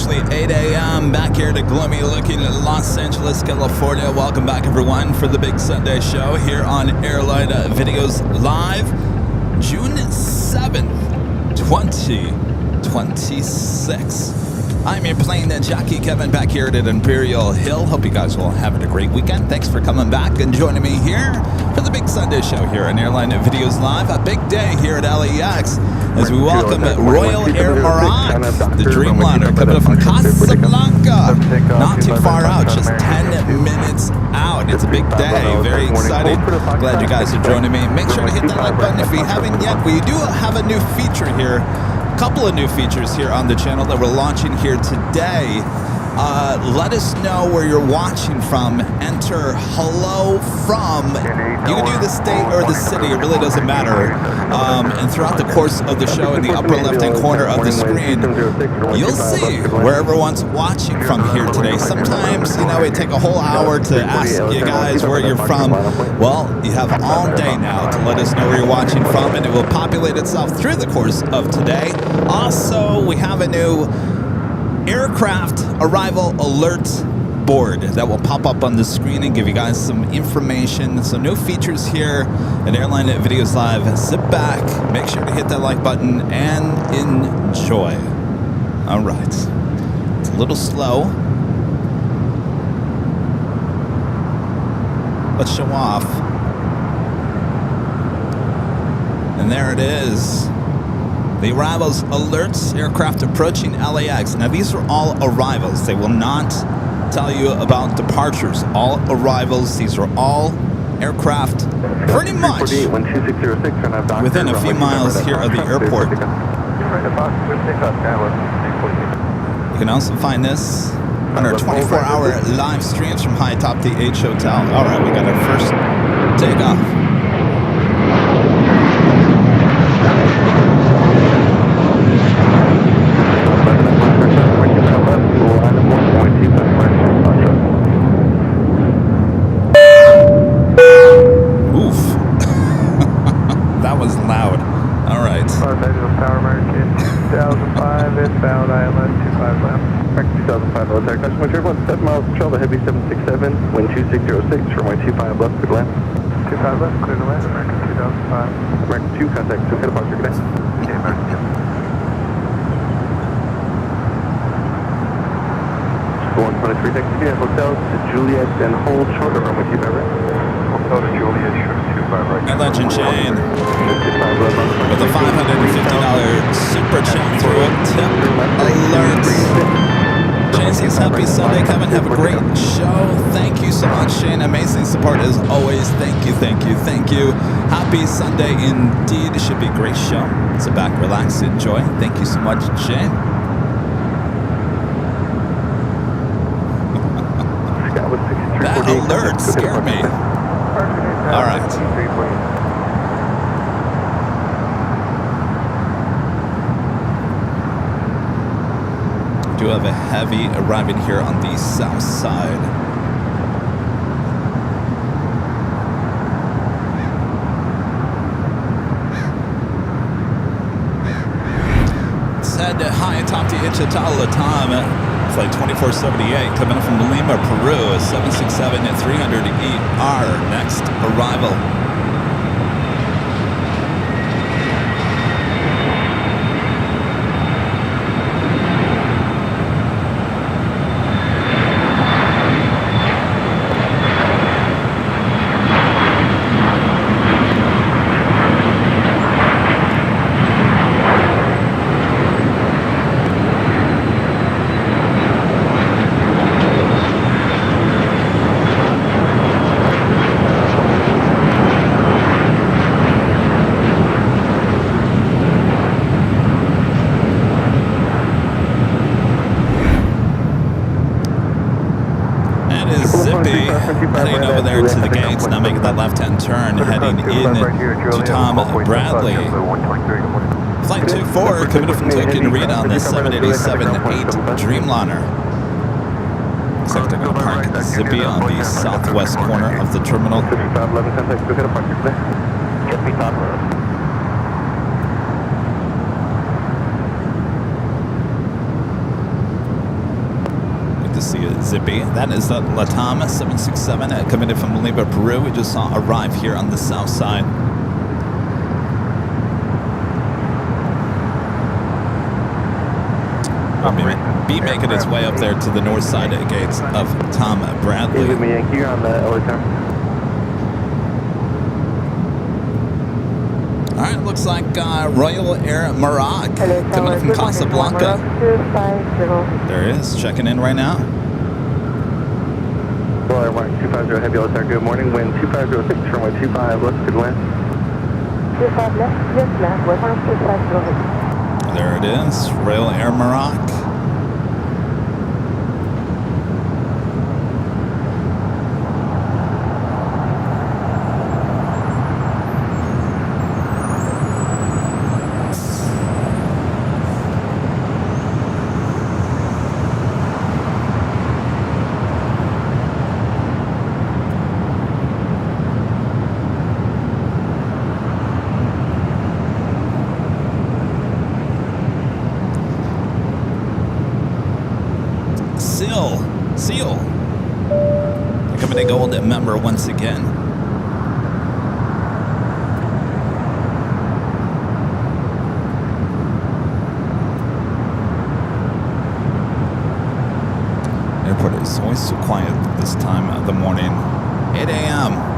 officially 8 a.m. back here to gloomy looking Los Angeles, California. Welcome back, everyone, for the Big Sunday Show here on Airline Videos Live, June 7th, 2026. I'm your Plane Jockey Kevin back here at Imperial Hill. Hope you guys will have a great weekend. Thanks for coming back and joining me here for the Big Sunday Show here on Airline Videos Live. A big day here at LAX as we welcome Royal Air Maroc, the Dreamliner, coming up from Casablanca. Not too far out, just 10 minutes out. It's a big day, very exciting. Glad you guys are joining me. Make sure to hit that like button if you haven't yet. We do have a new feature here. Couple of new features here on the channel that we're launching here today. Let us know where you're watching from. Enter hello from. You can do the state or the city, it really doesn't matter. And throughout the course of the show, in the upper left-hand corner of the screen, you'll see where everyone's watching from here today. Sometimes, it take a whole hour to ask you guys where you're from. Well, you have all day now to let us know where you're watching from, and it will populate itself through the course of today. Also, we have a new aircraft arrival alert board that will pop up on the screen and give you guys some information. Some new features here at Airline Videos Live. Sit back, make sure to hit that like button, and enjoy. All right. It's a little slow. Let's show off. And there it is. The arrivals alerts, aircraft approaching LAX. Now, these are all arrivals. They will not tell you about departures. All arrivals. These are all aircraft pretty much within a few miles here of the airport. You can also find this on our 24-hour live streams from high atop the H Hotel. All right, we got our first takeoff. Heavy 767, wind 2606, runway 25 left, clear to land. 25 left, clear to land, American 2005. American 2, contact, so get a departure, good day. Okay, American 2. 123, taxi via Hotel to Juliet and hold short of runway 25 right. Hotel to Juliet, short 25 right. And Legend Shane with a $550 super chat through tip alert. Shane says, happy Sunday, Kevin. Have a great show. Thank you so much, Shane. Amazing support as always. Thank you, thank you, thank you. Happy Sunday indeed. It should be a great show. Sit back, relax, enjoy. Thank you so much, Shane. That alert scared me. All right. Do have a heavy arriving here on the south side. Let's head high atop the H Hotel Latam. Flight 2478 coming from Lima, Peru. 767 at 300ER. Next arrival. Heading over there to the gates, now making that left-hand turn, heading in to Tom Bradley. Flight 24 coming in from Tokyo to read on the 787-8 Dreamliner. Looks like they're going to park at Zippy on the southwest corner of the terminal. see it zippy. That is the LATAM 767 coming from Lima, Peru. We just saw arrive here on the south side. Be making its way up there to the north side gates of Tom Bradley. Give me Yankee on the LA time. All right, looks like Royal Air Maroc coming from Casablanca. There it is, checking in right now. Royal Air Maroc 250 Heavy LA Good morning, wind 2506 from 25 left, good wind. 25 left, yes left, 125 There it is, Royal Air Maroc. Seal. Becoming a gold member once again. Airport is always so quiet this time of the morning. 8 a.m.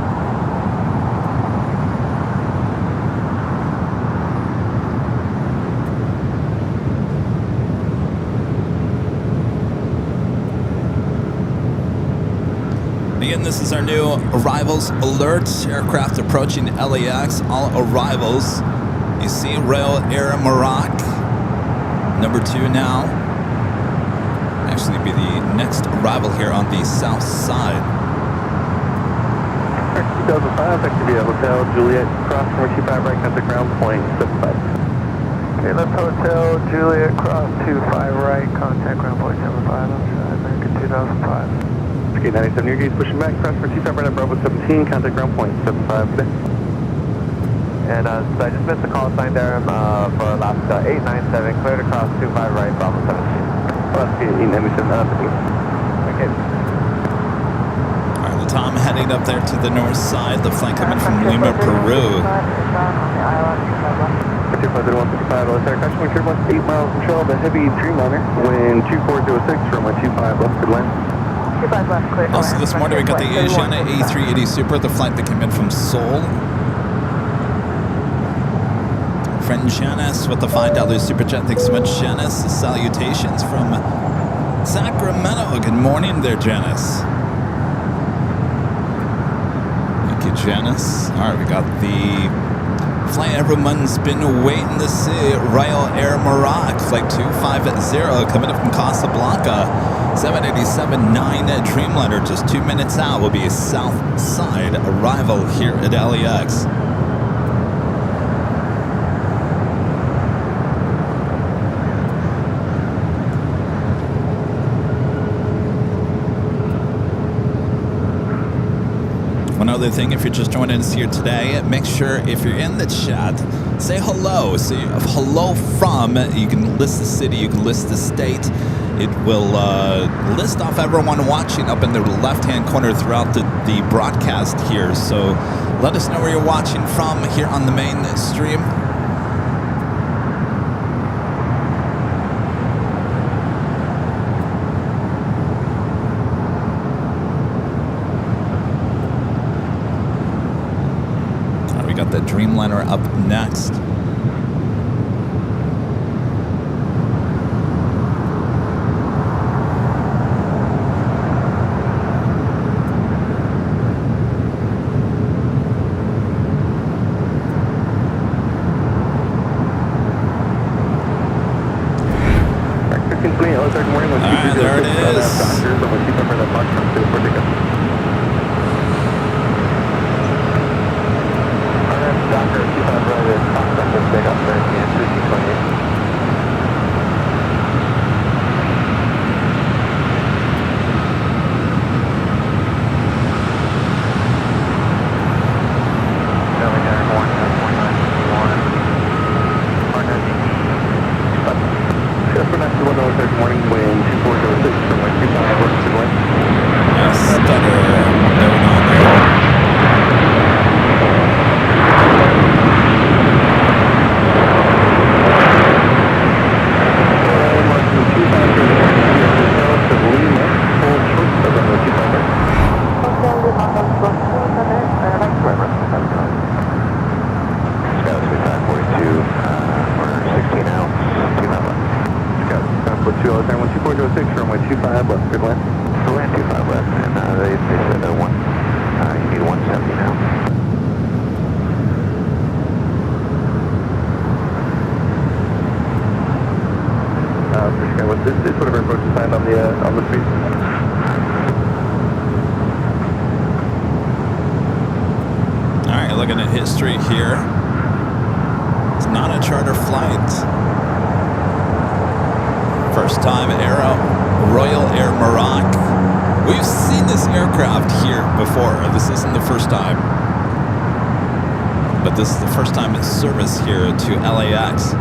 Again, this is our new arrivals alert. Aircraft approaching LAX. All arrivals. You see Royal Air Maroc. Number 2 now. Actually be the next arrival here on the south side. 2005, that could be a Hotel Juliet, cross number 25 right, contact ground point 75. Okay, left Hotel Juliet, cross 25 right, contact ground point 75, American 2005. Okay, 97 near gates pushing back, cross for 25 right, Bravo 17, contact ground point 75 today. And so I just missed the call sign there for last 897, cleared across 25 right, Bravo 17. Last 897, okay. Alright, Tom heading up there to the north side, the flight coming from Lima, Peru. 155, let's start caution, wind 8 miles control, the heavy Dreamliner, wind 2406 from 25 left, good land. Also this morning we got the Asiana A380 Super, the flight that came in from Seoul. Friend Janice with the $5 Super Chat. Thanks so much, Janice. Salutations from Sacramento. Good morning there, Janice. Thank you, Janice. All right, we got the flight everyone's been waiting to see. Royal Air Maroc, flight 250, coming up from Casablanca. 787-9 Dreamliner, just 2 minutes out, will be a south side arrival here at LAX. One other thing, if you're just joining us here today, make sure if you're in the chat, say hello. Say hello from. You can list the city, you can list the state. It will list off everyone watching up in the left-hand corner throughout the broadcast here. So let us know where you're watching from here on the main stream. We got the Dreamliner up next. There it is. Morning, wind 2406 from 25 125 left, good land. So land 25 left, and they said you need 170 now. What's this? It's whatever approach is signed on the street. All right, looking at history here. It's not a charter flight. First time Royal Air Maroc. We've seen this aircraft here before. This isn't the first time. But this is the first time it's service here to LAX.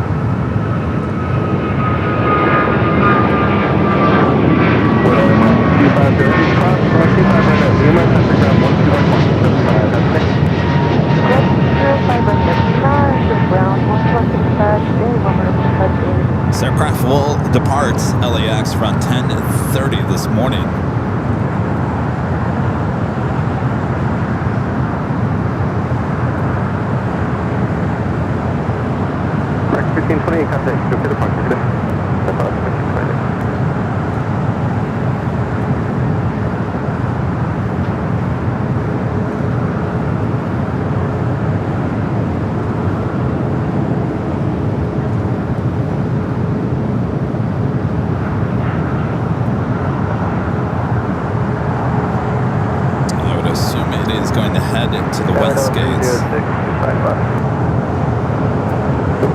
This aircraft will depart LAX around 10:30 this morning. Correct, 1528, contact, go to the park, that's all, 1528. To the west gates.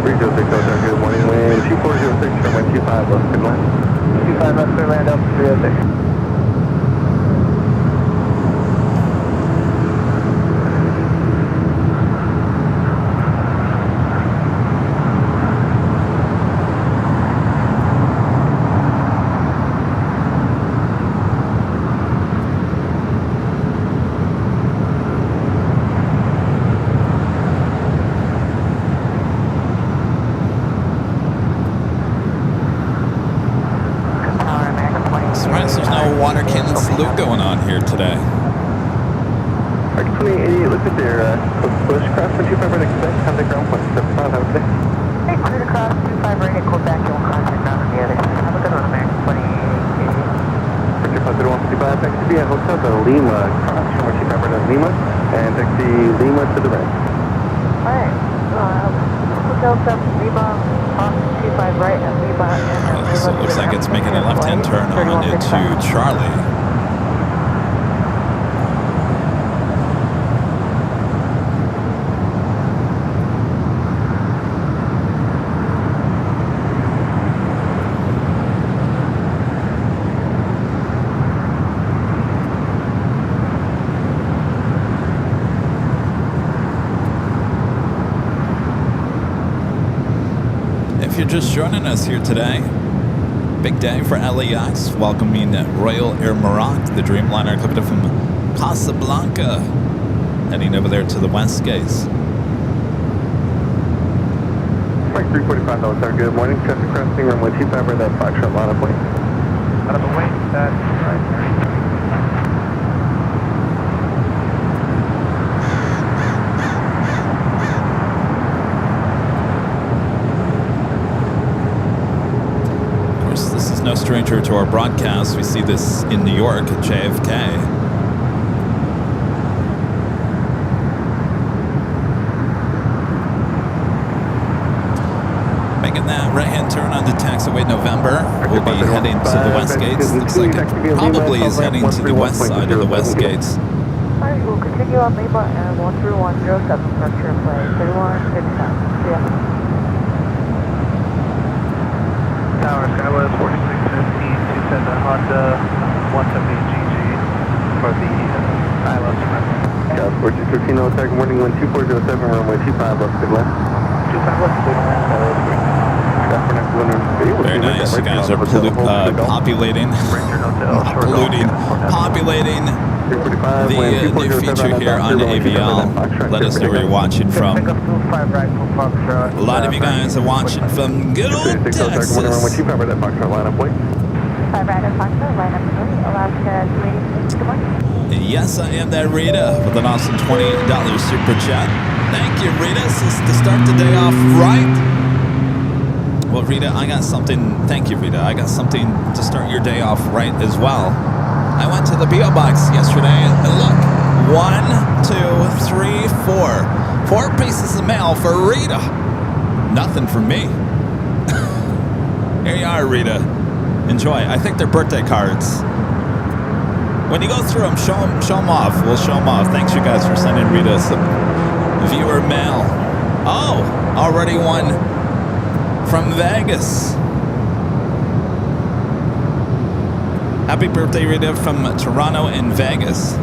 306, good morning, wind 2406, from 125 left, good land. 25 left, clear land up, 306. Water cannon salute going on here today. Arc 2888, look at there, push cross 125 right, expect, contact ground point, 75, have a good day. Hey, clear to cross 25 right, equal back, you'll contact ground on the other side. Have a good one, American 2888. Picture 155, taxi via Hotel to Lima, cross from 125 right at Lima, and taxi Lima to the right. Alright, Hotel 7 Lima, cross 25 right at Lima, and so it looks like it's making a left-hand turn on into Charlie. If you're just joining us here today, big day for LAX, welcoming Royal Air Maroc, the Dreamliner coming from Casablanca, heading over there to the west gates. Mike 345, Delta, good morning, traffic crossing runway 25 right, that Foxtrot line of point. Out of the way, that's right. No stranger to our broadcast. We see this in New York at JFK. Making that right-hand turn onto taxiway November. We'll be heading to the west gates. Looks like it probably is heading to the west side of the west gates. Alright, we'll continue on Lima and 13107 structure play 31, good time. Yeah. Tower, Skywest 4615, 27 Honda 170GG for the ILS trip. Scott 4213, attack morning 12407, runway 25 left, good left. 25 left, good left, very nice, you guys are populating the new feature here on AVL. Let us know where you're watching from. A lot of you guys are watching from good old Texas. Yes, I am that Rita with an awesome $28 super chat. Thank you, Rita. This is to start the day off right. Well, Rita, I got something. Thank you, Rita. I got something to start your day off right as well. I went to the P.O. Box yesterday, and look, 1, 2, 3, 4. 4 pieces of mail for Rita. Nothing for me. Here you are, Rita. Enjoy. I think they're birthday cards. When you go through them, show them off. We'll show them off. Thanks, you guys, for sending Rita some viewer mail. Oh, already one from Vegas. Happy birthday, Rita, from Toronto and Vegas.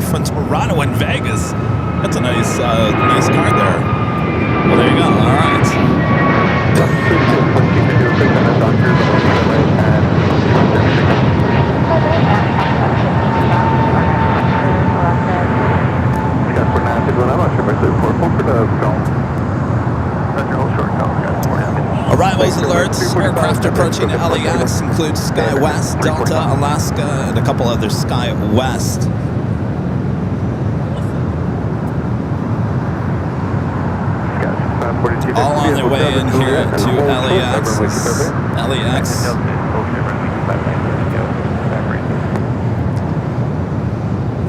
From Toronto and Vegas. That's a nice card there. Well, there you go. All right. Arrivals alerts. Aircraft approaching LAX includes Sky West, Delta, Alaska, and a couple other Sky West. All on their way in here to LAX. LAX.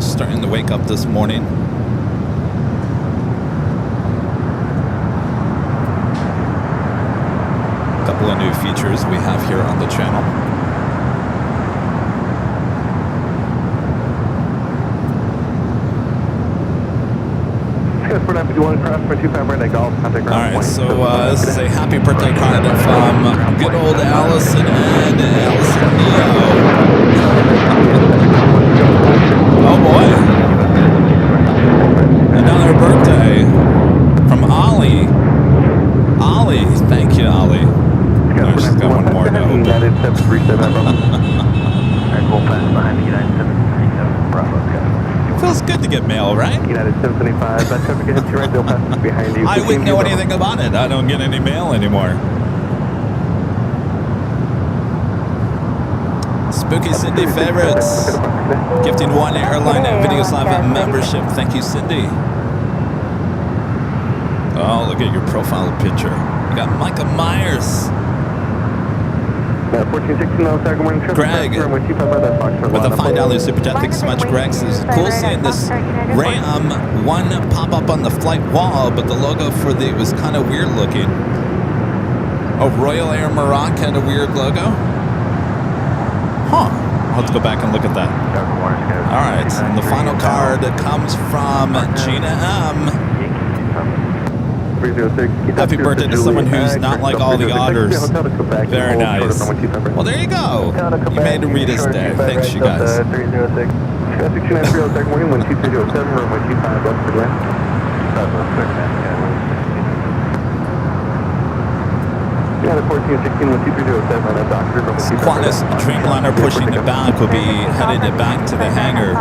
Starting to wake up this morning. A couple of new features we have here on the channel. Alright, so this is a happy birthday card from good old Allison and Allison Neo. Oh boy. Another birthday from Ollie. Ollie, thank you, Ollie. Oh, she's got one more to open. Feels good to get mail, right? United 775, that traffic hits you right, they'll pass behind you. I wouldn't know anything about it. I don't get any mail anymore. Spooky Cindy favorites. Gifting 1 Airline Videos Live membership. Thank you, Cindy. Oh, look at your profile picture. You got Micah Myers. 1416 Greg with a $5 super chat. Thanks so much, Greg. It's cool seeing this Ram 1 pop up on the flight wall, but the logo for it was kind of weird looking. Oh, Royal Air Maroc had a weird logo? Huh. I'll have to go back and look at that. All right, and the final card comes from Gina M. Happy birthday to someone who's not like all the otters. Very nice. Well, there you go. You made Rita's day. Thanks, you guys. Qantas Dreamliner pushing it back will be headed back to the hangar.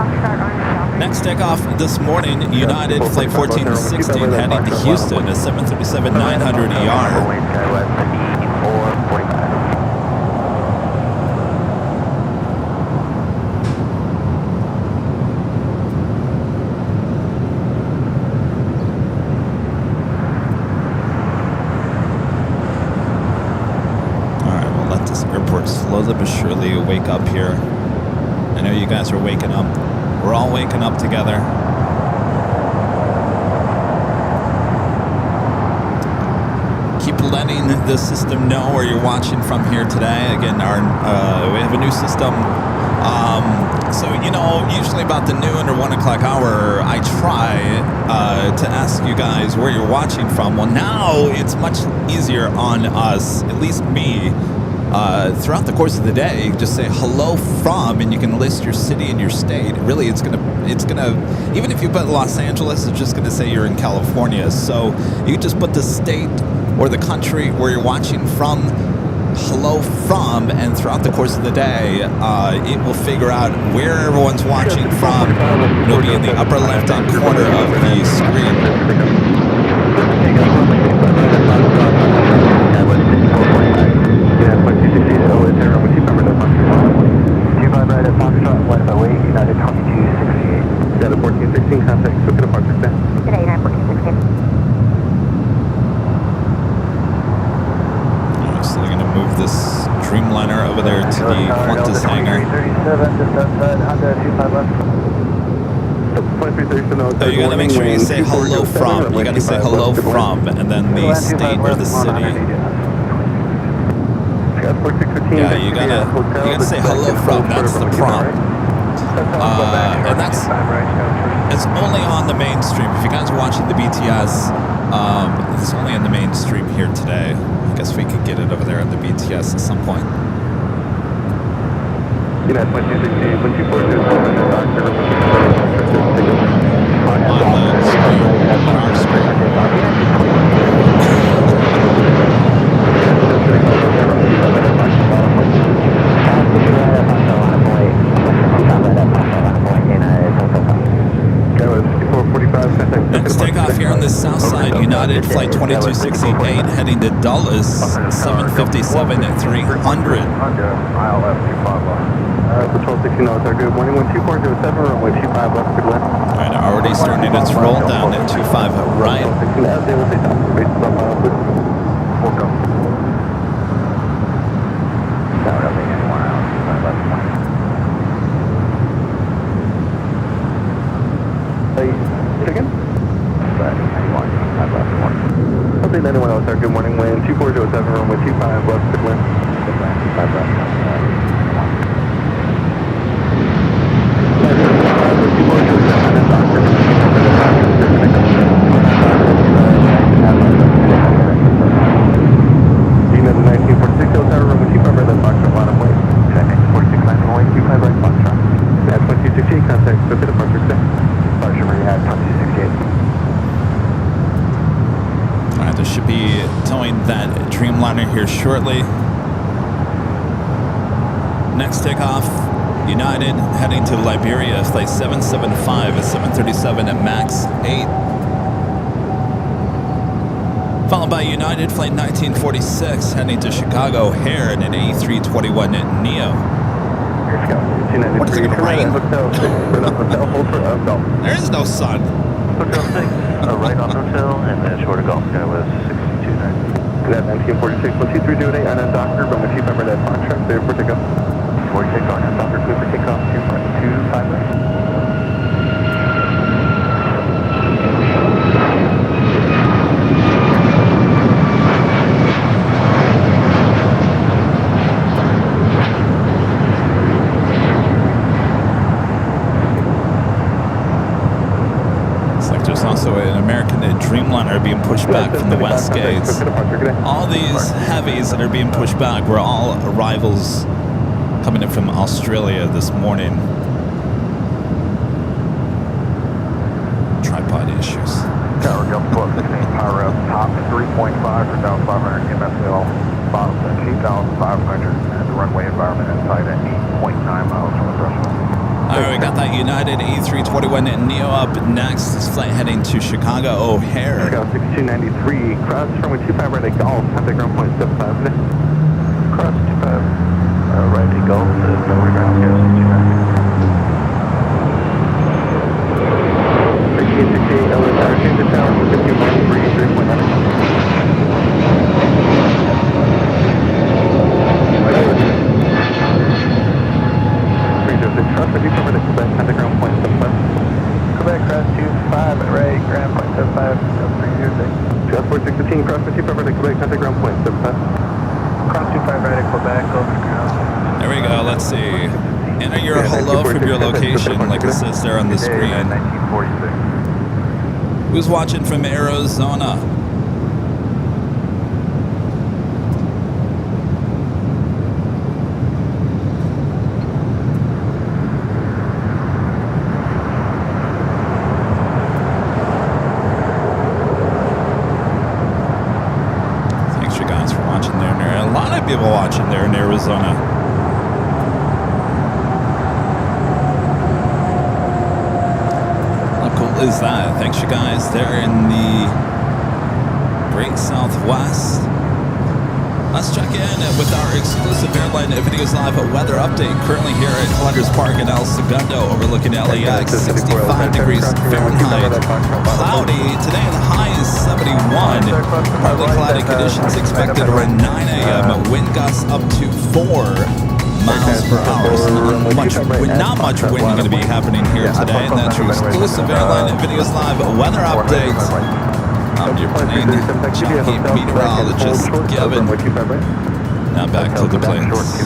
Next takeoff this morning, United Flight 1416 heading to Houston, a 737-900 ER. Slowly but surely wake up here. I know you guys are waking up. We're all waking up together. Keep letting the system know where you're watching from here today. Again, we have a new system. So, you know, usually about the noon or 1 o'clock hour, I try to ask you guys where you're watching from. Well, now it's much easier on us, at least me. Throughout the course of the day, you just say hello from, and you can list your city and your state. Really, it's gonna, even if you put Los Angeles, it's just gonna say you're in California. So you can just put the state or the country where you're watching from, hello from, and throughout the course of the day, it will figure out where everyone's watching from. It'll be in the upper left-hand corner of the screen. Qantas hangar. 337, just outside Honda 25 left. So you gotta make sure you say hello from. You gotta say hello from, and then the state or the city. Yeah, you gotta say hello from. That's the prompt. And it's only on the mainstream. If you guys are watching the BTS, it's only on the mainstream here today. I guess we could get it over there on the BTS at some point. On the screen, on our screen. Next takeoff here on the south side, United Flight 2268 heading to Dulles, 757 at 300. Patrol 16 knows our good morning, 12407, runway 25 left, good wind. Alright, already starting its roll down at 25 right. Update 91 knows our good morning, wind 2407, runway 25 left, good wind. 25 left. Alright, there should be towing that Dreamliner here shortly. Next takeoff, United heading to Liberia, flight 775 at 737 at max 8. Followed by United flight 1946 heading to Chicago O'Hare in an A321 Neo. What is it going to rain? There is no sun. Hotel 6, right on hotel, and then short of golf. That was 629. That 1946, 12308, and then Doctor, runway 25 right at contract, there for takeoff. 46 on and Doctor, clear for takeoff, 25 right. There's also an American Dreamliner being pushed back from the west gates. All these heavies that are being pushed back were all arrivals coming in from Australia this morning. Tripod issues. Tower Gulf 1216, power up, top 3.5 for 1,500, MSL, bottom at 8,500, and the runway environment inside at 8.9 miles from the threshold. Alright, we got that United A321 Neo up next. This flight heading to Chicago O'Hare. Chicago 6293, cross runway 25 right at Golf, contact ground point 75. Cross 25 right at Golf, runway ground here 6293. 1368, LSR, change the tower, 5133.9. Trust you covered at Quebec, contact ground point 75. Quebec, cross 25 at right, ground point 75, just 4615, cross 25 right at Quebec, contact ground point 75. Cross 25 right at Quebec, over the ground. There we go, let's see. Enter your hello from your location, like it says there on the screen. 1946. Who's watching from Arizona? People watching there in Arizona. How cool is that? Thanks you guys there in the Great Southwest. Let's check in with our exclusive Airline Videos Live weather update. Currently here at Collectors Park in El Segundo, overlooking LAX, 65 degrees Fahrenheit. Cloudy. Today the high is 71. Partly cloudy conditions expected around 9 a.m. Wind gusts up to 4. miles per hour. So not much wind going to be happening here today. And that's your exclusive Airline Videos Live weather update. I'm your plane jockey meteorologist, Kevin. Now back to the planes.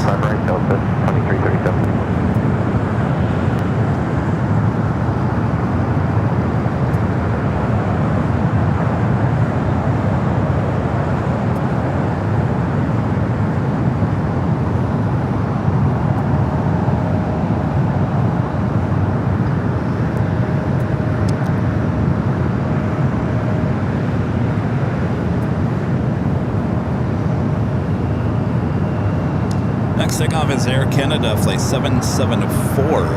Next takeoff is Air Canada Flight 774,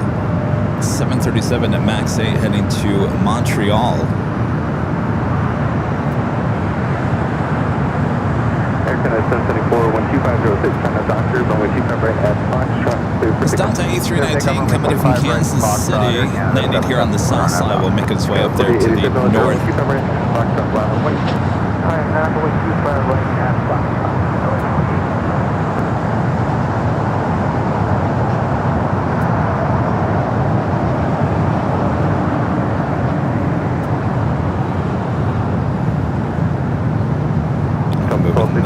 737 at MAX 8 heading to Montreal. Air Canada 774, 12506, China Doctor, runway 25 right at Foxtrot. It's Delta A319 coming in from Kansas City, landing here on the south side. Will make its way up there to the north.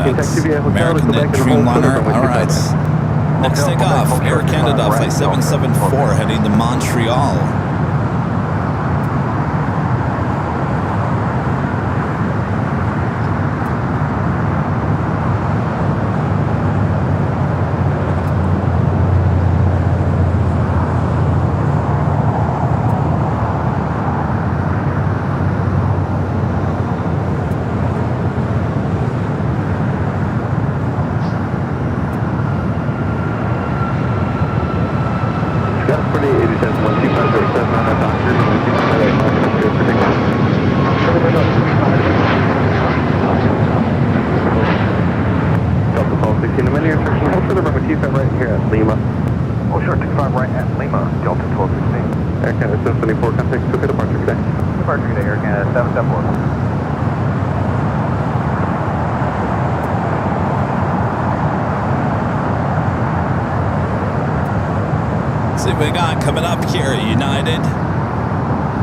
That's American Net Dreamliner. All right. Next takeoff, Air Canada Flight 774 heading to Montreal. See what we got coming up here. United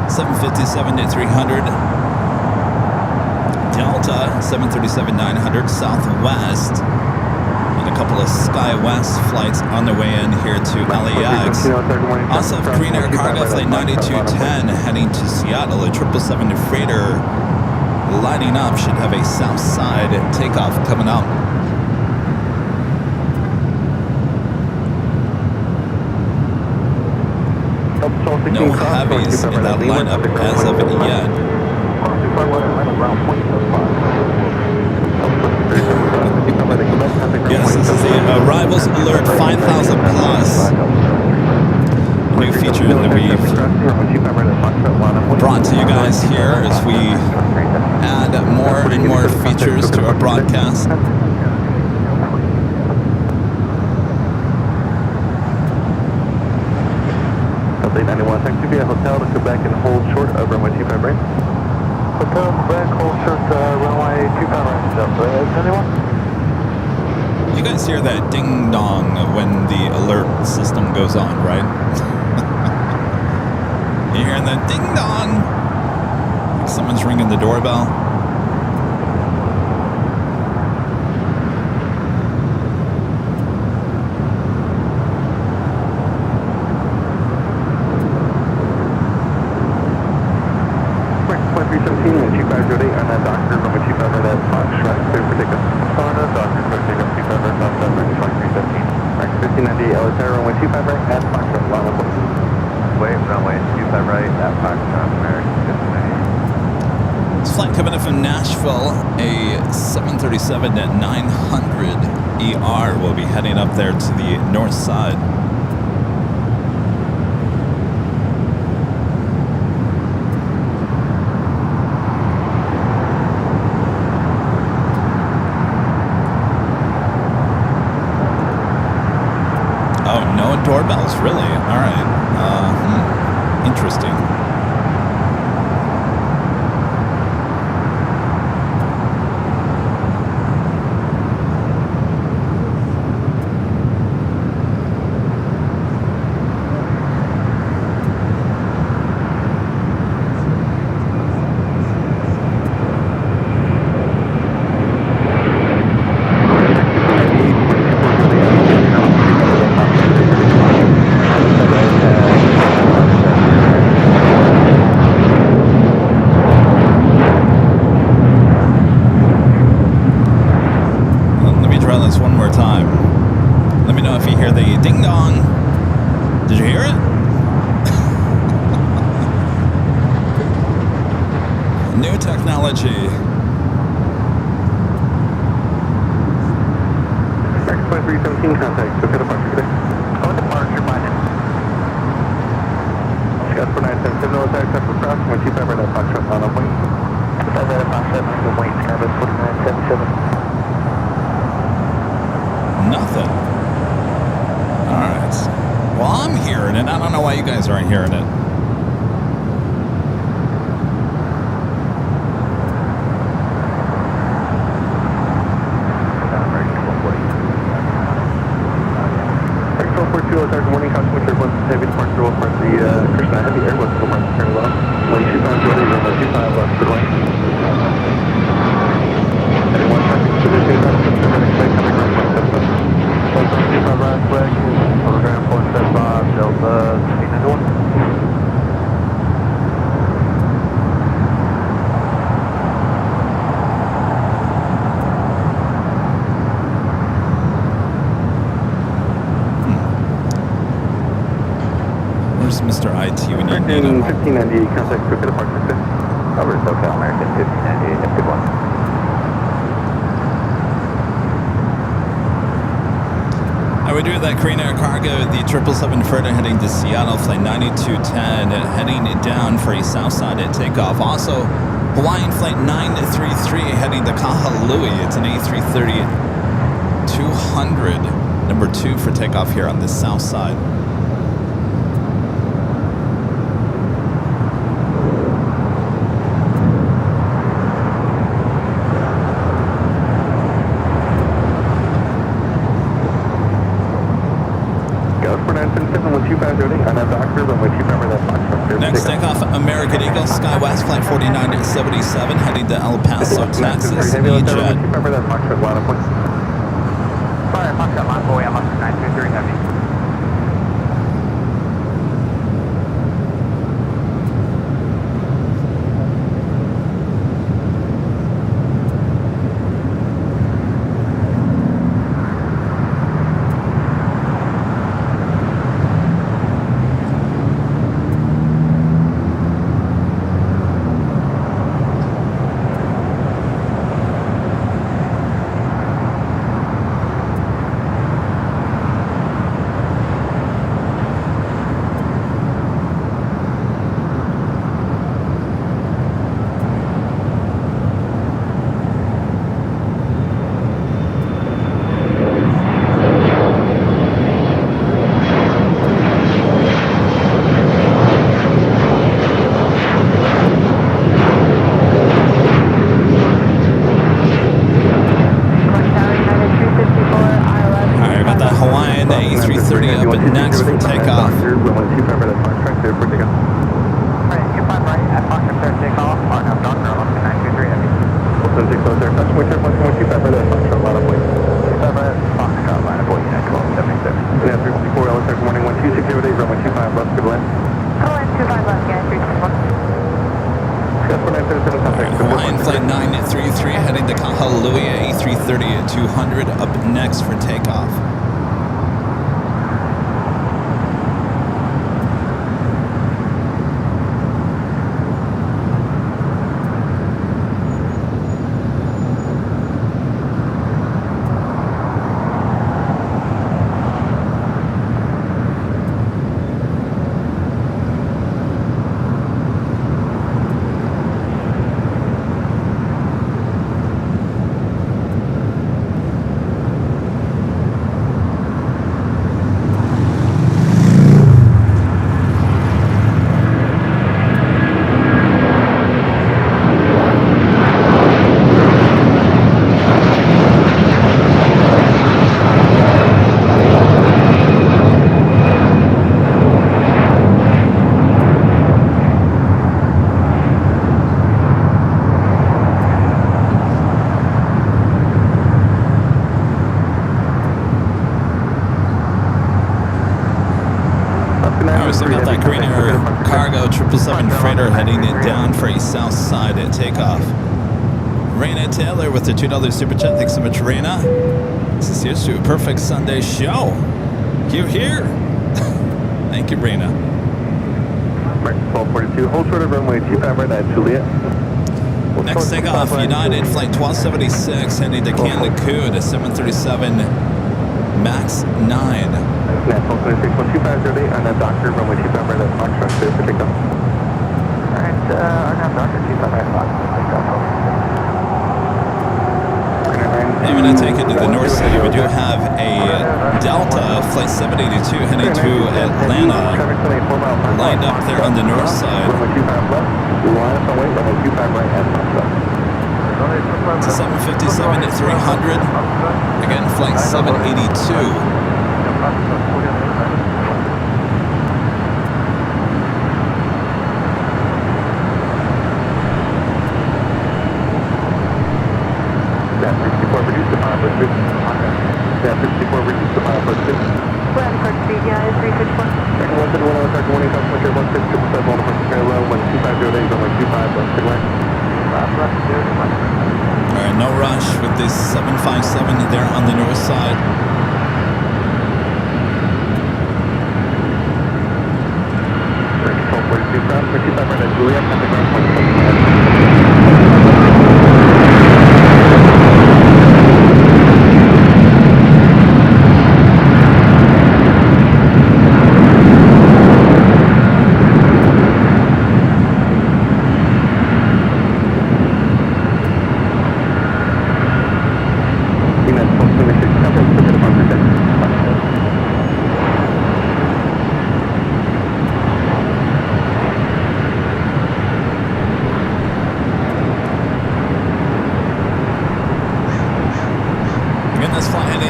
757-300, Delta 737-900 Southwest, and a couple of SkyWest flights on their way in here to LAX. Also have Green Air Cargo Flight 9210 heading to Seattle. A 777 freighter lining up, should have a south side takeoff coming up. No heavies in that lineup as of yet. Yes, this is the Arrivals Alert 5000 Plus. New feature that we've brought to you guys here as we add more and more features to our broadcast. Thanks to be a hotel to Quebec and hold short of runway 25 right. Hotel Quebec, hold short runway 25 right. Is anyone? You guys hear that ding dong when the alert system goes on, right? You hearing that ding dong? Like someone's ringing the doorbell. Coming in from Nashville, a 737-900 ER will be heading up there to the north side. Oh, no doorbells, really? All right. Interesting. Ding dong. Did you hear it? New technology. LAX 2317 contact. So good departure today. Oh, departure button. Scott 4977, no attack, time for cross, 125 right at Foxtrot, on up wing. 25 right at Foxtrot, I'm waiting, Scarborough 4977. Nothing. All right. Well, I'm hearing it. I don't know why you guys aren't hearing it. Morning, Customer Turbulence, heavy departure will part the Krishna Heavy Air, what's the departure turn left. 125 Jordan, runway 25 left, good line. Heading 1 traffic, position, customer, expect coming ground point 75. 125 last flag, over ground point 75, Delta, 1691. Mr. IT, we need 1598, contact quick departure today. Over SoCal American 1598, have a good one. I would do that Korean Air Cargo, the 777 freighter heading to Seattle, flight 9210, heading down for a south side at takeoff. Also, Hawaiian flight 933 heading to Kahului. It's an A330 200, number 2 for takeoff here on the south side. Next takeoff, American Eagle, SkyWest flight 4977, heading to El Paso, Texas, Sorry, E-Jet. Foxtrot line boy, I'm up to 923 heavy. Hawaiian flight 933 heading to Kahului, A330 200 up next for takeoff. About that Green Air Cargo 777 freighter heading it down for a south side at takeoff. Raina Taylor with the $2 super chat. Thanks so much, Raina. This is here's to a perfect Sunday show. You're here. Thank you, Brina. American 1242, hold short of runway 25 right at Juliet. Next takeoff, United Flight 1276, heading to Cancun at 737 MAX 9. National 26-12508, on that doctor, runway 25 right at Foxtrot, clear for takeoff. Alright, on that doctor, 25 right at Foxtrot. I'm going to take it to the north side. We do have a Delta Flight 782 heading to Atlanta, lined up there on the north side. It's a 757 at 300. Again, Flight 782. Yeah, 64, reduce the mile per 6. Ground approach speed, United 351. Second 1 warning, customer care 16, 7 approach parallel, 12508, runway 25, left to right. Alright, no rush with this 757 there on the north side. American 1242, ground, 25 right at Juliet, on the ground point.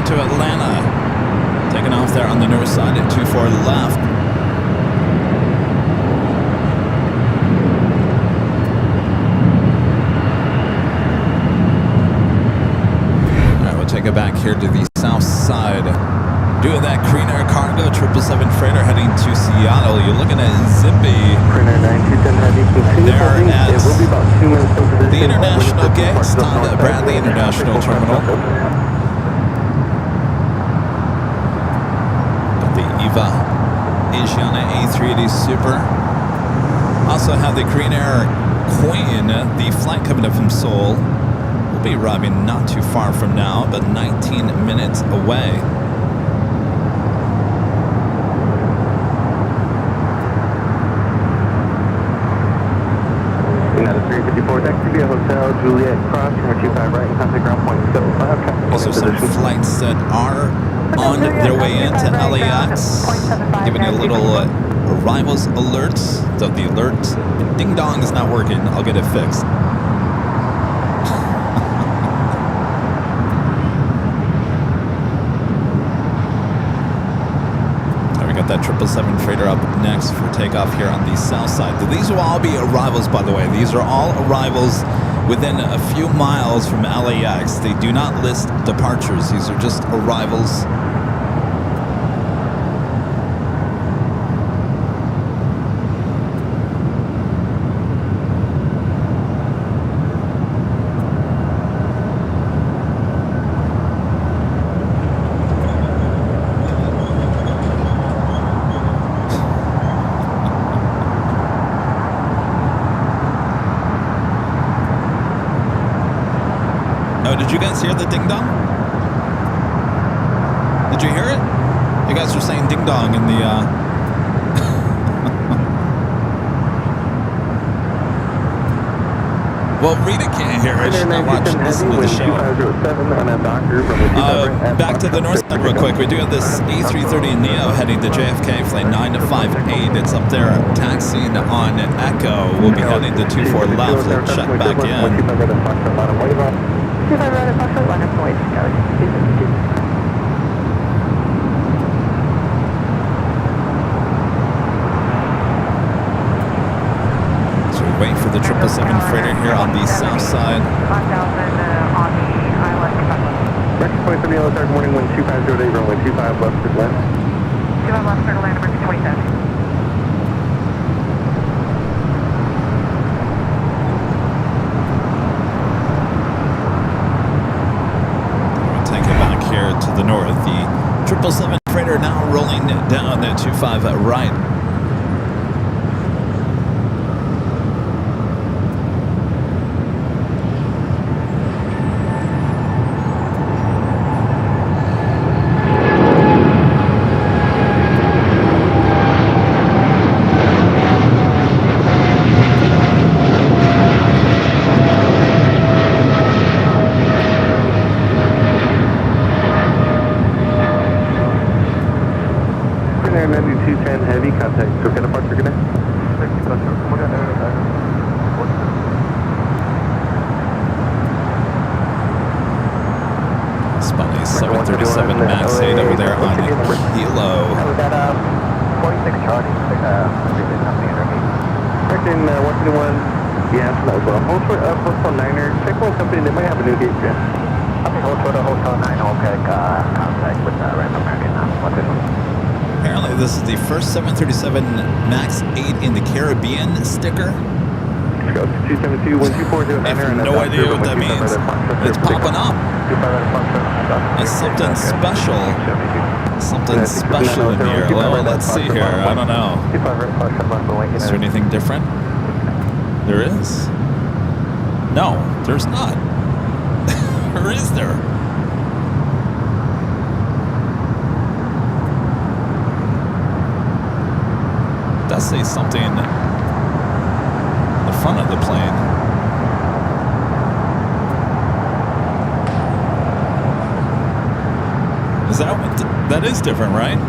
To Atlanta, taking off there on the north side at 24 left. Alright, we'll take it back here to the south side. Doing that Green Air Cargo 777 freighter heading to Seattle. You're looking at Zippy there at the International Gates, Tonda Bradley International Terminal. Asiana A380 Super. Also have the Green Air Queen, the flight coming up from Seoul. We'll be arriving not too far from now, but 19 minutes away. United 354, next to be a hotel, Juliet, cross from 25 right, contact ground point 75. These are some flights that are on their way into LAX, giving you a little arrivals alerts. So the alert ding dong is not working. I'll get it fixed. So we got that 777 freighter up next for takeoff here on the south side. These will all be arrivals, by the way. These are all arrivals within a few miles from LAX. They do not list departures. These are just arrivals. Did you guys hear the ding dong? Did you hear it? You guys were saying ding dong in the Well, Rita can't hear it. She's not watching, listen to the show. Back to the north side real quick. We do have this A330neo heading to JFK, flight 958. It's up there taxiing on Echo. We'll be heading to 24 left. Let's check back in. So we wait for the 777 freighter here on the south side. 5,000 on the island. Record point 3 yellow start morning 12508, runway 25 left to land. 25 left, clear to land, American 27. To the north. The 777 freighter now rolling on the 25 right. Heavy contact, so get a departure, good night. Spelling 737 Max 8 over there on Kilo. We got 46 Charlie, Correcting 121, yeah, so that was well. Hold for Hotel Niner, check one company, they might have a new gate, yeah. Okay, hold for the Hotel 9, okay, contact with Random American, what's this one? Apparently this is the first 737 Max 8 in the Caribbean sticker. Go to 272-1240. I have no idea what that means. It's popping up. It's something special. Something special in here. Well, let's see here. I don't know. Is there anything different? There is. No, there's not. Or is there? It does say something in the front of the plane. Is that is different, right?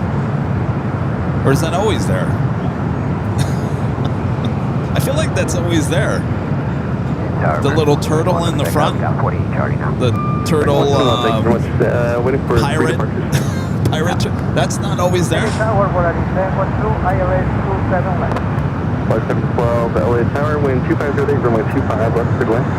Or is that always there? I feel like that's always there. The little turtle in the front. The turtle pirate. Pirate. That's not always there. 5712 LA Tower, wind 2508, runway 25, left clear left.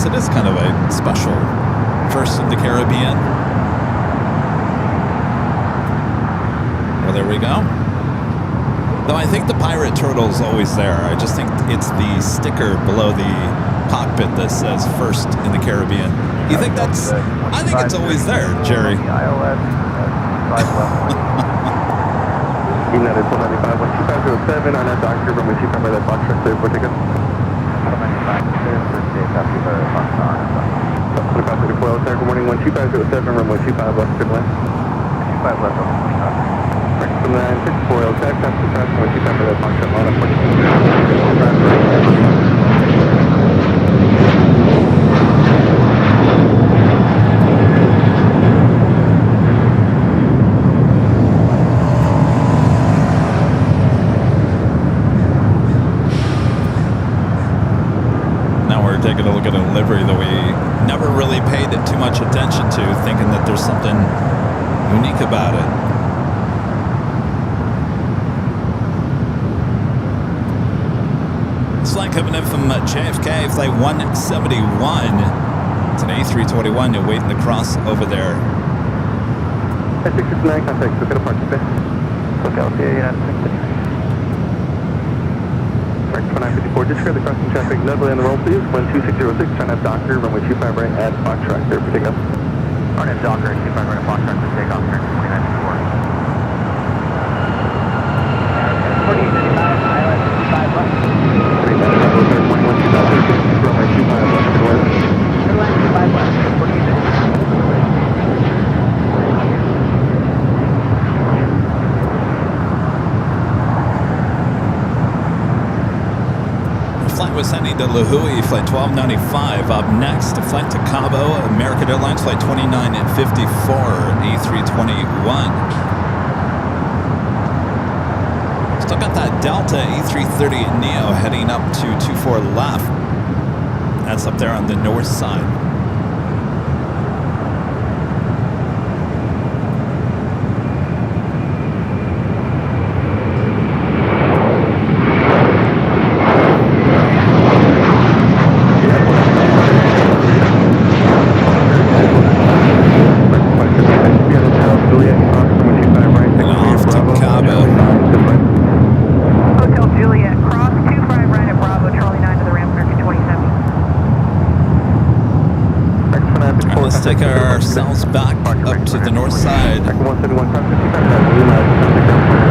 It is kind of a special first in the Caribbean. Well, there we go. Though I think the pirate turtle is always there. I just think it's the sticker below the cockpit that says first in the Caribbean. You think that's... I think it's always there, Jerry. United 195, 12507 on our doctor, runway 25 by that box right there, for ticket. 2534, good morning, 12507, runway 25 left, good left. 25 left, correct from 964, LAX, that's the pass, runway 25 by that box right line, taking a look at a livery that we never really paid too much attention to, thinking that there's something unique about it. It's flight coming in from JFK, flight 171. It's an A321. You're waiting to cross over there. 669, contact, look at a parking bay. Look out there, United 954, disregard the crossing traffic, no delay on the roll, please. 12606, trying to have Docker, runway 25 right at Foxtrot, there for takeoff. Run at Docker, 25 right at Foxtrot for takeoff, turn 2954. 4055, ILS 55 left. 39, runway 25 left, good weather. Airline 25 left, 46. Was heading to La Hui, flight 1295. Up next, a flight to Cabo, American Airlines, flight 2954, A321. Still got that Delta A330 Neo heading up to 24 left. That's up there on the north side. take ourselves back up to the north side. 171 cross 55 Lima, contact ground point.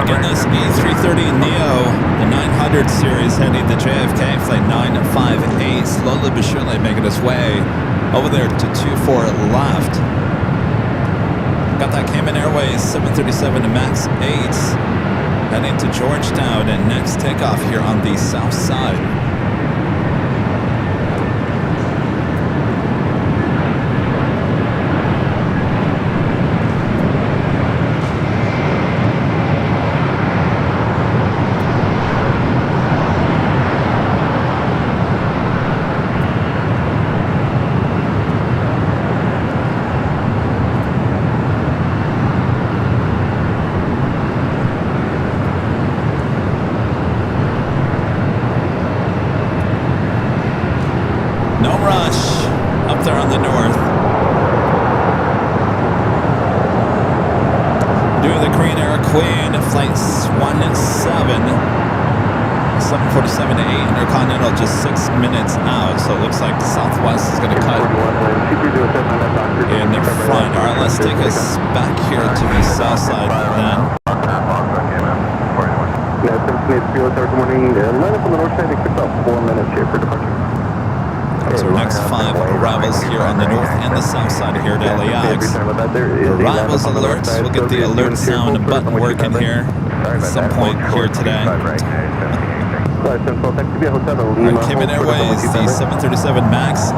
Again, this A330neo, the 900 series heading to JFK, flight 958, slowly but surely making its way over there to 24 left. Got that Cayman Airways 737 MAX 8 heading to Georgetown, and next takeoff here on the south side. No rush up there on the north. Doing the Korean Air Queen, flight 747 to 8 Intercontinental, just 6 minutes out. So it looks like Southwest is going to cut in the front. All right, let's take us back here to the south side then. Good morning. Line up on the north side. It took about 4 minutes here for departure. So our next 5 arrivals here on the north and the south side here at LAX. Arrivals alerts. We'll get the alert sound button working here at some point here today. Our Cayman Airways, the 737 MAX 8.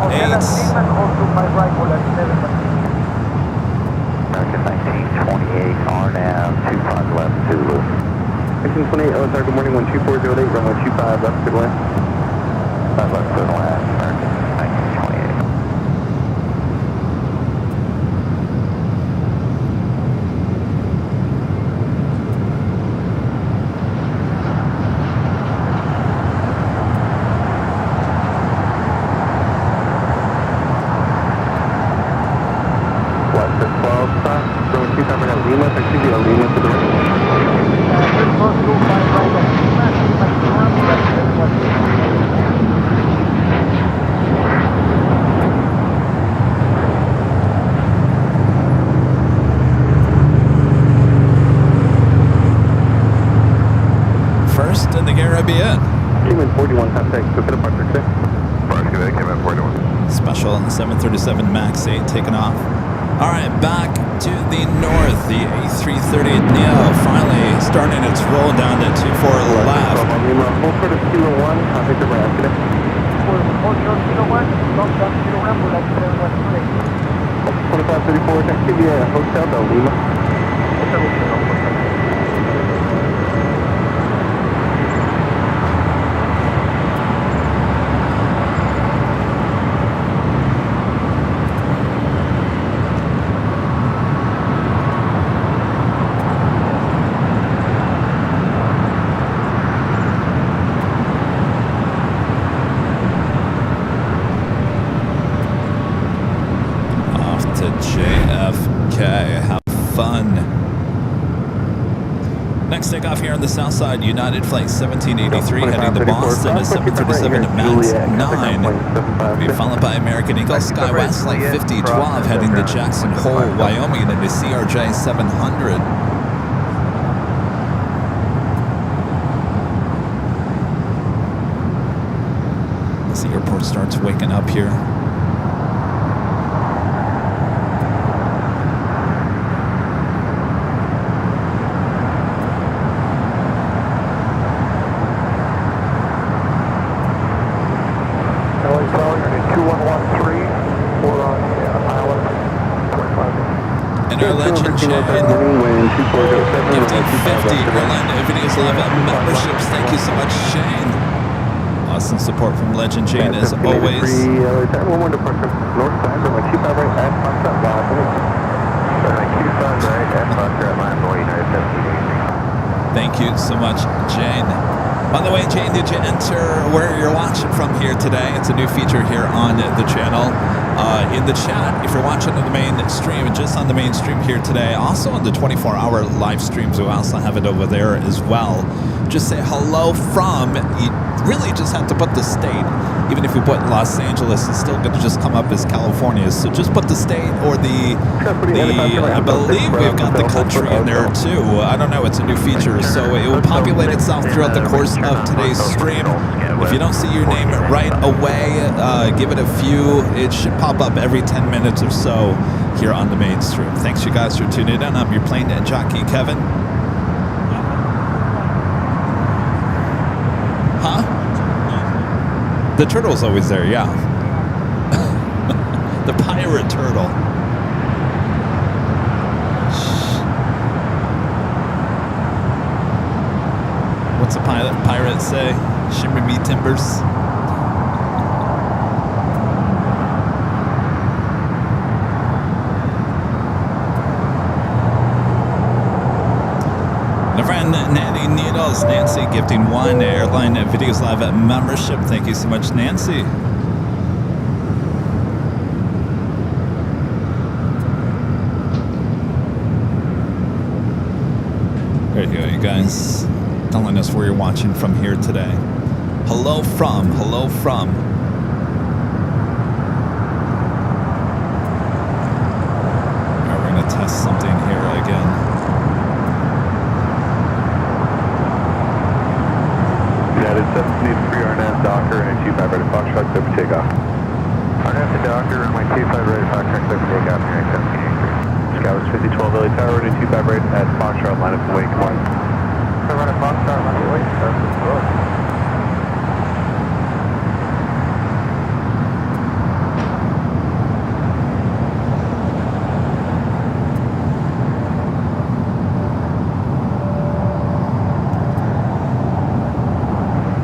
American 1928, RNAV 25 left, Zulu. 1928, LSR, good morning, 12408, runway 25 left, good wind. 5 left, good last, American 1928. Left at 12, stop, runway 25 right at Lima, excuse me, Lima to the right. First in the Caribbean. Cayman 41, contact, go to departure today. Departure, Cayman 41. Special on the 737 MAX 8 taking off. All right, back to the north. The A330neo finally starting its roll down to 24 left. Full short of Kilo 1, contact the ramp today. 2534, next to the Hotel Del Lima. To JFK. Have fun. Next takeoff here on the south side, United Flight 1783 heading to Boston, a 737 MAX 9. Be followed by American Eagle SkyWest Flight 5012 heading to Jackson Hole, Wyoming, in the CRJ 700. As the airport starts waking up here. And our legend Shane, gifting 50 Airline Videos Live memberships. Thank you so much, Shane. Awesome support from Legend Jane as always. Thank you so much, Jane. By the way, Jane, did you enter where you're watching from here today? It's a new feature here on the channel. in the chat if you're watching on the main stream, just on the main stream here today. Also on the 24-hour live streams, we also have it over there as well. Just say hello from. You really just have to put the state. Even if you put Los Angeles, it's still going to just come up as California. So just put the state or I believe we've got the country in there too. I don't know. It's a new feature. So it will populate itself throughout the course of today's stream. If you don't see your name right away, give it a few. It should pop up every 10 minutes or so here on the main stream. Thanks you guys for tuning in. I'm your Plane Jockey Kevin. Huh? The turtle's always there, yeah. The pirate turtle. What's a pirate say? Shimmer me timbers. My friend Nanny Needles, Nancy gifting 1 Airline Videos Live membership. Thank you so much, Nancy. There you go, you guys. Telling us where you're watching from here today. Hello from. Alright, we're going to test something here again. United 783 Arnett, Docker, and 25 ready Foxtrot, clear for takeoff. Arnett to Docker, runway 25 ready Foxtrot, clear for takeoff, United 783. Scout 5012 LA Tower, runway 25 ready at Foxtrot, line up and wait, come on. So run at Foxtrot, line up and wait, that's good.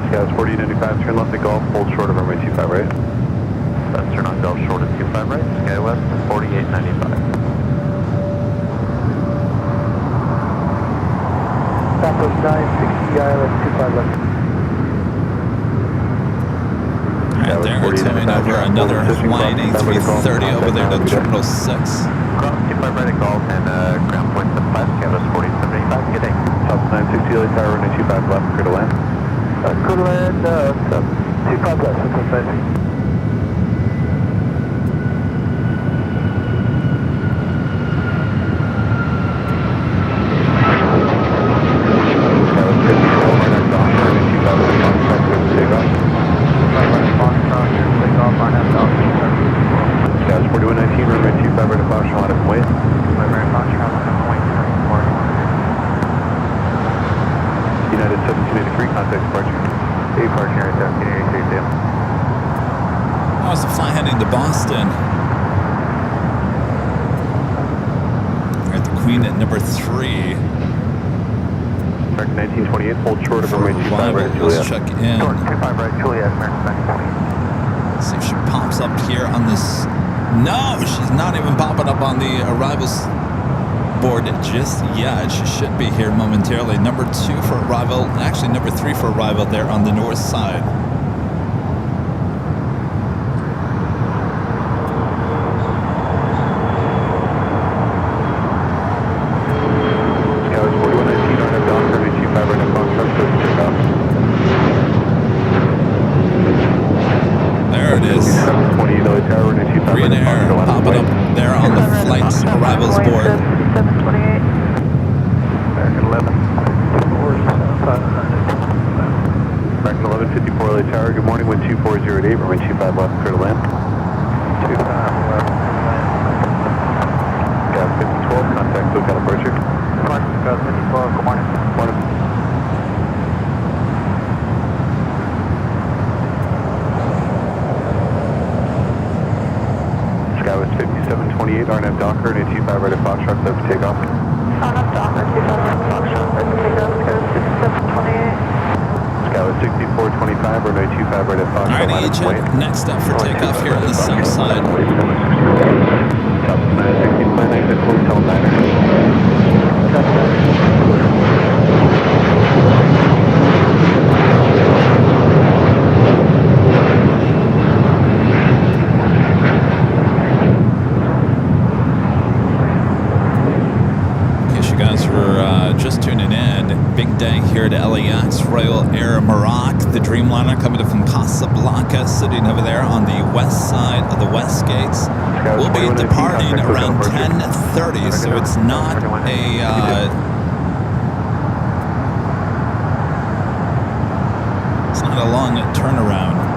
Scouts 4095, turn left to Golf, hold short of runway 25 right. That's turn on Golf short of 25 right, Sky West 4895. Southwest 960 island 25 left. Right there, we're turning over another Hawaiian A330 over there to Terminal 6. Cross 25 right at Golf and ground point 75, Sky West 4075, good day. Southwest 960 LA Tower, runway 25 left, clear to land. Clear to land, 25 left, Southwest 960. United 1783, contact departure. Departure, United 1783, How's the fly heading to Boston? We're at the Queen at number 3. American 1928, hold short of runway 25 right at Juliet. Let's check in. Short 25 right, Juliet, American 1928. See if she pops up here on this. No, she's not even popping up on the arrivals board just yet. She should be here momentarily. Number 2 for arrival, actually number 3 for arrival there on the north side. Scouts 4119 on a Docker, 25 right at Foxtrot, clear for takeoff. There it is. 720 LA Tower, 25 Green right at air Foxtrot, popping up there on the flight's arrivals board. 728. American 11. American 1154 LA Tower, good morning, wind 2408, runway 25 left, clear to land. 25 left, Gas 5012, contact SoCal approaching. Gas 5012, good morning. Morning. Skywest 5728, RNF Docker, and 25 right at Foxtrot, set for takeoff. RNF Docker, 25 right at Foxtrot, set for takeoff, Skywest 5728. Skywest 6425, runway 25 right at Foxtrot, Alright, line up and wait. Egypt, next up for takeoff here on the south side. South 960, plan exit, hotel 9er. big day here at LAX. Royal Air Maroc, the Dreamliner, coming from Casablanca, sitting over there on the west side of the west gates. We'll be departing around 10:30, so it's not a long turnaround.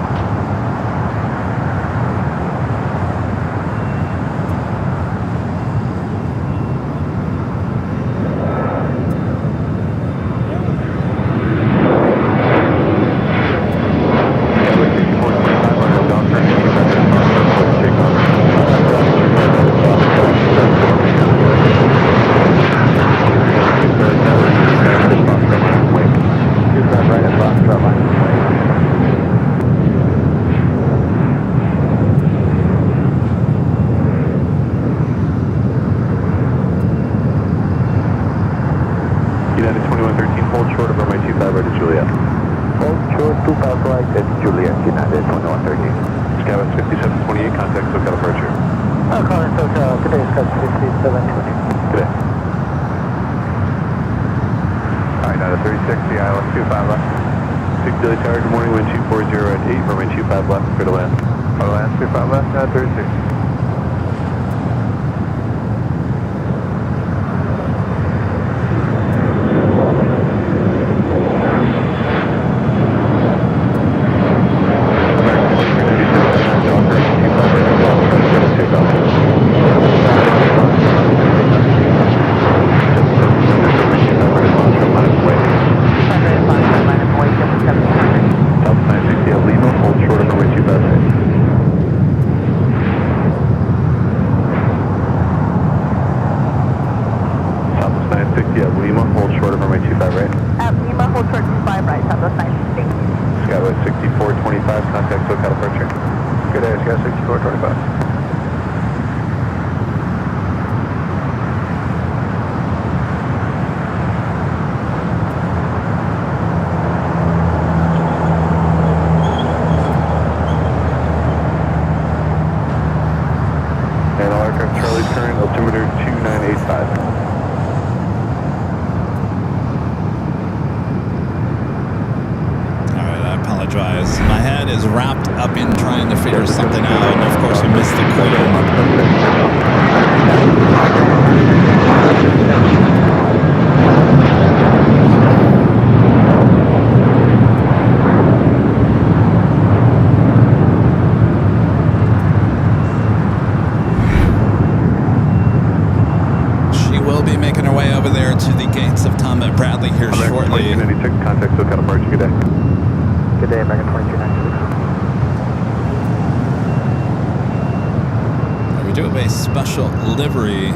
Special livery.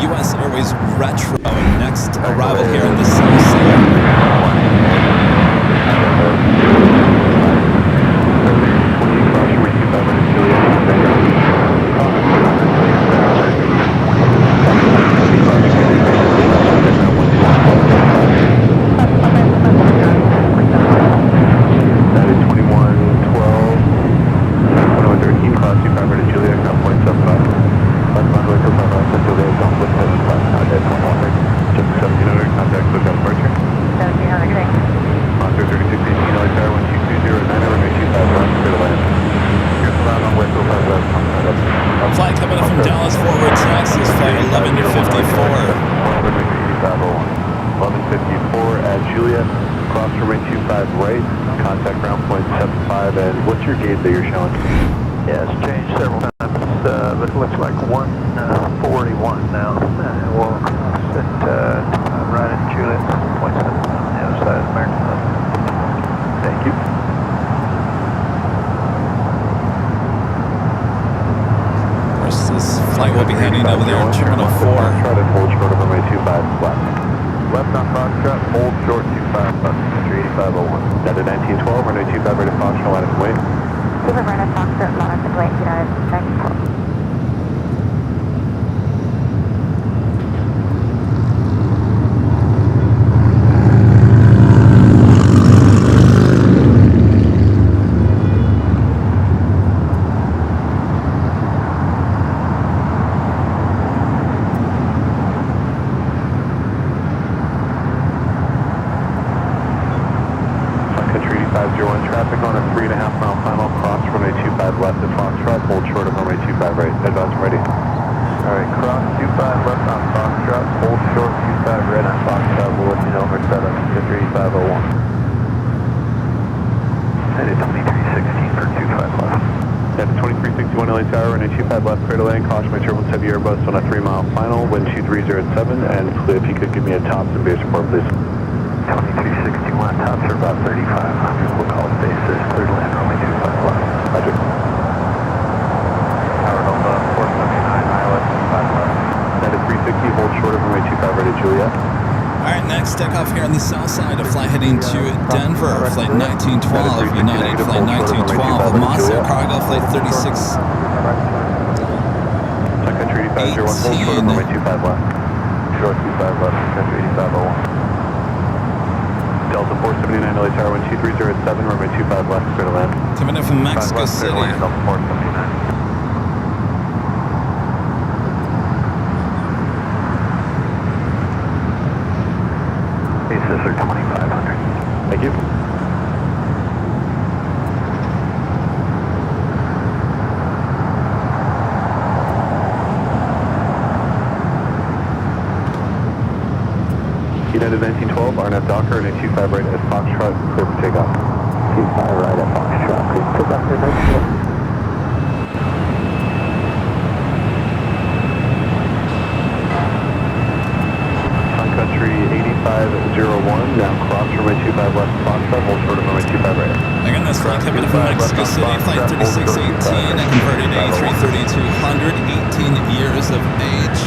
US Airways Retro, next arrival here in the South Side. Short 25 red on Foxtrot, we'll let you know for setup, 538501. Headed 2316 for 25 left. At 2361 LA Tower, runway 25 left, clear to land, caution my turbulence heavy Airbus on a 3-mile final, wind 230 at 7, and if you could give me a tops and base report, please. 2361, tops are about 3500, we'll call it bases, clear to land, runway 25 left. Roger. Tower Nova, 479, ILS 25 left. At 360, hold short of runway 25 ready, Juliet. All right, next takeoff here on the south side of flight heading to Denver, flight 1912, United flight 1912, Moss Air Cargo flight 36. Sun Country 8501, hold short of runway 25 left. Short 25 left, country 8501. Delta 479 LA Tower, wind 230 at 7, runway 25 left, clear to land. Coming in from Mexico City. Delta 479. Bases are 2500. Thank you. United 1912, RNF Docker, and a 25 right at Foxtrot, clear for takeoff. 25 right at Foxtrot, clear for takeoff, for 1912. Country 8501, now cross runway 25 left Foxtrot, hold short of runway 25 right. Again, this flight coming in from Mexico City, flight 3618, a converted A330-200, 18 years of age.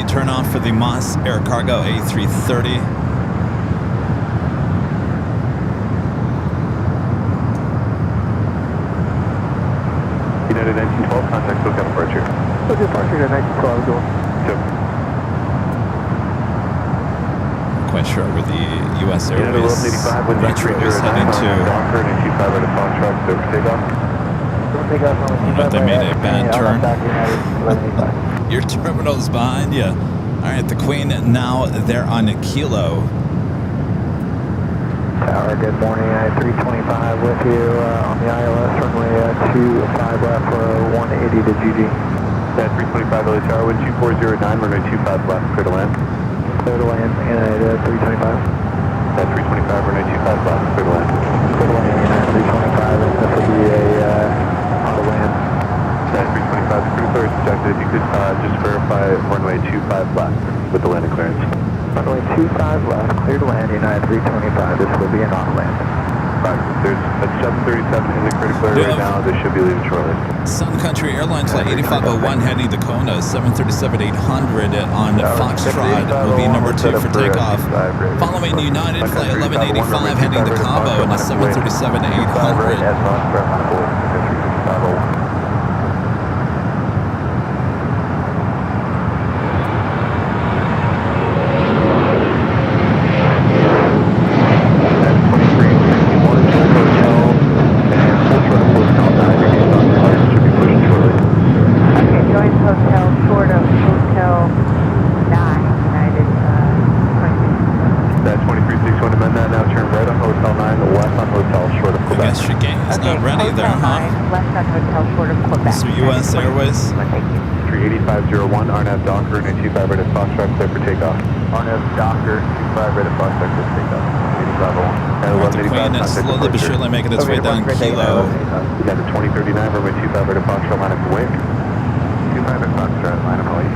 Turn off for the Moss Air Cargo A330. United 1912, contact SoCal departure. SoCal departure to 1912, going. Yep. Quite sure where the U.S. United Airways 1185 with retro is heading to. Docker, and a 25 right at Foxtrot, clear for takeoff. I don't know if they made a bad turn. Your terminal's behind you. All right, the Queen now they're on a kilo. Tower, good morning. 325 with you on the ILS runway 25 left for 180 to GG. At 325 LA Tower, wind 2409, runway 25 left, clear to land. Clear to land, United 325. At 325, runway 25 left, clear to land. Clear to land, United 325, and this will be a auto land. At 325, crew clear is detected. If you could just verify runway 25 left with the landing clearance. Runway 25 left, clear to land, United 325. This will be an auto land. Right, there's a 737 in the critical area right now. They should be leaving shortly. Sun Country Airline flight 8501 heading to Kona, 737-800 on Foxtrot will be number 2 for takeoff. Following United flight 1185 heading to Cabo and a 737-800. So U.S. Airways. 38501, RNAV Docker, and 25 right at Foxtrot, clear for takeoff. RNAV Docker, 25 right at Foxtrot, clear for takeoff. 8501. The Queen is slowly but surely making its way down kilo. Got the 2039, runway 25 right at Foxtrot, line up to wake. 25 at Foxtrot, line up to wake.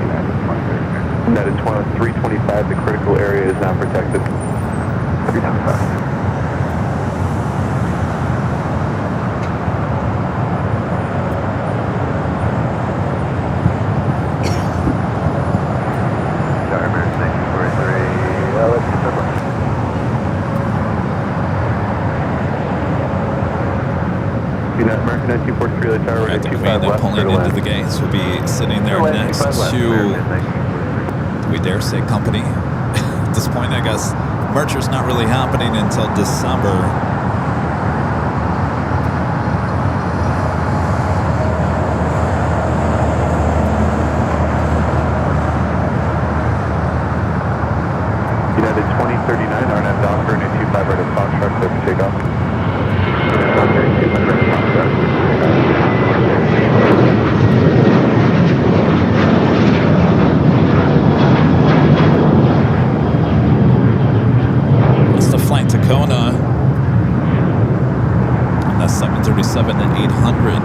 325, the critical area is now protected. 325. American 1943 Tower, All right, the Queen pulling into the gates will be sitting there next to, do we dare say company? At this point, I guess merger's not really happening until December. United 2039, RNAV Docker, and a 25 right of Foxtrot, clear for takeoff. It's the flight to Kona. And that's 737 and 800.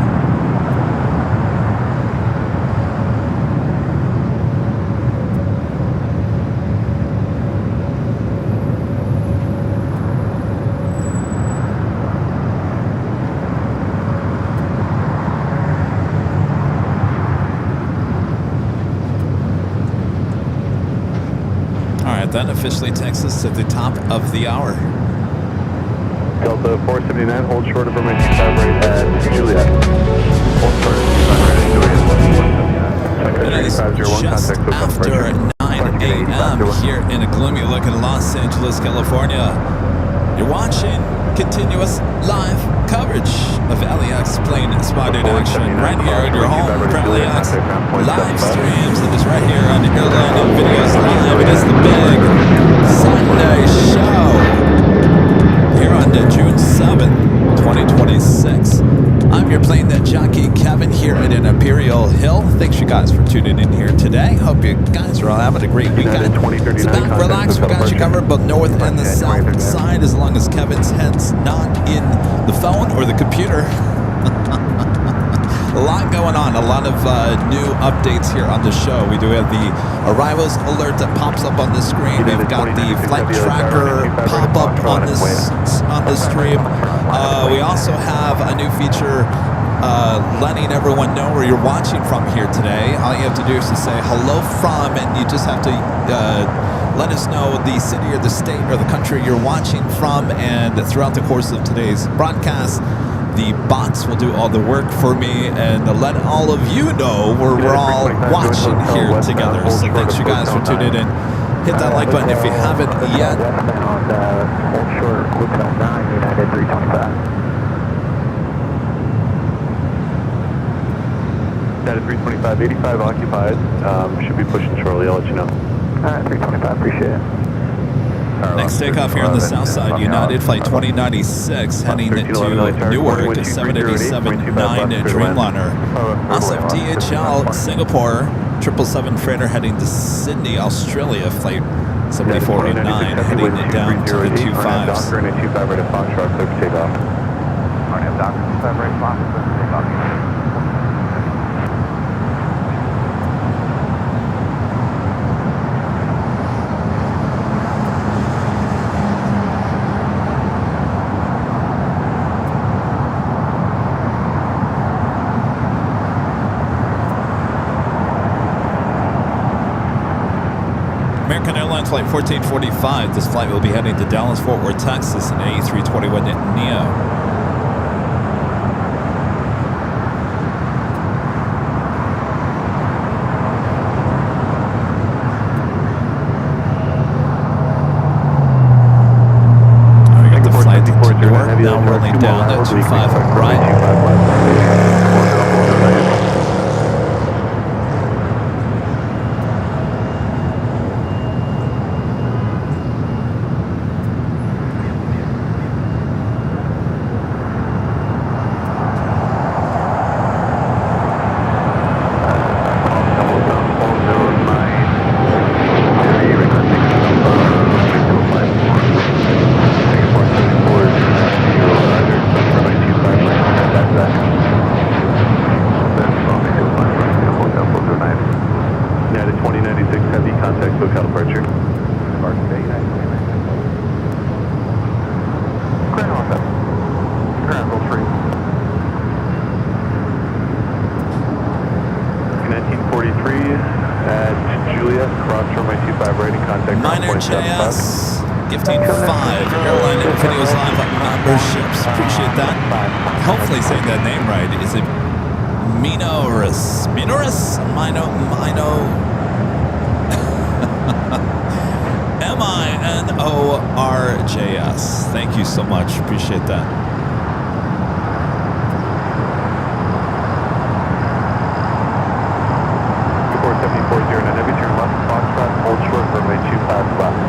That officially takes us to the top of the hour. Delta 479, hold short of Roman 25 right at Juliet. Hold short of 25 right at Juliet. It is just after 9 a.m. here in a gloomy looking Los Angeles, California. You're watching continuous live coverage of LAX plane spotted action right here at your home for LAX live streams. It is right here on Airline Videos Live. It is the big Sunday show here on June 7th, 2026. I'm your Plane Jockey Kevin here at an Imperial Hill. Thanks you guys for tuning in here today. Hope you guys are all having a great weekend. Sit back, relax. We got you covered both north and the south side, as long as Kevin's head's not in the phone or the computer. A lot going on, a lot of new updates here on the show. We do have the arrivals alert that pops up on the screen. We've got the flight tracker pop up on the stream. We also have a new feature letting everyone know where you're watching from here today. All you have to do is to say hello from, and you just have to let us know the city or the state or the country you're watching from. And throughout the course of today's broadcast, the bots will do all the work for me and let all of you know where we're all watching here together. So thanks you guys for tuning in. Hit that like button if you haven't yet. Hold short, Hotel 9, United 325. United 325, 85 occupied. Should be pushing shortly, I'll let you know. Alright, 325, appreciate it. Next takeoff here on the south side, United Flight 2096 heading to Newark, 787-9 Dreamliner. Also DHL Singapore 777 freighter heading to Sydney, Australia, Flight 7409 heading down to the 25s. Docker and a 25 right at Foxtrot, clear for takeoff. RNAV Docker 25 right Fox, clear for takeoff. American Airlines Flight 1445. This flight will be heading to Dallas, Fort Worth, Texas, in A321neo. Now rolling down to 25 right. That 2096 Heavy, contact SoCal departure. Ground 3. 1943 at Juliet, cross runway 25 right and contact Minor JS, gifting 5 Airline Videos Live memberships. Appreciate that. Hopefully saying that name right. Is it Minoris? Minoris? Mino. MINORJS. Thank you so much. Appreciate that. Heavy, turn left, Foxtrot, hold short, runway 25 left.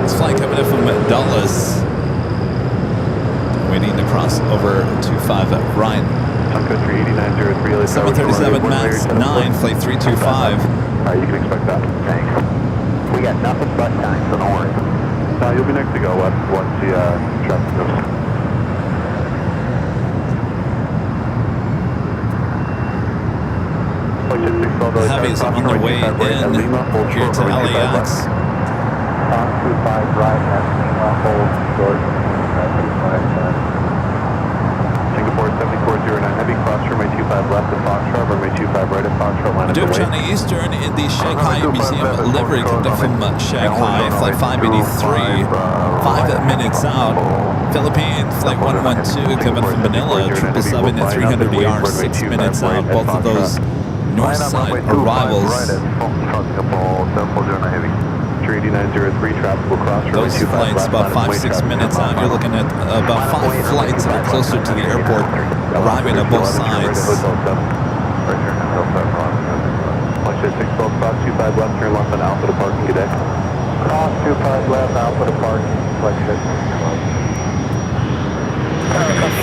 It's flight coming in from Dulles. Waiting to cross over 25 at Ryan. Sun Country 8903, 737 MAX 9, flight 325. Alright, you can expect that. Thanks. We got nothing but time, so don't worry. No, you'll be next to go once the traffic goes. The Heavy's on their way in here to LAX. Fox 25 right at Lima, hold short, 255. Singapore 7409 Heavy, cross runway 25 left at Foxtrot, runway 25 right at Foxtrot, line up the Doing way. China Eastern in the Shanghai Museum livery coming from Shanghai, flight 583, 5 minutes out. Philippines, flight 112 coming from Manila, 777 at 300 ER, 6 minutes out. Both of those north side arrivals. 38903 traffic will cross runway Those 25 flights left, about line up the way 5-6 traffic. minutes out. You're looking at about 5 flights that are closer to the airport, arriving at both sides. Watch it, 612 cross 25 left, turn left on Alpha to parking deck. Cross 25 left, Alpha to parking, flight 6.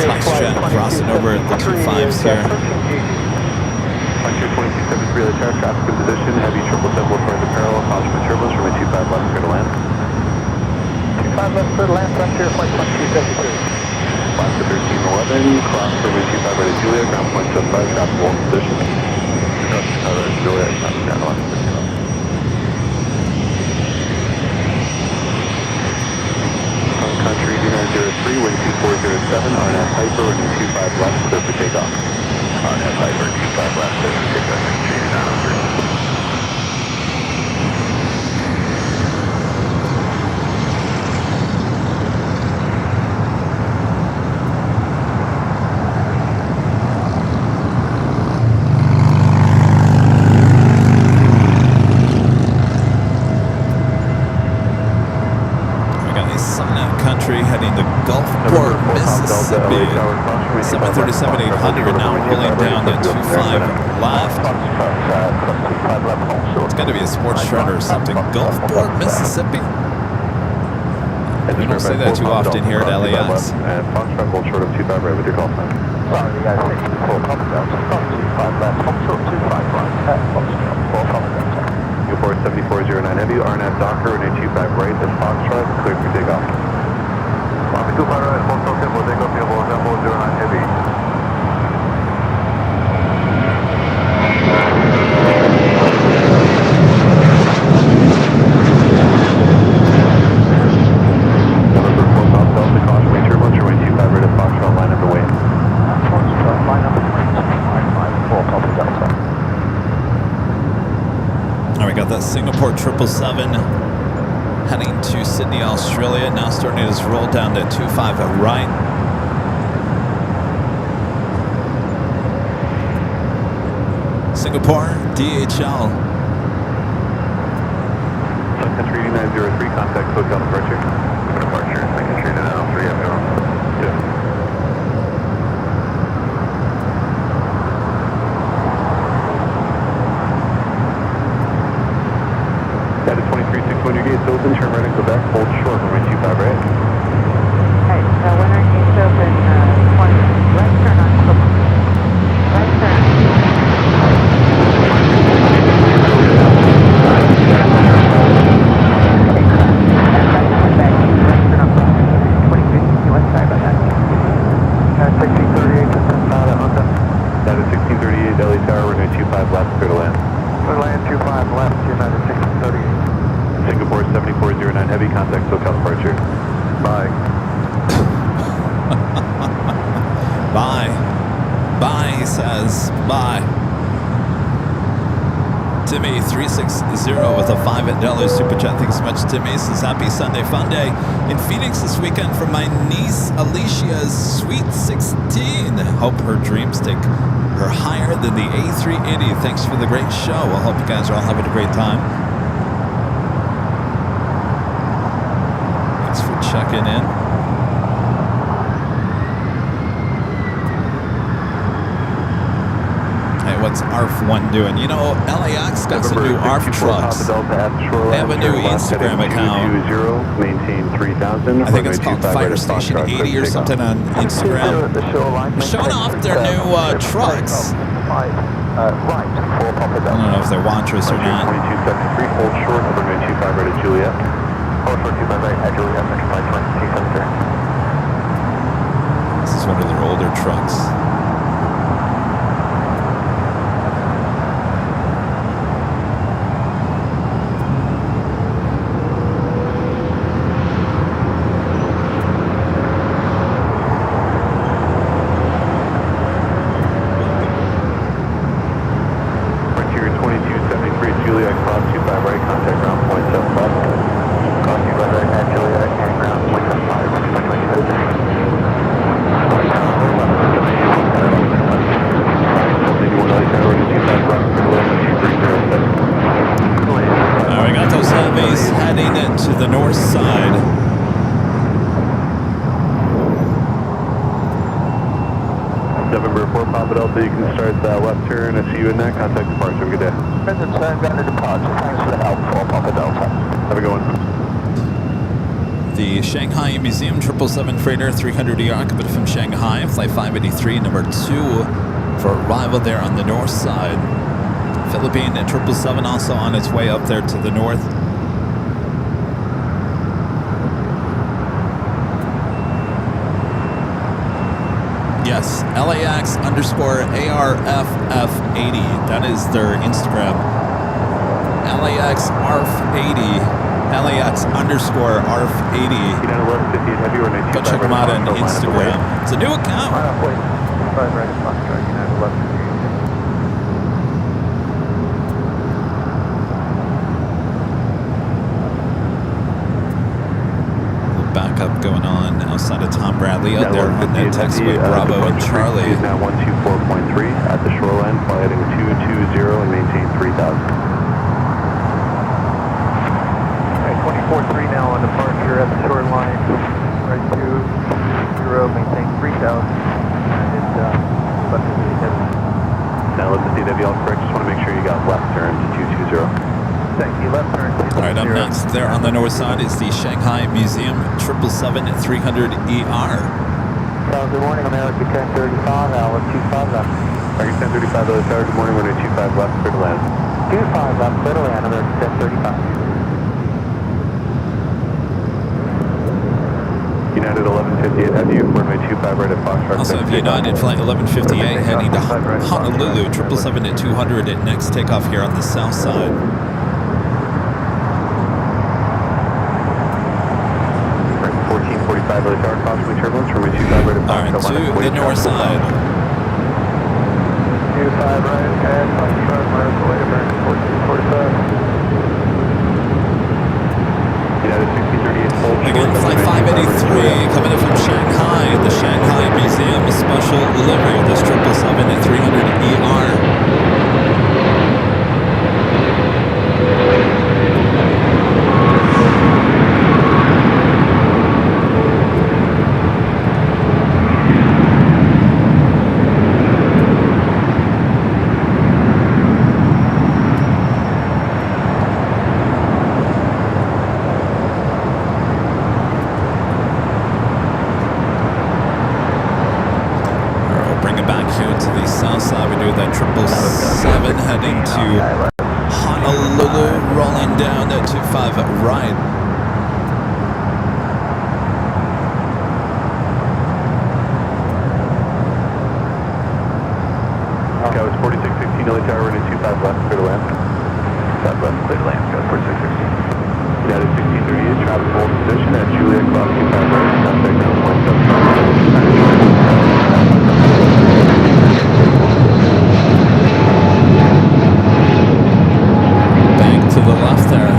Flexjet crossing over the 25s here. Frontier 2273, the tower traffic in position, Heavy 777 will turn to parallel, caution for turbulence, runway 25 left, clear to land. 25 left, clear to land, Frontier flight 2273. Flight to 1311, cross runway 25 right at Juliet, ground point 75, traffic will in position. Juliet, ground line. Sun Country 2903, wind 2407, RNF Piper, runway 25 left, clear for takeoff. RNF Piper, 25 left, clear for takeoff, 3903. Heading to Gulfport, Mississippi. 737-800 now rolling down to 25 left. It's got to be a sports shredder or something. Gulfport, Mississippi. We don't say that too often here at LAX. And Foxtrot hold short of 25 right with your call sign. Sorry, you guys, take full cover down. Fox 25 left, hold short 25 right, Foxtrot, full cover down. Singapore 7409 Heavy, RNF Docker, and 25 right, that's Foxtrot, clear for takeoff. Copy 25 right, Foxtrot, tempo, takeoff, tempo, 7409 Heavy. November 4 South Delta, caution way turbulence, runway 25 right at Foxtrot, line up the way. Foxtrot, line up the way, 255, 4 copy Delta. All right, got that Singapore 777 heading to Sydney, Australia. Now starting his roll down to 25 at right. Singapore, DHL. Sun Country 8903, contact SoCal departure. Departure, Sun Country 8903, everyone. Yeah. At a 2361, your gates open, turn right and go back, hold short, runway 25 right. Okay, so when our gates open, 20, right turn on Clipper. Right turn. Okay, correct. That's right, back. That is 1638 LA Tower, runway 25 left, clear to land. Clear to land 25 left, United 1638. Singapore 7409 heavy, contact SoCal departure. Bye. Bye. Bye, he says. Bye. Timmy 360 with a $5 super chat. Thanks so much, Timmy. Says happy Sunday fun day in Phoenix this weekend for my niece Alicia's sweet 16. Hope her dreams take her higher than the A380. Thanks for the great show. I hope you guys are all having a great time. Thanks for checking in. What's ARF1 doing? You know, LAX got some new ARF trucks. They have a new Instagram account. I think it's called Fire Station 80 or something on Instagram. They're showing off their new trucks. I don't know if they're Wantras or not. 2273, hold short, runway 25 right at Juliet. Hold short 25 right at Juliet, 2273. This is one of their older trucks. Shanghai Museum 777 freighter 300ER coming from Shanghai, flight 583, number 2 for arrival there on the north side. Philippine 777 also on its way up there to the north. Yes, LAX _ARFF80. That is their Instagram. LAX ARF80. LAX _ARF80. Go check them out on Instagram. It's a new account. Backup going on outside of Tom Bradley out there on the taxiway Bravo and Charlie. Is now 124.3 at the shoreline, fly heading 220 and maintain 3000. 24-3 now on departure at the shoreline, right 2-0, maintain 3,000, and it's left to the heavy. Now let the DW all correct, just want to make sure you got left turn to 220. Thank you, left turn to 220. Alright, up next there on the north side is the Shanghai Museum 777 300ER. Good morning, America 1035, hour 25 left. America 1035, LA Tower, good morning, runway 25 left, clear to land. 25 left, clear to land, America 1035. United 1158 heavy, runway 25 right at Foxtrot. Also have United flight 1158 heading to Honolulu 777 at 200 at next takeoff here on the south side. Right, 1445 LA Tower, caution turbulence, runway 25 right at Foxtrot. Alright, to the north side. 25 right at Foxtrot, America, America 1445. Again, flight 583 coming in from Shanghai, the Shanghai Museum special delivery of this 777 at 300ER. That 777 heading to Honolulu, rolling down that 25 right. LA Tower, runway 25 left, clear to land. 5 left, clear to land, go for 616. United 1638, traffic hold position at Juliet, cross 25 right, contact ground point 75. Bank to the left there.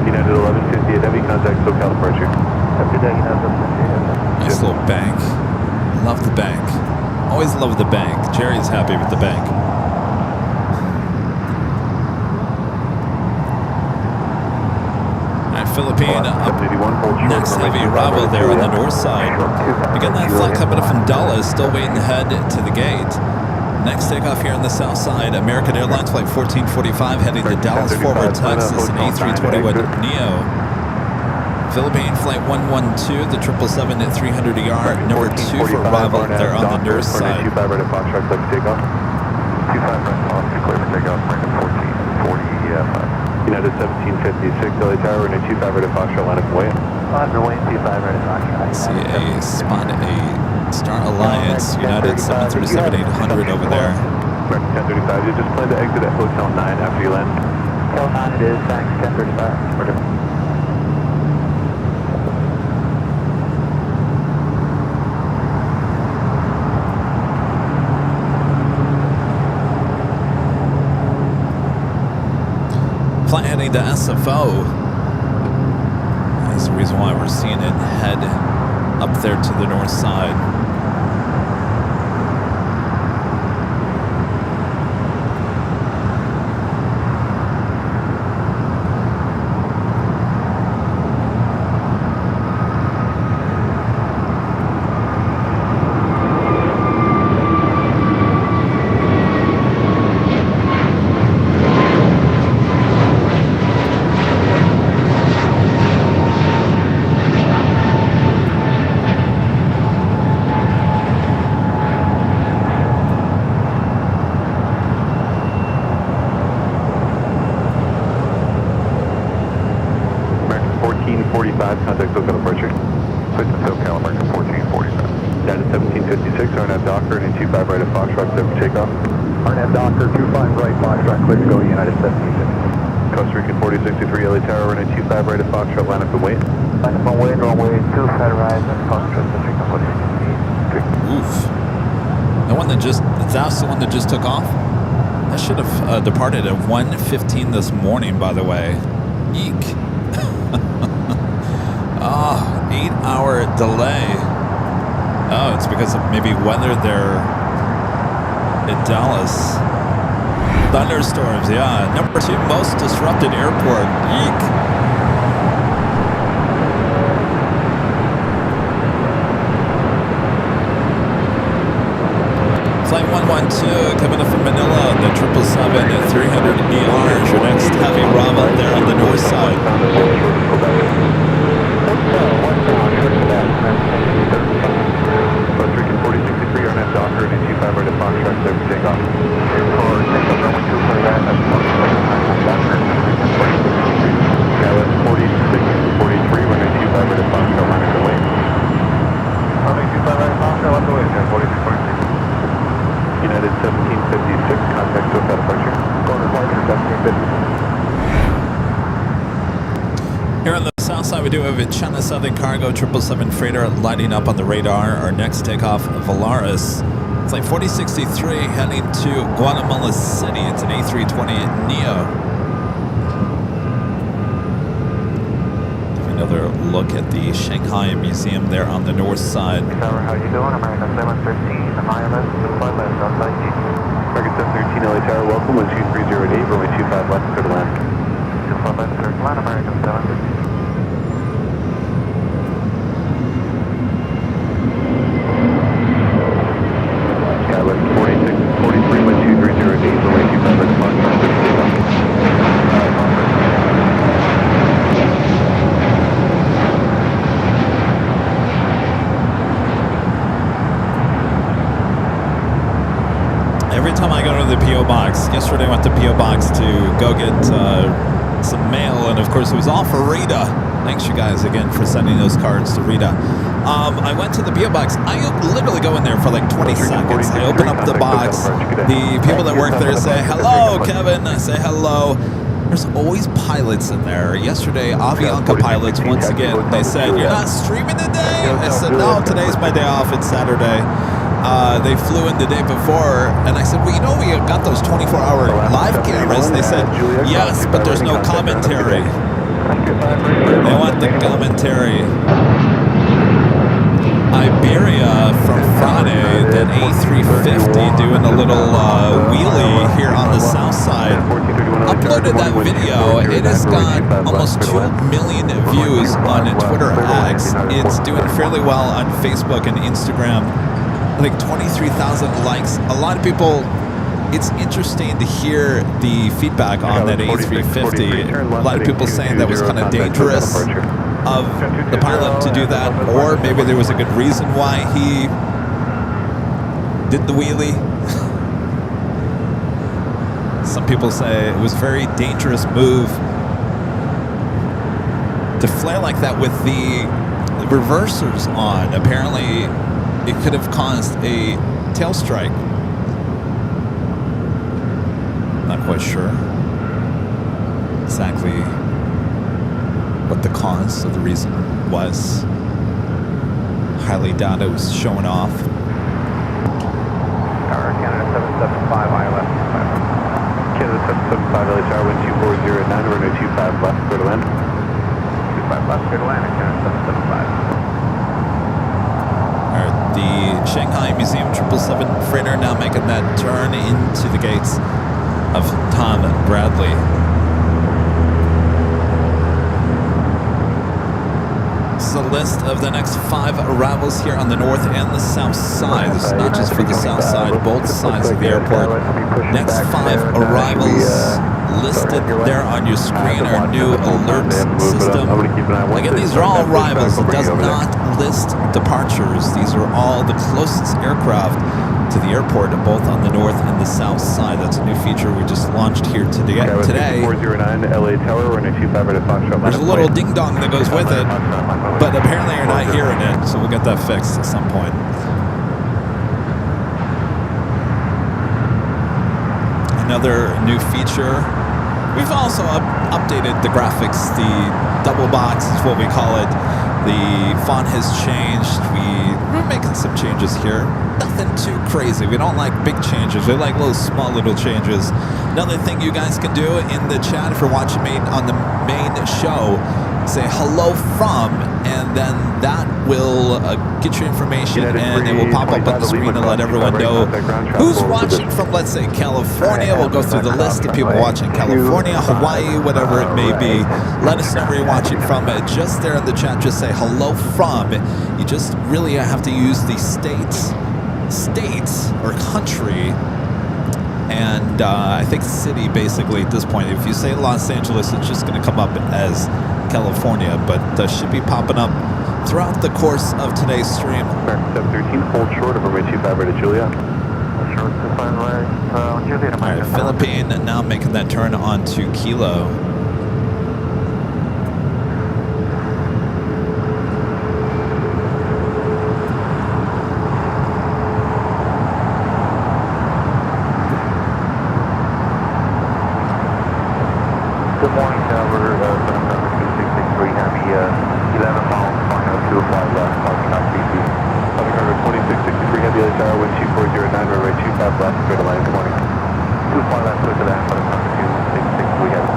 United 1158 heavy, contact SoCal departure. Have a good day, United 1158. Nice little bank. Love the bank. Always love the bank. Jerry's happy with the bank. Alright, Philippine up next, heavy arrival there on the north side. Again, that flight coming up from Dallas, still waiting to head to the gate. Next takeoff here on the south side, American Airlines flight 1445 heading to Dallas, Fort Worth, Texas, an A321neo. Philippine flight 112, the 777 at 300 ER, number 2 for arrival there on the north side. 25 right at Foxtrot, click to takeoff. 25 right, Foxtrot, clear for takeoff, American 1445. United 1756, LA Tower, runway 25 right at Foxtrot, line up and wait. On the way, 25 right at Foxtrot. See a spot a Star Alliance, United 737-800 over there. American 1035, you just plan to exit at Hotel 9 after you land. Hotel 9 it is, thanks, 1035. Flight heading to SFO. That's the reason why we're seeing it head up there to the north side. Contact SoCal departure. Switch to SoCal, American 1445. United 1756, RNAV Docker, and 25 right at Foxtrot, clear for takeoff. RNAV Docker, 25 right, Foxtrot, clear to go, United 1756. Costa Rica 4063, LA Tower, runway 25 right at Foxtrot, line up and wait. Line up and wait, runway 2, Fed Horizon, Foxtrot, Costa Rica 4063. Oof. The one that just, that's the one that just took off? That should have departed at 1:15 this morning, by the way. Eek. 8-hour delay. Oh, it's because of maybe weather there in Dallas. Thunderstorms, yeah. Number 2 most disrupted airport. Eek. Flight 112 coming up from Manila, the 777 at 300 ER is your next heavy arrival there on the north side. Costa Rica 4063, RNAV Docker, and 25 right at Foxtrot, clear for takeoff. Dallas 4643, runway 25 right at Foxtrot, line up and wait. Runway 25 right, Foxtrot, line up and wait, 4646. United 1756, contact SoCal departure. Going to departure, 1756. Here on the south side, we do have a China Southern Cargo 777 freighter lighting up on the radar. Our next takeoff, Volaris. Flight 4063 heading to Guatemala City. It's an A320neo. Another look at the Shanghai Museum there on the north side. Tower, how you doing? American 713, ILS, flight left, outside G. American 713, LA Tower, welcome, 12308, runway 25 left, clear to land. 25 left, clear to land, American 713. Skyline 4643, 12308, runway 25 left, Foxtrot, clear to takeoff. Every time I go to the P.O. Box, yesterday I went to P.O. Box to go get some mail, and of course it was all for Rita. Thanks you guys again for sending those cards to Rita. I went to the PO box. I literally go in there for like 20 seconds. I open up the box. The people that work there say, hello, Kevin. I say hello. There's always pilots in there. Yesterday, Avianca pilots, once again, they said, you're not streaming today? I said, no, today's my day off. It's Saturday. They flew in the day before, and I said, well, you know, we got those 24-hour live cameras. They said, yes, but there's no commentary. They want the commentary. Iberia from Friday, that A350 doing a little wheelie here on the south side. Uploaded that video. It has got almost 2 million views on Twitter X. It's doing fairly well on Facebook and Instagram. I think 23,000 likes. A lot of people, it's interesting to hear the feedback on that A350. A lot of people saying that was kind of dangerous of the pilot to do that, or maybe there was a good reason why he did the wheelie. Some people say it was a very dangerous move to flare like that with the reversers on. Apparently it could have caused a tail strike. Not quite sure exactly what the cause of the reason was. Highly doubt it was showing off. Tower Canada 775, ILS. Canada 775, LHR 12409, we're going to 25 left, clear to land. 25 left, clear to land, Canada 775. Alright, the Shanghai Museum 777 freighter now making that turn into the gates of Tom Bradley. This is a list of the next 5 arrivals here on the north and the south side. This is not just for the south side, both sides of the airport. Next 5 arrivals listed there on your screen, our new alert system. Again, these are all arrivals. It does not list departures. These are all the closest aircraft to the airport, both on the north and the south side. That's a new feature we just launched here today. There's a little ding-dong that goes with it, but apparently you're not hearing it, so we'll get that fixed at some point. Another new feature. We've also updated the graphics. The double box is what we call it. The font has changed. We're making some changes here. Nothing too crazy. We don't like big changes. We like little small little changes. Another thing you guys can do in the chat, if you're watching me on the main show, say hello from, and then that will get your information, and it will pop up on the screen and let everyone know who's watching from, let's say, California. We'll go through the list of people watching California, Hawaii, whatever it may be. Let us know where you're watching from. Just there in the chat, just say hello from. You just really have to use the states or country, and I think city basically at this point. If you say Los Angeles, it's just going to come up as California, but should be popping up throughout the course of today's stream. 713, hold short of runway 25 right at Juliet. Short to final Juliet. All right, Philippine now making that turn onto Kilo. Good morning, Tower 72663, happy 11 miles, final 2 fly left, parking on CC. Southern Cargo 2663, heavy LHR, wind 2409, runway 25 left, clear to land, good morning. 2 fly left, clear to land, Southern Cargo 2663, we have it.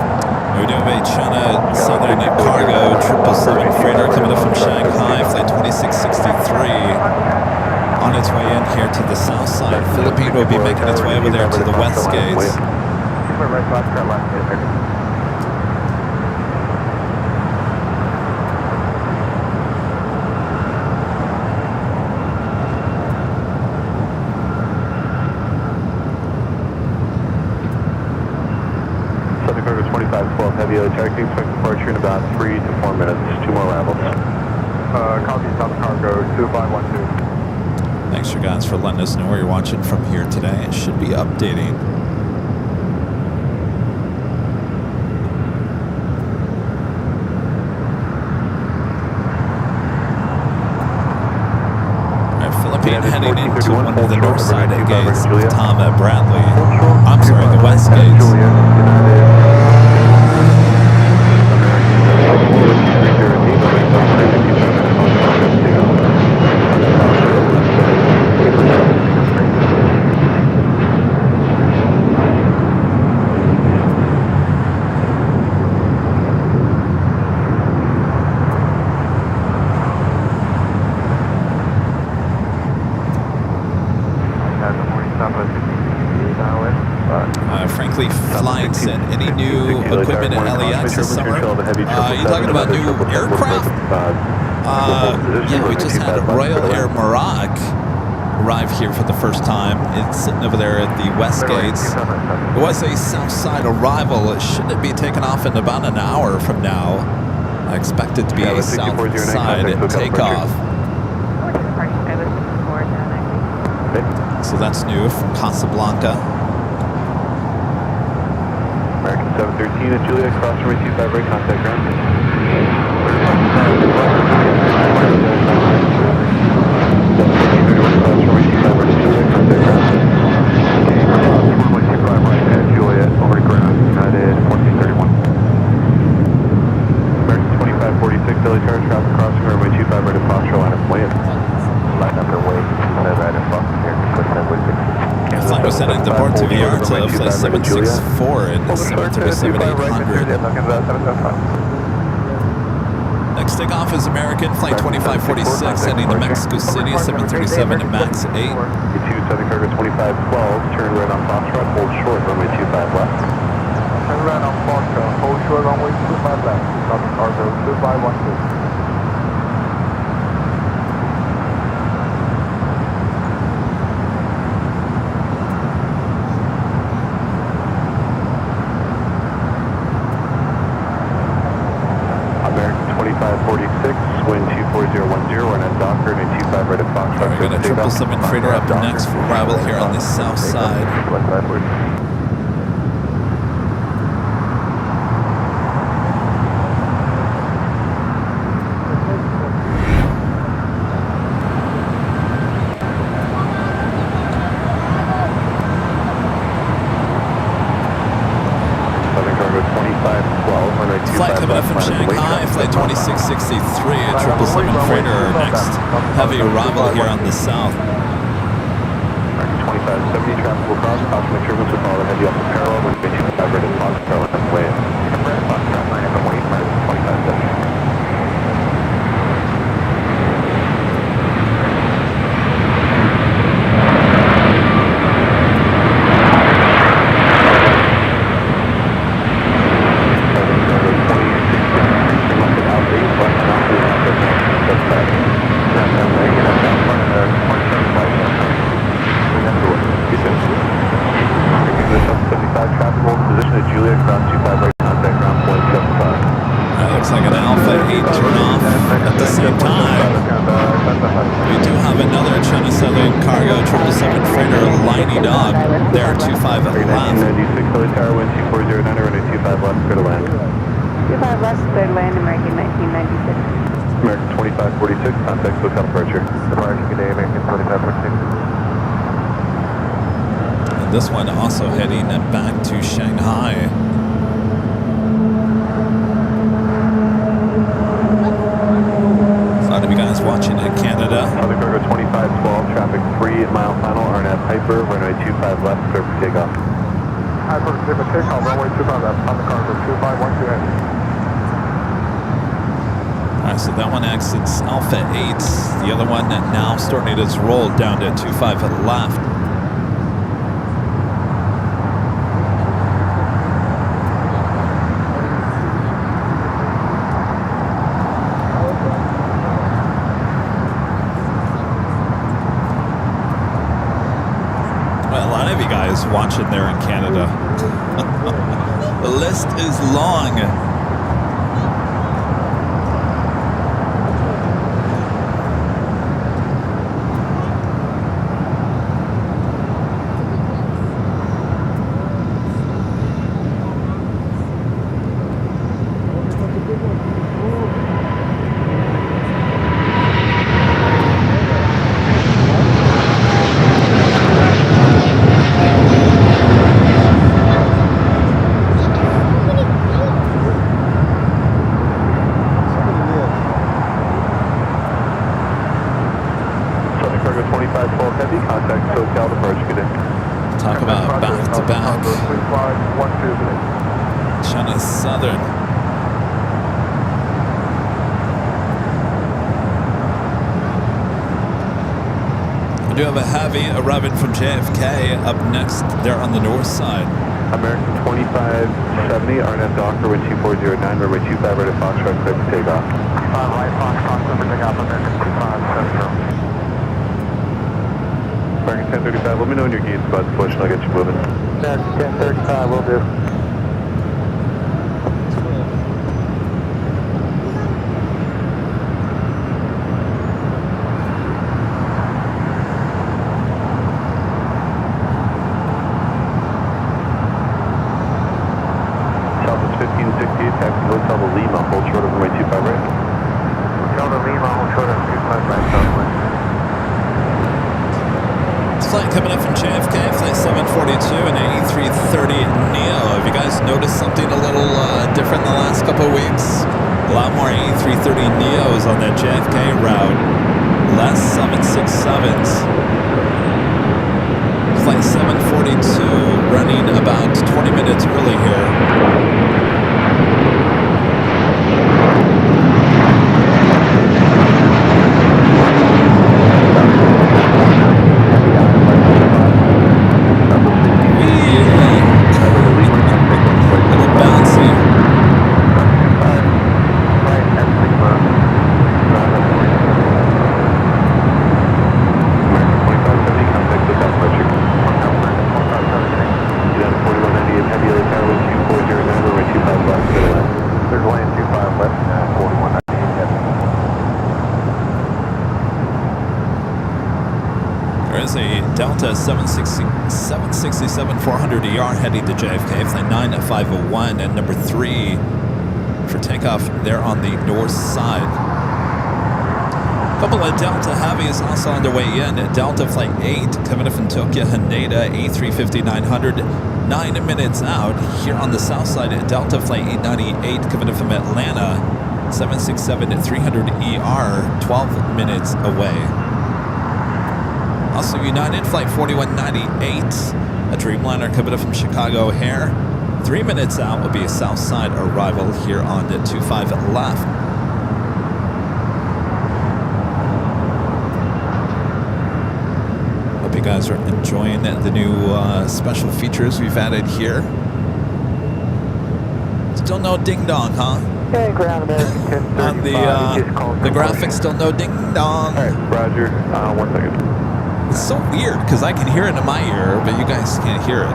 We're doing a China Southern Cargo 777 freighter coming up from Shanghai, flight 2663. On its way in here to the south side. Philippine will be making its way over there to the west gates. Southern Cargo 2512, heavy LHR, can expect departure in about 3 to 4 minutes, 2 more arrivals. Copy, Southern Cargo 2512. Thanks, you guys, for letting us know where you're watching from here today. It should be updating. 14 heading into 1431, one of the hold north short, side runway gates 25 right, with Juliet. Tom at Bradley. Hold short, I'm sorry, the 25 west right, gates. Juliet, United. American 64030, runway 75 right, contact ground, take off. Frankly, flights and any new equipment at LAX this summer. You talking about new aircraft? Yeah, we just had Royal Air Morocco arrive here for the first time. It's sitting over there at the west gates. It was a south side arrival. It shouldn't be taking off in about an hour from now. I expect it to be a south side takeoff. So that's new from Casablanca. American 713 at Juliet, cross runway 25 right, contact ground. Juliet, over to ground, United 1431. American 2546, Delhi Tower, traffic crossing runway 25 right at Foxtrot, line of Wayne. Line up and wait, right at Foxtrot, Flight was sent into Port Vallarta, flight 764 and 737-800. Next takeoff is American, flight 2546, heading to Mexico City, 737 and MAX 8. 2 Southern Cargo 2512, turn right on Foxtrot, hold short, runway 25 left. Turn right on Foxtrot, hold short, runway 25 left, Southern Cargo 2512. American 2546, wind 24010, we're at Docker, and 25 right at Foxtrot. We're going to 777 freighter up next for arrival here on the south side. Southern Cargo 2512, runway 25 Flight coming up from Shanghai, flight 2663, a 777 freighter, next heavy arrival here on the south. 2570, traffic will cross, caution make turbulence will follow heavy off the parallel, runway 25 right at Foxtrot, line up and wait. Foxtrot, line up and wait, 2570. Looks like an Alpha 8 turnoff at the same time. We do have another China Southern Cargo 777 freighter lining up there, 25 left. 1996, Delhi Tower, wind 2409, runway 25 left, clear to land. 25 left, clear to land, American 1996. American 2546, contact SoCal departure. Departure, good day, American 2546. And this one also heading back to Shanghai. A lot of you guys watching in Canada. Southern Cargo 2512, traffic 3 mile final, RNAV Piper, runway 25 left, clear for takeoff. Piper, clear for takeoff, runway 25 left, Southern Cargo 2512. All right, so that one exits Alpha 8. The other one now starting its roll down to 25 left. Well, a lot of you guys watching there in Canada. The list is long. 2512 Heavy, contact SoCal departure, good day. Talk about back-to-back. China Southern. We do have a heavy arriving from JFK up next there on the north side. American 2570, RNF Docker, wind 2409, runway 25 right at Foxtrot, clear for takeoff. 5 right, Foxtrot, clear for takeoff, American 2570. American 1035, let me know when your gate's about to push and I'll get you moving. American 1035, will do. Flight coming up from JFK, flight 742 and A330 Neo. Have you guys noticed something a little different in the last couple of weeks? A lot more A330 Neos on that JFK route. Less 767s. Flight 742 running about 20 minutes early here. Delta 767-400ER heading to JFK, flight 9501 and number 3 for takeoff there on the north side. A couple of Delta Heavies also on their way in. Delta flight 8 coming up from Tokyo Haneda, A350-900, 9 minutes out. Here on the south side, Delta flight 898 coming up from Atlanta, 767-300ER, 12 minutes away. Also United flight 4198, a Dreamliner coming up from Chicago O'Hare. 3 minutes out will be a south side arrival here on the 25 left. Hope you guys are enjoying the new special features we've added here. Still no ding dong, huh? Okay, ground American 1035. On the graphics, still no ding dong. Alright, Roger, 1 second. It's so weird because I can hear it in my ear, but you guys can't hear it.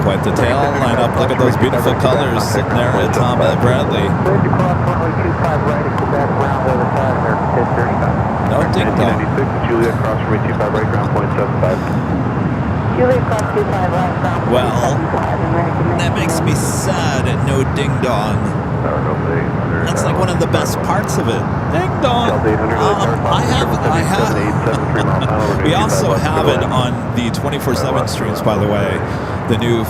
Quite the tail lineup. Look at those beautiful colors sitting there at Tom Bradley. Ready to cross runway 25 right at Quebec, ground the other side, American 1035. No ding dong. 1996, Juliet, cross runway 25 right, ground point 75. Juliet, cross 25 right, ground point Well, 75, American that makes me sad at no ding dong. That's like one of the best parts of it. Ding dong. We also have it on the 24/7 streams, by the way, the new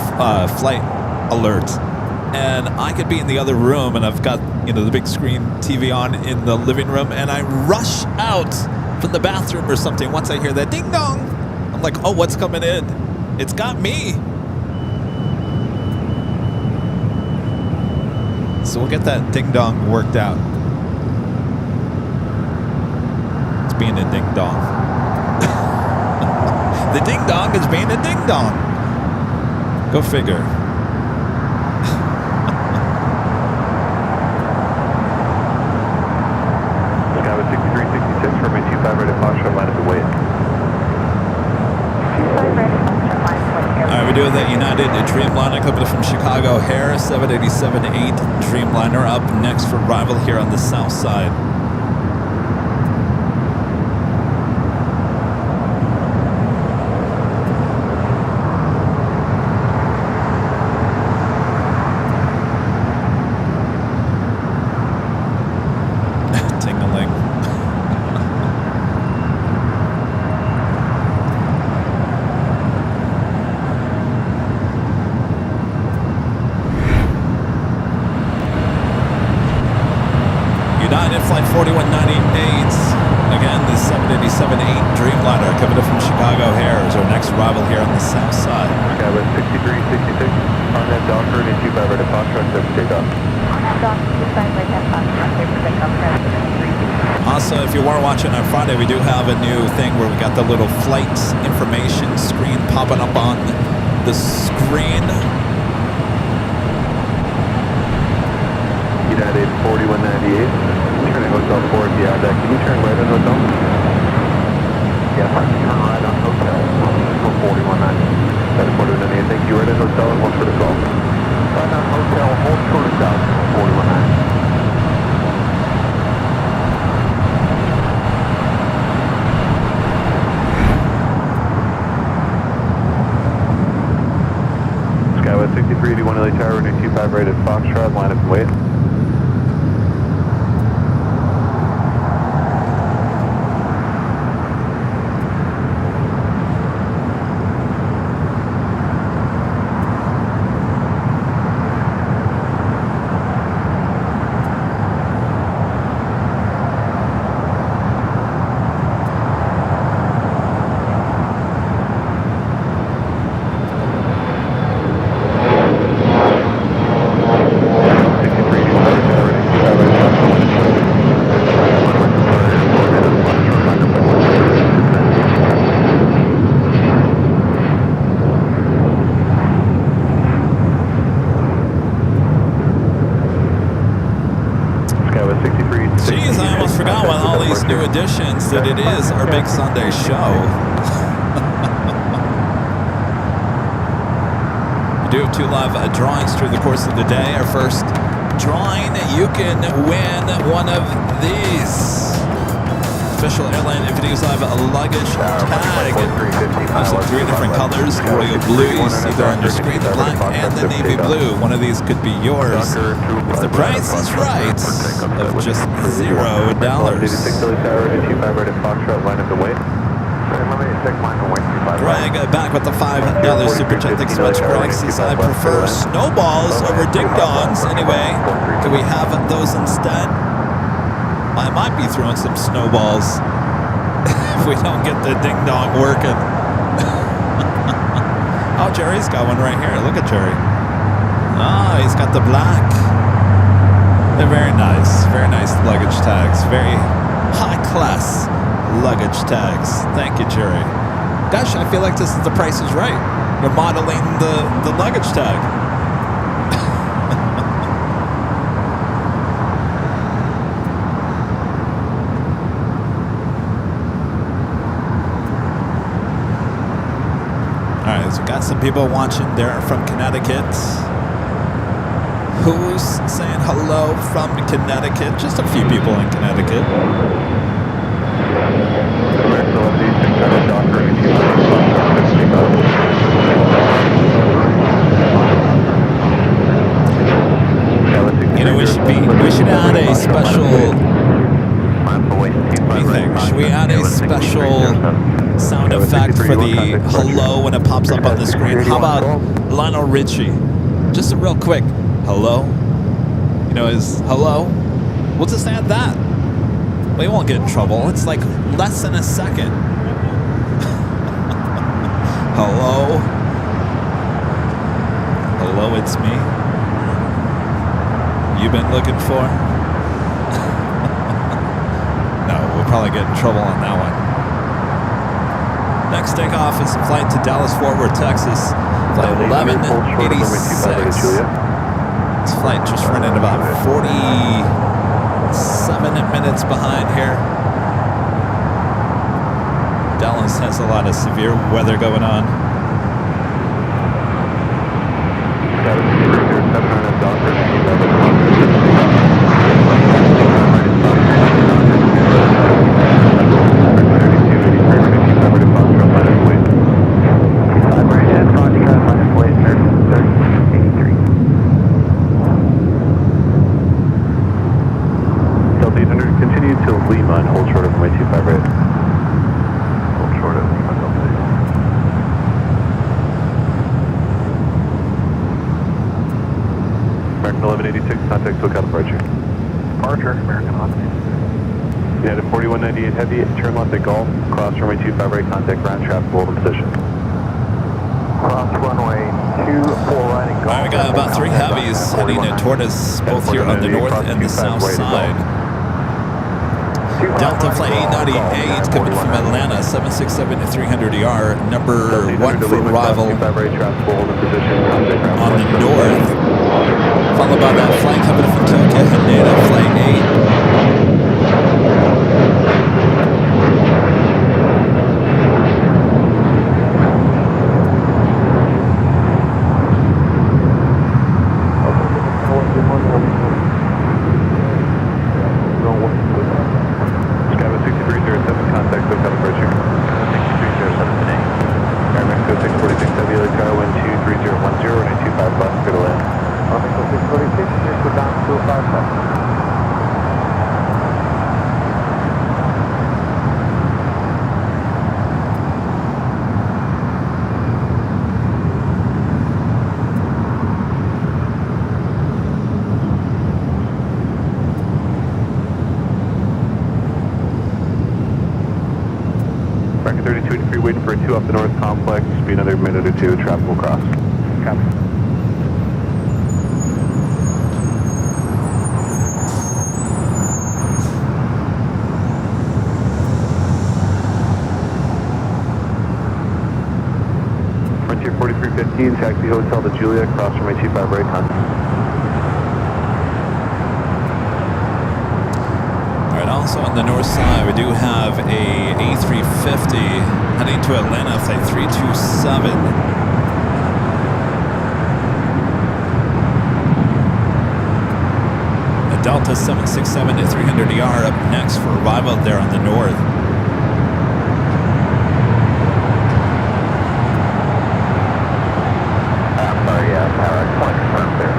flight alert. And I could be in the other room, and I've got the big screen TV on in the living room, and I rush out from the bathroom or something once I hear that ding dong. I'm like, oh, what's coming in? It's got me. So we'll get that ding-dong worked out. It's being a ding-dong. The ding-dong is being a ding-dong. Go figure. Skyway 6366 for runway 25 right at Foxtrot, line up the way. Alright, we do that United Dreamliner coming from Chicago O'Hare, 787-8 Dreamliner up next for arrival here on the south side. flight 4198. Again, the 787-8 Dreamliner coming up from Chicago here is our next arrival here on the south side. Skyway 6366 on that Docker and 25 right at Foxtrot, clear for takeoff. On that dock, 25 right at Foxtrot, clear for takeoff, transfer 3. Also, if you weren't watching on Friday, we do have a new thing where we got the little flight information screen popping up on the screen. United 4198. Turning Hotel 4 at the out deck. Can you turn right on Hotel? Yes, I can turn right on hotel. 4198. That's 4198. Thank you. Right on Hotel and one for the call. Right on hotel, hold short of south, 4198. Skyway 6381 LA Tower, runway 25 right at Foxtrot, line up and wait. Jeez, I almost forgot with all these new additions that it is our big Sunday show. We do have 2 live drawings through the course of the day. Our first drawing, you can win one of these. Official Airline Videos Live luggage tag. Comes in 3 different colors, royal blue, you see there on your screen, the black and the navy blue. One of these could be yours if the price is right of just $0. Greg back with the $5 super chat. Thanks so much, Greg. Says I prefer snowballs over ding dongs. Anyway, can we have those instead? I might be throwing some snowballs if we don't get the ding dong working. Oh, Jerry's got one right here. Look at Jerry. Oh, he's got the black. They're very nice luggage tags. Very high class luggage tags. Thank you, Jerry. Gosh, I feel like this is The Price is Right. They're modeling the luggage tag. So we got some people watching there from Connecticut. Who's saying hello from Connecticut? Just a few people in Connecticut. You know, we should add a special. What do you think? Should we add a special sound effect for the hello when it pops up on the screen? How about Lionel Richie? Just a real quick hello. You know, his hello. We'll just add that. We won't get in trouble. It's like less than a second. Hello. Hello, it's me. You've been looking for? No, we'll probably get in trouble on that one. Next takeoff is a flight to Dallas-Fort Worth, Texas. Flight 1186. This flight just running about 47 minutes behind here. Dallas has a lot of severe weather going on. Departure, American Hawk. United 4198 Heavy, turn left at Golf, cross runway 25 right, contact ground traffic, hold in position. Cross runway 24 right and All right, we got about 3 heavies heading toward us, both here on the north and the south side. Delta Flight 898 coming from Atlanta, 767-300ER, number 1 for arrival on the north, followed by that flight coming from Tokyo, Haneda, Flight 8. Waiting for a 2 up the north complex, be another minute or 2, traffic will cross. Copy. Frontier 4315, taxi hotel to Juliet, cross from 25 right, contact. Also on the north side, we do have a A350 heading to Atlanta, flight 327. A Delta 767-300ER up next for arrival there on the north. Power point confirmed there,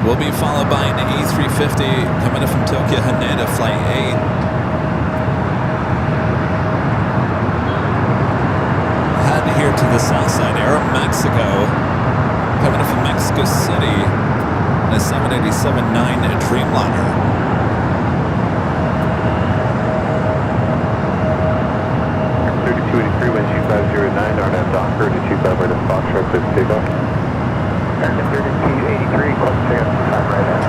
Will be followed by an A350 coming in from Tokyo, Haneda, Flight 8. Head here to the south side, Aeromexico, coming in from Mexico City, and a 787-9 Dreamliner. Wind 2509, RNAV Docker to 25 right at Foxtrot, clear for takeoff. American 3283, close to 5 right at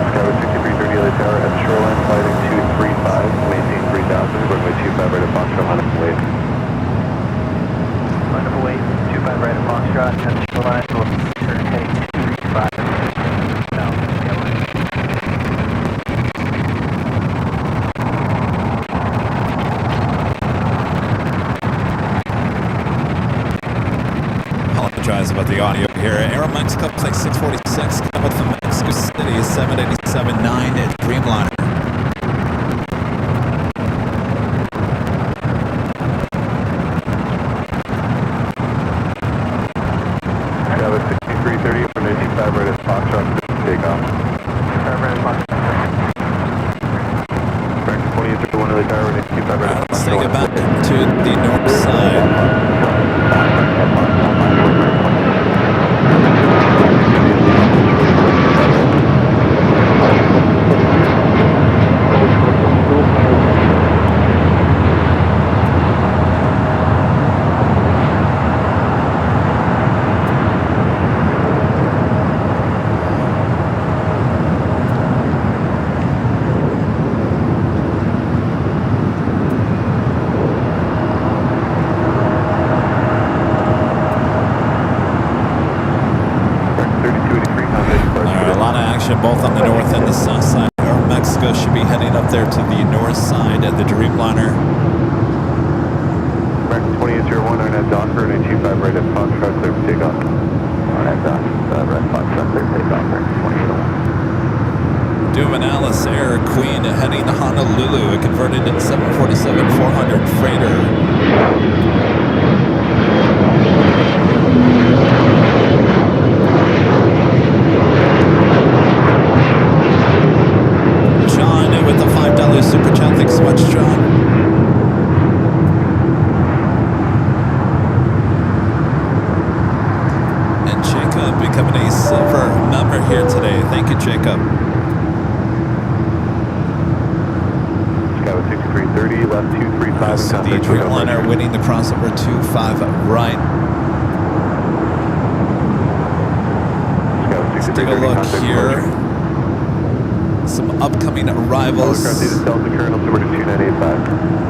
Skyway 6330 LA Tower at Shoreline, flighting 235, maintain 3000, runway 25 right at Foxtrot, line up and wait. Line up and wait, 25 right at Foxtrot, at Shoreline, we'll turn heading 235, down to the airline. Apologize about the audio here. Aeromexico flight 646 coming from Mexico City, 787-9 Dreamliner. Skyway 6330, runway 25 right at Foxtrot, takeoff. 25 right at Foxtrot. American 2831 LA Tower, runway 25 right at Foxtrot. Let's take it back to the north side. Both on the north and the south side. Aeromexico should be heading up there to the north side at the Dreamliner. American 2801, RNAV Docker, and 25 right at Foxtrot, clear for takeoff. RNAV Docker, right at Foxtrot, clear for takeoff, American 2801. Do an US Air Queen heading to Honolulu, a converted 747-400 freighter. John with the $5 super chat. Thanks so much, John. And Jacob becoming a silver member here today. Thank you, Jacob. Sky 6330, left 235. So the Dreamliner winning the crossover 2-5 right. Let's take a look here. Some upcoming arrivals. Delta current altimeter 2985.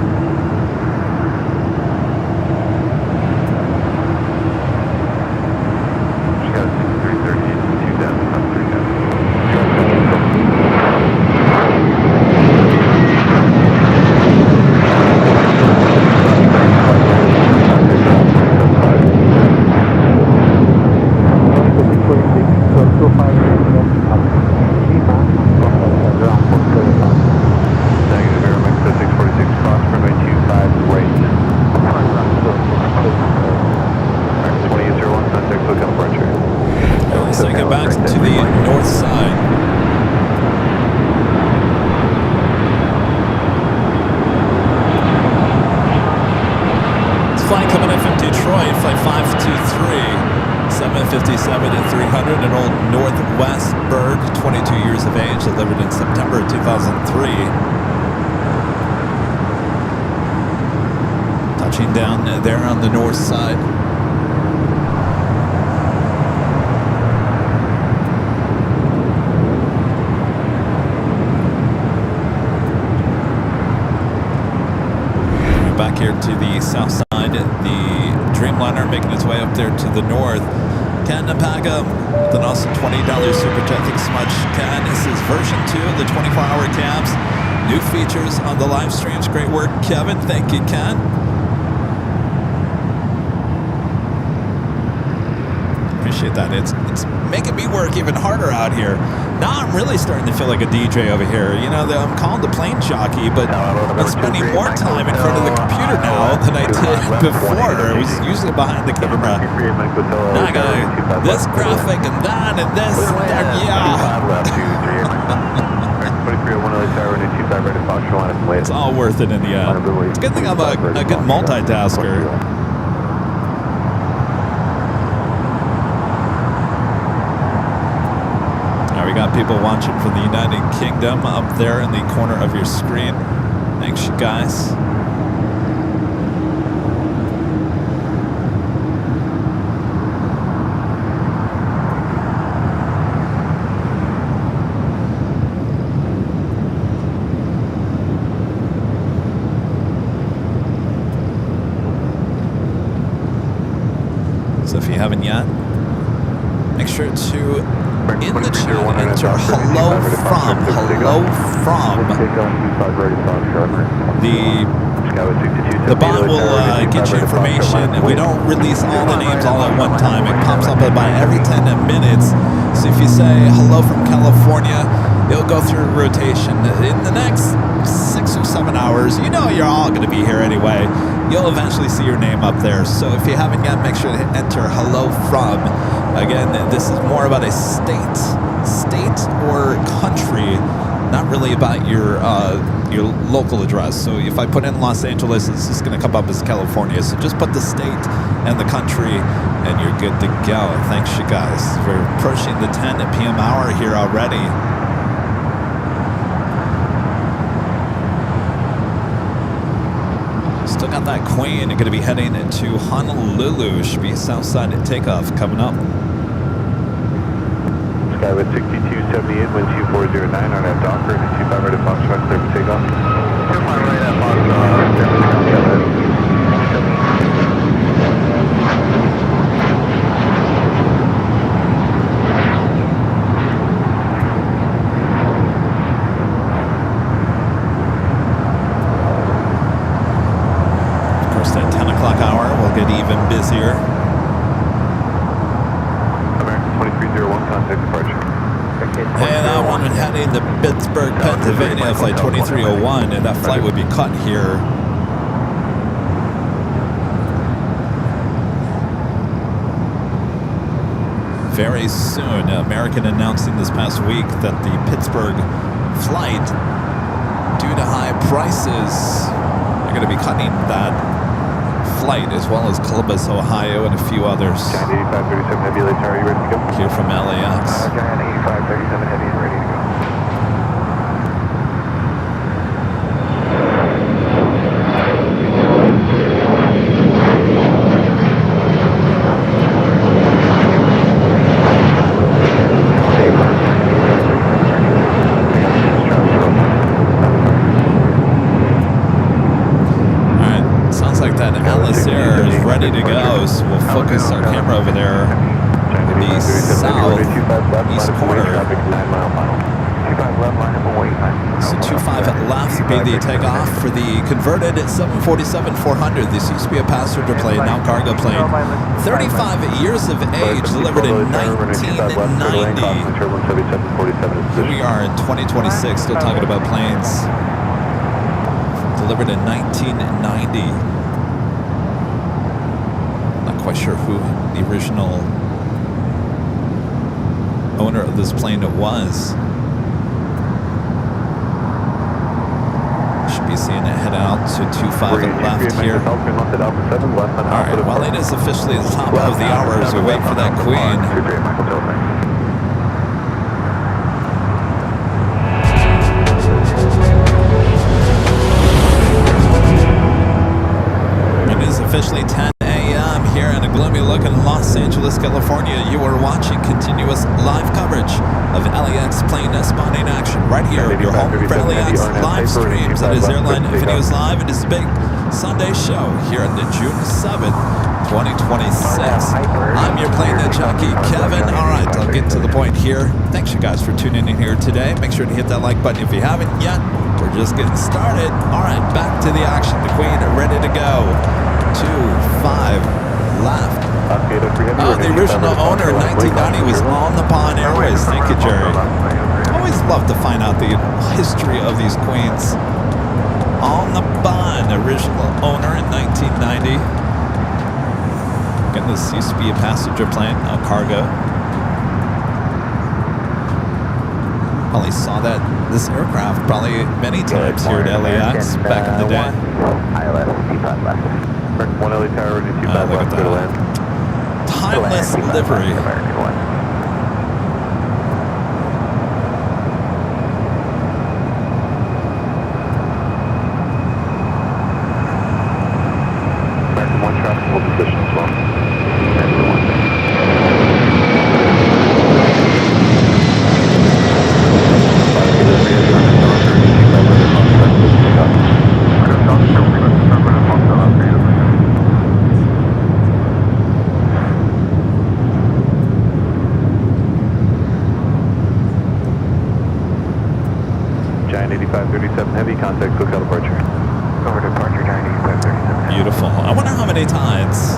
Delivered in September 2003. Touching down there on the north side. Back here to the south side, the Dreamliner making its way up there to the north. Ken Napagam with an awesome $20 super chat. Thanks so much, Ken. This is version 2 of the 24-hour cabs. New features on the live streams. Great work, Kevin. Thank you, Ken. Appreciate that. It's making me work even harder out here. Now I'm really starting to feel like a DJ over here. You know, I'm called the Plane Jockey, but I'm spending more time in front of the computer now than I did before. I was usually behind the camera. Now I got this graphic and that and this and that. Yeah. It's all worth it in the end. It's a good thing I'm a good multitasker. We got people watching from the United Kingdom up there in the corner of your screen. Thanks, you guys. So if you haven't yet, make sure to in the chat enter hello from the bot will get you information. We don't release all the names all at one time. It pops up about every 10 minutes. So if you say hello from California, it'll go through rotation. In the next 6 or 7 hours, you know you're all going to be here anyway. You'll eventually see your name up there. So if you haven't yet, make sure to enter hello from. Again, this is more about a state or country, not really about your local address. So if I put in Los Angeles, it's just going to come up as California. So just put the state and the country, and you're good to go. Thanks, you guys. We're approaching the 10 p.m. hour here already. Still got that Queen going to be heading into Honolulu. Should be southside takeoff coming up. Skyway 6278, wind 2409 on that Docker, 25 right at Foxtrot, clear for takeoff. 25 right at Foxtrot, Of course, that 10 o'clock hour will get even busier. American 2301, contact departure. Hey, that one heading to Pittsburgh, Pennsylvania. Pennsylvania, flight 2301, and that flight would be cut here. Very soon. American announcing this past week that the Pittsburgh flight, due to high prices, they're going to be cutting that flight, as well as Columbus, Ohio, and a few others. Giant 8537 Heavy, LA Tower, you ready to go? Here from LAX. Giant 8537 Heavy is ready to go. Ready to go, so we'll focus our camera over there. The southeast corner. So 25 left would be the takeoff for the converted 747-400. This used to be a passenger plane, now cargo plane. 35 years of age, delivered in 1990. Here we are in 2026, still talking about planes. Delivered in 1990. Quite sure who the original owner of this plane was. Should be seeing it head out to 25 left here. Alright, well, it is officially the top of the hour as we wait for that queen. It is officially 10 here in a gloomy look in Los Angeles, California. You are watching continuous live coverage of LAX plane spawning action right here, your home for LAX live streams. That is Airline Videos Live. It is a big Sunday show here on the June 7th, 2026. I'm your plane jockey, Kevin. All right, I'll get to the point here. Thanks you guys for tuning in here today. Make sure to hit that like button if you haven't yet. We're just getting started. All right, back to the action. The queen ready to go. 25 left. The original owner in 1990 was On the Pond Airways. Thank you, Jerry. Always love to find out the history of these queens. On the Pond, original owner in 1990. Again, this used to be a passenger plane, now cargo. Probably saw this aircraft probably many times here at LAX back in the day. ILS, T5 left. 1 LA Tower, 25 left, clear to land. Timeless livery. American 1. American 1 traffic, hold position as well. American 1. Giant 8537 Heavy, contact SoCal departure. Over departure, Giant 8537. Beautiful. I wonder how many times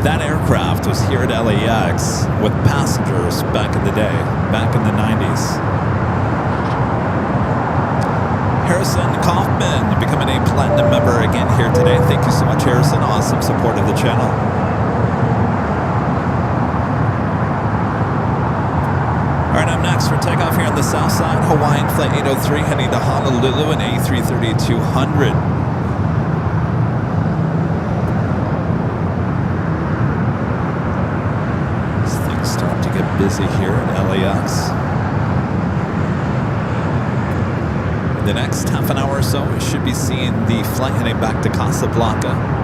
that aircraft was here at LAX with passengers back in the day, back in the 90s. Harrison Kaufman becoming a platinum member again here today. Thank you so much, Harrison. Awesome support of the channel. All right, I'm next for takeoff here on the south side. Hawaiian Flight 803 heading to Honolulu and A330-200. As things start to get busy here at LAX. In the next half an hour or so, we should be seeing the flight heading back to Casablanca.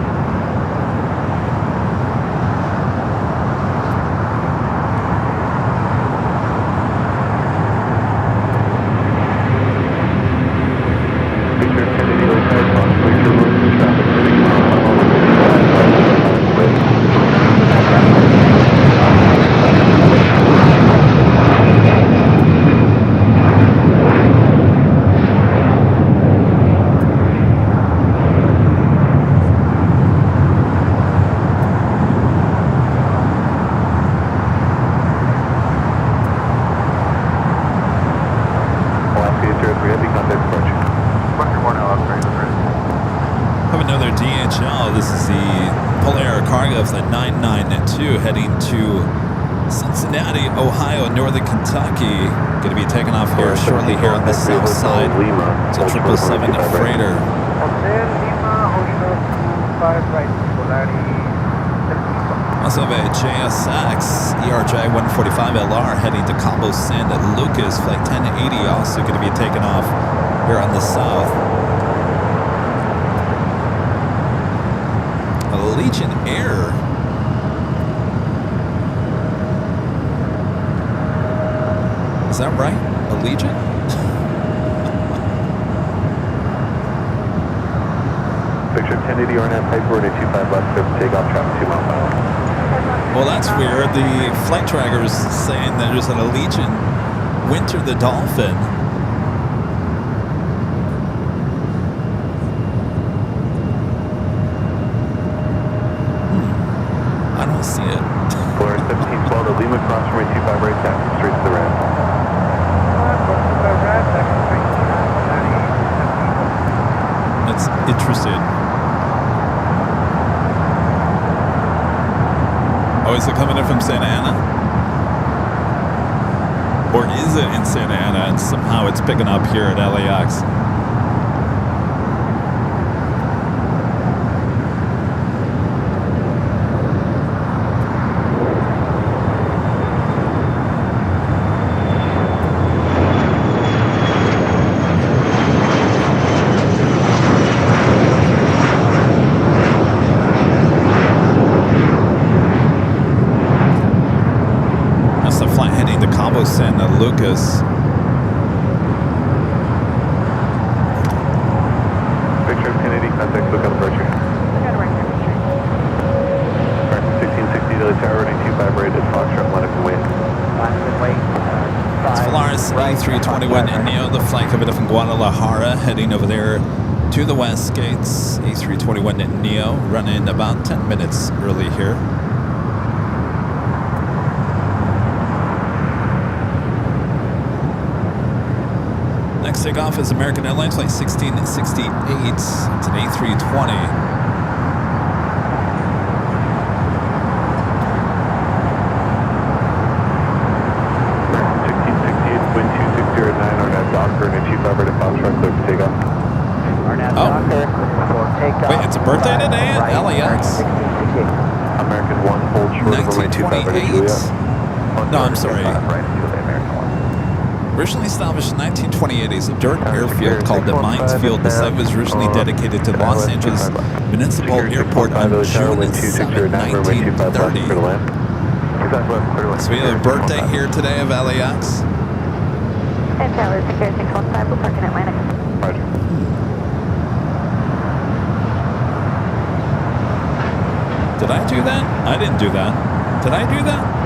2 heading to Cincinnati, Ohio, Northern Kentucky. Going to be taking off here shortly here on the south side. It's a 777 freighter. Also have a JSX ERJ 145LR heading to Cabo San Lucas, flight 1080, also going to be taking off here on the south. Allegiant Air. Is that right? Allegiant? Picture 1080 RNAV Type 425 left, clear for takeoff, traffic 2 miles per hour. Well, that's weird. The flight tracker is saying that there's an Allegiant Winter the Dolphin. I don't see it. Polaris 1712 to Lima, cross runway 25 right, taxi straight to the ramp. That's interesting. Oh, is it coming in from Santa Ana? Or is it in Santa Ana and somehow it's picking up here at LAX? San Lucas. Picture of Kennedy, contact lookout approaching. Correct, 1660 to the tower, 925 rated, Foxtrot, line up and wait. It's Polaris A321 Neo, the flight coming from Guadalajara, heading over there to the west gates. A321 Neo, running about 10 minutes early here. Next takeoff is American Airlines flight 1668. It's an A320. Wait, it's a birthday today at LAX? American 1, hold short of runway 25 right, Juliet. No, I'm sorry. Originally established in 1928 as a dirt airfield called the Mines Field, the site was originally dedicated to Los Angeles Municipal Airport on June 7, 1930. So we have a birthday here today of LAX. And Tower Secure 615, we're parking Atlantic. Roger. Did I do that? I didn't do that. Did I do that?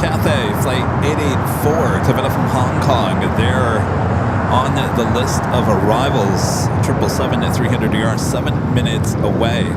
Cathay Flight 884 coming up from Hong Kong. They're on the list of arrivals. 777 at 300ER, 7 minutes away.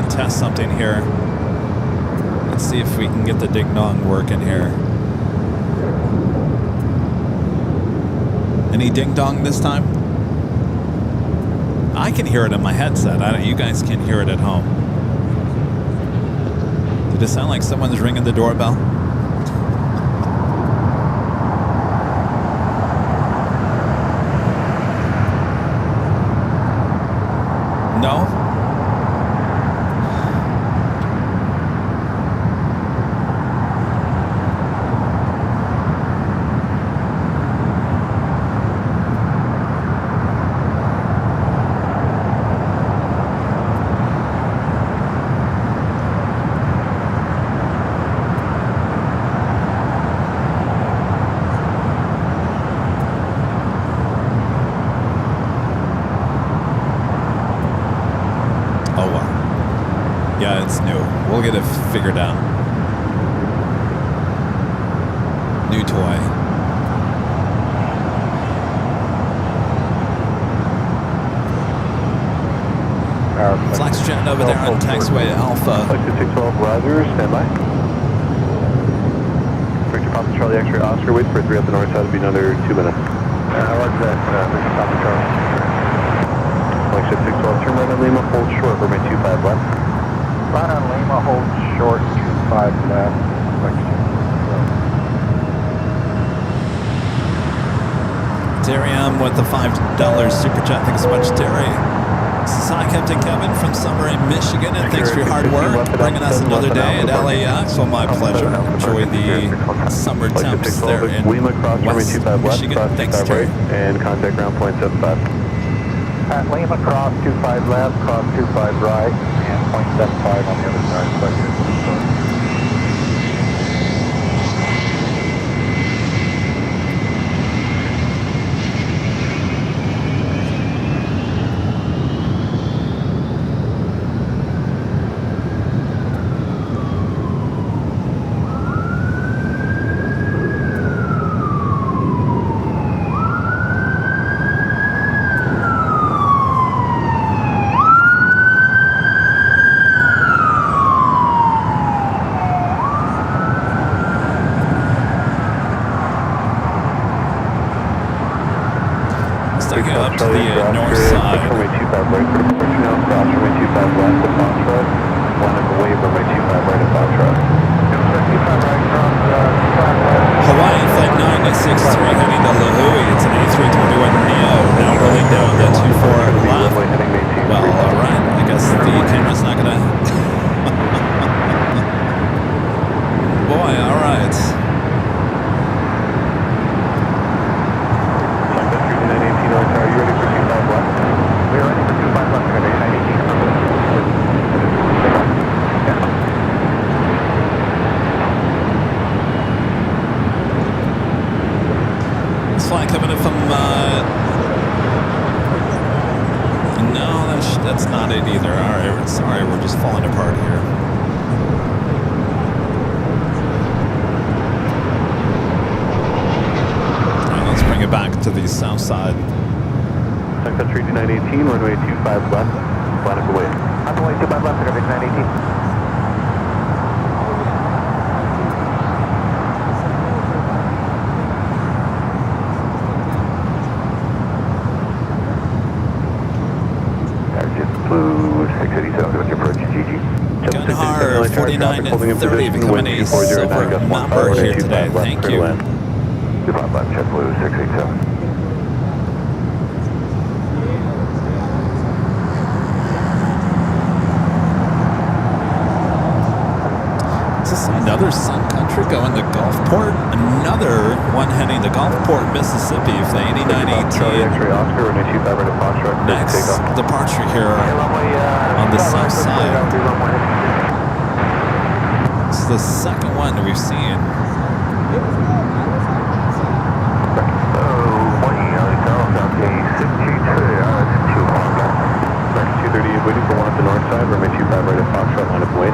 Test something here. Let's see if we can get the ding dong working here. Any ding dong this time? I can hear it in my headset. You guys can hear it at home. Did it sound like someone's ringing the doorbell? No? Yeah, it's new. We'll get it figured out. New toy. Flex jet over there on taxiway Alpha. Flight 612 Roger, stand by. Victor Papa Charlie X-ray Oscar, wait for 3 up the north side, it'll be another 2 minutes. Roger that, Victor Papa Charlie. Flagship 612, turn right on Lima, hold short, runway 25 left. Right on Lima, hold short, 25 left. Terry M with the $5 super chat. Thanks so much, Terry. This is Hi Captain Kevin from Summer in Michigan, and thanks for your hard work bringing us another day at LAX. Well, my pleasure. Enjoy the summer temps there in West Michigan. Thanks, Terry. And contact ground point 75. At Lima, cross 25 left, cross 25 right, and 0.75 on the other side. Up to the north side. Runway 25 right for departure now, cross runway 25 left at Foxtrot, line up away runway 25 right at Foxtrot. Hawaiian Flight 963 heading to Lahui. It's an A321neo, now rolling down the 24 left. Well, alright, I guess the camera's not gonna... Boy, alright. Are you ready for 25 left? We're ready for 25 left, we're ready 918. This flight coming in from, no, that's not it either. Alright, sorry, we're just falling apart here. Alright, let's bring it back to the south side. Country 918, runway 25 left, line up away. On the way 25 left, we're ready 918. Blue 687, go to approach GG. Gunhar 4930 becoming a silver mapper here today. Thank you. 25 left, JetBlue 687. Another Sun Country going to Gulfport. Another one heading to Gulfport, Mississippi for the 8918. Next departure here on the south side. It's the second one that we've seen. Turkey 238 waiting for one at the north side, runway 25 right at Foxtrot, line up away.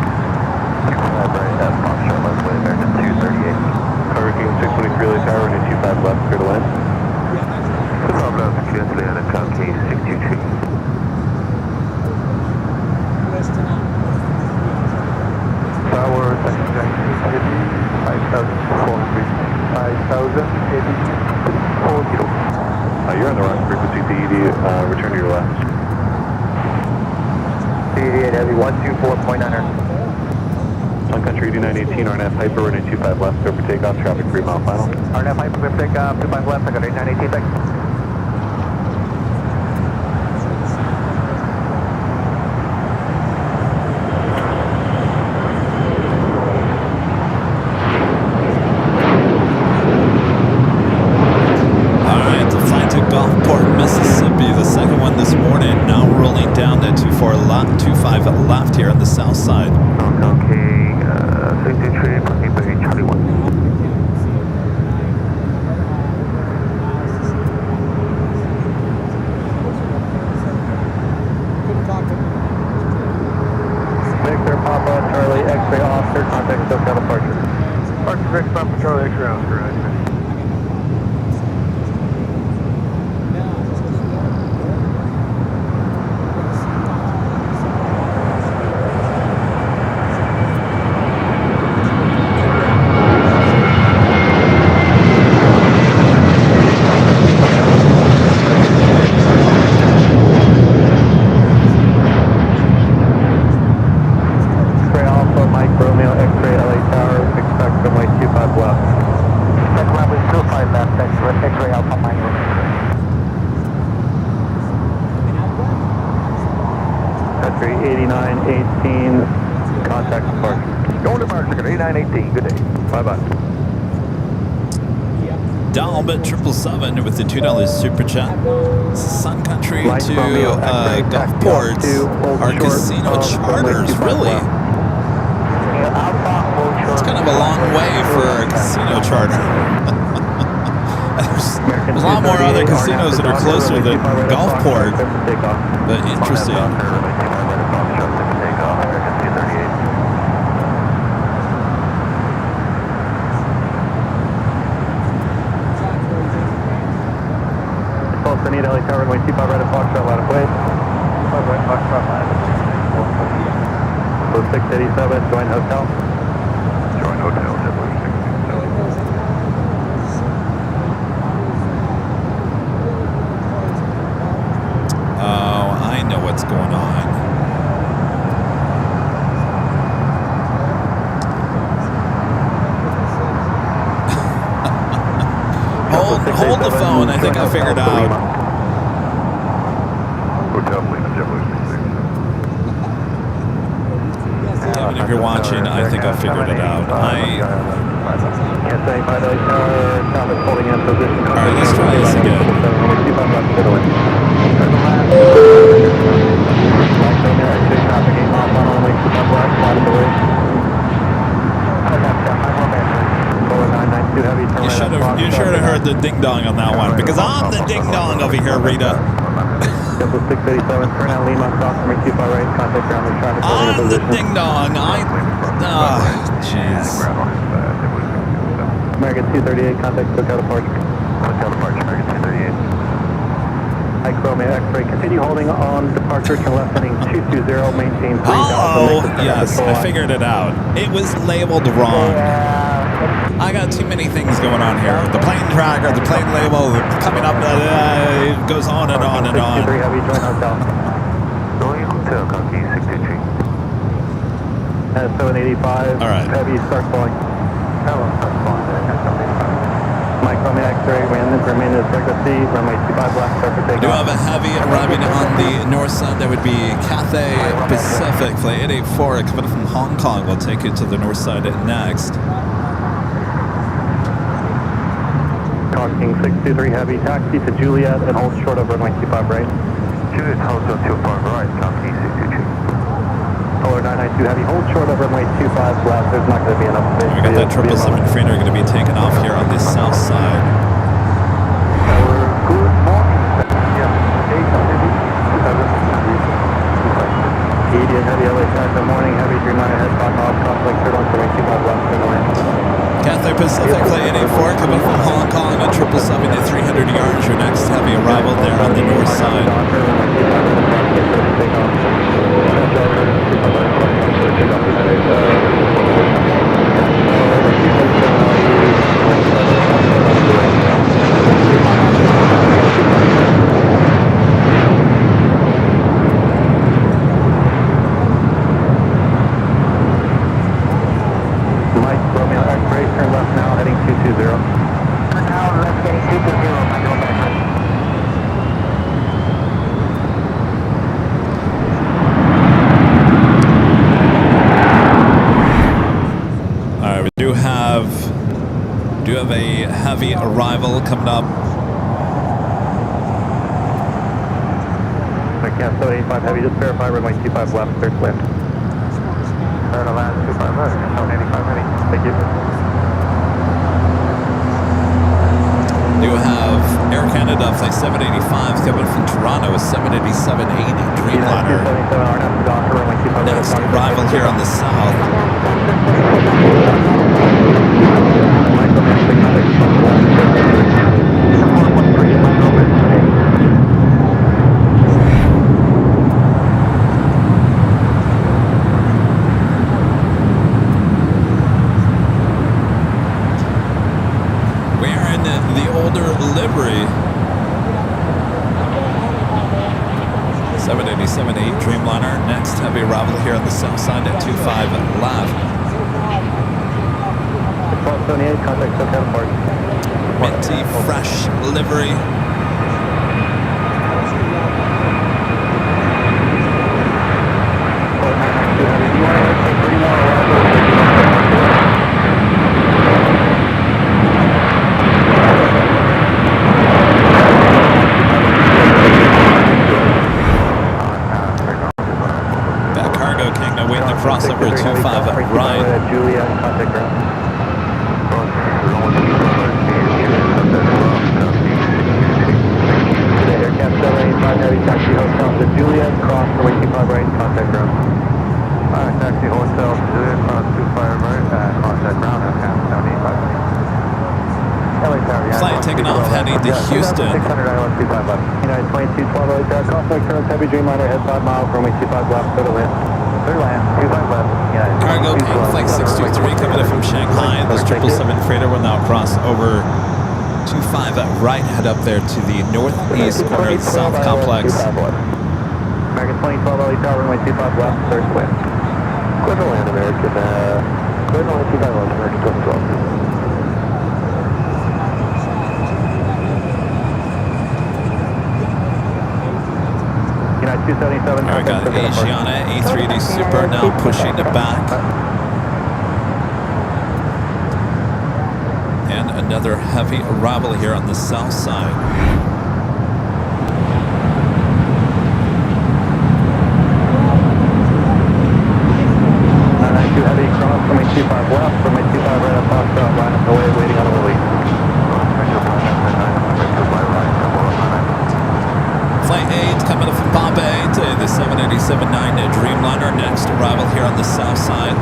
Hurricane 623 Lake Tower, runway 25 left, clear to land. Tower, 5,040. You're on the wrong frequency, DED, return to your left. DED heavy, 124.9. Sun Country 2918, RNF Hyper, runway 25 left, clear for takeoff, traffic 3 mile final. RNF Hyper, clear for takeoff, 25 left, I got 8918, thanks. Left here on the south side. Okay, 63, Plane Charlie 1. Victor, Papa, Charlie, X-ray, Oscar, contact SoCal departure. Departure, Victor, Papa, Charlie, X-ray, Oscar, right. Dalbit 777 with the $2 super chat. Sun Country to Gulfport. Our casino charters, really. It's kind of a long way for a casino charter. There's a lot more other casinos that are closer than Gulfport, but interesting. Need LA Tower, runway 25 right at Foxtrot, line of way. 25 right, Foxtrot, line of 687, join hotel. Join hotel, Oh, I know what's going on. Hold the phone, I think I figured out. Kevin, if you're watching, I think I figured it out. Alright, let's try this again. You should have heard the ding dong on that one, because I'm the ding dong over here, Rita. I'm the ding dong. Jeez. American 238, contact SoCal departure. SoCal departure, American 238. High Chromia X-ray, continue holding on departure to left heading 220, maintain 3000. Oh, yes, I figured it out. It was labeled wrong. I got too many things going on here. The plane tracker, the plane label, coming up, it goes on and on and on. 63 Heavy, join hotel. Join hotel, copy 63. At 785, all right. Heavy, start falling. Hello, start falling. Mike Romeo X-ray, remain as frequency, runway 25 left, start for takeoff. I do have a heavy arriving on the north side. That would be Cathay Pacific, flight 884, coming from Hong Kong. We'll take you to the north side next. King 623 Heavy, taxi to Juliet and hold short of runway 25 right. Juliet, hold on 25 right, copy 623. Color 992 Heavy, hold short of runway 25 left, there's not going to be enough space. We got that 777 freighter going to be taken off here on the south side. Good morning. Yeah, 8 Heavy, LA Good morning, Heavy, 3 mile ahead, talk off, conflict, third on runway 25 left, turn away. Cathay Pacific, flight 884, coming from Hong Kong at 777 at 300 yards. Your next heavy arrival there on the north side. Great, turn left now, heading 220. Turn now, left heading 220, manual back right. All right, we do have a heavy arrival coming up. Camp 785 heavy, just verify runway 25 left, clear to land. Clear to land, 25 left, 785 ready. Thank you. Do have Air Canada Flight 785 coming from Toronto, a 787-80 Dreamliner. Next arrival here on the south. Livery 787-8 Dreamliner. Next heavy arrival here on the south side at 25 left. 1278, contact SoCal Park. Minty fresh livery. Crossover 25 right. Juliet, contact ground. Air Cap 785 heavy taxi hotel to Juliet, cross runway 25 right, contact ground. Alright, taxi hotel Juliet, cross 25 right, contact ground, Air Cap 785. Flight taking off heading to Houston. 600 ILS 25 left. United 2212 LAX, crossway current heavy Dreamliner, head 5 miles, runway 25 left, clear to land. Clear land, 25 left. Cargo King Flight 623 coming in from Shanghai. This 777 freighter will now cross over 25 right, head up there to the northeast corner of the South Complex. American 2012 LA Tower, runway 25 left, clear to land. Clear to land, American. Clear to land, 25 left, American 2012. United 277. I got Asiana A380 Super now pushing it back. And another heavy arrival here on the south side. 992 heavy cross, runway 25 left, runway 25 right up off the line up the way, waiting on a release. Flight 8 coming up from Bombay to the 787-9 Dreamliner. Next arrival here on the south side.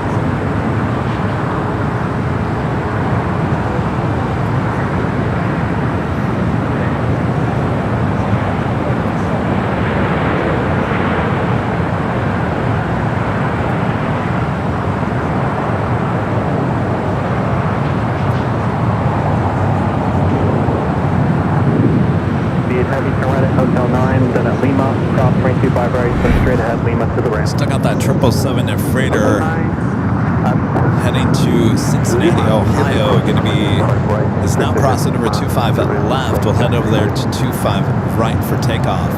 Hotel 9, then at Lima, cross 25 right, then straight ahead, Lima to the ramp. Stuck out that 777 freighter heading to Cincinnati, Ohio. Going to be, is now crossing over 25 left. We'll head over there to 25 right for takeoff.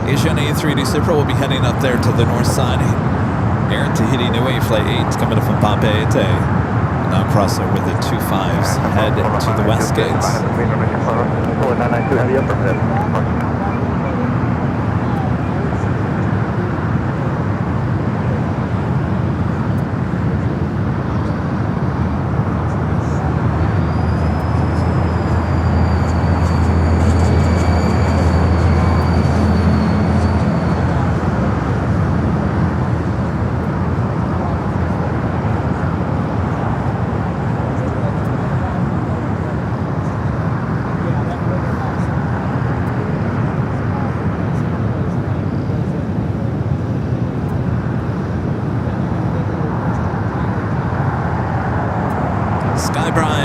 Asiana A380 Super will be heading up there to the north side. Air Tahiti Nui Flight 8 coming up from Bombay to now cross over the 25s, head to the west gates. 992 heavy affirmative.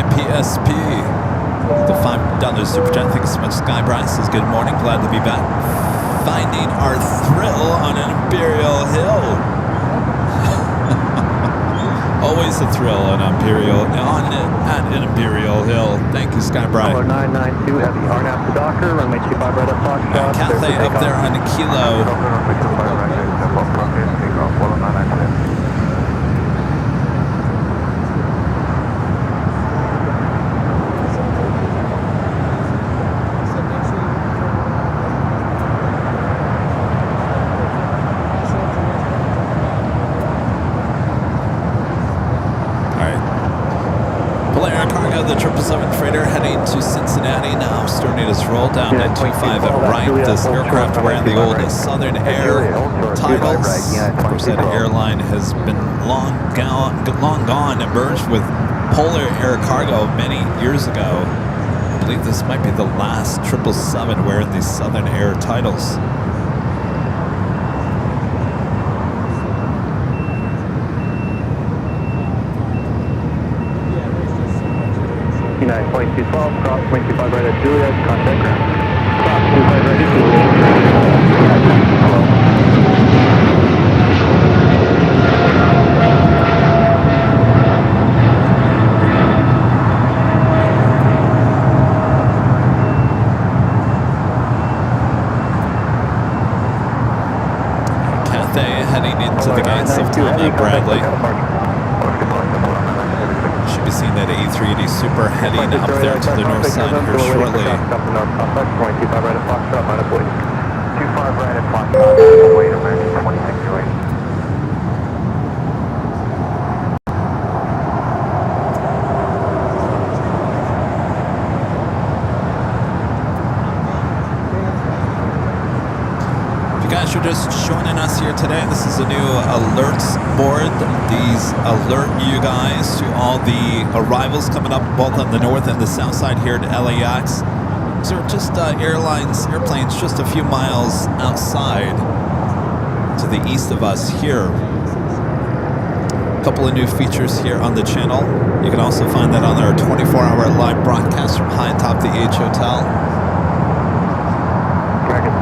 PSP, the $5 super chat. Thank you so much, Skybry. Says good morning, glad to be back. Finding our thrill on an Imperial Hill. Always a thrill at Imperial Hill. Thank you, Skybright. 992 Heavy, RNAV to Docker, runway 25 right at Foxtrot. Cathay up there on a kilo. The 777 freighter heading to Cincinnati now, starting its roll down at 25 at right. This aircraft wearing the old Southern Air titles. Of course, that airline has been long gone and merged with Polar Air Cargo many years ago. I believe this might be the last 777 wearing these Southern Air titles. 29.212, cross 25 right at Juliet, contact ground. Cross 25 right at Juliet. Hello. Cathay heading into the gates of Tom Bradley. Should be seeing that A380 Super heading up there to the north side here shortly. 25 right at Foxtrot, minus weight. 25 right at Foxtrot, minus weight, American 2608. Guys, you're just joining us here today. This is a new alerts board. These alert you guys to all the arrivals coming up both on the north and the south side here at LAX. So just airplanes just a few miles outside to the east of us here. A couple of new features here on the channel. You can also find that on our 24-hour live broadcast from high atop the H Hotel.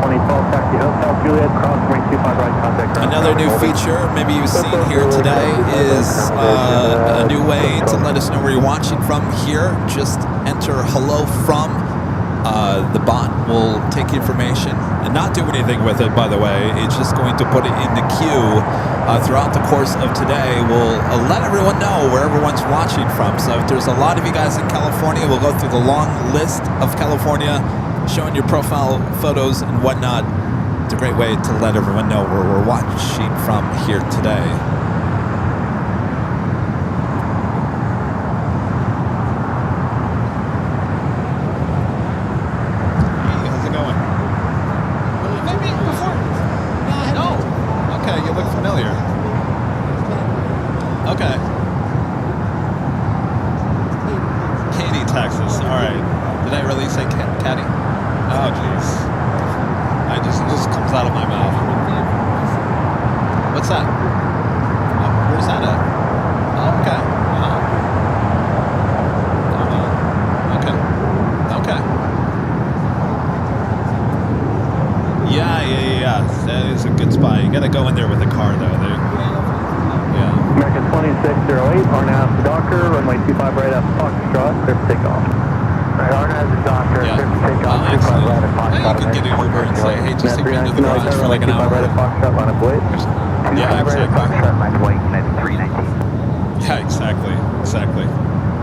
2012 taxi Hotel Juliet, cross 25 right, contact ground. Another new feature maybe you've seen here today is a new way to let us know where you're watching from here. Just enter hello from. The bot will take information and not do anything with it, by the way. It's just going to put it in the queue throughout the course of today. We'll let everyone know where everyone's watching from. So if there's a lot of you guys in California, we'll go through the long list of California, showing your profile photos and whatnot. It's a great way to let everyone know where we're watching from here today. Hey, how's it going? Have I met you before? No. Okay, you look familiar. Okay. Katy, Texas. All right. Did I really say Caddy? Oh, jeez. It just comes out of my mouth. What's that? Oh, where's that at? Oh, okay. Okay. Okay. Yeah. That is a good spot. You gotta go in there with a car, though. Yeah. American 2608, RNAV to Docker, runway 25 right at Foxtrot, clear for takeoff. Right, RNAV to Docker, Yeah. clear for takeoff, 25 right at Foxtrot. You could get an Uber and say, hey, just take me into the garage for like an hour. 25 right at Foxtrot, line of weight. Yeah, exactly. Foxtrot, line of weight, 319. Yeah, exactly.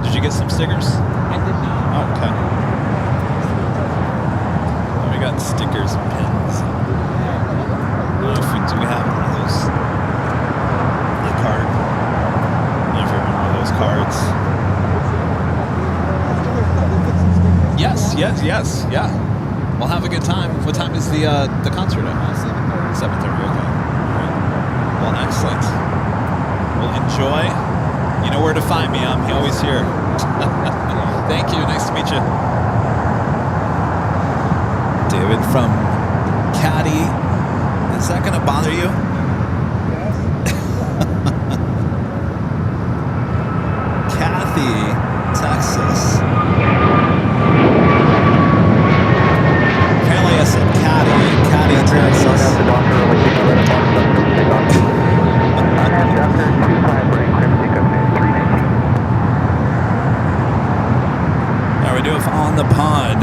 Did you get some stickers? I did not. Oh, okay. Oh, we got stickers and pins. I don't know if we do have one of those. The card. I don't know if you remember one of those cards. Yes. Yeah. We'll have a good time. What time is the concert at? 7:30. Okay. Great. Well, excellent. We'll enjoy. You know where to find me. I'm always here. Thank you. Nice to meet you. David from Caddy. Is that going to bother you? Yes. Kathy, Texas. Apparently I said Caddy, Texas. off on the pod.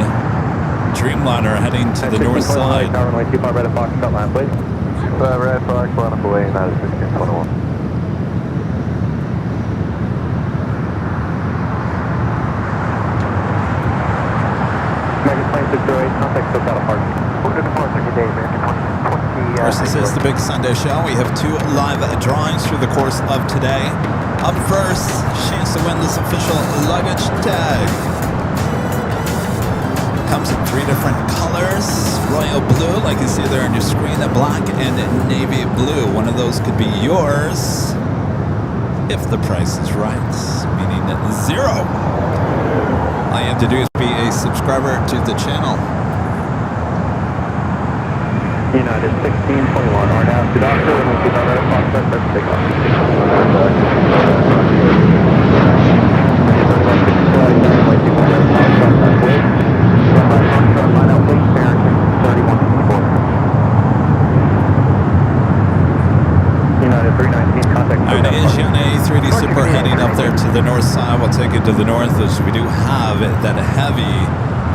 Dreamliner heading to the north side. Tower runway 25 right at Fox, cut line, please. 25 right at Fox, line up away, United 1621. American Plane 608, contact SoCal apart. We're good departure today, man. 20. Of course, this is the Big Sunday Show. We have 2 live drawings through the course of today. Up first, chance to win this official luggage tag. Comes in 3 different colors. Royal blue, like you see there on your screen, the black and navy blue. One of those could be yours if the price is right, meaning 0. All you have to do is be a subscriber to the channel. United 1621, RNAV to Doctor, and we'll keep on right at Fox, let's take off. United 319, contact. All right, Asiana 3D Super heading up there to the north side. We'll take it to the north as we do have that heavy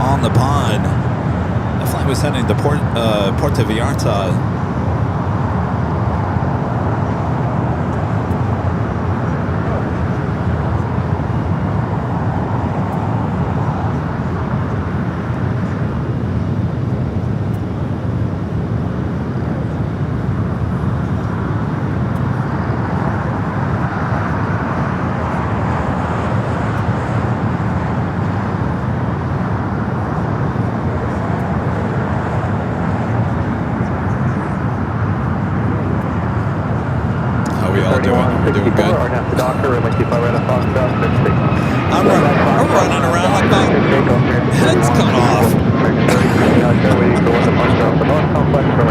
on the pod. The flight was heading to Puerto Vallarta. I'm running around like my head's cut off.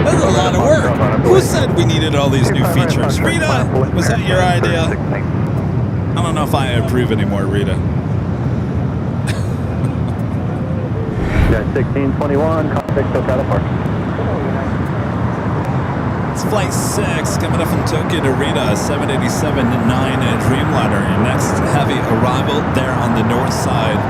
That's a lot of work. Who said we needed all these new features? Rita, was that your idea? I don't know if I approve anymore, Rita. Yeah, 1621, contact SoCal Park. It's Flight 6 coming up from Tokyo to Rita, 787-9 Dreamliner. Your next heavy arrival there on the north side.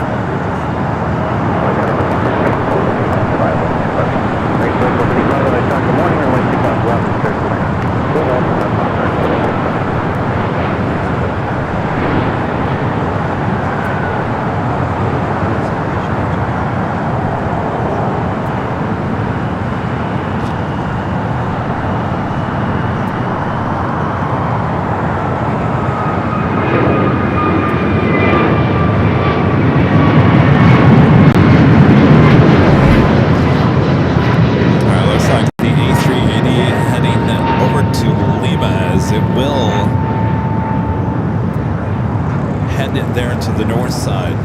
There to the north side.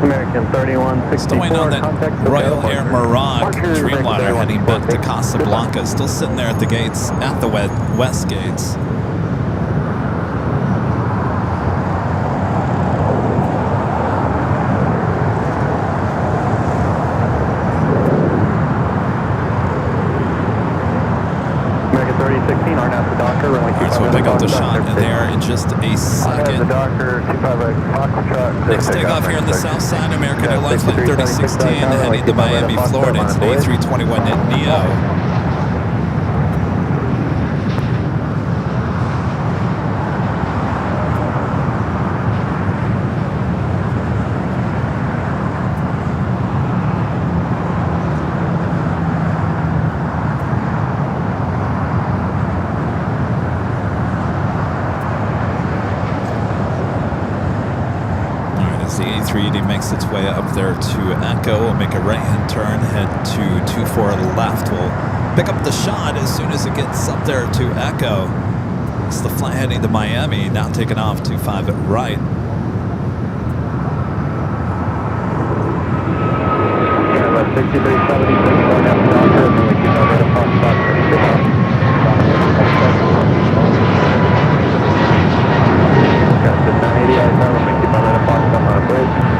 American 3164. Still waiting on that Royal Air Mirage Dreamliner heading back to Casablanca. Still sitting there at the gates, at the west gates. So we'll pick up the shot there in just a second. Next takeoff here on the south side, American Airlines Flight 3016 heading to Miami, Florida. It's an A321 Neo. Makes its way up there to Echo. We'll make a right-hand turn, head to 24 left. We'll pick up the shot as soon as it gets up there to Echo. It's the flight heading to Miami, now taking off 25 right. Yeah, 6370, going down to Doctor, and then we keep on right across Fox 36. Got the 980 out of town, we keep on right at Fox on the bridge.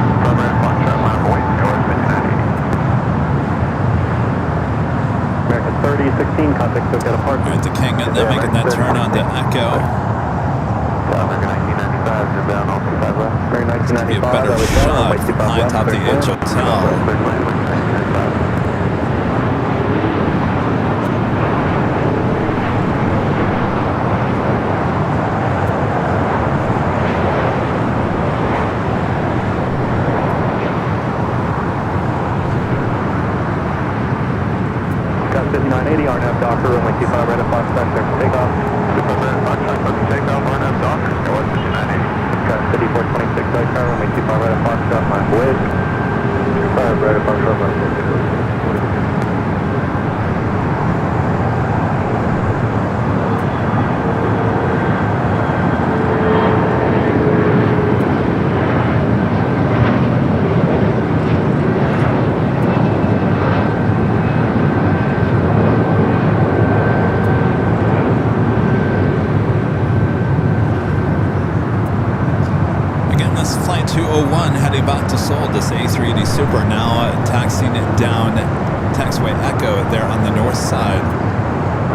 American 3016, contact SoCal Park. All right, the King, and then making that turn on to Echo. American 1995, inbound all 25 left. American Be a 1995, better LA shot runway from 25 high left, top the clear H clear. Hotel. Clear clear, 1995. Got 5980, RNAV Docker, runway 25 right at Fox, back there for takeoff. 25 right at Fox, back there for takeoff, RNAV Docker, go at 5980. Got 5426 right car, runway 25 right at Fox, got my wave. 25 right at Fox, got my wave. Flight 201 heading back to Seoul. This A380 Super now taxiing it down taxiway Echo there on the north side.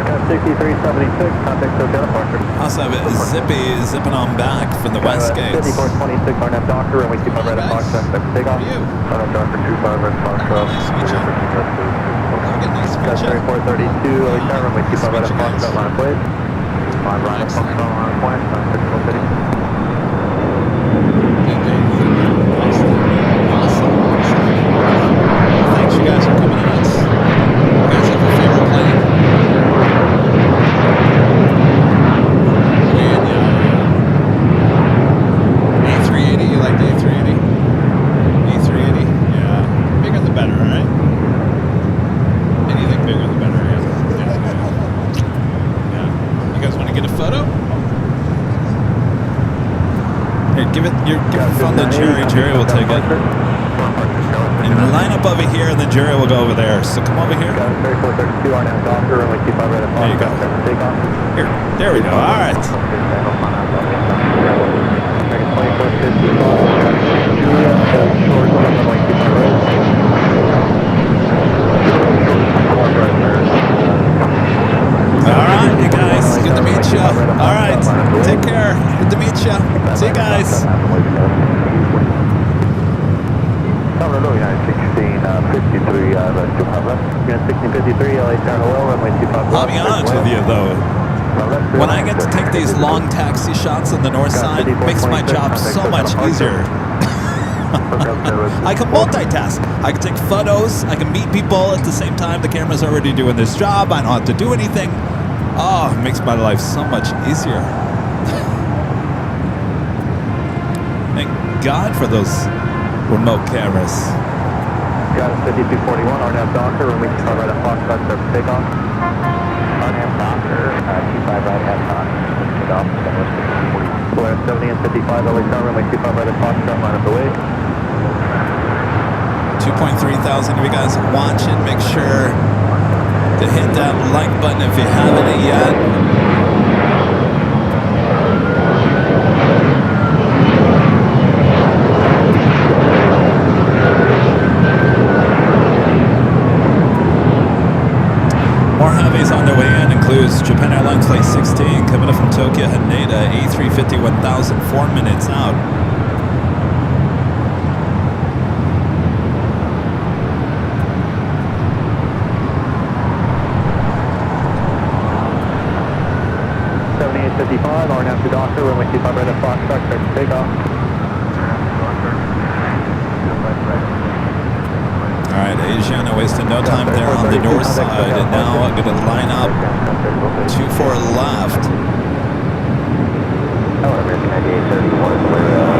Got 6376, contact Hotel departure. Also have Zippy zipping on back from the west gates. 5426, RNAV Docker, and we keep on right at Fox, back there for takeoff. RNAV Docker 25 right at Fox, Nice to meet you. Nice to Got meet you. 3432, LA Tower, and we keep on right at Fox, got line of plate. Line right at Fox, got line of plate, line city. Thanks, you guys, for coming out. You guys have a favorite plane? A380, you like the A380? A380? Yeah. Bigger the better, right? Anything bigger the better, yeah. You guys want to get a photo? Here, give it your phone to Jerry. Jerry will take it. And line up over here, and then Jerry will go over there. So come over here. Got 3432, RNAV Docker, and we keep on right at Fox, There you go. got there for takeoff. Here, there we go. All right. All right, you guys. Good to meet you. All right. Take care. Good to meet you. See you guys. I'll be honest with you, though. When I get to take these long taxi shots on the north side, it makes my job so much easier. I can multitask. I can take photos. I can meet people at the same time. The camera's already doing this job. I don't have to do anything. Oh, it makes my life so much easier. Thank God for those remote cameras. Got 5241, RNAV Docker, and we keep on right at Fox, back there for takeoff. RNAV Docker, 25 right at Fox, takeoff, Polaris 70 and 55, LA Tower, and we keep on right at Fox, got line of the way. 2.3 thousand of you guys watching. Make sure to hit that like button if you haven't yet. More heavies on their way in includes Japan Airlines Flight 16 coming up from Tokyo Haneda, A350 1000, 4 minutes out. RNAV to Docker, runway 25 right at Fox, back there for takeoff. All right, Asiana wasting no time there on the north side, and now I'm going to line up 24 left. American 9834,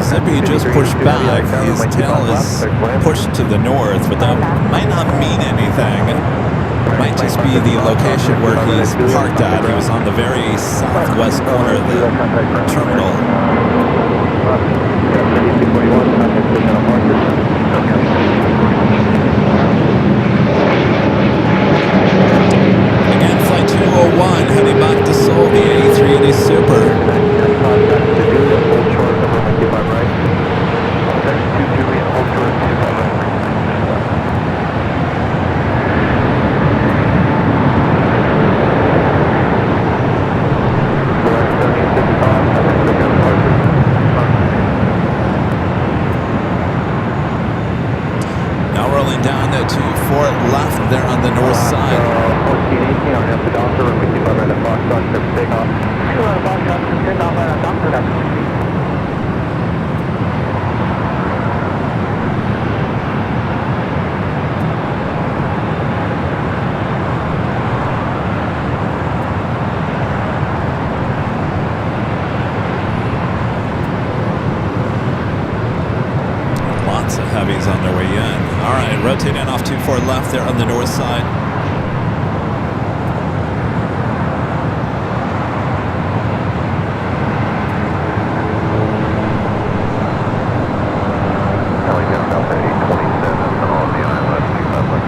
Zippy just pushed back. His tail is pushed to the north, but that might not mean anything. It might just be the location where he's parked at. He was on the very southwest corner of the terminal. rolling down to 4 left there on the north side. 1418 on the doctor, and we keep over the Foxtrot to take off. 2 Foxtrot to take off at doctor, that's Lots of heavies on their way in. All right, rotating off 24 left there on the north side. Telling down Delta 827 on the ILS 255.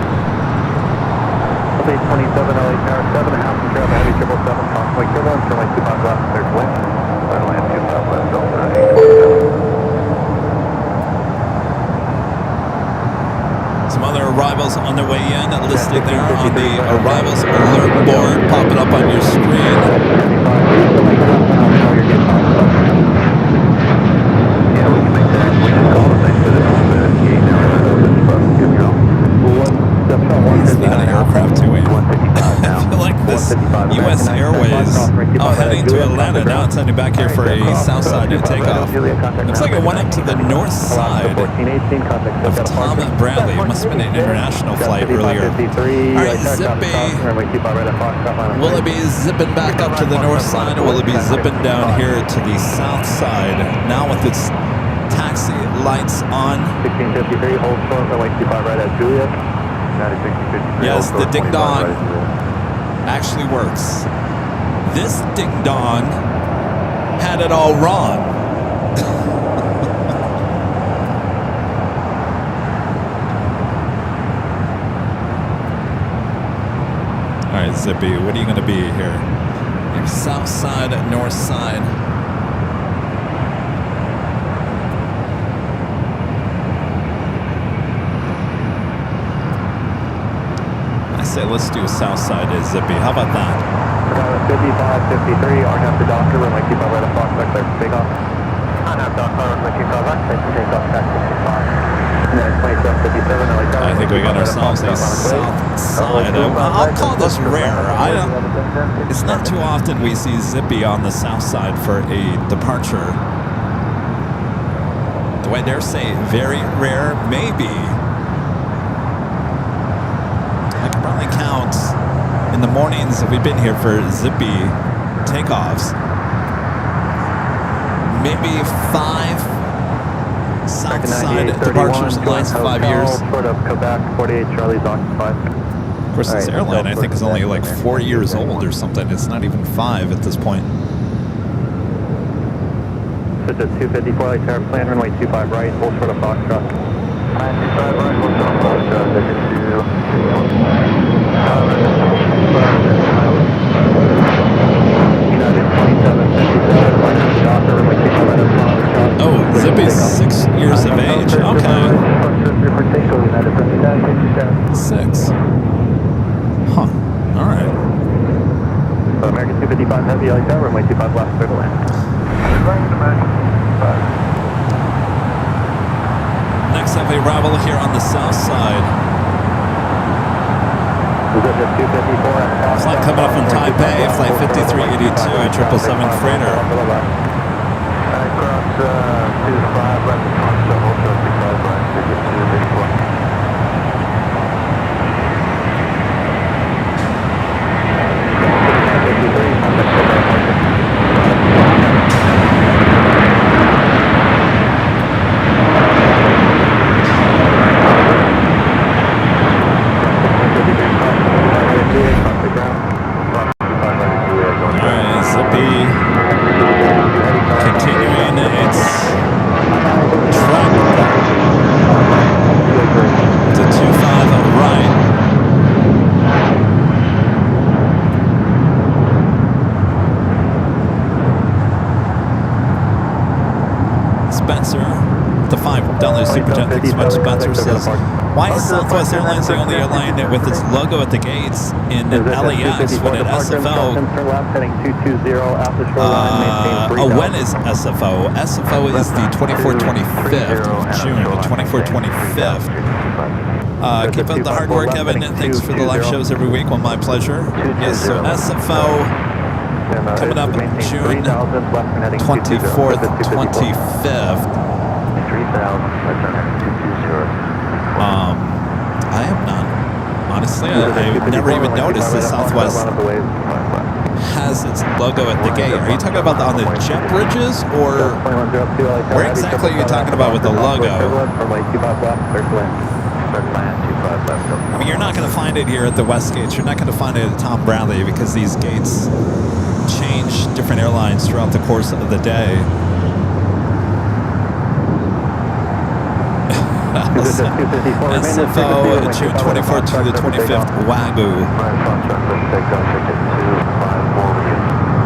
827 LA Tower 7, a half and trail heavy 777, constantly equivalent, runway 25 left, cleared wind. Runway 25 left, Delta 827. Some other arrivals on their way in, listed there on the arrivals alert board, popping up on your screen. Yeah, we can make that. We just call it next to the gate now. Is that an aircraft to it? I feel like this U.S. Airways, heading to Atlanta, now it's heading back here for a south side takeoff. Looks like it went up to the north side of Tom Bradley. It must have been an international flight earlier. All right, Zippy. Will it be zipping back up to the north side, or will it be zipping down here to the south side? Now with its taxi lights on. 1653, hold short, runway 25 right at Juliet. Yes, the ding dong actually works. This ding dong had it all wrong. All right, Zippy, what are you going to be here? Your south side, north side. Say let's do south side is Zippy. How about that? 5553, RNAV to doctor, runway 25 right at Fox, clear for takeoff. RNAV doctor, runway 25 right, clear for takeoff, taxi 2757, LA Tower. I think we got ourselves a south side. I'll call this rare. It's not too often we see Zippy on the south side for a departure. Do I dare say very rare? Maybe. I can probably count in the mornings that we've been here for Zippy takeoffs. Maybe 5 south side departures in the last 5 years. Sort of Quebec, 48 Charlie's occupied. Of course, this airline I think is only like 4 years old or something. It's not even 5 at this point. Switch at 254 LA Tower, plan runway 25 right, hold short of Foxtrot. 25 right, hold short of Foxtrot, take it to Oh, Zippy's 6 years of age. Okay. 6. Huh. All right. American 255 Heavy, LA Tower, runway 25 left, clear to land. Next heavy arrival here on the south side. Flight coming up from Taipei, flight 5382, 777 freighter. Cross 25 left, hold short 65 right, take it to 54. Spencer, the $5 super chat. Thanks so much, Spencer. Says Why is Southwest Airlines the only airline with its logo at the gates in LAX, but at SFO? When is SFO? SFO is the 24th, 25th of June, 24th, 25th. Keep up the hard work, Kevin. Thanks for the live shows every week. Well, my pleasure. Yes, so SFO coming up June 24th, 25th. I have not. Honestly, I've never even noticed that Southwest has its logo at the gate. Are you talking about on the jet bridges, or where exactly are you talking about with the logo? I mean, you're not going to find it here at the West Gates. You're not going to find it at Tom Bradley because these gates change different airlines throughout the course of the day. SFO, June 24th to the 25th, Wagyu.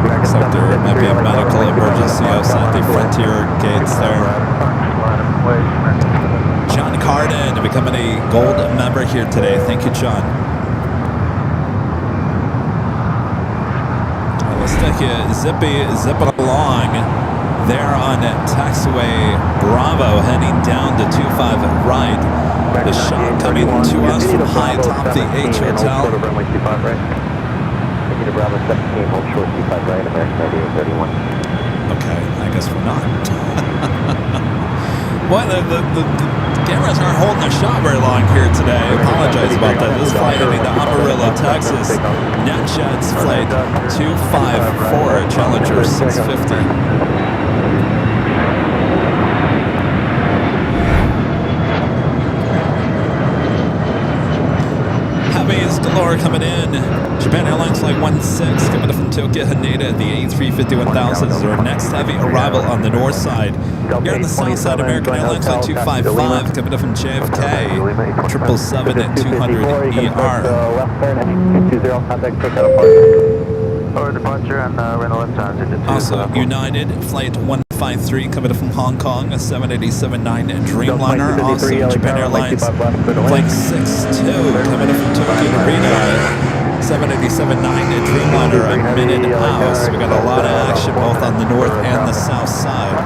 Looks like there might be a medical emergency outside the Frontier gates there. John Carden becoming a gold member here today. Thank you, John. Looks like zipping along there on taxiway Bravo, heading down to 25 right. The shot coming to us from high atop the H Hotel. Okay, I guess we're not. Boy, the cameras aren't holding their shot very long here today. I apologize about that. This flight heading to Amarillo, Texas. NetJets flight 254, Challenger 650. Galore coming in. Japan Airlines Flight 16 coming in from Tokyo Haneda. The A350-1000 is our next heavy arrival on the north side. Here on the south side, American Airlines Flight 255 coming in from JFK. 777 at 200 ER. Also, United Flight 153 coming in from Hong Kong, a 787-9 Dreamliner. Also, Japan Airlines Flight 62 coming in from Tokyo Narita, 787-9 Dreamliner, a minute out. So we got a lot of action both on the north and the south side.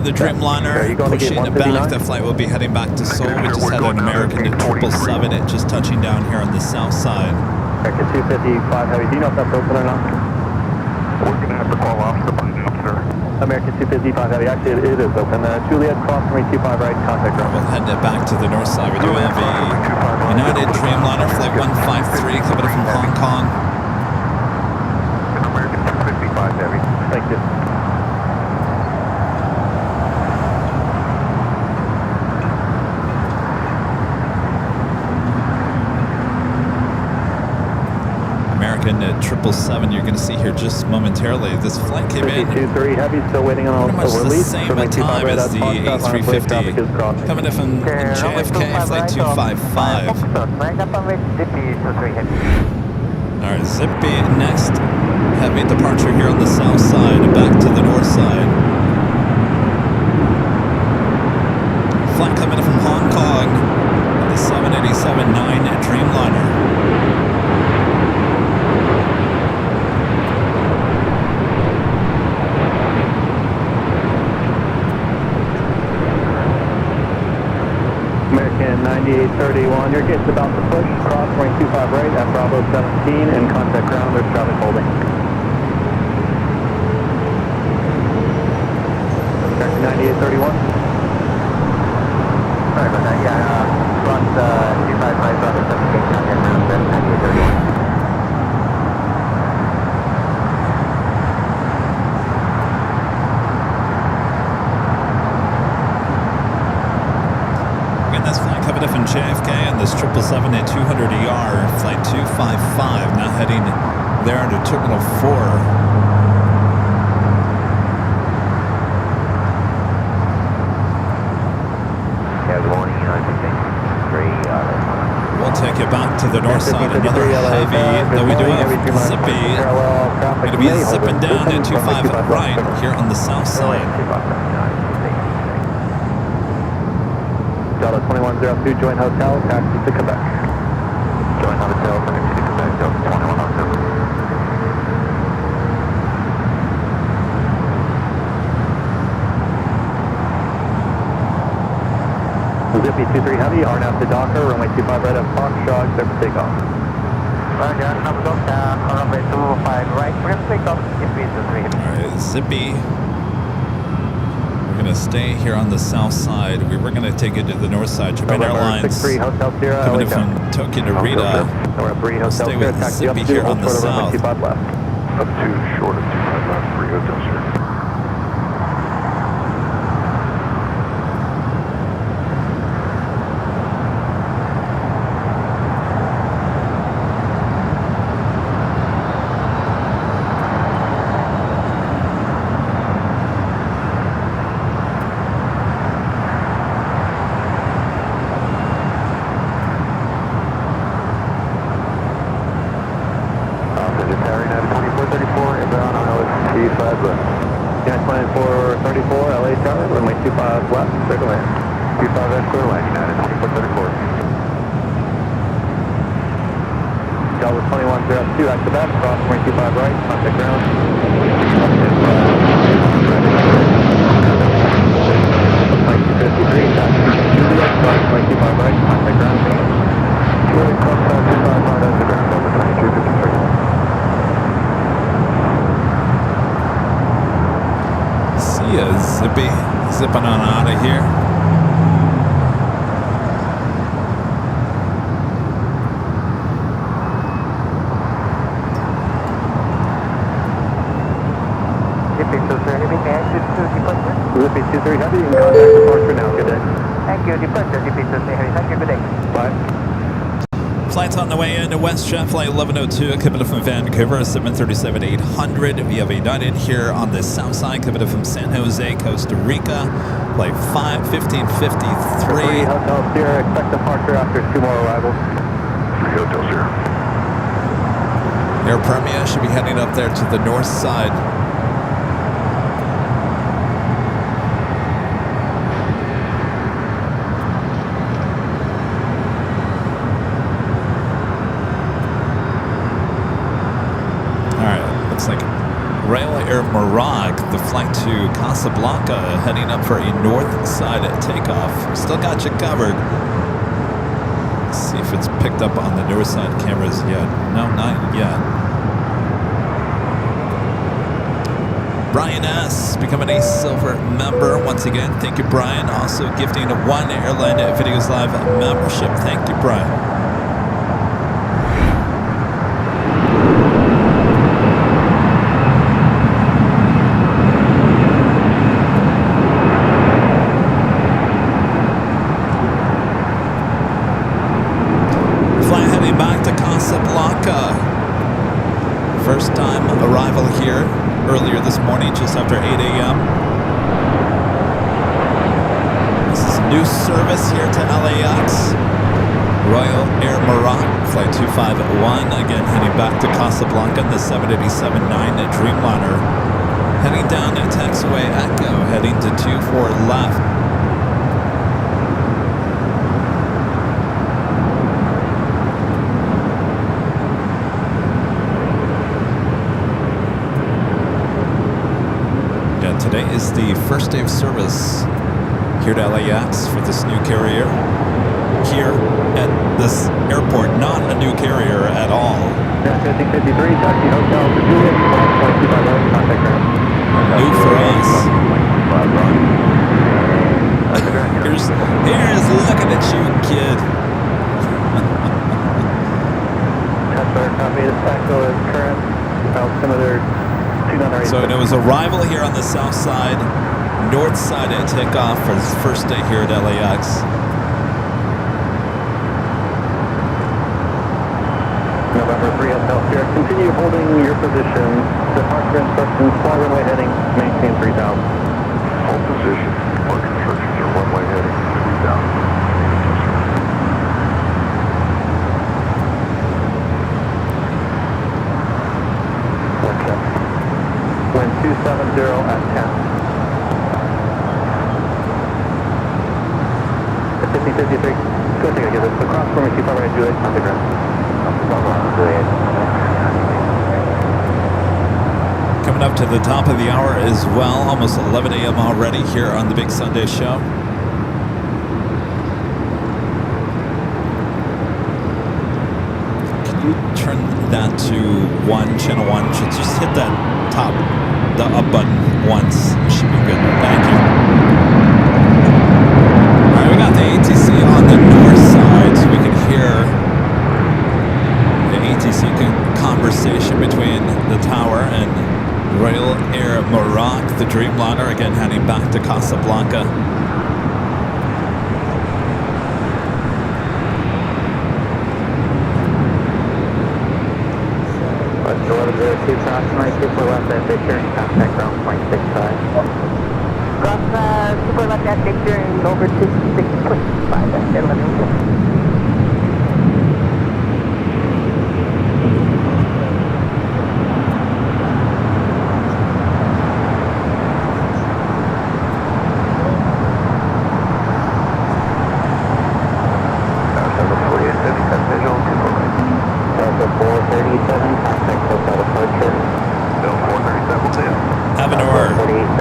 The Dreamliner pushing it back. The flight will be heading back to Seoul. We just had an American at 777 it just touching down here on the south side. American 255 Heavy, do you know if that's open or not? We're going to have to call off the plane now, sir. American 255 Heavy, actually it is open. Juliet, cross runway 25 right, contact ground. We'll head back to the north side. We do have a United Dreamliner Flight 153 coming from Hong Kong. American 255 Heavy. Thank you. American 777 you're going to see here just momentarily. This flight came in Heavy, still waiting on pretty much the same time as the A350 coming in from JFK Flight 255. Alright, Zippy next heavy departure here on the south side and back to the north side. Flight coming in from Hong Kong, the 787-9 Dreamliner. 9831, your gate's about to push, cross runway 25 right at Bravo 17 and contact ground, there's traffic holding. Check 9831. Sorry about that, yeah, front 25 right, Bravo 17, contact ground, that's 9831. From JFK and this 777 at 200 ER, flight 255, now heading there into Terminal 4. Yeah, good morning, United 3, We'll take you back to the north side, another heavy, though we do have zippy, going to be zipping down at 25 right here on the south side. Delta 2102, join hotel, taxi to Quebec. Join hotel, taxi to Quebec, Delta 2102. Zippy 23 heavy, RNAV to Docker, runway 25 right at Foxtrot, clear for takeoff. Roger, number runway 25 right, we're going to take off, Zippy 23 heavy. Alright, zippy. We're going to stay here on the south side. We were going to take it to the north side. Japan Airlines coming in from Tokyo to Rita. We'll stay with Zippy here on the south. Up 2 short of 25 left, 3 Hotel Sierra. Delta 2102 at Quebec, cross runway 25 right, contact ground. Flight 253, taxi Juliet, cross runway 25 right, contact ground. Juliet, cross runway 25 right, contact ground, Delta 2253. See ya, Zippy. Zipping on out of here. Zippy 23 heavy, you can contact departure now. Good day. Thank you, departure, Zippy 23 heavy. Thank you, good day. Bye. Flights on the way into WestJet, flight 1102, coming from Vancouver, 737-800 via United here on the south side, coming from San Jose, Costa Rica, flight 1553. Hotel Sierra, expect departure after 2 more arrivals. 3 Hotel Sierra. Air Permia should be heading up there to the north side. Rail Air Morocco, the flight to Casablanca, heading up for a north side takeoff. Still got you covered. Let's see if it's picked up on the north side cameras yet. No, not yet. Brian S. becoming a silver member. Once again, thank you, Brian. Also gifting a 1 Airline Videos Live membership. Thank you, Brian. First time arrival here earlier this morning, just after 8 a.m. This is a new service here to LAX. Royal Air Morocco, flight 251, again heading back to Casablanca in the 787-9 Dreamliner. Heading down to taxiway Echo, heading to 24 left. Today is the first day of service here to LAX for this new carrier. here at this airport, not a new carrier at all. 5053, Taxi Hotel to Juliet, cross 25 right, contact ground. New for us. Here's looking at you, kid. Copy, the taxi is current. Altimeter 29. So it was arrival here on the south side, north side at takeoff for his first day here at LAX. November 3 Hotel Sierra, continue holding your position. Departure instructions, fly runway heading, maintain 3000. Hold position. Departure instructions are one-way heading 3000. Wind 270 at 10. 5053. Go take a give us across from me, 25 right, Juliet, on the ground. Coming up to the top of the hour as well, almost 11 a.m. already here on the Big Sunday Show. Can you turn that to channel 1? Just hit that top, the up button once. Should be good. Thank you. All right, we got the ATC on the north side, so we can hear the ATC conversation between the tower and Royal Air Maroc, the Dreamliner, again heading back to Casablanca. West 1102, cross my super left at Victor and contact ground point 65. Cross super left at Victor and over to 6.5 at 11.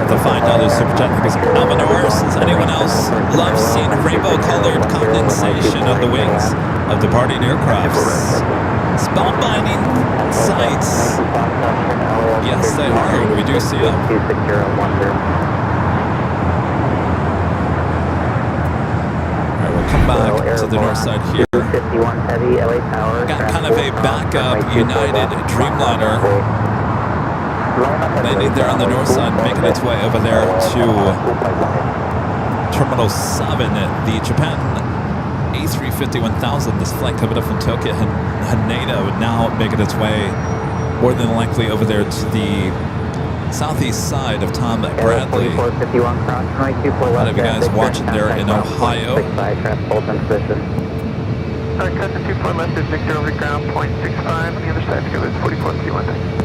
The fine other super chat because Avenor says, anyone else loves seeing rainbow-colored condensation of the wings of departing aircrafts? Spellbinding sights. Yes, they are. We do see them. All right, we'll come back to the north side here. Got kind of a backup United Dreamliner landing there on the north side, making its way over there to Terminal 7 at the Japan A350-1000. This flight coming up from Tokyo and Haneda would now making its way more than likely over there to the southeast side of Tom Bradley. A lot of you guys watching there in Ohio. Alright, cut to 24 left at Victor over ground, 0.65 on the other side together, it's 4451.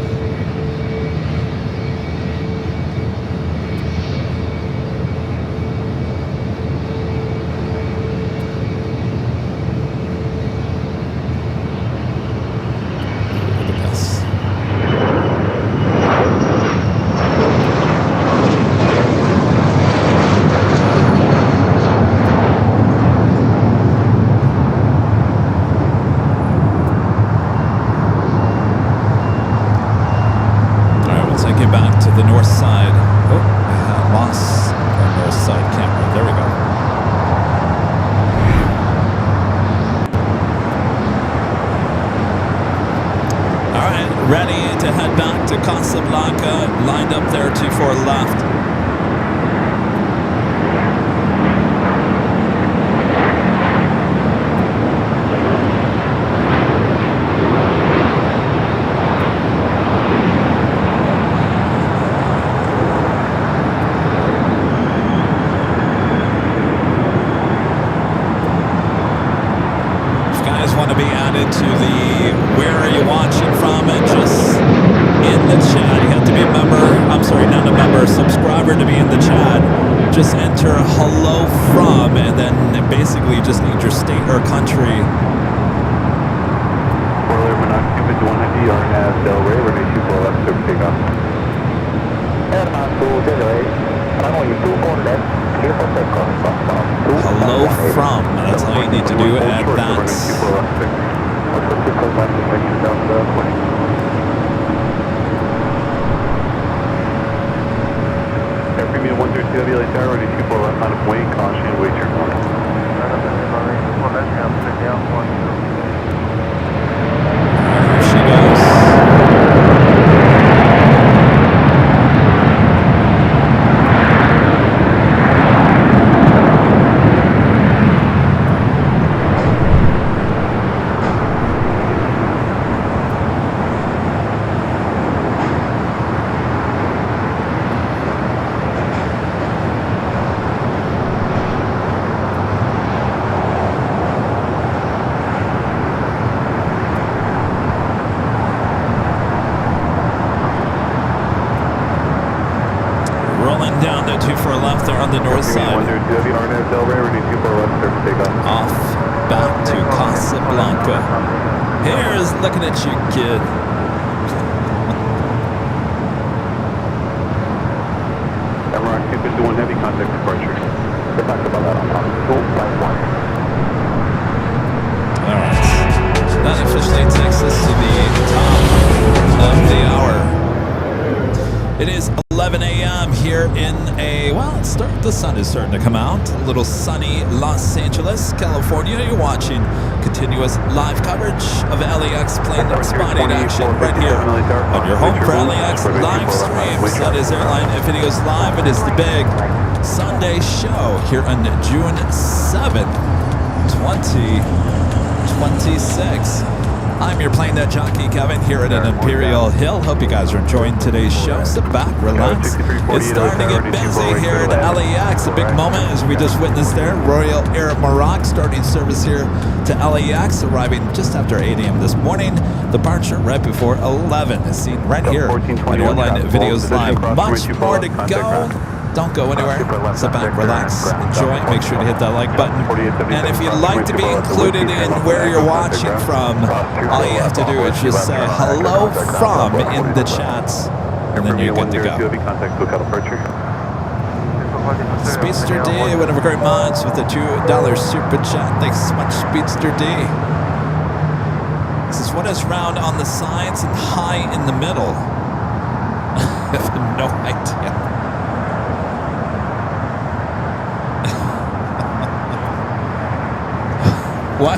Casablanca, lined up there 24 left. If you guys want to be added to the where are you watching from, and just in the chat, you have to be a member, I'm sorry, not a member, a subscriber to be in the chat. Just enter hello from, and then basically you just need your state or country. Royal Air 190 RNAV Delray, runway 24 left, super takeoff. Airline Pool, Delray. Hello from. That's all you need to do at that. Premium 132 LA Tower, ready 24 left line of wing, caution, wait your corner. Here she goes. Down to 24 left there on the north side. Off back to Casablanca. Here's looking at you, kid. Emirates 251 heavy contact departure. Alright. That officially takes us to the top of the hour. It is 11 a.m. here in the sun is starting to come out. A little sunny Los Angeles, California. You're watching continuous live coverage of LAX plane spotting action right here on your home for LAX live streams. That is Airline Videos Live. It is the big Sunday show here on June 7th, 2026. I'm your Plane Jockey Kevin here at an Imperial Hill. Hope you guys are enjoying today's show. Sit back, relax. It's starting to get busy here at LAX. A big moment as we just witnessed there. Royal Air Maroc starting service here to LAX, arriving just after 8 a.m. this morning. Departure right before 11. As seen right here on Airline Videos Live. Much more to go. Don't go anywhere. Sit back, relax, enjoy. Make sure to hit that like button. And if you'd like to be included in where you're watching from, all you have to do is just say hello from in the chats, and then you're good to go. Speedster D, one of our great mods with a $2 super chat. Thanks so much, Speedster D. This is what is round on the sides and high in the middle. I have no idea. What?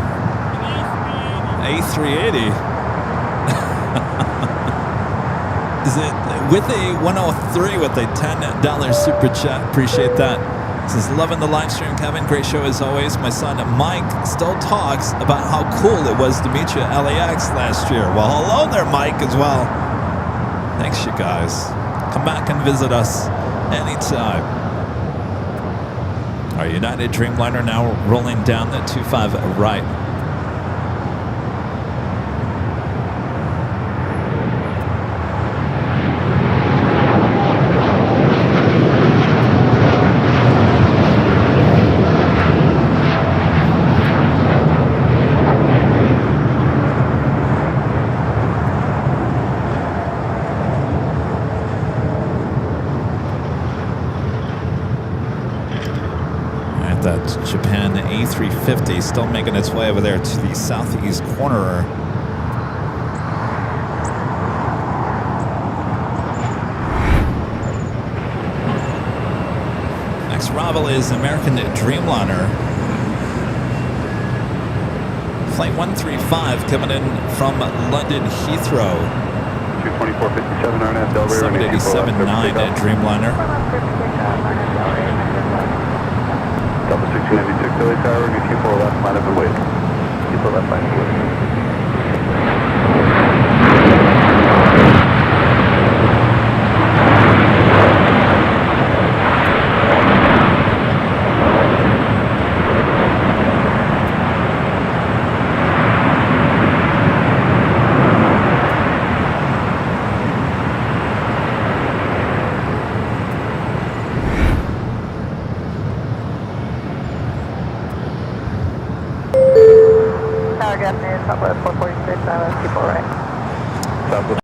A380. Is it with a 103 with a $10 super chat? Appreciate that. This is loving the live stream, Kevin. Great show as always. My son Mike still talks about how cool it was to meet you at LAX last year. Well, hello there, Mike, as well. Thanks, you guys. Come back and visit us anytime. Our United Dreamliner now rolling down the 25 right. That Japan A350 still making its way over there to the southeast corner. Next arrival is American Dreamliner. Flight 135 coming in from London Heathrow. 224.57 RNAV Delaware. 787-9 Dreamliner. Delta 1696 LA Tower, Q4 left, line up and wait. Q4 left, line up and wait.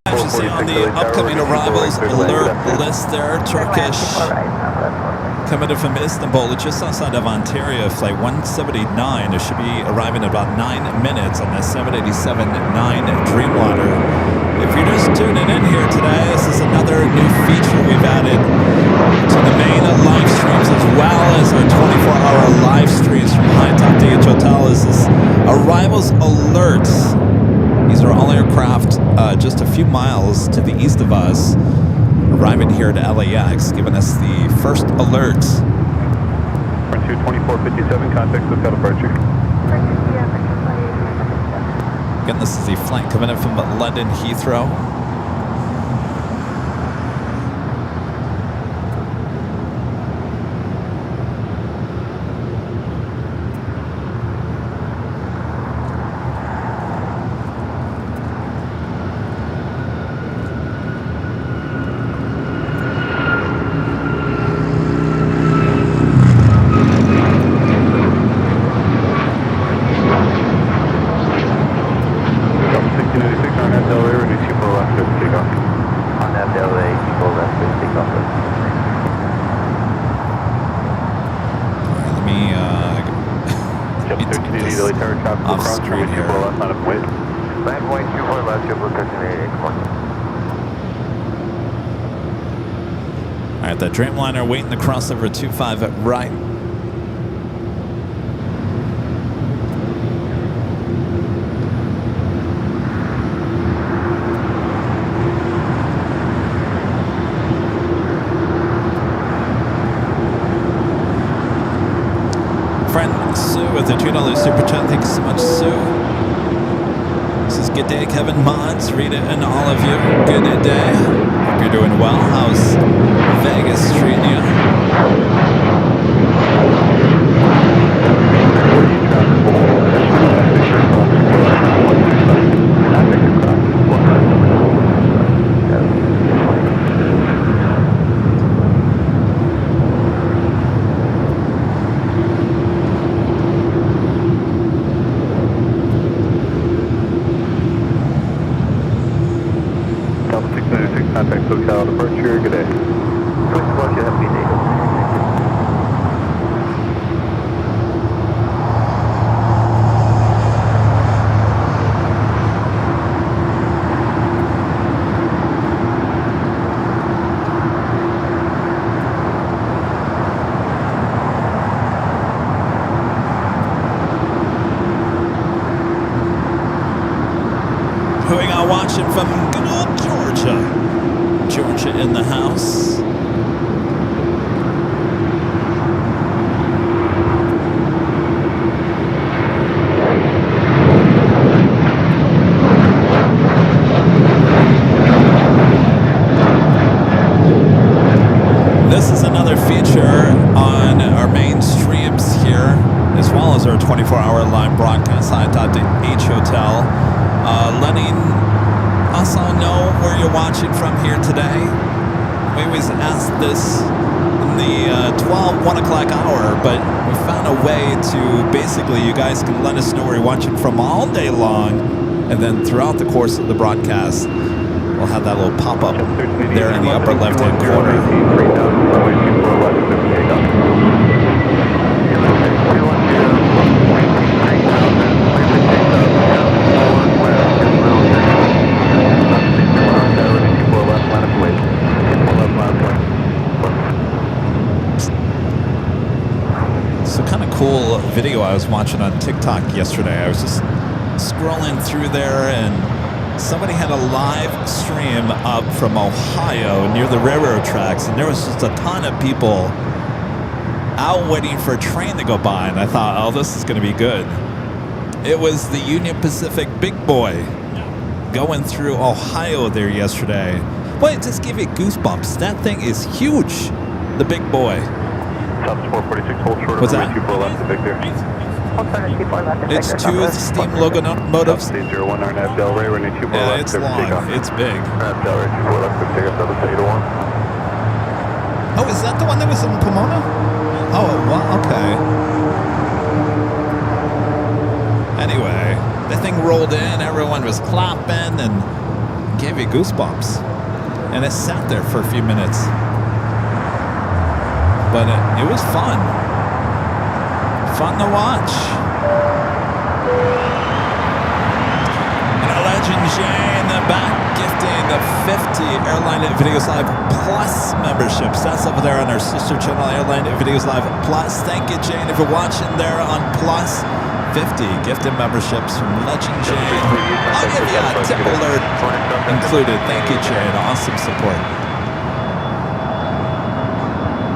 I should say on the upcoming arrivals alert list there, Turkish coming in from Istanbul, just outside of Ontario, flight 179. It should be arriving in about 9 minutes on the 787-9 Dreamliner. If you're just tuning in here today, this is another new feature we've added to the main live streams, as well as our 24-hour live streams from High Top DH Hotel. Is this Arrivals Alerts. These are all aircraft just a few miles to the east of us, arriving here to LAX, giving us the first alert. 2457, contact SoCal departure. Again, this is the flight coming in from London Heathrow. The Dreamliner waiting to cross over 25 at right. Friend Sue with the $2 super chat. Thank you so much, Sue. This is Good Day Kevin Mods, Rita and all of you. Good day. Hope you're doing well. How's Vegas treating you? Contact SoCal departure. Good day. Who we got watching from good old Georgia? Georgia in the house. This is another feature on our main streams here, as well as our 24-hour live broadcast at H Hotel, letting us all know where you're watching from here today. We always ask this in the 1 o'clock hour, but we found a way to basically, you guys can let us know where you're watching from all day long, and then throughout the course of the broadcast, we'll have that little pop-up there in the upper left-hand corner. Cool video I was watching on TikTok yesterday. I was just scrolling through there, and somebody had a live stream up from Ohio near the railroad tracks, and there was just a ton of people out waiting for a train to go by, and I thought, oh, this is going to be good. It was the Union Pacific Big Boy going through Ohio there yesterday. Boy, it just gave you goosebumps. That thing is huge, the Big Boy. What's that? It's two steam locomotives. Yeah, it's long. It's big. Oh, is that the one that was in Pomona? Oh, well, okay. Anyway, the thing rolled in, everyone was clapping and gave you goosebumps. And it sat there for a few minutes. but it was fun. Fun to watch. And a Legend Jay in the back gifting the 50 Airline Videos Live Plus memberships. That's over there on our sister channel, Airline Videos Live Plus. Thank you, Jane. If you're watching there on Plus, 50 gifted memberships from Legend Jane. I'll give you a tip alert included. Thank you, Jane. Awesome support.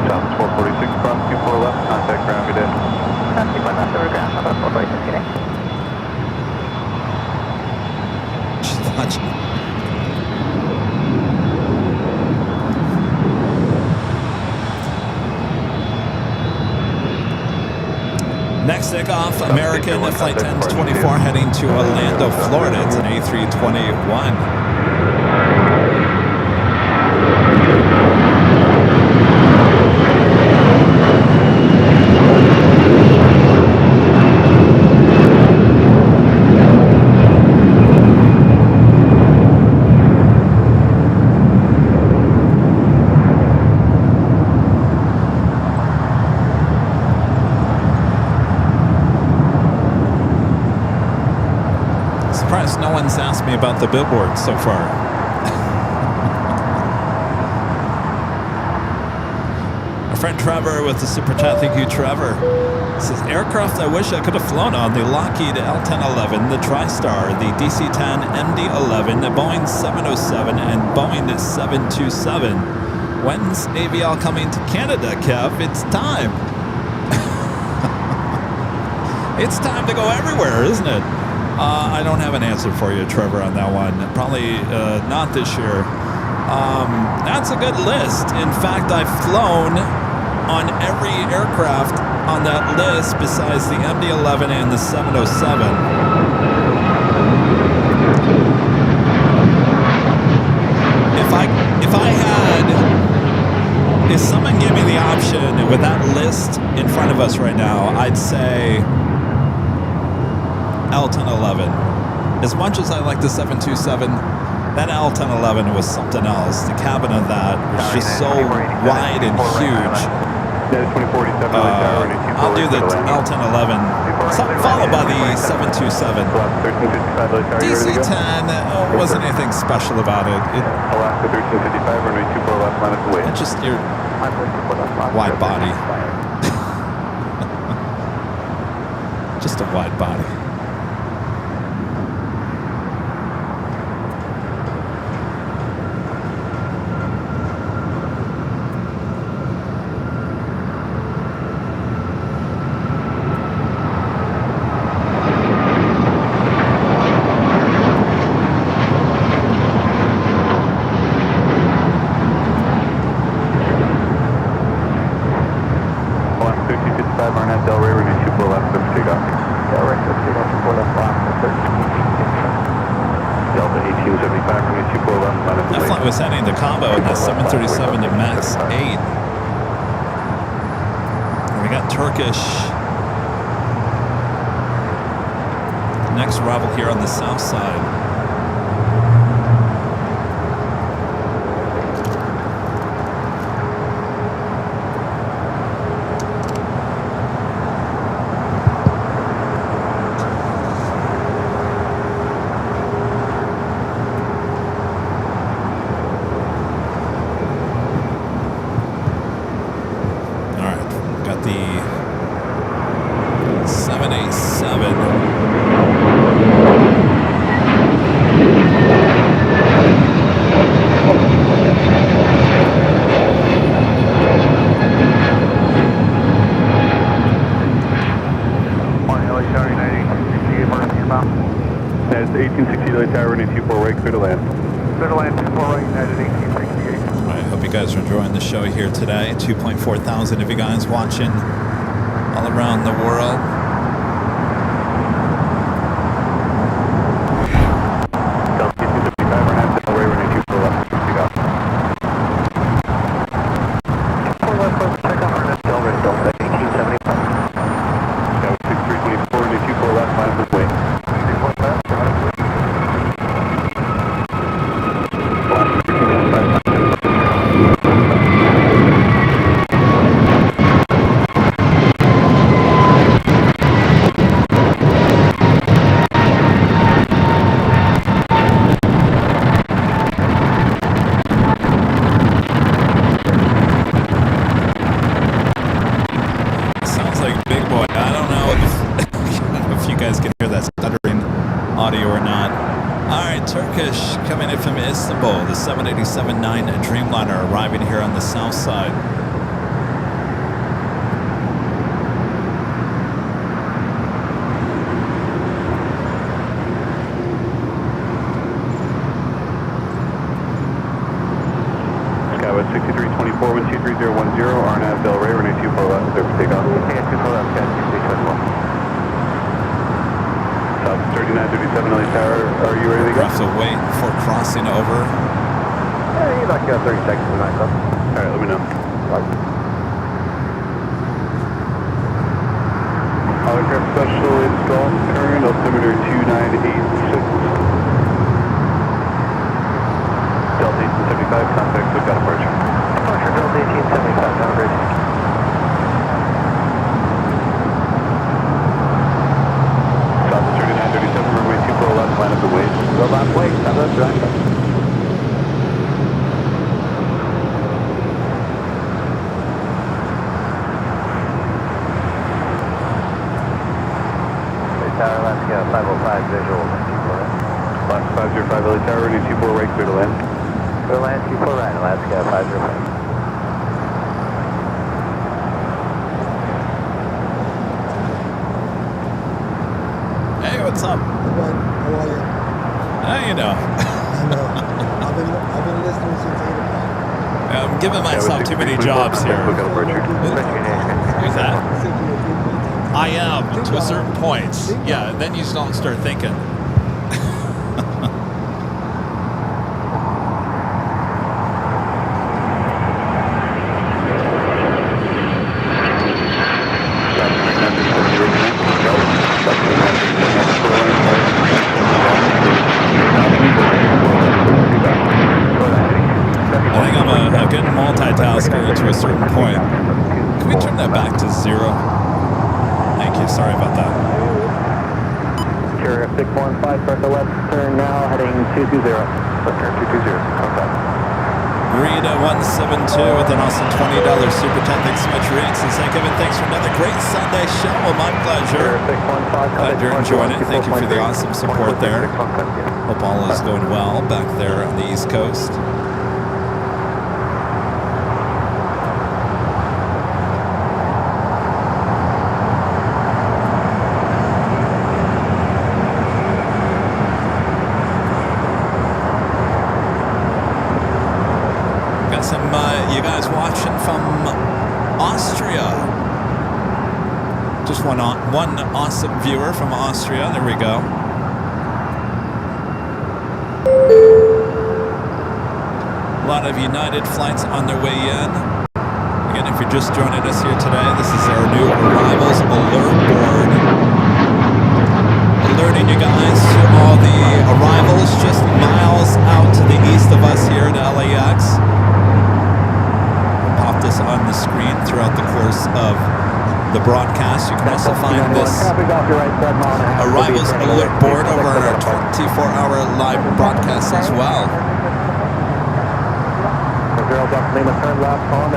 South 446, cross 24 left, contact ground, good day. Cross 24 left, over ground, about 446, good day. She's watching. Next takeoff, American Flight 1024 heading to Orlando, Florida. It's an A321. Surprised no one's asked me about the billboard so far. Our friend Trevor with the super chat. Thank you, Trevor. Says, aircraft I wish I could have flown on: the Lockheed L-1011, the TriStar, the DC-10, MD-11, the Boeing 707, and Boeing 727. When's AVL coming to Canada, Kev? It's time. It's time to go everywhere, isn't it? I don't have an answer for you, Trevor, on that one. Probably not this year. That's a good list. In fact, I've flown on every aircraft on that list besides the MD-11 and the 707. If someone gave me the option with that list in front of us right now, I'd say L-1011. As much as I like the 727, that L-1011 was something else. The cabin of that was just so wide and huge. I'll do the L-1011, followed by the 727. DC-10 wasn't anything special about it. Alaska 1355, runway 24 left, minus the weight. It's just your wide body. Just a wide body. That flight was heading to combo in the 737 to max 8. We got Turkish. Next arrival here on the south side. Show here today. 2.4 thousand of you guys watching all around the world. from Istanbul, the 787-9 Dreamliner arriving here on the south side. Skywest 6324, 12310, RNAV Del Rey, runway 24 left, clear for takeoff. Yeah, 24 left, guys, 6321. South 3937 LA Tower, are you ready to go? Have to wait for crossing over. You'd like to go 30 seconds to 9 club. Alright, let me know. Autograph special install, current altimeter 2986. Delta 1875, contact, we've got departure. Departure, Delta 1875, down bridge. South 3937, runway 24 left, line up the waves. Go left, wait, stop left, drive. Tower, let's go, 505 visual, 24. Last 505 LA Tower, runway 24 right, clear to land. Clear to land, 24 right, let's go, 505. Hey, what's up? How are you? You know. I know. I've been listening since 8 o'clock. I'm giving myself too many jobs here. We've got departure. Who's that? I am, to a certain point. Yeah, then you don't start thinking. I think I'm a good multitasker to a certain point. Can we turn that back to 0? Thank you. Sorry about that. Carrier 615, start the left turn now, heading 220. Left turn 220, contact. Rita 172 with an awesome $20 super chat. Thanks so much, Reed. And say, Kevin, thanks for another great Sunday show. Well, my pleasure. Glad you're enjoying it. Thank you for the awesome support there. Hope all is going well back there on the East Coast. You guys watching from Austria. Just one awesome viewer from Austria. There we go. A lot of United flights on their way in. Again, if you're just joining us here today, this is our new arrivals alert board. Alerting you guys to all the arrivals just miles out to the east of us here at LAX. This on the screen throughout the course of the broadcast. You can also find this arrivals alert board over on our 24-hour live broadcast as well.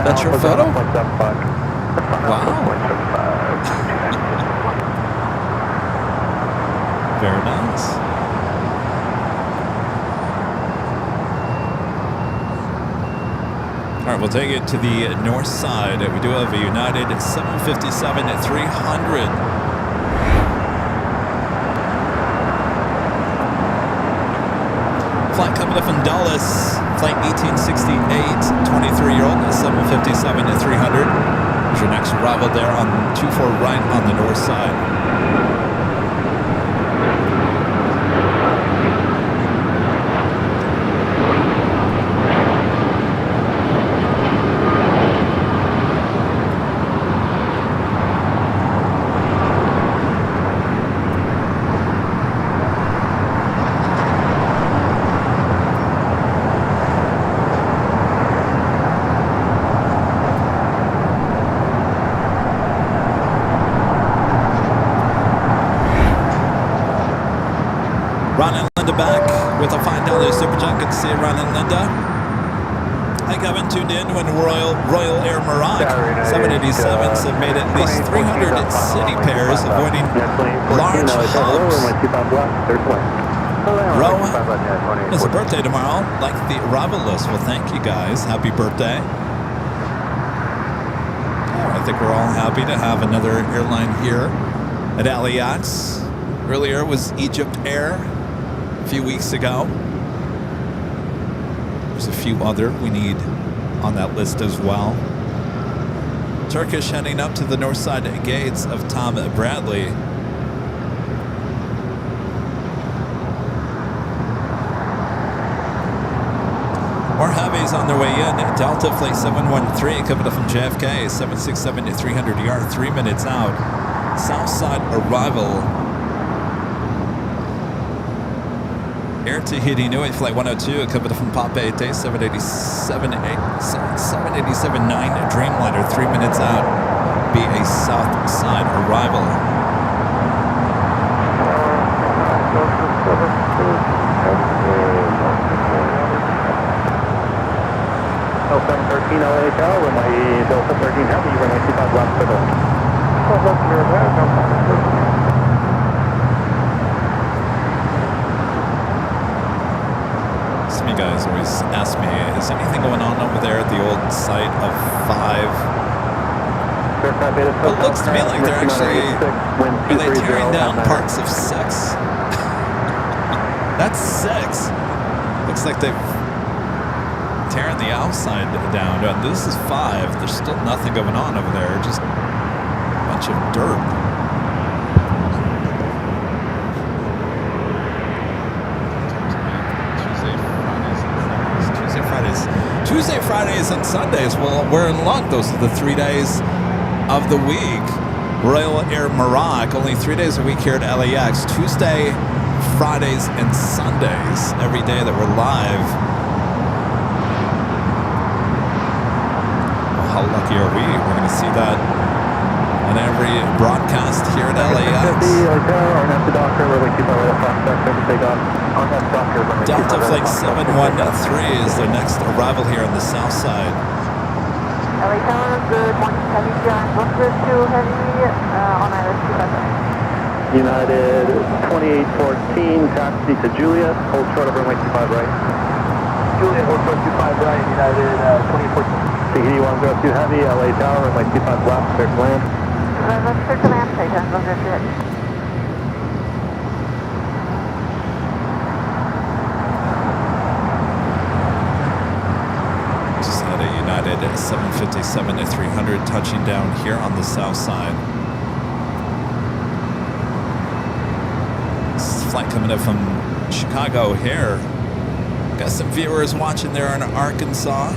That's your photo? Wow. Very nice. All right, we'll take it to the north side. We do have a United 757 at 300. Flight coming up from Dulles, flight 1868, 23-year-old 757 at 300. There's your next arrival there on 24 right on the north side. Back with a $5 super chat. Good to see you, Ron and Linda. Hi, Kevin. Tuned in when Royal Air Morocco 787s have made at least 300 city pairs, avoiding large hubs. Ro, it's a birthday tomorrow. Like the arrival list. Well, thank you guys. Happy birthday. I think we're all happy to have another airline here at LAX. Earlier was Egypt Air a few weeks ago. There's a few other we need on that list as well. Turkish heading up to the north side gates of Tom Bradley. More heavies on their way in. Delta Flight 713 coming up from JFK, 767 to 300 yard, 3 minutes out. Southside arrival. Air Tahiti Nui Flight 102 coming up from Papeete, 787-9 Dreamliner, 3 minutes out. Be a Southside arrival. Delta 13 LAHL, runway Delta 13 Heavy, runway 25 left middle. Some of you guys always ask me, is anything going on over there at the old site of 5? It looks to me like they're actually, are they tearing down parts of 6? That's 6. Looks like they've tearing the outside down. This is 5. There's still nothing going on over there. Just a bunch of dirt. Tuesday, Fridays, and Sundays. Well, we're in luck. Those are the 3 days of the week. Royal Air Morocco, only 3 days a week here at LAX. Tuesday, Fridays, and Sundays. Every day that we're live. How lucky are we? We're going to see that on every broadcast here at LAX. Delta Flight 713 is their next arrival here on the south side. LA Tower, good morning, heavy John, Brooklyn 2 heavy, on Island 255. United 2814, taxi to Juliet, hold short of runway 25 right. Juliet, hold short 25 right, United 2014. Tahiti 102 Heavy, LA Tower, runway 25 left, clear to land. Let's clear to land, Titan, 108. Just had a United 757 to 300 touching down here on the south side. This flight coming up from Chicago here. Got some viewers watching there in Arkansas.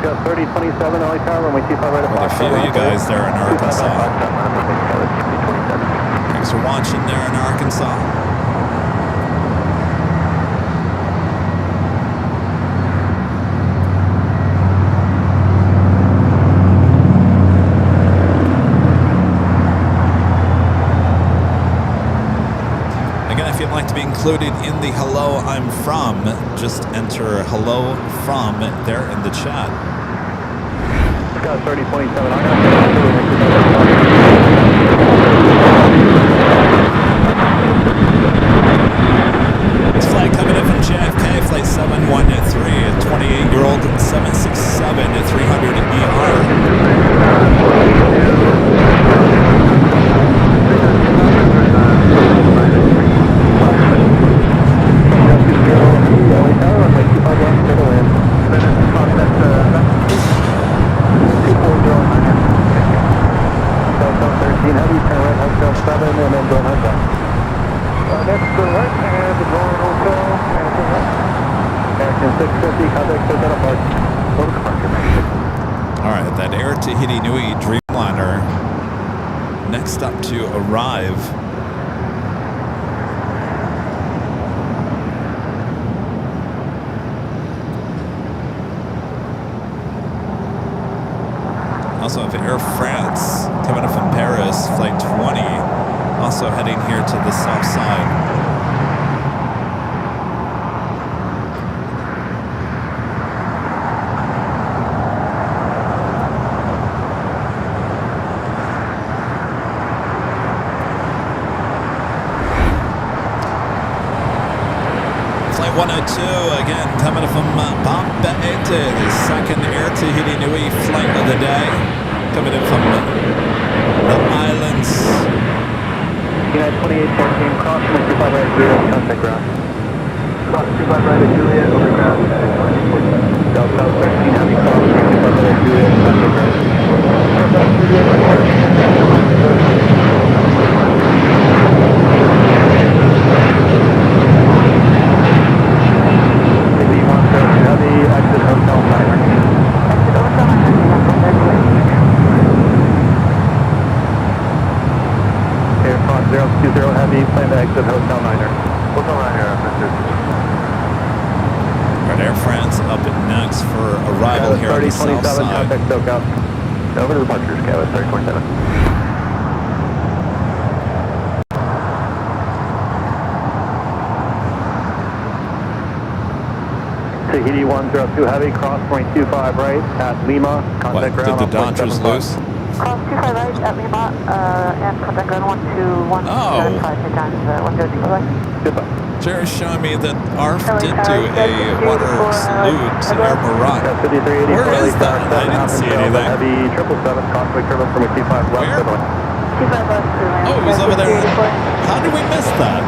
Got 3027 LA Tower, runway 25 right at Quite a few of you guys there in Arkansas. Thanks for watching there in Arkansas. If you'd like to be included in the hello I'm from, just enter hello from there in the chat. Got 3027 This flight coming in from JFK, flight 713, a 28-year-old 767 to 300 Alright, that Air Tahiti Nui Dreamliner next up to arrive. Also have Air France coming up from Paris, flight 20, also heading here to the south side. 102 again, coming from Papa Ete, the second Air Tahiti Nui flight of the day, coming in from the islands. United 2814, cross 25 right, Juliet, contact ground. Cross 25 right at Juliet, over ground. Delta 13, heavy cross 25 right at Juliet, contact ground. Delta Juliet, heavy, exit hotel niner. Exit hotel niner. Air Fox 020 heavy, plan to exit hotel niner. Hotel niner, Right, Air France up next for arrival here on the south side. Contact SoCal. Over to the departures, Kevin, 3027. Tahiti 102 heavy, cross point 25 right at Lima, contact What, ground. did the Dodgers lose? Cross 25 right at Lima, and contact ground 121. Oh. 5 times 102 right. Goodbye. Jerry's showing me that ARF did do a water salute to Air Marat. Where is that? I didn't see anything. Heavy 777, contact turbine from a T5 left. Where? 25 left to land. Oh, it was over there. How did we miss that?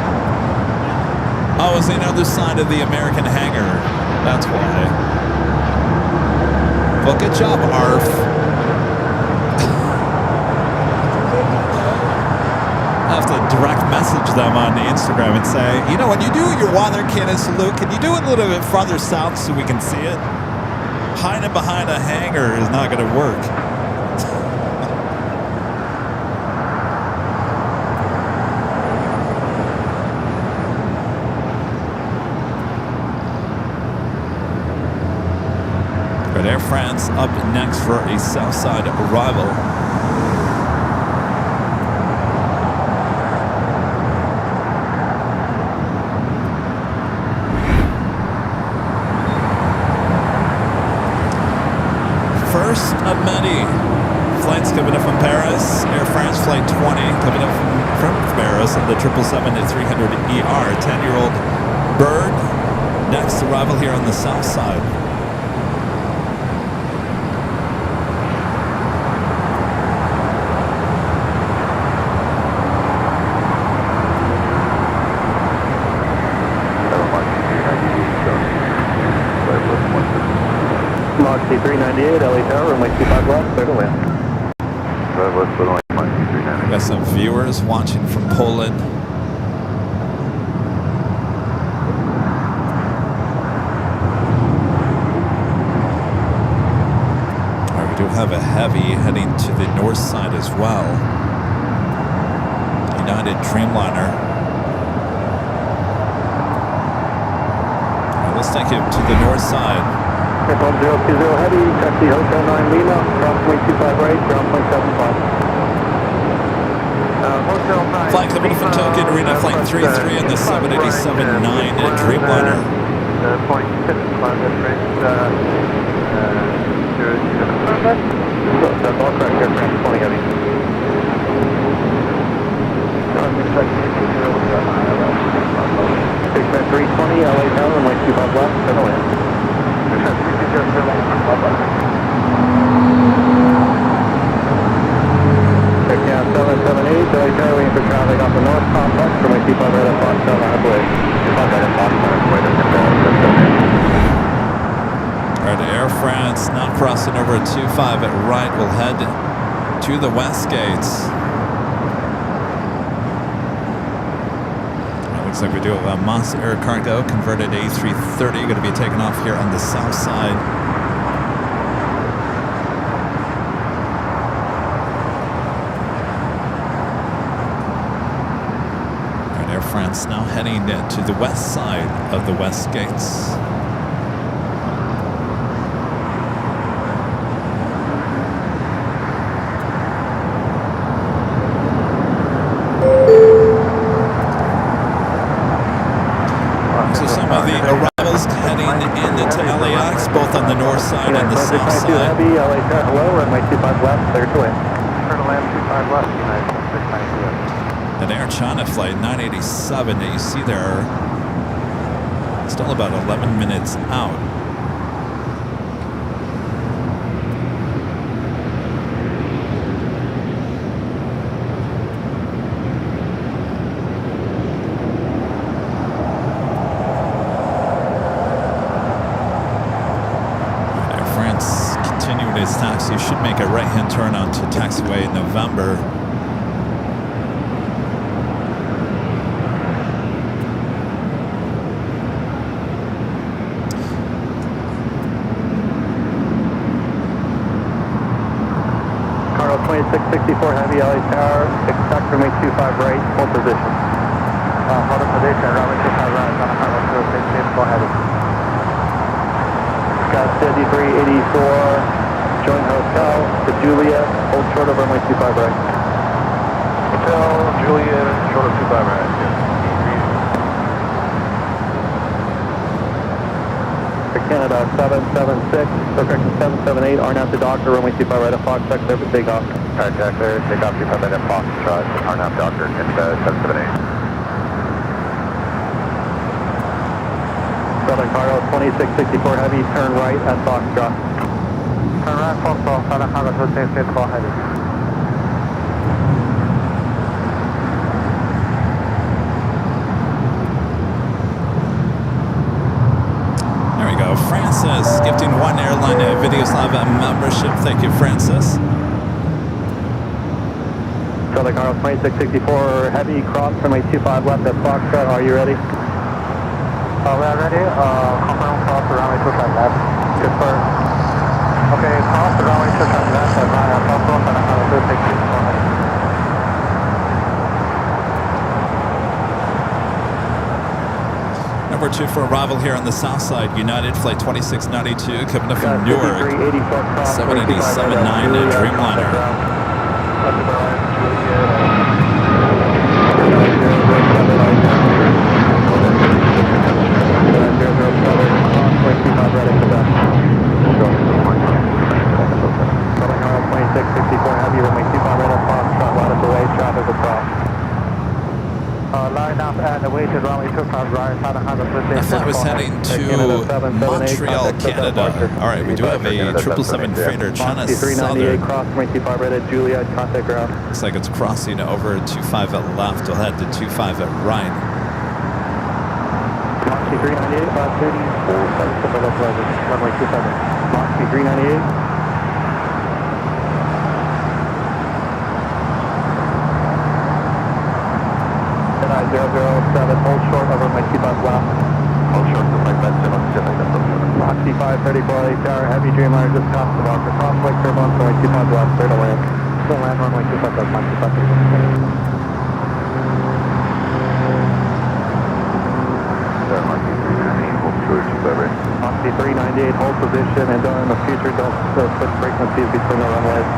Oh, it was the other side of the American hangar. That's why. Well, good job, ARF. I'll have to direct message them on Instagram and say, you know, when you do your water cannon salute, can you do it a little bit farther south so we can see it? Hiding behind a hangar is not going to work. But Air France up next for a Southside arrival. First of many flights coming up from Paris. Air France Flight 20 coming up from Paris on the 777-300ER. 10-year-old bird. Next arrival here on the south side. Mark C398, LA Tower, runway 25 left, clear to land. Got some viewers watching from Poland. We do have a heavy heading to the north side as well. United Dreamliner. Right, let's take it to the north side. Airplane 020 heavy, taxi Hotel 9 Lima, cross point 25 right, ground point 75. Hotel 9. Flight coming from Tokyo Arena, flight 33 in the 787-9 Dreamliner. Point 6, that's all correct, Air France 20 heavy. Bigman 320, LA Tower, runway 25 left, clear to land. Aircraft 778, LA Tower, waiting for traffic off the north complex, runway 25 right at Foxtrot, on our way. 25 right at Foxtrot, Alright, Air France now crossing over 25 at right. We'll head to the west gates. Looks like we do have a Moss Air Cargo converted A330 going to be taken off here on the south side. Right, Air France now heading to the west side of the west gates. Arrivals heading into LAX, both on the north side and the south side. Heavy, LA Tower, hello, runway 25 left, clear to land. Turn to land 25 left, United 692. An Air China flight 987 that you see there Still about 11 minutes out. Air France continued its taxi. Should make a right-hand turn onto taxiway November. Carl 2664 Heavy LA Tower, expect from 825 right, full position. Hold position, runway 25 right, on a highway 264 Heavy. Got 7384, join hotel to Juliet, hold short of runway 25 right. Hotel, Juliet, short of 25 right, yes. For Canada 776, so correction 778, RNAV to Doctor, runway 25 right at Foxtrot, clear for takeoff. Alright, Jack, clear, takeoff 25 right at Foxtrot, RNAV Doctor, Canada 778. Southern Cargo 2664 Heavy, turn right at Foxtrot. Turn right, Foxtrot, Southern Cargo 2664 Heavy. There we go. Francis gifting one Airline Videos Live membership. Thank you, Francis. Southern Cargo 2664 Heavy, cross runway 25 left at Foxtrot. Are you ready? We are ready. Confirm cross runway 25 left. Good first. Okay, cross runway 25 left at Foxtrot, Southern Cargo 2664 Heavy. Number 2 for arrival here on the south side. United Flight 2692 coming up from Newark. 787-9 Dreamliner. That flight was heading to Montreal, Canada. All right, we do have a 777 freighter, China Southern. Juliet, contact ground. Looks like it's crossing over 25 at left. We'll head to 25 at right. Moxie 398, 530, runway 27. Moxie 398. 007, hold short over my 25 left. Hold short to my best on Pacific. Moxie 534 Tower, Heavy Dreamliner just past the Walker. Crossway turbulence, runway 25 left, clear to land. Still land runway 25 left, Moxie 534. Moxie 398, hold position, and in the future don't switch frequencies between the runways.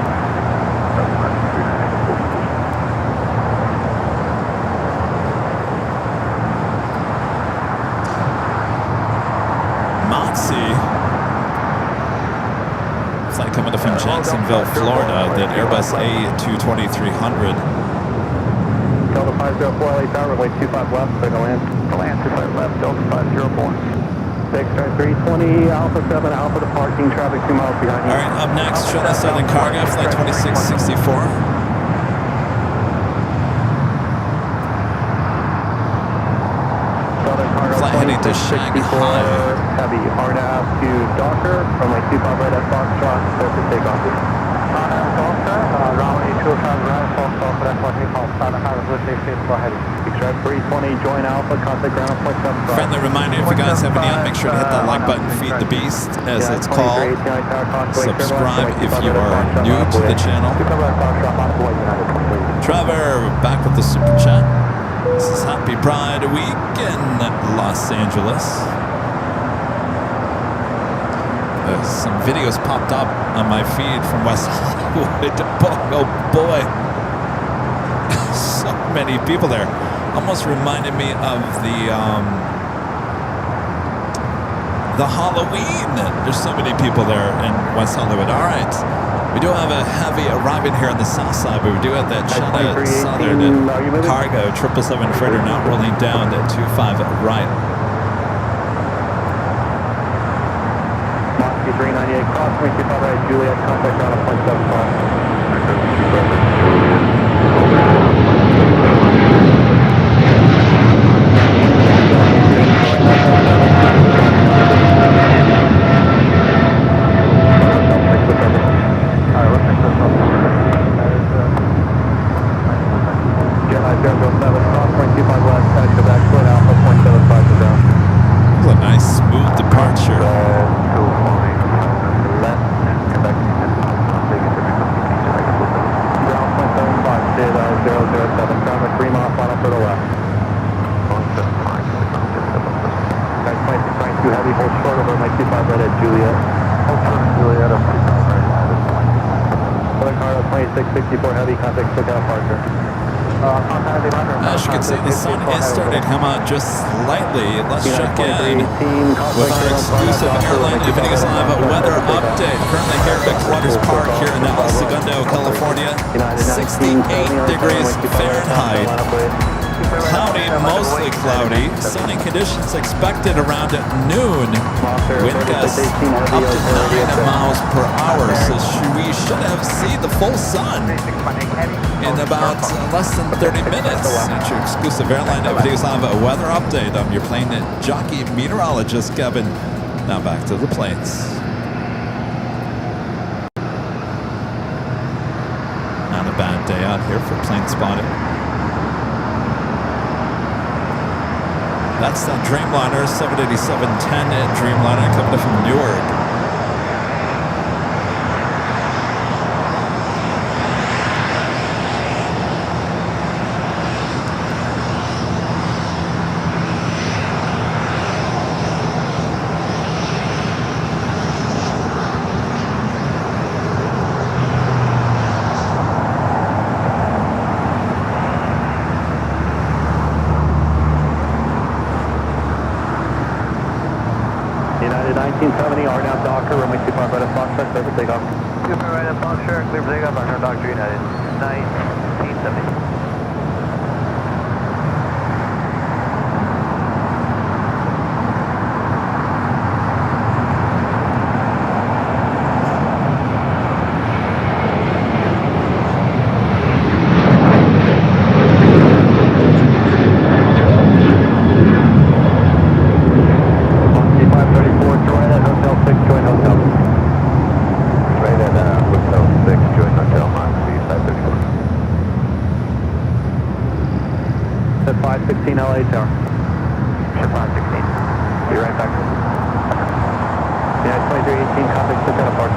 Flight coming up from Jacksonville, Florida, that Airbus A220-300. Delta 504 LA Tower, runway 25 left, clear to land. To land, 25 left, Delta 504. 320, Alpha 7, Alpha to parking, traffic 2 miles behind you. All right, up next, China Southern Cargo, Flight 2664. Flight heading to Shanghai. Heavy, RNAV to Docker, runway 25 right at Foxtrot, clear for takeoff. Docker, runway 25 right, Foxtrot, that's what we call Southern Cargo 2664 Heavy. Extract 320, join Alpha, contact ground, point 7. Friendly reminder, if you guys have any on, make sure to hit that like button, Feed the Beast, as it's called. Subscribe if you are new to the channel. Trevor, back with the super chat. This is Happy Pride Week in Los Angeles. Some videos popped up on my feed from West Hollywood. Oh boy. So many people there. Almost reminded me of the Halloween. There's so many people there in West Hollywood. All right. We do have a heavy arriving here on the south side, but we do have that China Southern Cargo 777 freighter now rolling down at 25 right. crossing 25 right, Juliet, contact ground at 0.75. A nice smooth departure. Heavy, hold short over my 25 right at Juliet. Hold short at Juliet, up 25 right. Other car, 2664 heavy, contact quick out Parker. As you can see, the sun is starting to come out just slightly. Let's check in with our exclusive Airline Videos Live weather update. Currently here at Waters Park here in El Segundo, California. 68 degrees Fahrenheit. Cloudy, mostly cloudy. Sunny conditions expected around noon. Wind gusts up to 9 miles per hour. So we should have seen the full sun in about less than 30 minutes. It's your exclusive Airline Videos Live weather update. I'm your plane jockey meteorologist, Kevin. Now back to the planes. Not a bad day out here for plane spotting. That's that Dreamliner, 787-10 Dreamliner coming in from Newark. United 1970, R down Docker, runway 25 right at Foxtrot, clear for takeoff. 25 right at Foxtrot, clear for takeoff, R down Docker, United 1970. At 516 LA Tower. 516. Be right back. Yeah, 2318, contact quick out of park.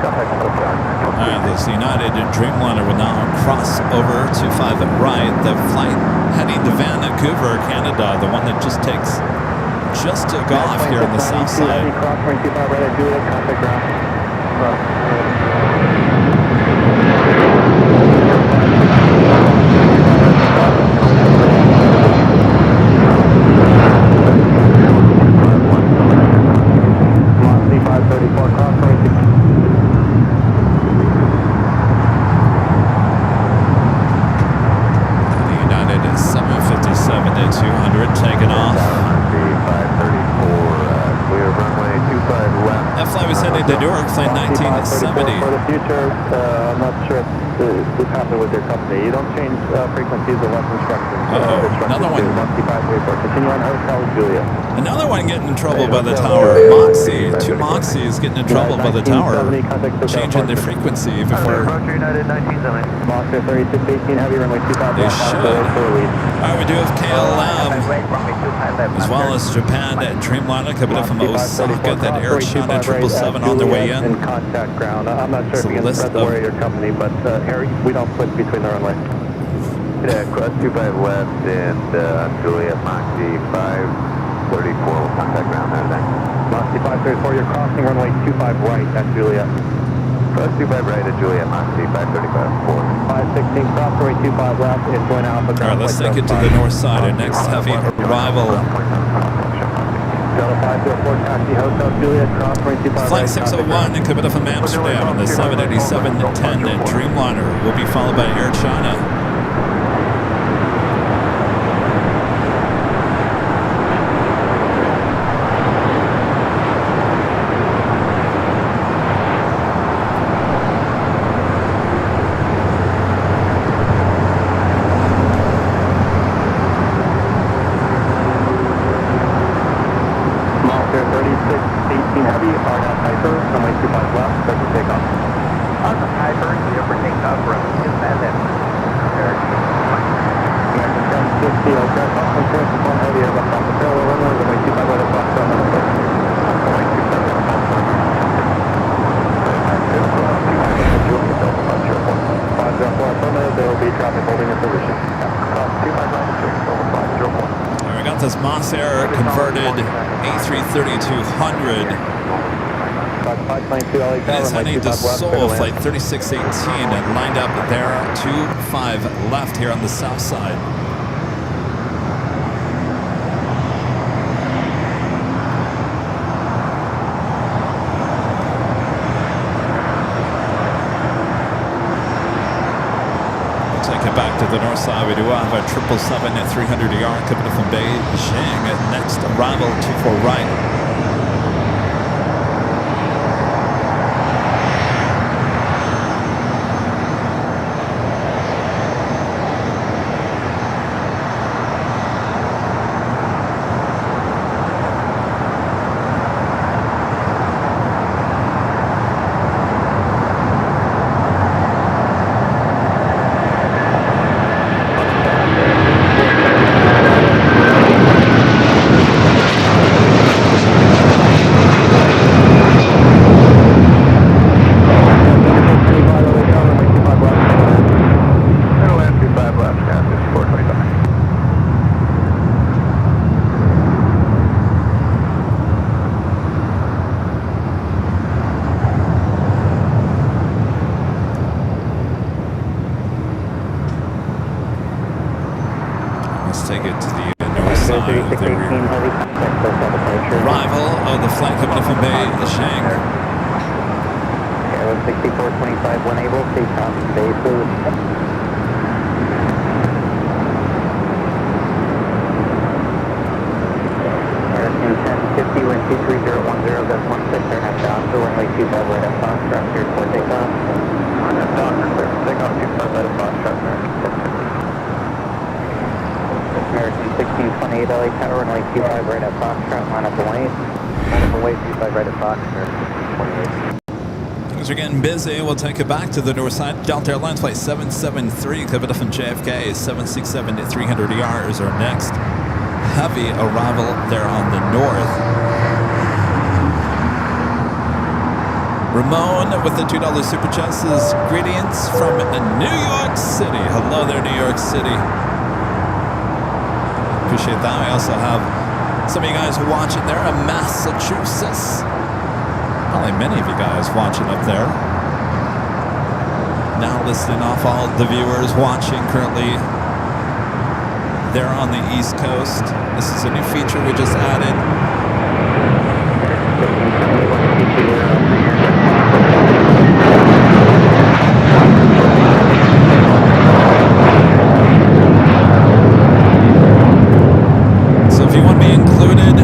Contact quick out of park. Alright, this United Dreamliner will now cross over to 5 right. The flight heading to Vancouver, Canada, the one that just took off here on the south side. Cross 25 right at Juliet, contact ground. The Newark flight 1970. For the future, I'm not sure what's happening with your company. You don't change frequencies unless instructions. Another one. Continue on Hotel Julia. Another one getting in trouble by the tower. Moxie, 2 Moxies getting in trouble by the tower. Changing the frequency before. United 1970. Moxie 3618 heavy runway 25. They should. Alright, we do have KLM as well as Japan at Dreamliner coming up from Osaka. That Air China 777 on their way in. Contact ground. I'm not sure if you can spread the word of your company, but here we don't switch between the runway. Yeah, cross 25 left and Juliet Moxie 534 will contact ground there then. Moxie 534, you're crossing runway 25 right at Juliet. Cross 25 right at Juliet Moxie 535 4. 516, cross runway 25 left and join Alpha. Alright, let's take it to the north side. Our next heavy arrival. Flight 601 and coming up from Amsterdam on the 787-10 Dreamliner will be followed by Air China. And we got this Moss Air converted A330-200. And it's heading to Seoul, flight 3618, and lined up there, 25 left here on the south side. We'll take it back to the north side. We do have a 777 at 300 ER coming from Beijing. Next arrival, 24 right. Take it to the north side of the arrival of the flight coming in from Beijing. Aero 6425 when able, stay calm and stay fluid. American 1050 wind 23010, that's 16 and a half down for runway 25 right at Foxtrot, cleared for takeoff. On that down, clear for takeoff, 25 right at Foxtrot, American 1628 LA Tower, runway 25 right at Foxtrot, line up away. Line up away, 25 right at Foxtrot, 28. Things are getting busy. We'll take it back to the north side. Delta Airlines flight 773 coming up from JFK. 767 at 300 ER is our next heavy arrival there on the north. Ramon with the $2 super chat says, greetings from New York City. Hello there, New York City. Appreciate that. We also have some of you guys watching there in Massachusetts. Probably many of you guys watching up there. Now listing off all the viewers watching currently there on the East Coast. This is a new feature we just added. So if you want to be included,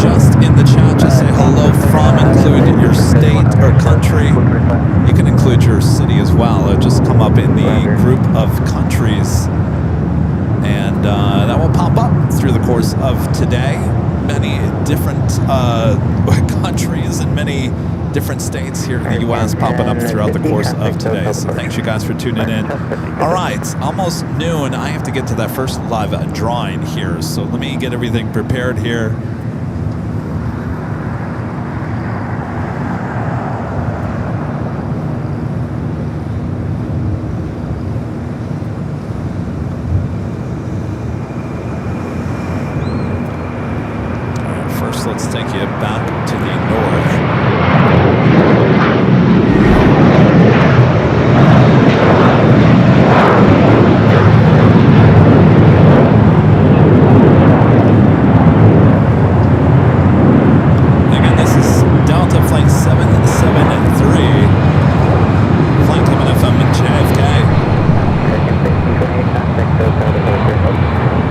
just in the chat, just say hello from, include your state or country. You can include your city as well. It'll just come up in the group of countries. And that will pop up through the course of today. Many different countries and many different states here in the U.S. popping up throughout the course of today. So thanks you guys for tuning in. All right, almost noon. I have to get to that first live drawing here. So let me get everything prepared here. Let's take you back to the north. Again, this is Delta Flight 773. Flight coming in from JFK.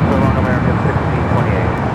So long, American 1628.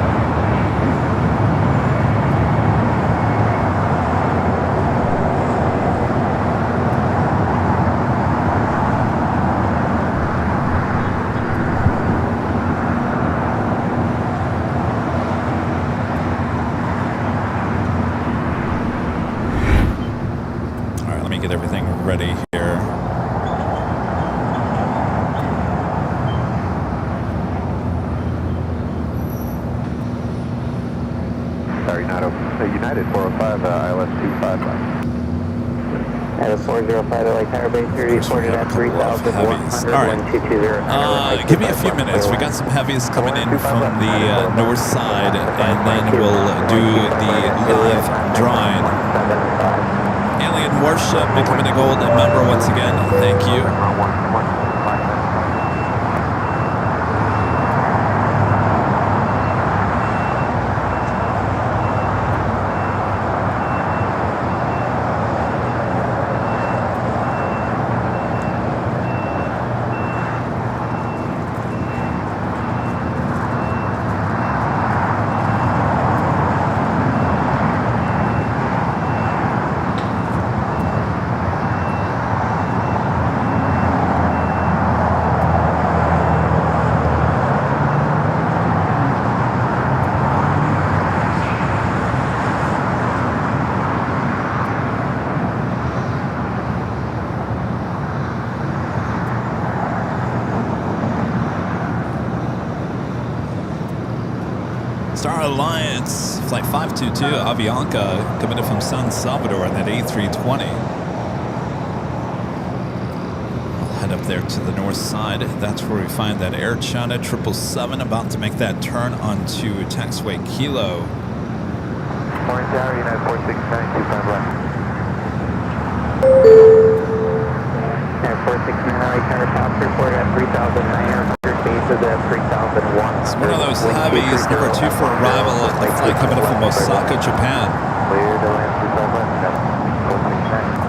United 405, ILS 25 left. At a 405 LA Tower Base, you're reported at 3,100, Alright. 1220. Give me a few minutes. We got some heavies coming in from the north side, and then we'll do the live drawing. Alien Warship becoming a gold member once again. Thank you. Star Alliance, Flight 522, Avianca, coming in from San Salvador on that A320. We'll head up there to the north side. That's where we find that Air China 777 about to make that turn onto taxiway Kilo. Morning Tower, United 469, 25 left. At 469 LA Tower, South reported at 3,900. Bases at 3001. It's one of those heavies, number 2 for arrival, a flight coming in from Osaka, Japan. Clear to land 25 left, 469.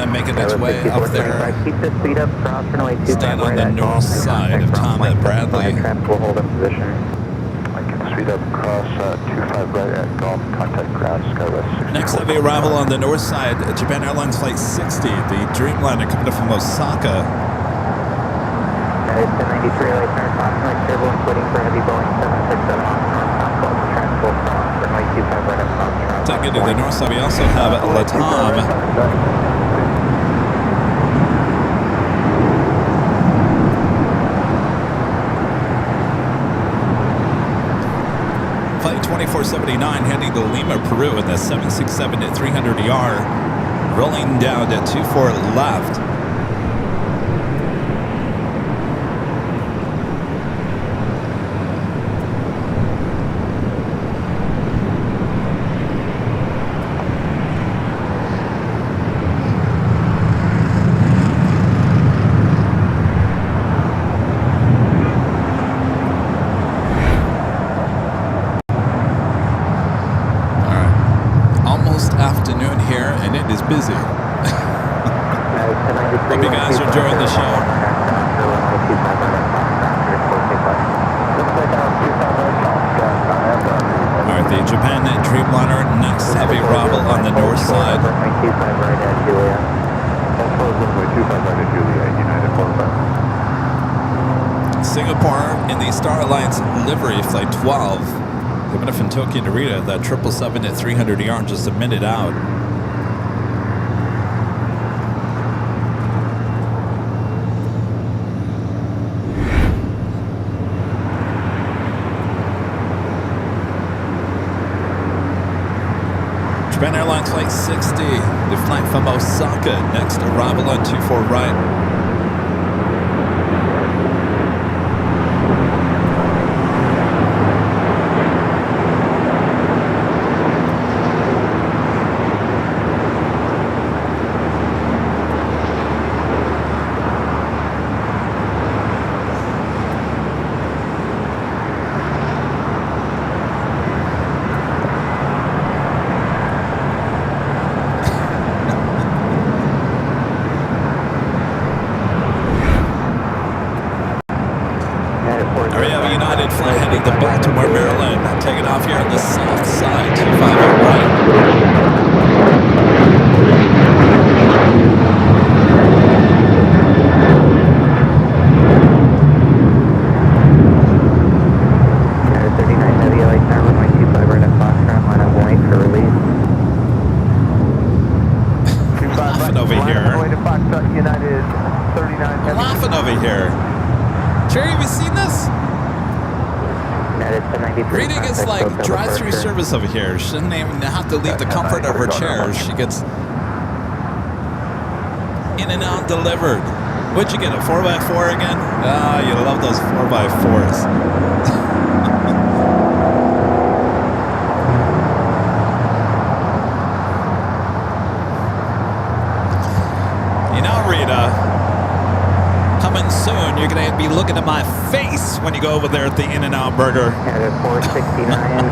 Making its way up there. Keep the speed up, cross runway 25 Staying on the north side of Tom and Bradley. Traffic will hold in position. I can speed up across 25 right at Golf, contact ground, Skywest 60. Next heavy arrival on the north side, Japan Airlines Flight 60, the Dreamliner coming up from Osaka. It's the 93 LA Tower, approximately turbulence waiting for heavy Boeing 767 on north traffic will cross runway 25 right at South. Taking to the north side, we also have Latam. Flight 2479 heading to Lima, Peru in the 767 at 300ER, rolling down to 24 left. Afternoon here, and it is busy. Hope you guys are enjoying the show. All right, the Japan Dreamliner, next heavy arrival on the north side. Singapore in the Star Alliance livery, Flight 12. Coming up from Tokyo Narita, that 777 at 300ER just a minute out. Japan Airlines Flight 60, the flight from Osaka. Next arrival on 24 right. Over here. She doesn't even have to leave the comfort of her chair. She gets in and out delivered. What'd you get, a 4x4 again? Ah, you love those 4x4s. You know, Rita, coming soon, you're going to be looking at my face when you go over there at the In-N-Out Burger. At 469,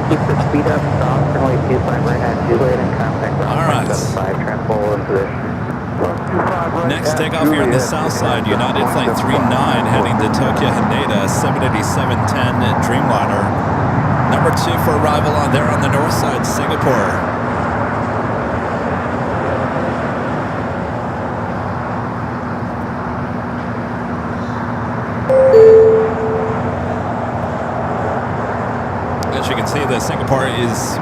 keep the speed up, stop, runway 25 right at Juliet and contact ground 75, transport in position. Next takeoff here on the south side, United Flight 39 heading to Tokyo Haneda, 787-10 Dreamliner. Number 2 for arrival on there on the north side, Singapore. As you can see, the Singapore is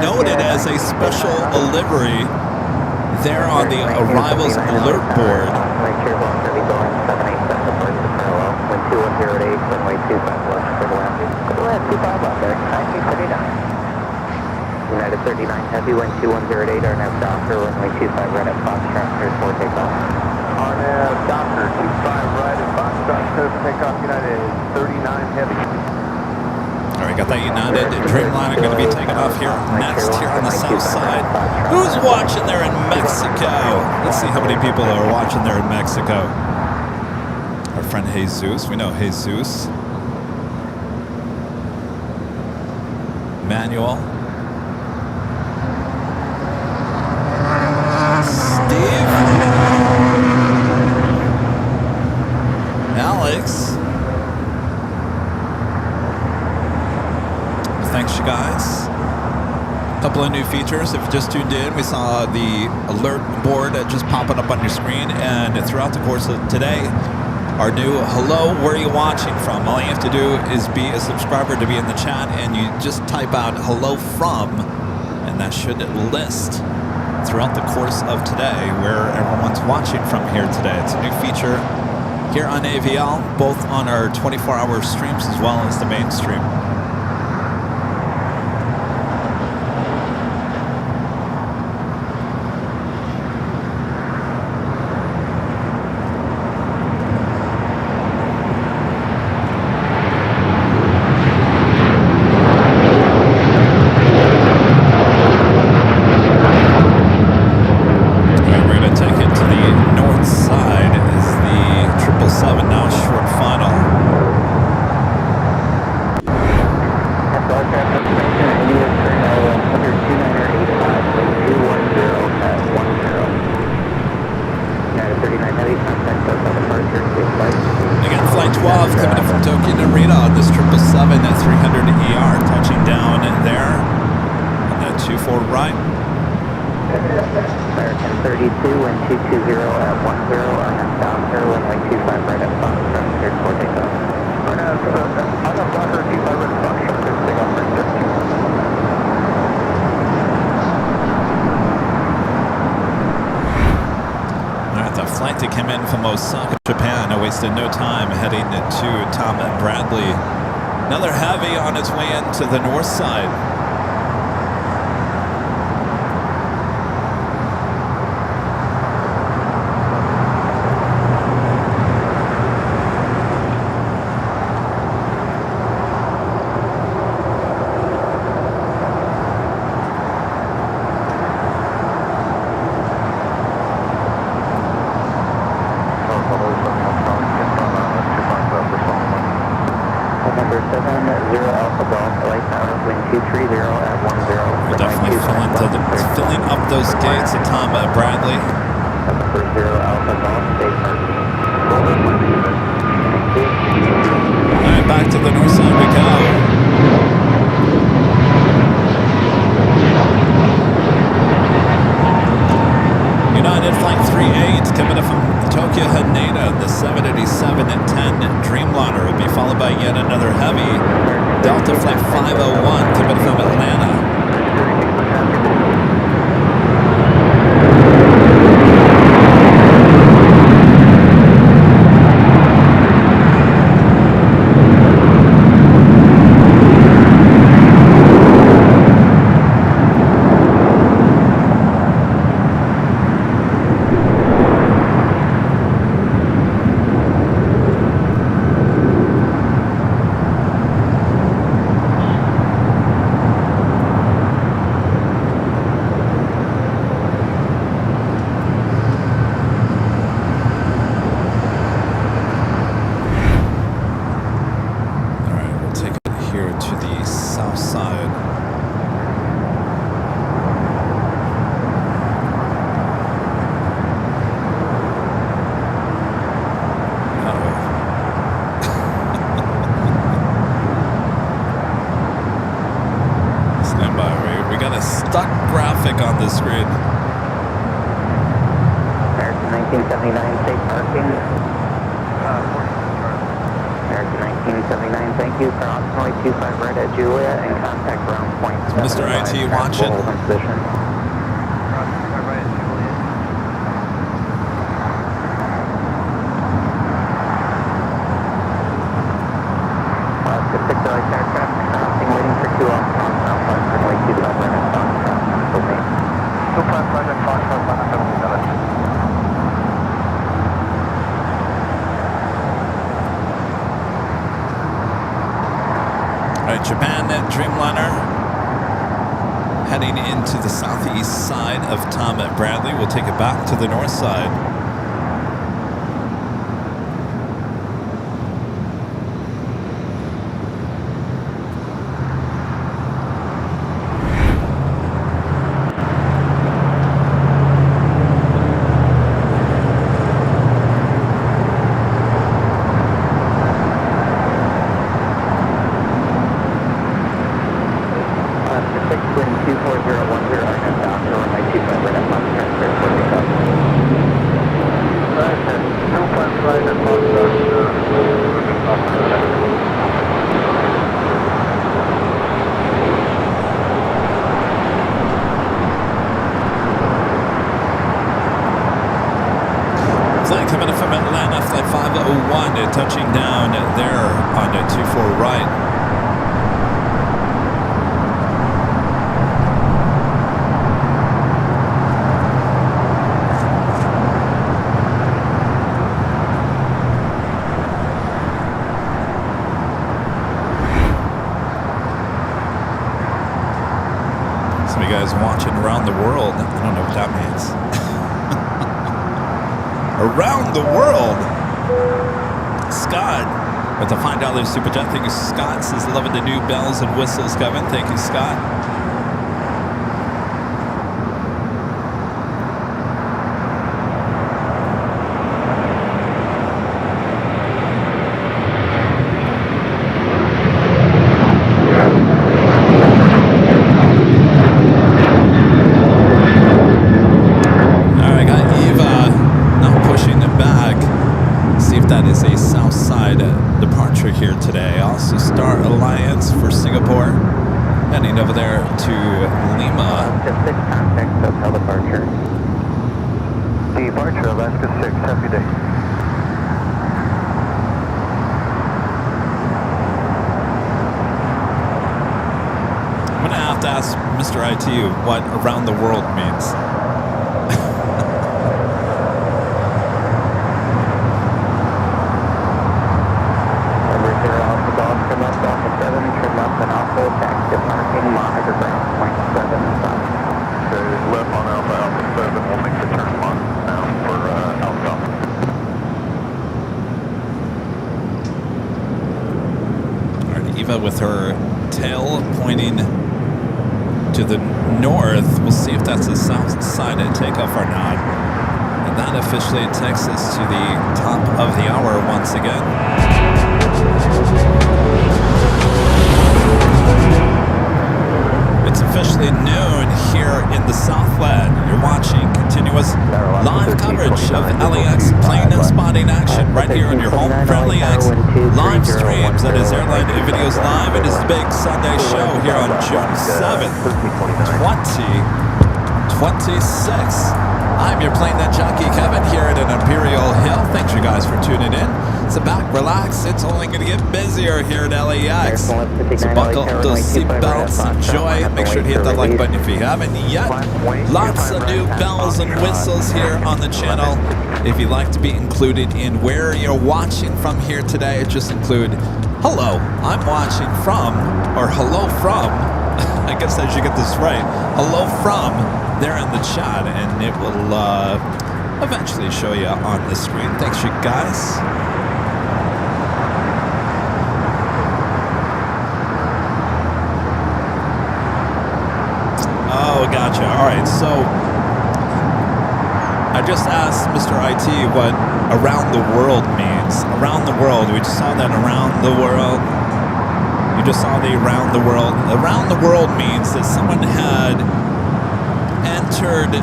noted as a special livery there on the arrivals alert board. United 39 Heavy, wind 2108, RNAV Docker, runway 25 right at Foxtrot, clear for takeoff. RNAV Docker, 25 right at Foxtrot, clear for takeoff, United 39 Heavy. All right, got that United Dreamliner going to be taking off here next here on the south side. Who's watching there in Mexico? Let's see how many people are watching there in Mexico. Our friend Jesus. We know Jesus. Manuel. Steve. Alex. Thanks, you guys. A couple of new features. If you just tuned in, we saw the alert board just popping up on your screen. And throughout the course of today, our new hello, where are you watching from? All you have to do is be a subscriber to be in the chat, and you just type out hello from, and that should list throughout the course of today where everyone's watching from here today. It's a new feature here on AVL, both on our 24-hour streams as well as the main stream. Osaka, Japan. I wasted no time heading to Tom and Bradley. Another heavy on its way into the north side. Alpha Golf, LA Tower, wind 230 at 10. We're definitely filling up those gates at Tom Bradley. Number 0 Alpha Golf, stay parking. All right, back to the north side we go. United Flight 38 coming up from Tokyo Haneda, the 787 at 10 Dreamliner will be followed by yet another heavy. Delta Flight 501 coming from Atlanta. On the screen. American 1979, safe parking. American 1979, thank you. For Osprey 25 right at Julia and contact ground point. Mr. IT watching. Alaska 6 aircraft crossing, waiting for 2 off runway 25 right at Fox. 255 and Fox, All right, Japan Dreamliner heading into the southeast side of Tom Bradley. We'll take it back to the north side. Coming up from Atlanta, Flight 501, touching down there on the 24 right. Some of you guys watching around the world. I don't know what that means. Around the world. Scott with the $5 super chat. Thank you, Scott. Says loving the new bells and whistles, Kevin. Thank you, Scott. Here today. Also Star Alliance for Singapore. Heading over there to Lima. Alaska 6, contact hotel departure. Departure, Alaska 6, happy day. I'm going to have to ask Mr. IT what around the world means. Diva with her tail pointing to the north. We'll see if that's a south side at takeoff or not. And that officially takes us to the top of the hour once again. It's officially noon here in the Southland. You're watching continuous live coverage of LAX plane spotting action right here on your home for LAX live streams. That is Airline Videos Live. It is the big Sunday show here on June 7th, 2026. I'm your Plane Jockey Kevin here at an Imperial Hill. Thanks you guys for tuning in. Sit back, relax. It's only going to get busier here at LAX. So buckle up those seatbelts, enjoy. Make sure to hit that like button if you haven't yet. Lots of new bells and whistles here on the channel. If you'd like to be included in where you're watching from here today, just include hello, I'm watching from, or hello from, I guess I should get this right, hello from there in the chat, and it will eventually show you on the screen. Thanks you guys. Oh, gotcha. All right, so I just asked Mr. IT what around the world means. Around the world, we just saw that around the world. You just saw the around the world. Around the world means that someone had entered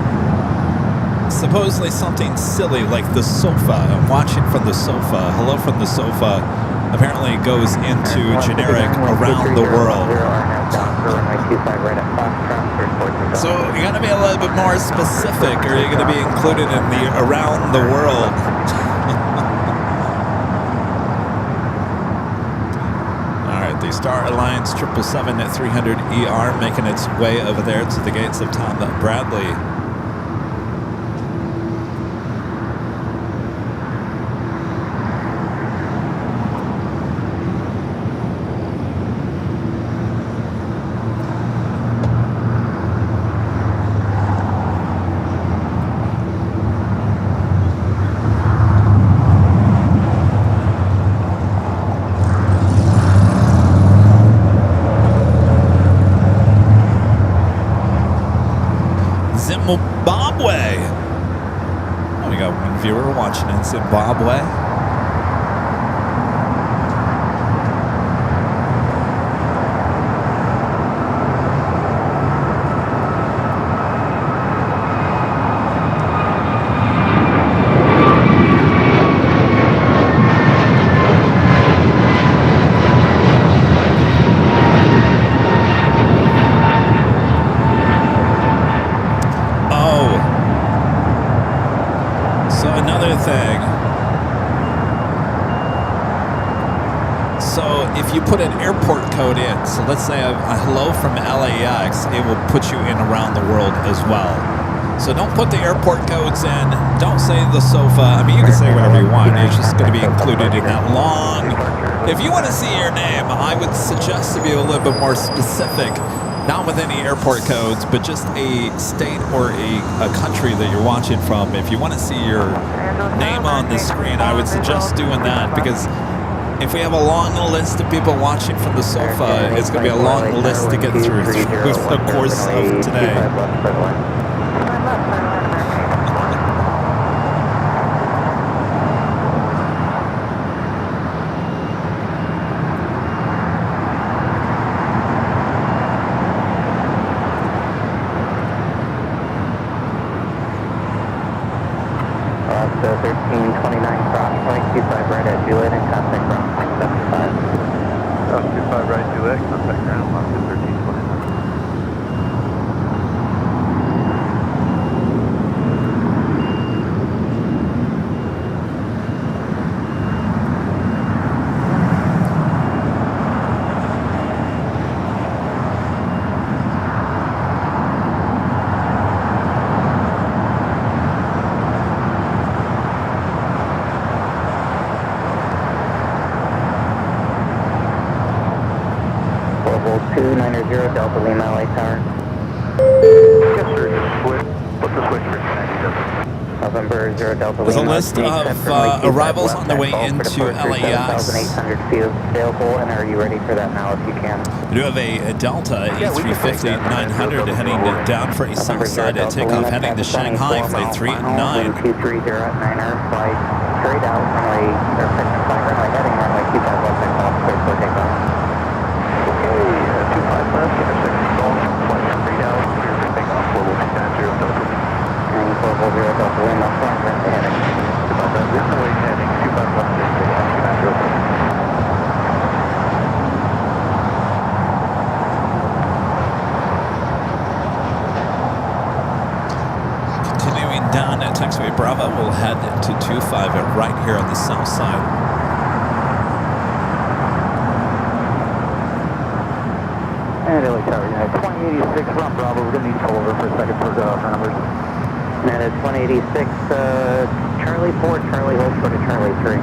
supposedly something silly like the sofa. I'm watching from the sofa. Hello from the sofa apparently goes into generic around the world. So you got to be a little bit more specific, or you're going to be included in the around the world. All right, the Star Alliance 777 at 300 ER making its way over there to the gates of Tom Bradley. Zimbabwe. Oh, we got one viewer watching in Zimbabwe. You put an airport code in, so let's say a hello from LAX, it will put you in around the world as well. So don't put the airport codes in, don't say the sofa. I mean, you can say whatever you want, it's just going to be included in that long. If you want to see your name, I would suggest to be a little bit more specific, not with any airport codes, but just a state or a country that you're watching from. If you want to see your name on the screen, I would suggest doing that, because if we have a long list of people watching from the sofa, it's going to be a long list to get through the course of today. So 1329 cross, 25 right at Juliet and contact ground 75. 25 right, Juliet, contact ground, lock to 1329. Global 290 Delta Lima LA Tower. Yes, sir. Just flip the switch for 90. November 0 Delta There's a Lima. list of arrivals on the way into LAX. 7,800 available, and are you ready for that now if you can? We do have a Delta A350-900 heading down for a south side at takeoff, heading to Shanghai, flight 389. 230 at Niner, flight straight out, runway, or flight runway heading runway 25 left, takeoff, clear for takeoff. Okay, 25 left, intersection golf, flight straight out, clear for takeoff, global 290 Delta. And global 0 Delta Lima, flight runway heading. 25 left, runway heading, 25 left, takeoff, 290 Delta. Down at taxiway Bravo, we'll head to 25 right here on the south side. And LA Tower, United 2086 from Bravo. We're going to need to pull over for a second for numbers. United 2086, Charlie 4, Charlie hold short of Charlie 3.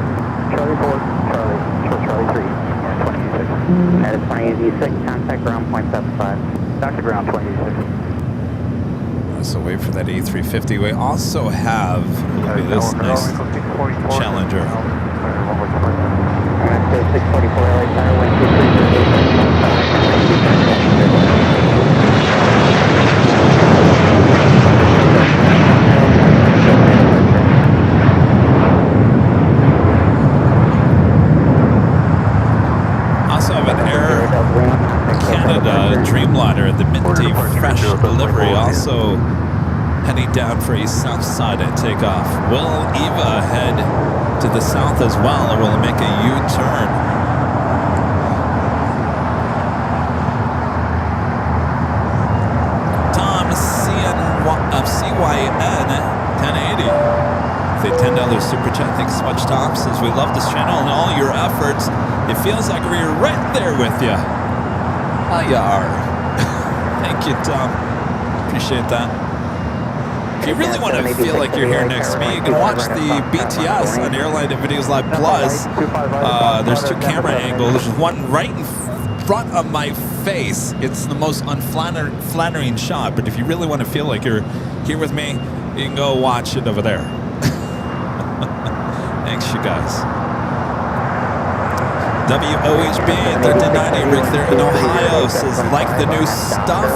Charlie 4, Charlie, short Charlie 3, yeah, 2086. United 2086, contact ground point 75. Back to ground 2086. So wait for that A350. We also have this nice Challenger. United 644 LA Tower, wind 230. Also have an Air Canada Dreamliner, the minty fresh delivery, also heading down for a south side at takeoff. Will Eva head to the south as well, or will it make a U-turn? Tom CYN 1080. The $10 super chat. Thanks so much, Tom. Says we love this channel and all your efforts. It feels like we're right there with you. Oh, you are. Thank you, Tom. Appreciate that. If you really want to feel like you're here next to me, you can watch the BTS on Airline Videos Live Plus. There's two camera angles. There's one right in front of my face. It's the most unflattering shot, but if you really want to feel like you're here with me, you can go watch it over there. Thanks, you guys. WOHB 1390 Rick there in Ohio says, like the new stuff,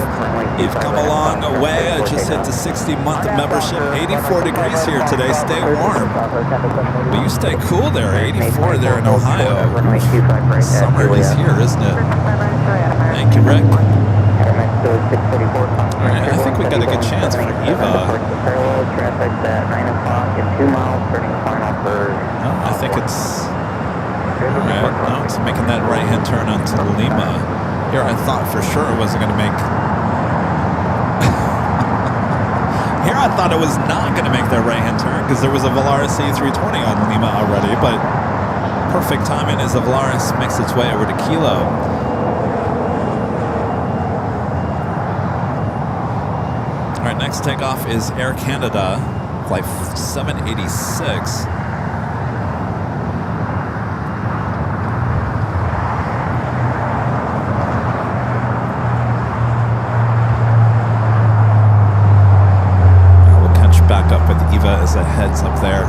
you've come a long way. I just hit the 60-month membership. 84 degrees here today. Stay warm. But you stay cool there. 84 there in Ohio. Summer is here, isn't it? Thank you, Rick. Alright, I think we got a good chance for Eva. I think it's... Alright, now it's making that right-hand turn onto Lima. Here, I thought for sure it wasn't going to make... Here, I thought it was not going to make that right-hand turn because there was a Volaris C320 on Lima already, but perfect timing as the Volaris makes its way over to Kilo. Alright, next takeoff is Air Canada, flight 786. Back up with Eva as it heads up there.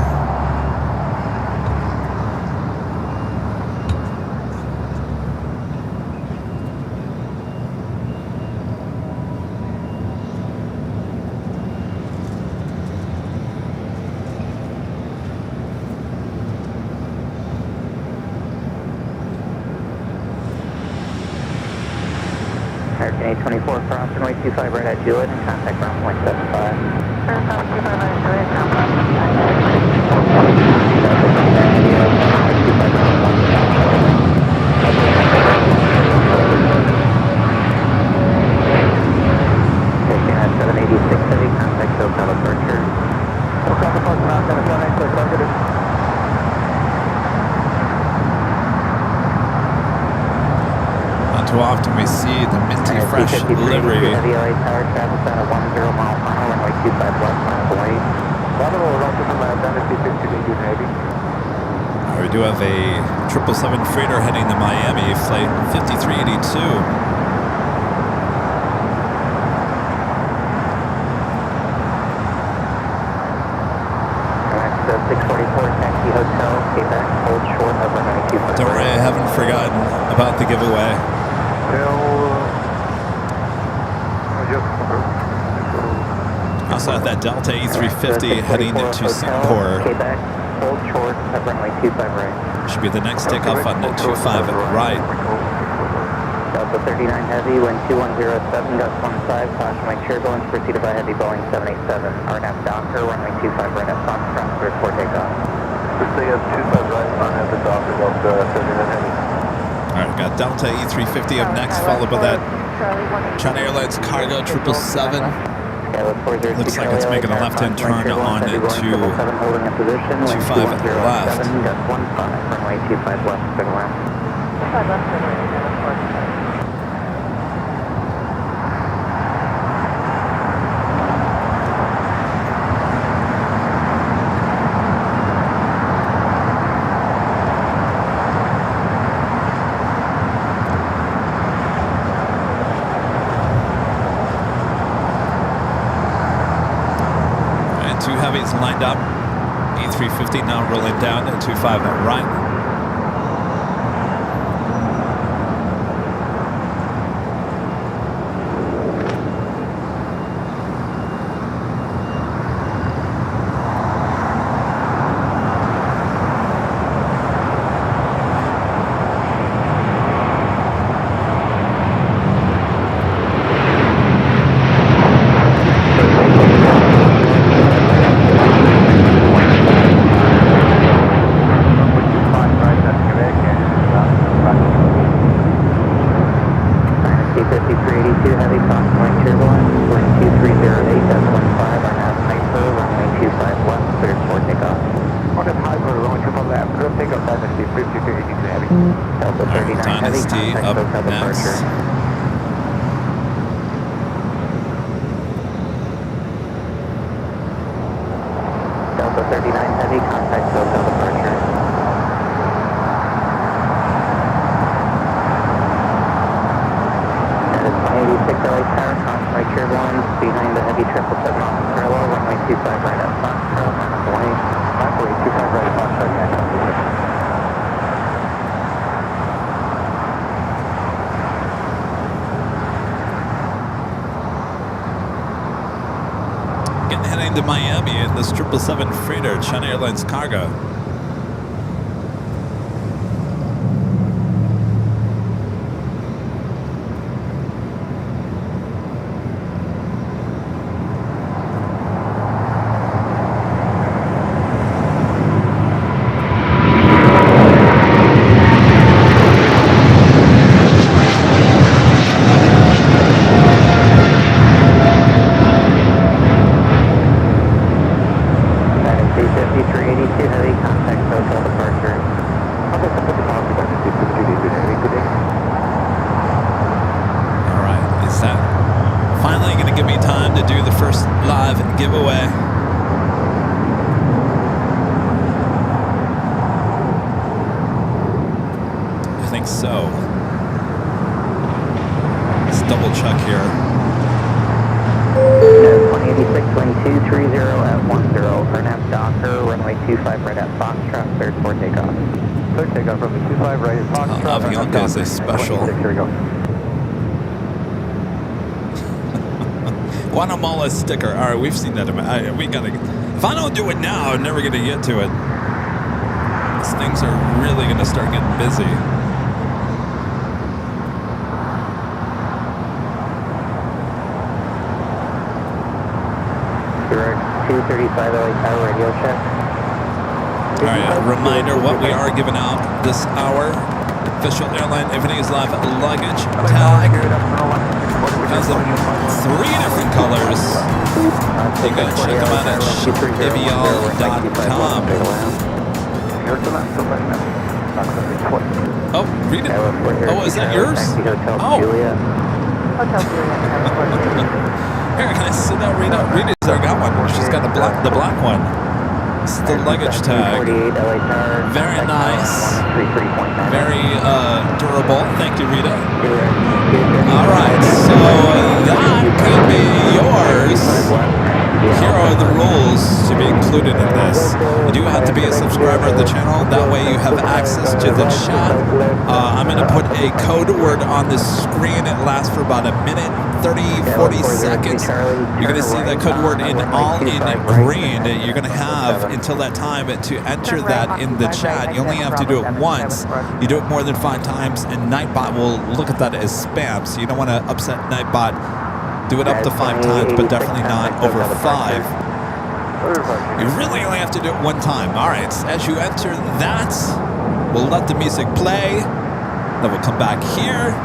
American 824 cross runway 25 right at Juliet and contact ground point 75. Too often we see the minty fresh delivery. Heavy LA Tower traffic at a 10 mile final runway 25 left miles away. We do have a 777 freighter heading to Miami, flight 5382. Don't worry, I haven't forgotten about the giveaway. Also at that Delta A350 heading into Singapore. Quebec, hold short at runway 25 right. Should be the next takeoff on 25 right. Delta 39 Heavy, wind 2107, gust 15, caution wing turbulence, preceded by heavy Boeing 787. RNAV Docker, runway 25 right at Foxtrot, cleared for takeoff. Stay at 25 right, RNAV Docker, Delta 39 Heavy. Alright, got Delta E350 up next, followed by that China Airlines Cargo 777. Looks like it's making a left-hand turn on to 25 left. Runway 25 left, clear to land. 25 left, clear to land. Two heavies lined up. E350 now rolling down to 25 right. Dynasty up next. Delta 39 Heavy, contact Delta departure. That is 186 LA Tower, contact turbulence behind the Heavy 777 on parallel, runway 25 right at Foxtrot, runway 25 right at Foxtrot, yeah. Heading to Miami in this 777 freighter, China Airlines Cargo. So, let's double check here. 186, wind 230 at 10, RNAV Docker, runway 25 right at Foxtrot, cleared for takeoff. Clear takeoff from the 25 right at Foxtrot. Avianca is a special. Here we go. Guatemala sticker. All right, we've seen that. We gotta. If I don't do it now, I'm never gonna get to it. These things are really gonna start getting busy. Direct 235 LA Tower radio check. All right, a reminder what we are giving out this hour. Official airline, everything is live luggage tag. Has them 3 different colors. You can check them out at shipivial.com. Oh, read it. Oh, is that yours? Oh. Here, can I sit down, Rita? Rita's already got one. She's got the black one. It's the luggage tag. Very nice. Very durable. Thank you, Rita. All right, so that could be yours. here are the rules to be included in this. You do have to be a subscriber of the channel. That way you have access to the chat. I'm going to put a code word on the screen. It lasts for about a minute, 30, 40 seconds. You're going to see that code word in all in green. You're going to have until that time to enter that in the chat. You only have to do it once. You do it more than 5 times, and Nightbot will look at that as spam. So you don't want to upset Nightbot. Do it up to 5 times, but definitely not over 5. You really only have to do it 1 time. All right, as you enter that, we'll let the music play. Then we'll come back here.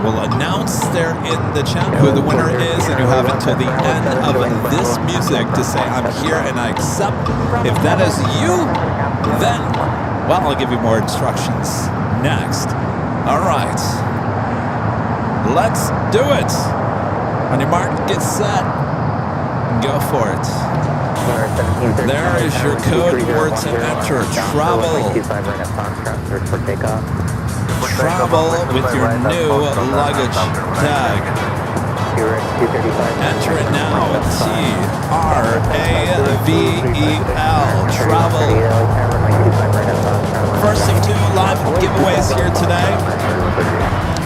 We'll announce there in the chat who the winner is, and you have until the end of this music to say, I'm here and I accept. If that is you, then, well, I'll give you more instructions next. All right. Let's do it. On your mark, get set, go for it. There is your code word to enter. Travel. Travel with your new luggage tag. Enter it now. T-R-A-V-E-L. Travel. First of 2 live giveaways here today.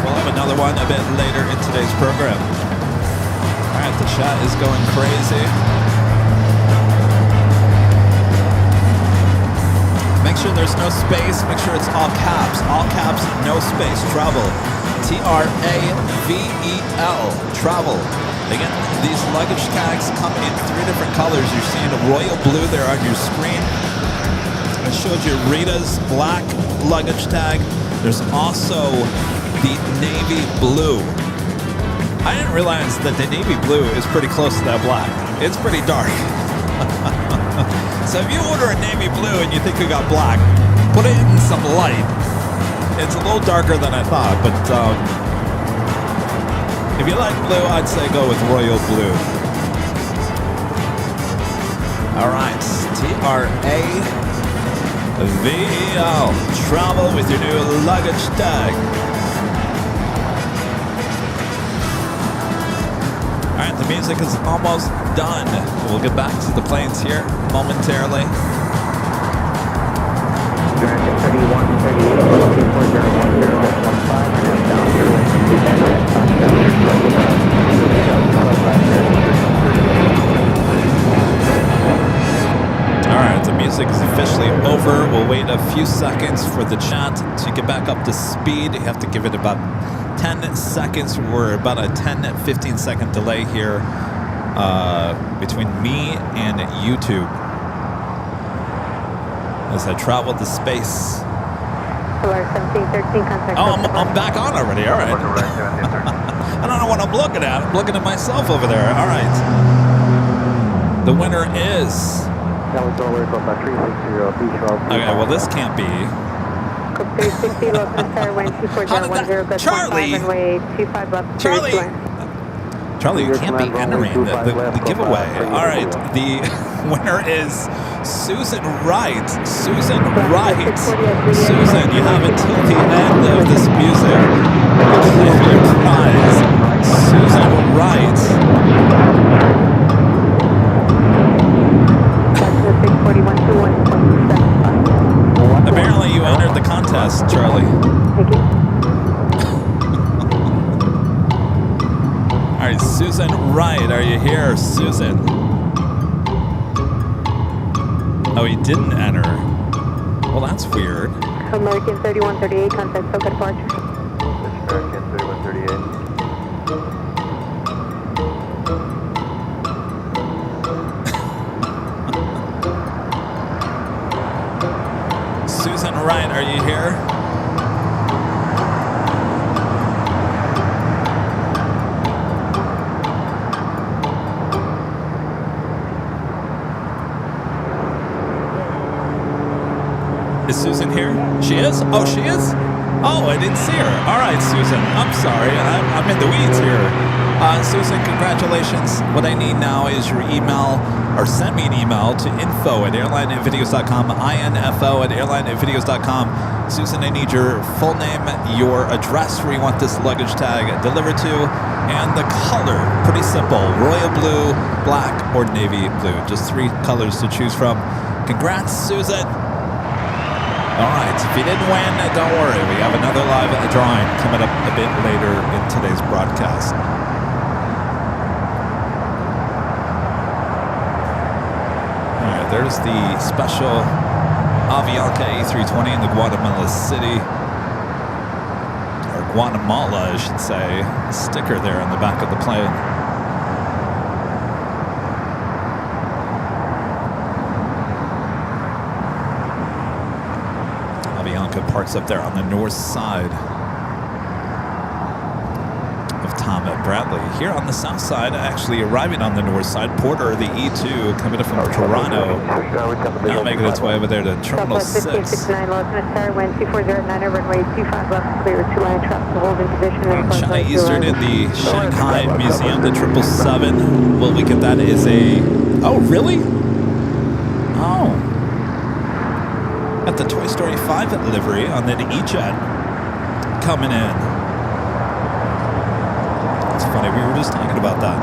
We'll have another one a bit later in today's program. All right, the chat is going crazy. Make sure there's no space. Make sure it's all caps. All caps, no space. Travel. T-R-A-V-E-L. Travel. Again, these luggage tags come in 3 different colors. You're seeing a royal blue there on your screen. It shows you Rita's black luggage tag. There's also the navy blue. I didn't realize that the navy blue is pretty close to that black. It's pretty dark. So if you order a navy blue and you think you got black, put it in some light. It's a little darker than I thought, but if you like blue, I'd say go with royal blue. All right, T-R-A-V-E-L. Travel with your new luggage tag. All right, the music is almost done. We'll get back to the planes here momentarily. All right, the music is officially over. We'll wait a few seconds for the chat to get back up to speed. You have to give it about 10 seconds. We're about a 10-15 second delay here between me and YouTube as I travel to space. Oh, I'm back on already. All right. I don't know what I'm looking at. I'm looking at myself over there. All right. The winner is... Okay, well, this can't be... Charlie, you can't be entering the giveaway. All right, the winner is Susan Wright. Susan Wright. Susan, you have until the end of this music to claim your prize. Susan Wright. Apparently you entered the contest, Charlie. Thank you. All right, Susan Wright, are you here, Susan? Oh, he didn't enter. Well, that's weird. American 3138, contact SoCal departure. American 3138. Susan Wright, are you here? Is Susan here? She is? Oh, she is? Oh, I didn't see her. All right, Susan. I'm sorry. I'm in the weeds here. Susan, congratulations. What I need now is your email or send me an email to info@airlineandvideos.com, info@airlineandvideos.com. Susan, I need your full name, your address where you want this luggage tag delivered to, and the color. Pretty simple. Royal blue, black, or navy blue. Just 3 colors to choose from. Congrats, Susan. All right, if you didn't win, don't worry. We have another live drawing coming up a bit later in today's broadcast. All right, there's the special Avianca A320 in the Guatemala City, or Guatemala, I should say. Sticker there in the back of the plane. Avianca parks up there on the north side of Tom Bradley. Here on the south side, actually arriving on the north side, Porter, the E2, coming up from Toronto, now making its way over there to Terminal 6. 1569, Los Star, wind 2409, runway 25 left, clear, 2-line traffic, hold in position. China Eastern in the Shanghai Museum, the 777. Will we get that as a... Oh, really? Oh. At the Toy Story 5 livery on the E-Jet coming in. It's funny, we were just talking about that.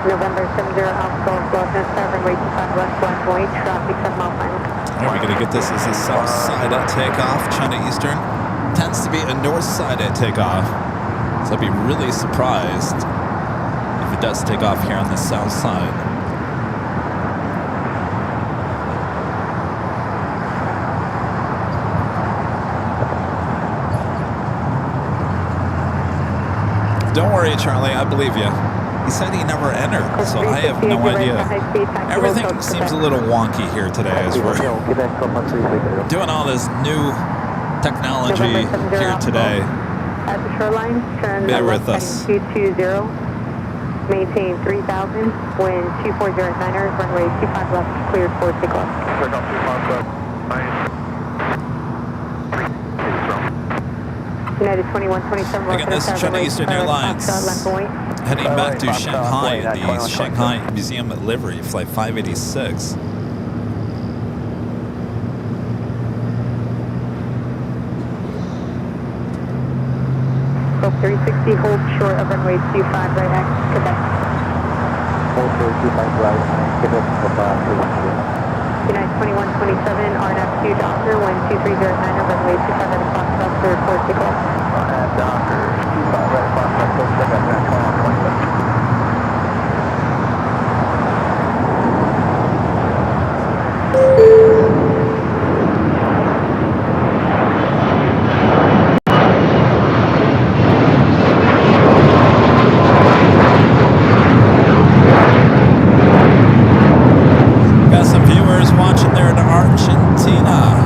November 70 Alpha Golf, Los Star, runway 25 left, 1 point, traffic 7 mile final. Are we going to get this as a south side at takeoff? China Eastern tends to be a north side at takeoff. So I'd be really surprised if it does take off here on the south side. Don't worry, Charlie, I believe you. He said he never entered, so I have no idea. Everything seems a little wonky here today as we're doing all this new technology here today. At the shoreline, turn Bear with left us. 220, maintain 3000, wind 2409ers, runway 25 left, cleared for takeoff. Takeoff 25 left. United 2127, Again, this is China Eastern Airlines heading back to Shanghai, the Shanghai Museum livery, flight 586. Scope 360, hold short of runway 25 right at Quebec. Hold short 25 right at Quebec. United 2127, RNAV 2 Doctor, wind 2309, runway 25 right at Foxtrot, cleared for takeoff. RNAV Doctor, 25 right at Foxtrot, cleared for takeoff. Got some viewers watching there in Argentina.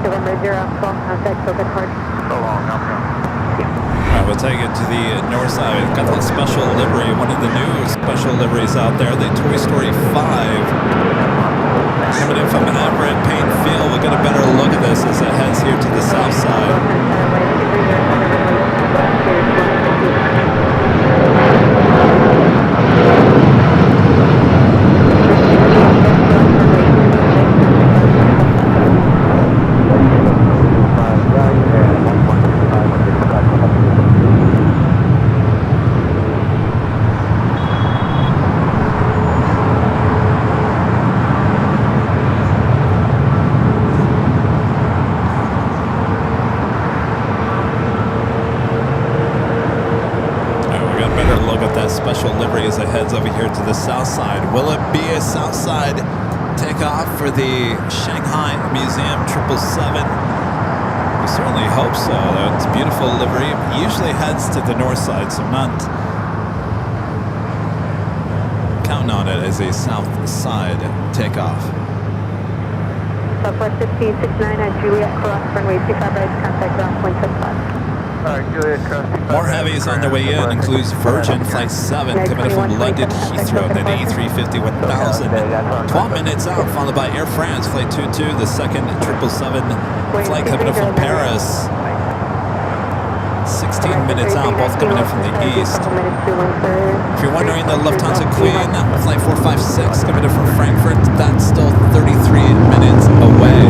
November 0, contact Coca Card. So long, All right, we'll take it to the north side. We've got that special livery, one of the new special liveries out there, the Toy Story 5. Coming in from Everett, Payne Field. We'll get a better look at this as it heads here to the south side. Special livery as it heads over here to the south side. Will it be a south side takeoff for the Shanghai Museum 777? We certainly hope so. It's beautiful livery. It usually heads to the north side, so I'm not counting on it as a south side takeoff. Southwest 1569 at Juliet, cross runway 25 right, contact ground point 75. Alright, Juliet, cross 25 More heavies on their way in, includes Virgin Flight 7 coming in from London Heathrow, then A350 1000. 12 minutes out, followed by Air France Flight 22, the second 777 flight coming in from Paris. 16 minutes out, both coming in from the east. If you're wondering, the Lufthansa Queen Flight 456 coming in from Frankfurt, that's still 33 minutes away.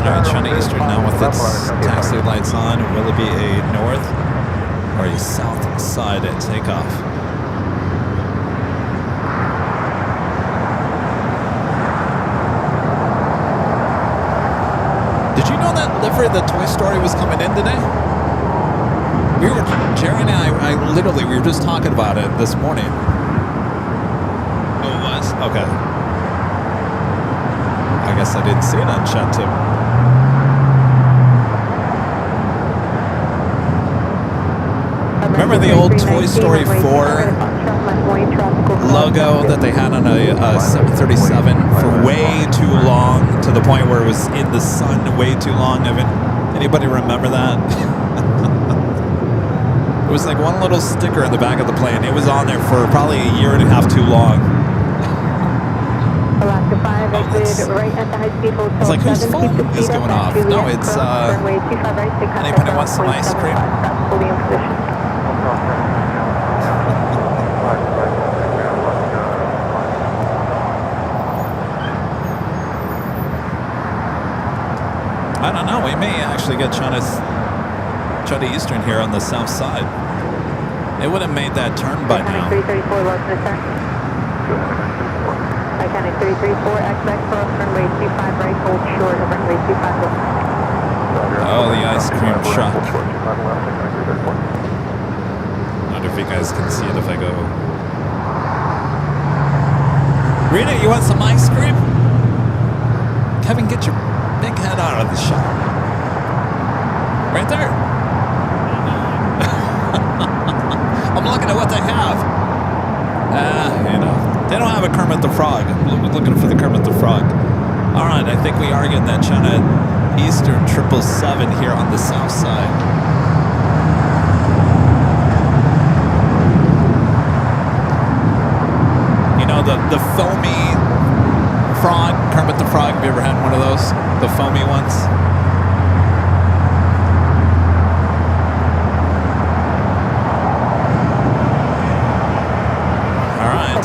Alright, China Eastern now with its taxi lights on. Will it be a north or a south side at takeoff? Did you know that livery, the Toy Story, was coming in today? Jerry and I literally, we were just talking about it this morning. Oh, it was? Okay. I guess I didn't see it on chat too. Remember the old Toy Story 4 logo that they had on a 737 for way too long, to the point where it was in the sun way too long? Anybody remember that? It was like one little sticker in the back of the plane. It was on there for probably a year and a half too long. It's like, whose phone is going off? No, it's anybody wants some ice cream? I don't know. We may actually get China Eastern here on the south side. They would have made that turn by now. 334 Iconic 334, expect cross runway 25 right, hold short of runway 25 left. Oh, the ice cream truck. I wonder if you guys can see it if I go. Rita, you want some ice cream? Kevin, get your big head out of the shot. Right there. I'm looking at what they have. They don't have a Kermit the Frog. I'm looking for the Kermit the Frog. All right, I think we are getting that China Eastern 777 here on the south side. You know, the foamy frog, Kermit the Frog, have you ever had one of those? The foamy ones?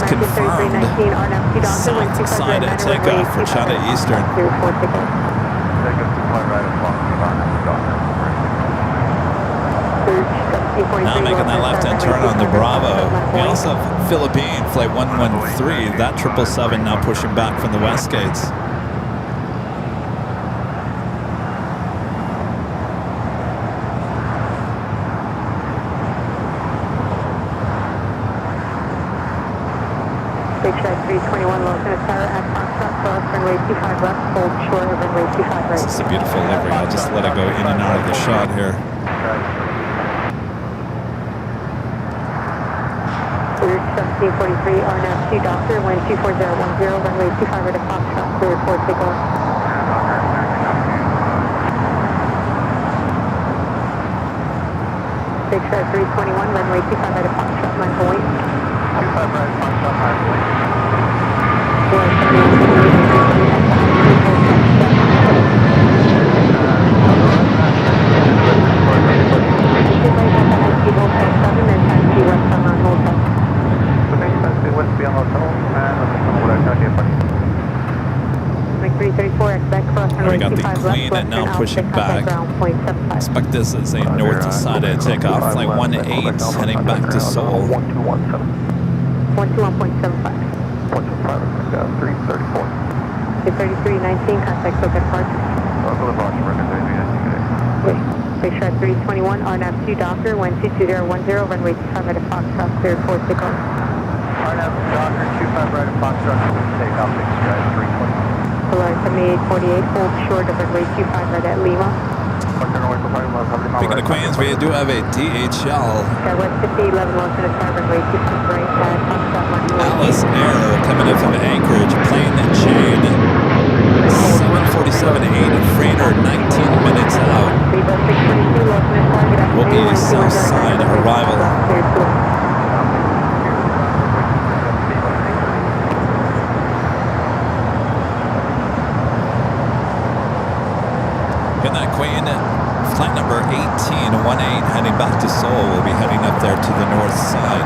Confirmed. South side at takeoff for China Eastern. Now making that left-hand turn on the Bravo. We also have Philippine Flight 113. That 777 now pushing back from the west gates. Big Shark 321, Los Tower at Foxtrot, cross runway 25 left, hold short of runway 25 right. This is a beautiful livery. I'll just let it go in and out of the shot here. Route 1743, RNAV 2 Doctor, wind 24010, runway 25 right at Foxtrot, clear for takeoff. Big Shark 321, runway 25 right at Foxtrot, line for wing. 25 right, Foxtrot, line for wing. We got the Queen now pushing back. Expect this as a north side at takeoff. Flight 18 heading back to Seoul. 1217. 121.75. 334. 233.19, contact local departure. Local departure, record Big Shark 321, RNAV 2 Docker, wind 22010, runway 25 right at Foxtrot, clear for takeoff. RNAV Docker, 25 right at Foxtrot, takeoff, Big Shark 321. Polar 7848, hold short of runway 25 right at Lima. Speaking of Queens, we do have a DHL West 50, 11 lost in a tower, runway 25 right at Foxtrot runway. Alice Air coming in from Anchorage, plane Jane 747-8 freighter, 19 minutes out. Will be a south side arrival. Good night, Queen. Flight number 1818 heading back to Seoul. We'll be heading up there to the north side.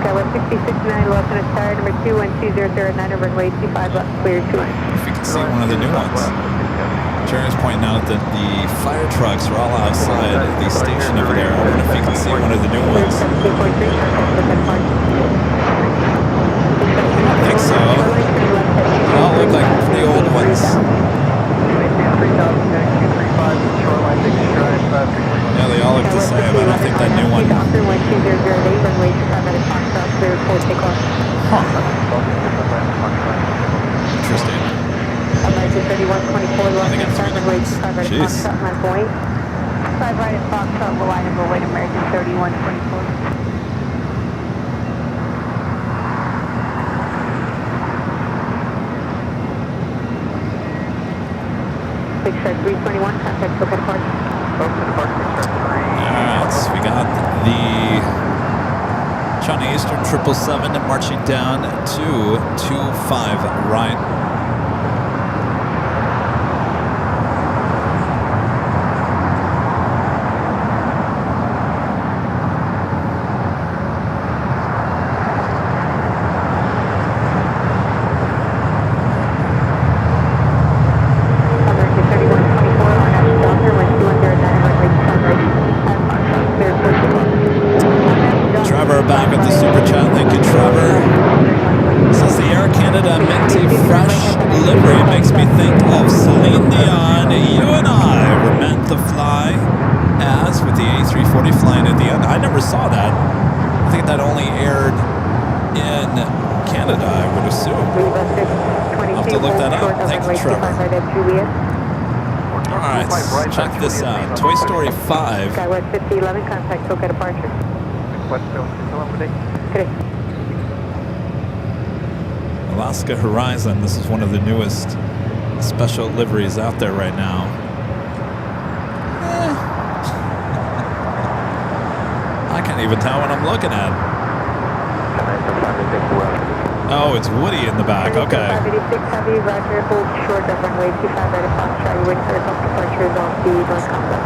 Skywest 6069, lost in a tower, number 21209, runway 25 left, clear to line. If you can see one of the new ones. Jerry's pointing out that the fire trucks are all outside the station over there. I wonder if you can see one of the new ones. I think so. They all look like pretty old ones. Yeah, they all look the same. I don't think that new one. Interesting. American 3124, I think it's runway 25 right at Jeez. Foxtrot, my point. 5 right at Foxtrot, reliable weight, American 3124. Big Shark 321, contact Boca Departure. Alright, so we got the China Eastern 777 marching down to 25 right. Back at the super chat, thank you, Trevor. Says the Air Canada minty fresh livery makes me think of Celine Dion. You and I were meant to fly, as with the A340 flying at the end. I never saw that. I think that only aired in Canada, I would assume. I'll have to look that up. Thank you, Trevor. Alright, check this out. Toy Story 5. Skywest 5011, contact Boca Departure. Alaska Horizon. This is one of the newest special liveries out there right now. I can't even tell what I'm looking at. Oh, it's Woody in the back. Okay. 586 Heavy, Roger, hold short of runway 25 right at Foxtrot. You wait for self departures off the north complex.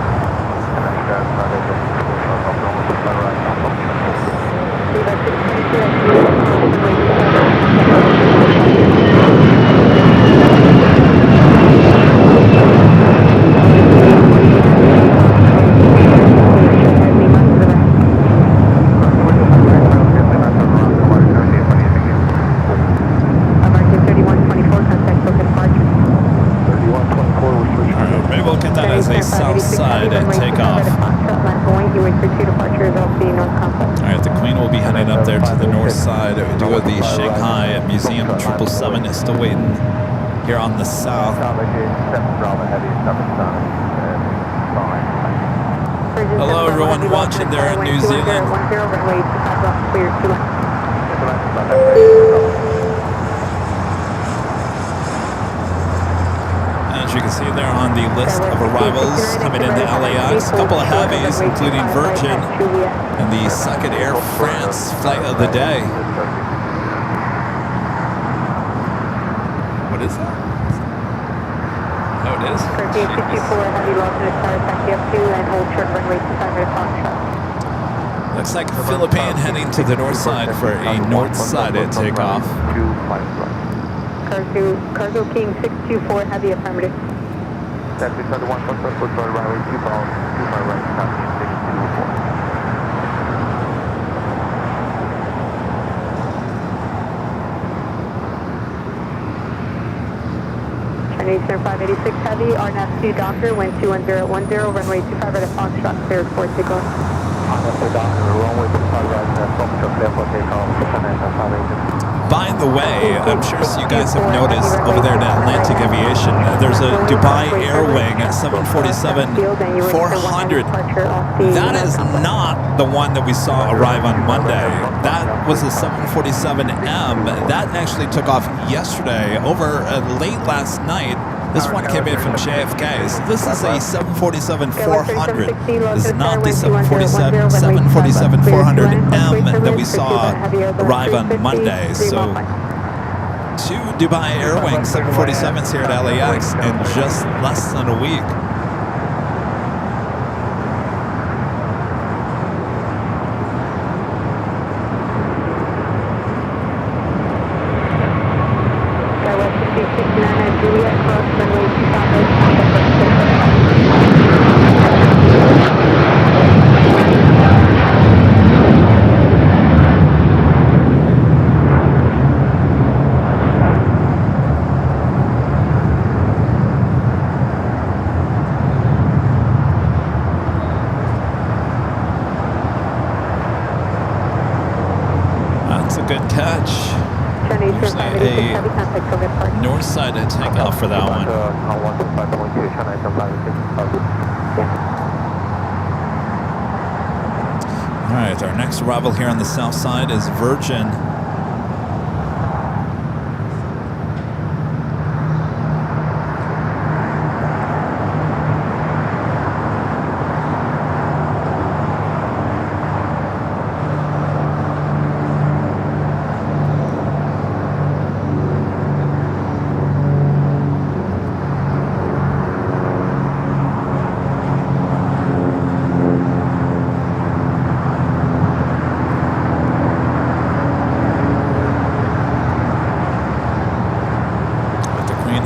Maybe we'll get that as a south side takeoff. Alright, the Queen will be heading up there to the north side. We do have the Shanghai Museum 777 is still waiting here on the south. Hello everyone watching there in New Zealand. As you can see there on the list of arrivals coming into LAX, a couple of heavies, including Virgin, and the second Air France flight of the day. What is that? Oh, it is? Looks like Philippine heading to the north side for a north-sided takeoff. Cargo King 624, heavy affirmative. That's beside the 1 foot runway 25 right, copy 624. Eastern 586 Heavy, RNAV 2 Doctor, wind 21010, runway 25 right at Foxtrot, cleared for takeoff. RNAV 2 Doctor, runway 25 right at Foxtrot, cleared for takeoff, By the way, I'm sure you guys have noticed over there at Atlantic Aviation, there's a Dubai Air Wing 747-400. That is not the one that we saw arrive on Monday. That was a 747M. That actually took off yesterday over late last night. This one came in from JFK. So this is a 747-400. This is not the 747-400M that we saw arrive on Monday. So 2 Dubai Air Wing 747s here at LAX in just less than a week. Good catch. Usually a north side to take off for that one. All right, our next arrival here on the south side is Virgin.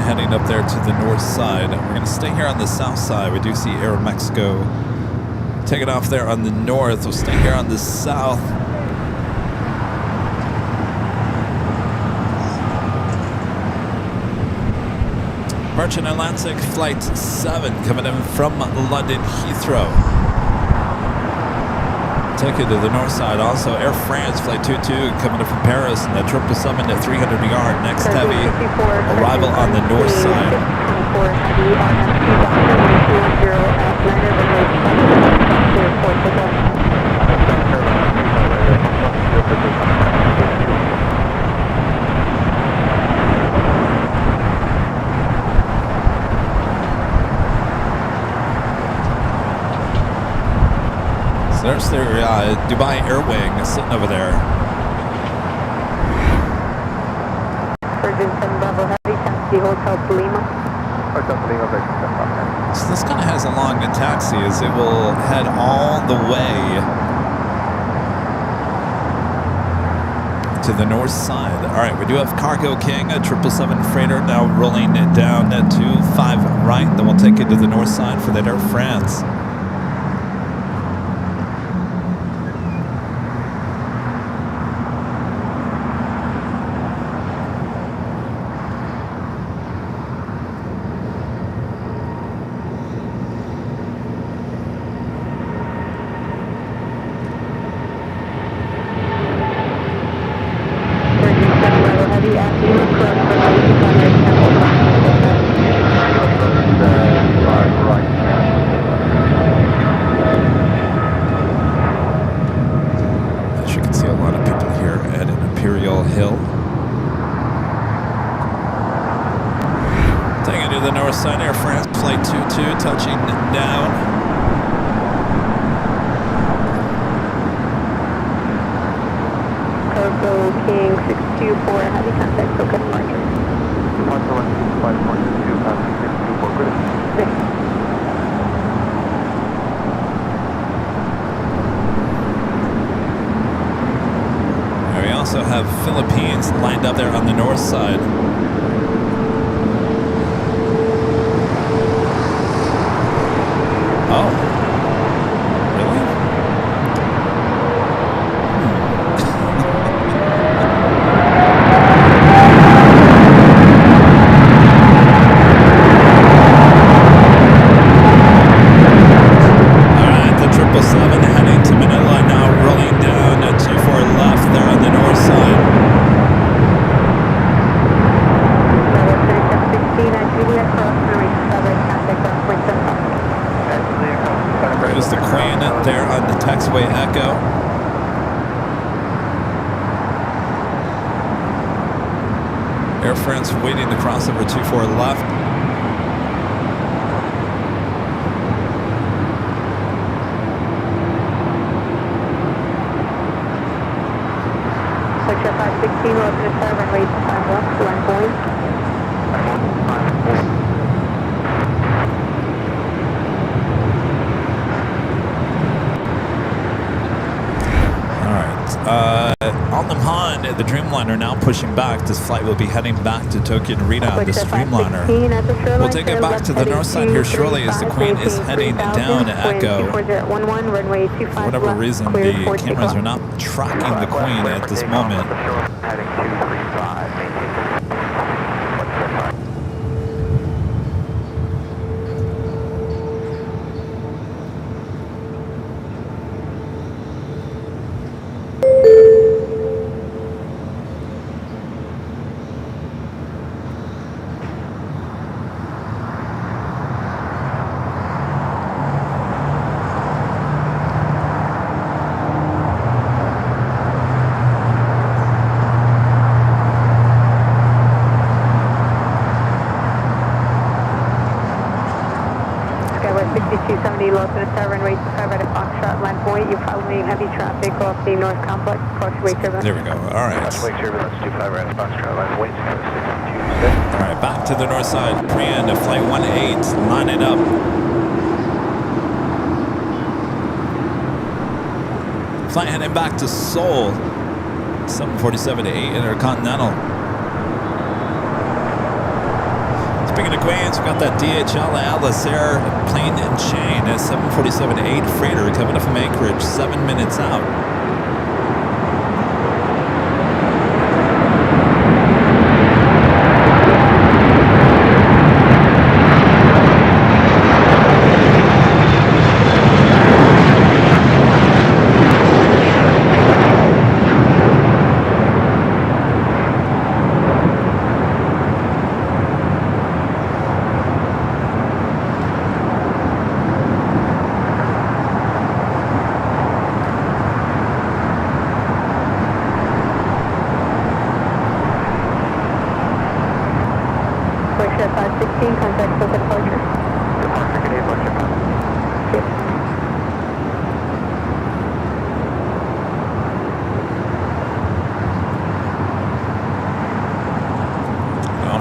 Heading up there to the north side. We're going to stay here on the south side. We do see Aeromexico taking off there on the north. We'll stay here on the south. Virgin Atlantic Flight 7 coming in from London Heathrow. Take it to the north side. Also, Air France Flight 22 coming in from Paris and the 777 at 300 yard. Next heavy arrival on the north side. So there's their Dubai Air Wing sitting over there. Virgin 7 Bravo Heavy, taxi Hotel Lima. So this kind of has a long taxi as it will head all the way to the north side. All right, we do have Cargo King, a 777 freighter now rolling it down to 5 right. Then we'll take it to the north side for that Air France. Air France Flight 22 touching down. Cargo King 624, heavy contact, focus marker. 115.2, passing 624, good. We also have Philippines lined up there on the north side. Oh, really? All right, the 777 heading to Manila now, rolling down to 4 left there on the north side. Air France waiting to cross over 24 left. Picture 516, we're open to start, runway 25 left, to land point. On the Dreamliner now pushing back. This flight will be heading back to Tokyo Narita on the Streamliner. We'll take it back to the north side here shortly as the Queen is heading down to Echo. For whatever reason, the cameras are not tracking the Queen at this moment. Heading 235, maintain. Low to the start, runway 25 right at Foxtrot, land point. You follow me, heavy traffic off the North Complex, cross wake turbulence. There we go, all right. Cross wake turbulence, 25 right at Foxtrot, land point, 626. All right, back to the north side. Priyan to flight 18, line it up. Flight heading back to Seoul, 747 to 8 Intercontinental. Speaking of Queens, we've got that DHL Atlas Air plane and chain at 747-8 freighter coming up from Anchorage, 7 minutes out.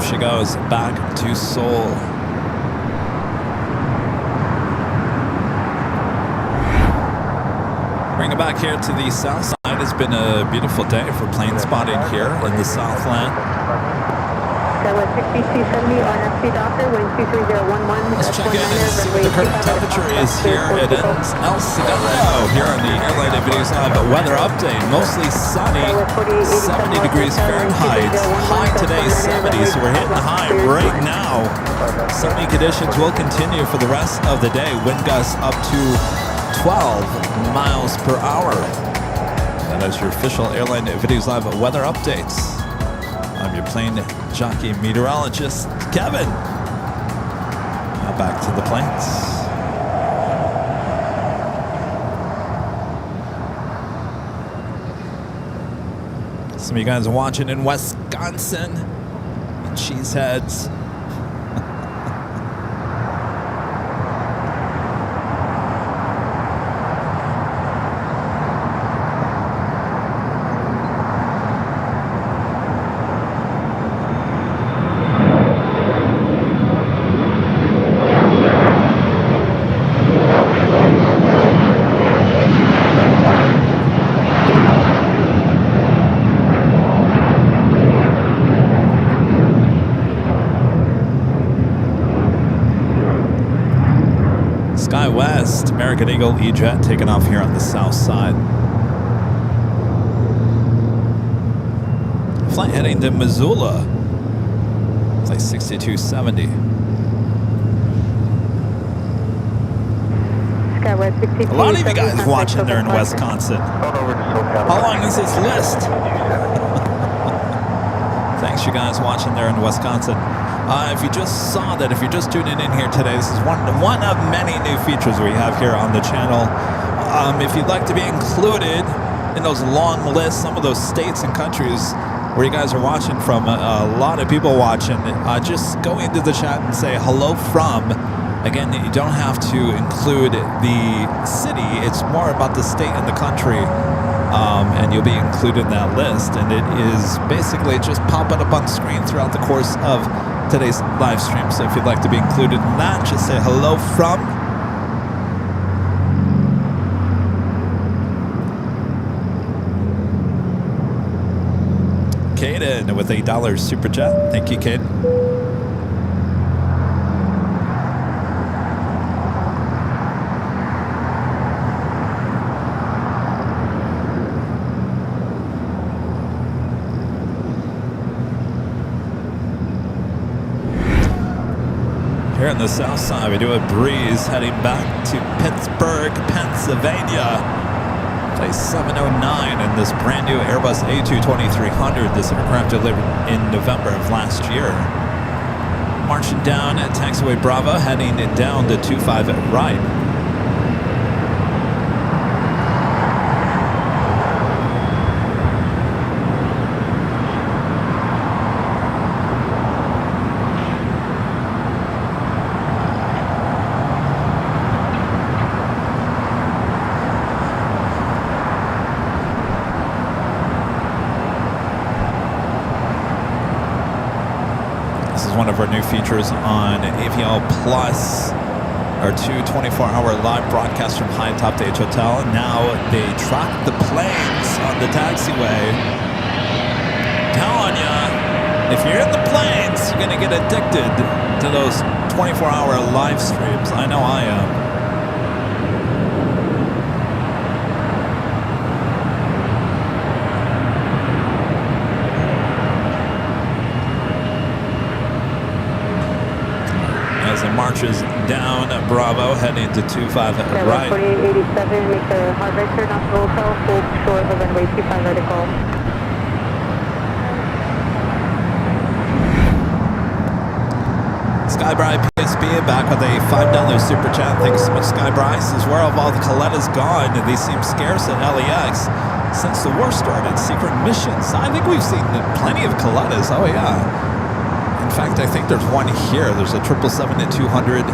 She goes back to Seoul. Bring it back here to the south side. It's been a beautiful day for plane spotting here in the Southland. Let's check in and see what the current temperature is here at El Segundo here on the Airline and Videos Live weather update. Mostly sunny, 70 degrees Fahrenheit. High today, 70, so we're hitting the high right now. Sunny conditions will continue for the rest of the day. Wind gusts up to 12 miles per hour. That is your official Airline and Videos Live weather updates. I'm your plane jockey meteorologist, Kevin. Now back to the planes. Some of you guys are watching in Wisconsin, cheeseheads. West, American Eagle E-Jet taking off here on the south side. Flight heading to Missoula. It's like 6270. A lot of you guys watching there in Wisconsin. How long is this list? Thanks, you guys watching there in Wisconsin. If you just saw that, if you're just tuning in here today, this is one of many new features we have here on the channel. If you'd like to be included in those long lists, some of those states and countries where you guys are watching from. A lot of people watching. Just go into the chat and say hello from. Again, you don't have to include the city. It's more about the state and the country, and you'll be included in that list. And it is basically just popping up on screen throughout the course of today's live stream. So if you'd like to be included in that, just say hello from. Caden with $8 super chat. Thank you, Caden. Here on the south side, we do a breeze heading back to Pittsburgh, Pennsylvania. Place 709 in this brand new Airbus A220-300. This aircraft delivered in November of last year. Marching down at taxiway Bravo, heading down to 25 at right. One of our new features on AVL Plus, our two 24-hour live broadcasts from High Top Age Hotel. Now they track the planes on the taxiway. Telling ya, if you're in the planes, you're gonna get addicted to those 24-hour live streams. I know I am. Marches down Bravo, heading to 25 at right. 4887, make a hard right turn off the hotel, hold short of runway 25 vertical. Skybry PSB back with a $5 super chat. Thanks so much, Skybry. Says, where have all the Colettas gone? They seem scarce at LAX since the war started. Secret missions. I think we've seen plenty of Colettas. Oh, yeah. In fact, I think there's one here. There's a 777-200.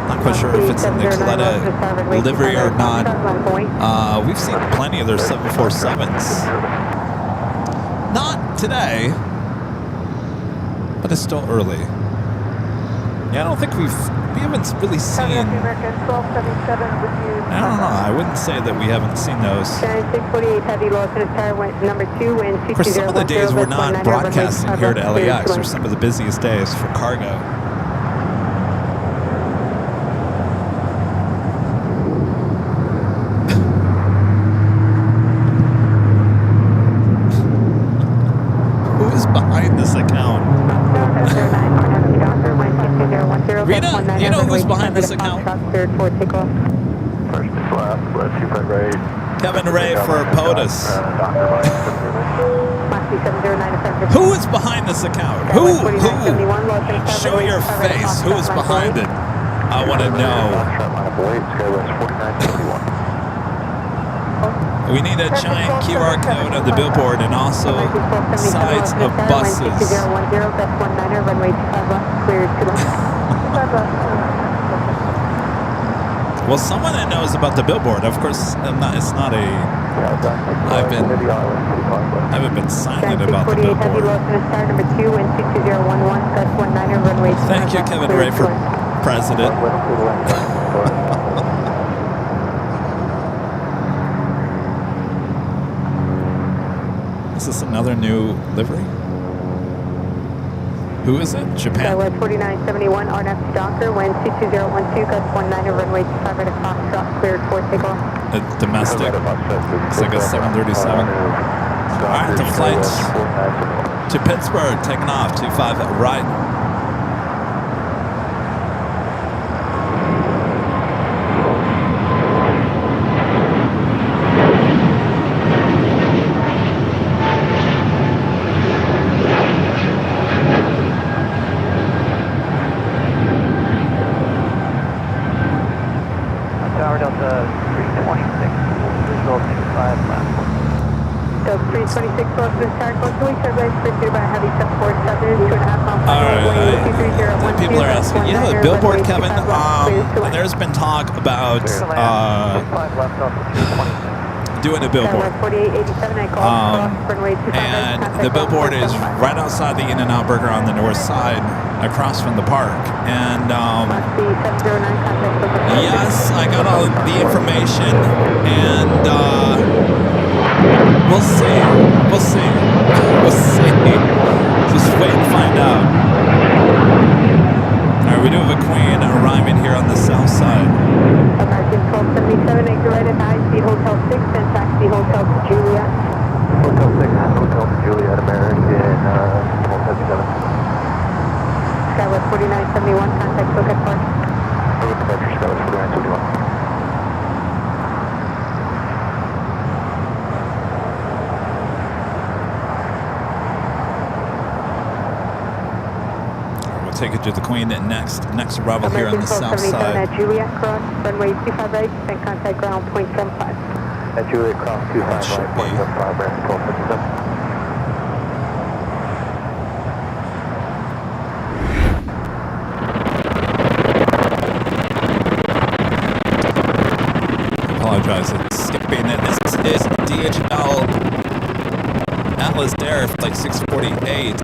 Not quite sure if it's in the Coletta livery or not. We've seen plenty of their 747s. Not today, but it's still early. Yeah, I don't think we haven't really seen. I don't know. I wouldn't say that we haven't seen those. For some of the days we're not broadcasting here to LAX, or some of the busiest days for cargo. Who is behind this account? Rita, you know who's behind this account? Kevin Ray for POTUS. Who is behind this account? Who? Show your face. Who is behind it? I want to know. We need a giant QR code on the billboard and also sides of buses. Well, someone that knows about the billboard, of course, it's not a. I haven't been silent about the billboard. Thank you, Kevin Ray, for president. Is this another new livery? Who is it? Japan? West 4971, RNF Docker, wind 22012, gust 19, runway 25 right at Foxtrot, cleared for takeoff. A domestic? It's like a 737. Alright, the flight to Pittsburgh, taking off, 25 at right. 26 close to start. Close to each other. Pursued by a heavy 747, 2.5 mile All right. 23012. People are asking, you know, the billboard, Kevin. There's been talk about doing a billboard. And the billboard is right outside the In-N-Out Burger on the north side, across from the park. And yes, I got all the information, and we'll see. We'll see. We'll see. Just wait and find out. All right, we do have a Queen arriving here on the south side. American 1277, exit right at the high-speed Hotel 6 and taxi Hotel to Juliet. Hotel 6, Hotel to Juliet, American 1277. Skywest 4971, contact Silket Park. Over departure, Skywest 4971. Take it to the Queen next arrival here on the south side. At Juliet cross, runway 25 right, and contact ground point 75. At Juliet cross 25 right, point 75, American 1277. Apologize, it's skipping it. This is DHL Atlas Air Flight 648.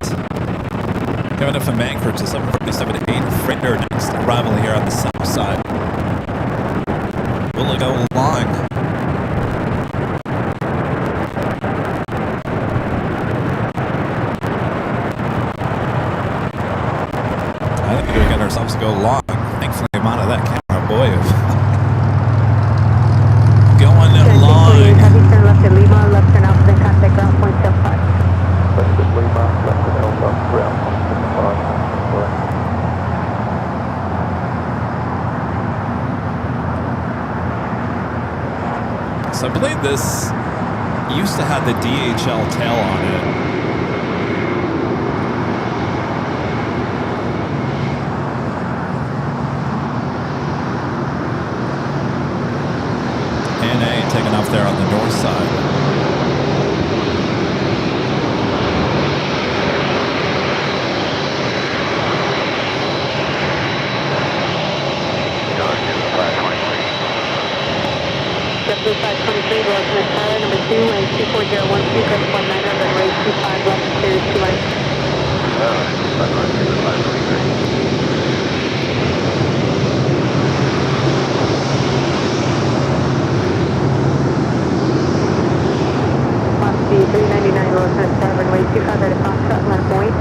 Coming up from Anchorage, the 747-8 freighter next arrival here on the south side. Will it go long? I think we got ourselves to go long. Thankfully, I'm out of that camera, boy. Going long. Heavy turn left at Lima, left turn out, then contact ground point 75. Left at Lima, left at Alpha, ground point 75. So I believe this used to have the DHL tail on it. ANA taking off there on the north side. JetBlue 523, Rosemont Tower, number 2, and 24012, crest 19, runway 25 left, clear 2 right. Mosby 399, Rosemont Tower, runway 25 right at Foxtrot, left point.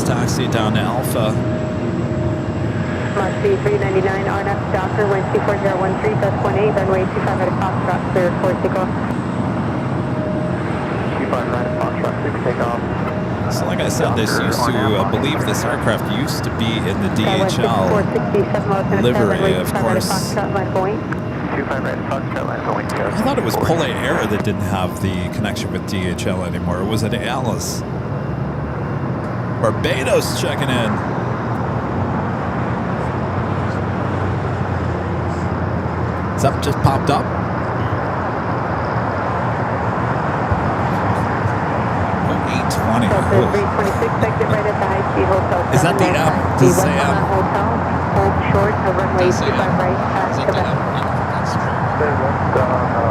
Taxi down to Alpha. Mosby 399, RNF Docker, wind 24013, gust 18, runway 25 right at Foxtrot, clear 4 takeoff. 25 right at Foxtrot, 6 takeoff. So like I said, this used to, I believe this aircraft used to be in the DHL livery, of course. I thought it was Pole Air that didn't have the connection with DHL anymore. Or was it Alice? Barbados checking in. Something just popped up. 820. 326, exit right at the high-speed Hotel 7. Is that the M? Does it say M? Hotel, hold short, of runway 25 right, past Quebec.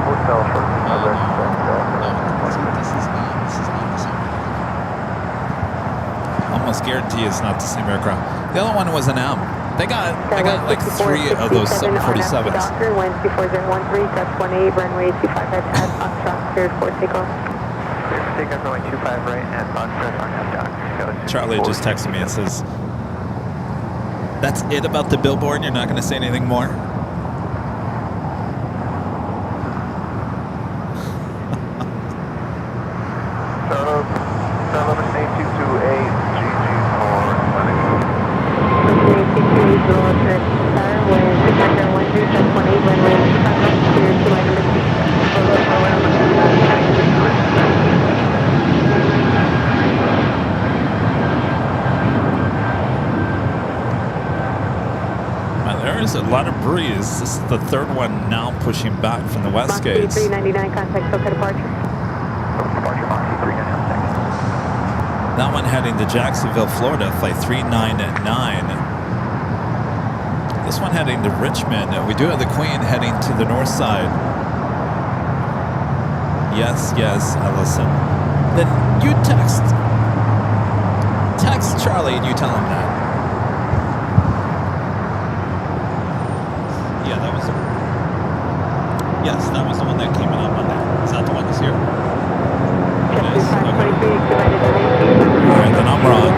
Hotel for Almost guarantee it's not the same aircraft. The other one was an M. They got like 3 of those 747s. Docker, wind 24013, gust 18, runway 25 right, past Foxtrot, cleared 4 takeoff. Take up runway 25 right and Foxtrot on Docker. Charlie just texted me and says, "That's it about the billboard? You're not going to say anything more?" There's a lot of breeze. This is the third one now pushing back from the west gates. 399, contact SoCal departure. Departure Moxie 399. That one heading to Jacksonville, Florida, flight 399. This one heading to Richmond. We do have the Queen heading to the north side. Yes, Ellison. Then you text Charlie and you tell him that. Yeah, that was. Yes, that was the one that came in on Monday. Is that the one that's here? It is. Okay. All right, then I'm wrong.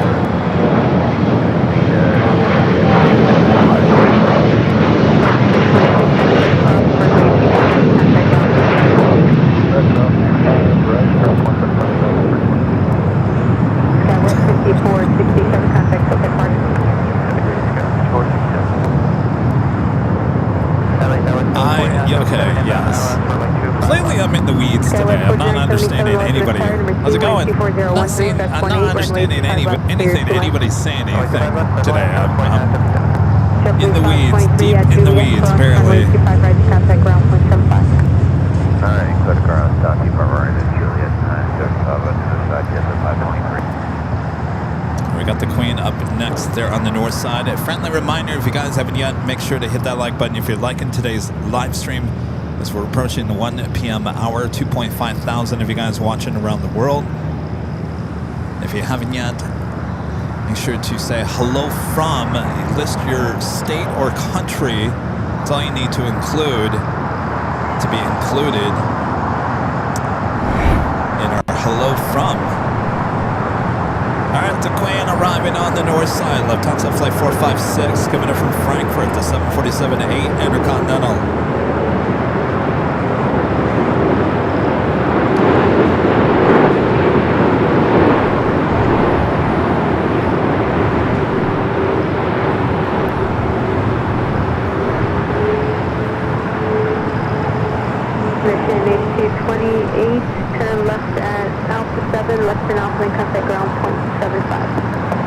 Okay, yes. Clearly I'm in the weeds today. I'm not understanding anybody. How's it going? I'm not understanding anything anybody's saying anything today. I'm in the weeds, deep in the weeds, apparently. Alright, clear to ground, Stocky for Marine and Juliet, just to the side, yes, at 523. We got the Queen up next there on the north side. A friendly reminder, if you guys haven't yet, make sure to hit that like button if you're liking today's live stream. As we're approaching the 1 p.m. hour, 2.5 thousand of you guys watching around the world. If you haven't yet, make sure to say hello from, list your state or country. That's all you need to include, to be included in our hello from. All right, the Queen arriving on the north side. Lufthansa flight 456 coming in from Frankfurt, the 747-8 Intercontinental. Turn left at Alpha 7, left turn Alpha, then contact ground point 75.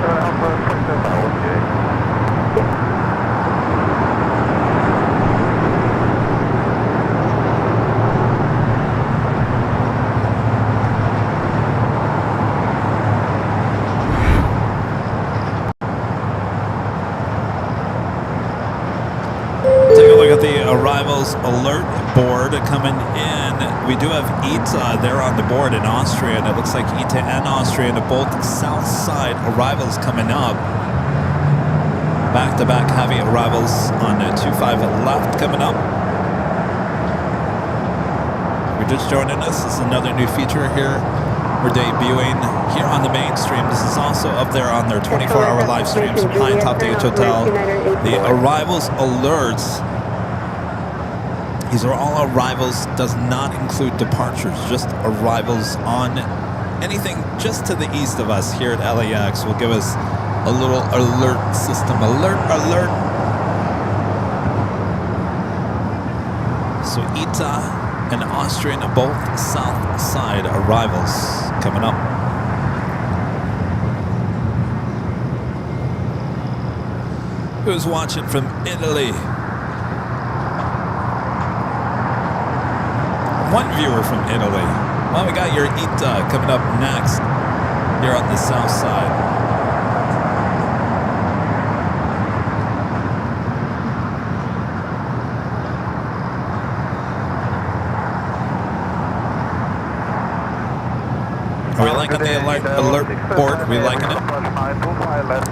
Alpha 75, okay. Take a look at the arrivals alert board coming in. We do have ITA there on the board in Austria, and it looks like ITA and Austria and both south side arrivals coming up. Back-to-back heavy arrivals on 25 left coming up. If you're just joining us, this is another new feature here. We're debuting here on the mainstream. This is also up there on their 24-hour live streams from High Top DH Hotel. The arrivals alerts. These are all arrivals, does not include departures, just arrivals on anything just to the east of us here at LAX. Will give us a little alert system. Alert. So ITA and Austrian, both south side arrivals coming up. Who's watching from Italy? One viewer from Italy. Well, we got your ITA coming up next here on the south side. Are we liking the alert board? Are we liking it?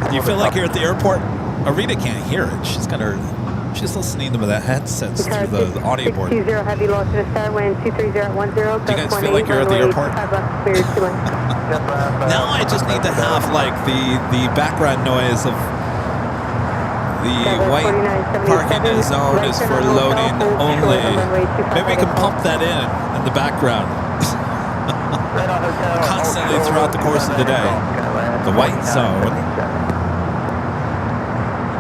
Do you feel like you're at the airport? Arita can't hear it. She's listening to the headsets through the audio board. 20 heavy loss to the star, wind 23010. Do you guys feel like you're at the airport? Now I just need to have like the background noise of the white parking zone is for loading only. Maybe we can pump that in the background. Constantly throughout the course of the day. The white zone.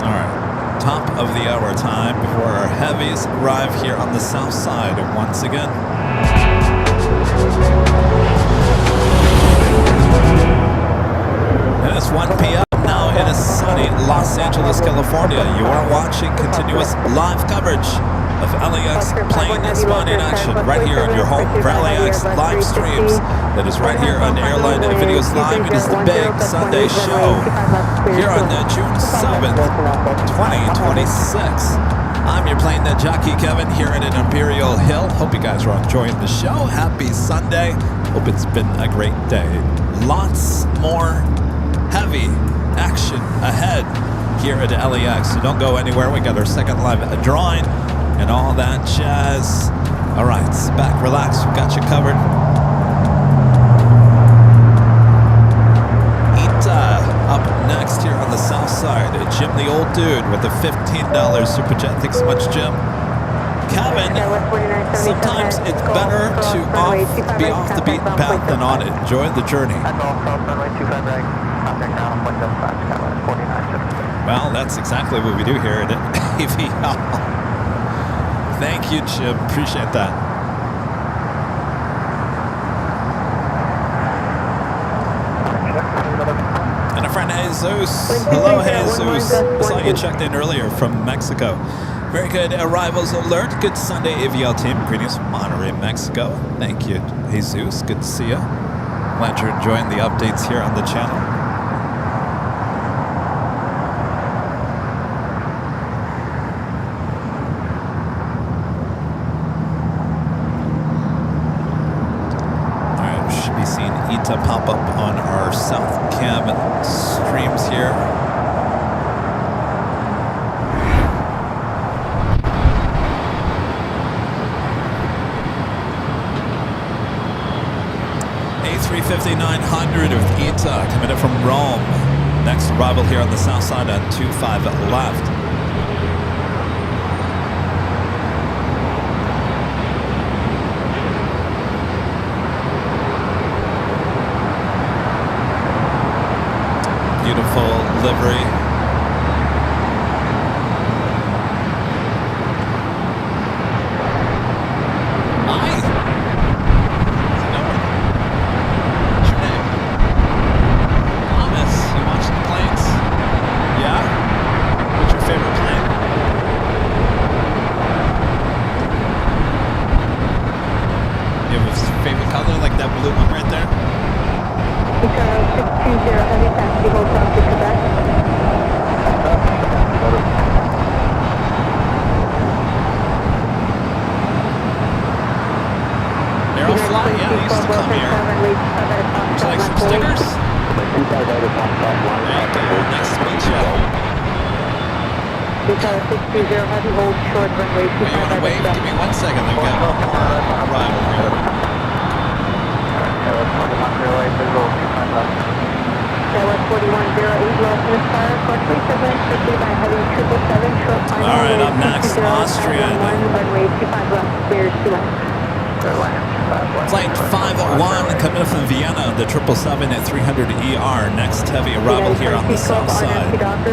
Alright. Top of the hour time before our heavies arrive here on the south side once again. And it's 1 p.m. now in a sunny sunny Los Angeles, California. You are watching continuous live coverage of LAX plane spotting action right here on your home for LAX live streams. That is right here on Airline Videos Live. It is the Big Sunday Show here on June 7th, 2026. I'm your Plane Jockey Kevin here at Imperial Hill. Hope you guys are enjoying the show. Happy Sunday. Hope it's been a great day. Lots more heavy action ahead here at LAX. So don't go anywhere. We got our second live drawing and all that jazz. All right, sit back, relax. We got you covered. Up next here on the south side, Jim the old dude with a $15 super chat. Thanks so much, Jim. Kevin, sometimes it's better to be off the beaten path than on it. Enjoy the journey. Well, that's exactly what we do here at AVL. Thank you, Jim. Appreciate that. And a friend, Jesus. Hello, Jesus. I saw you checked in earlier from Mexico. Very good arrivals alert. Good Sunday, AVL team. Greetings from Monterrey, Mexico. Thank you, Jesus. Good to see you. Glad you're enjoying the updates here on the channel. All right, we should be seeing ETA pop up on our South Cam streams here. A350-900 with ETA coming in from Rome. Next arrival here on the south side on 25 left. Beautiful livery. Flight 501 coming in from Vienna, the 777 at 300 ER. Next heavy arrival here on the south side.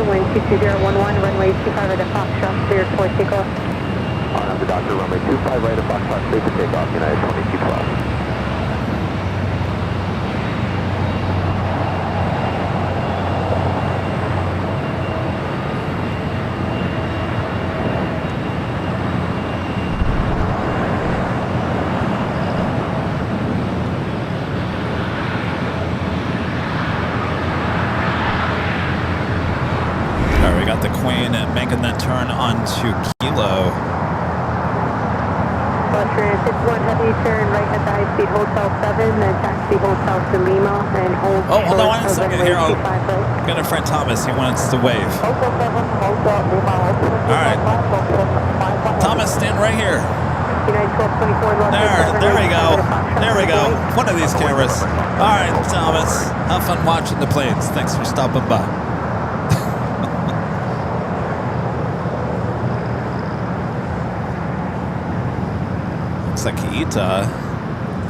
Wind 22011, runway 25 right at Foxtrot, cleared for takeoff. The doctor, runway 25 right at Foxtrot, cleared for takeoff, United 2212. Making that turn onto Kilo. Transit 1 heavy turn right at the high-speed Hotel 7, then taxi Hotel to Lima, and hold. Oh, hold on 1 second here. I've got a friend Thomas. He wants to wave. All right. Thomas, stand right here. There we go. There we go. One of these cameras. All right, Thomas. Have fun watching the planes. Thanks for stopping by. Like ETA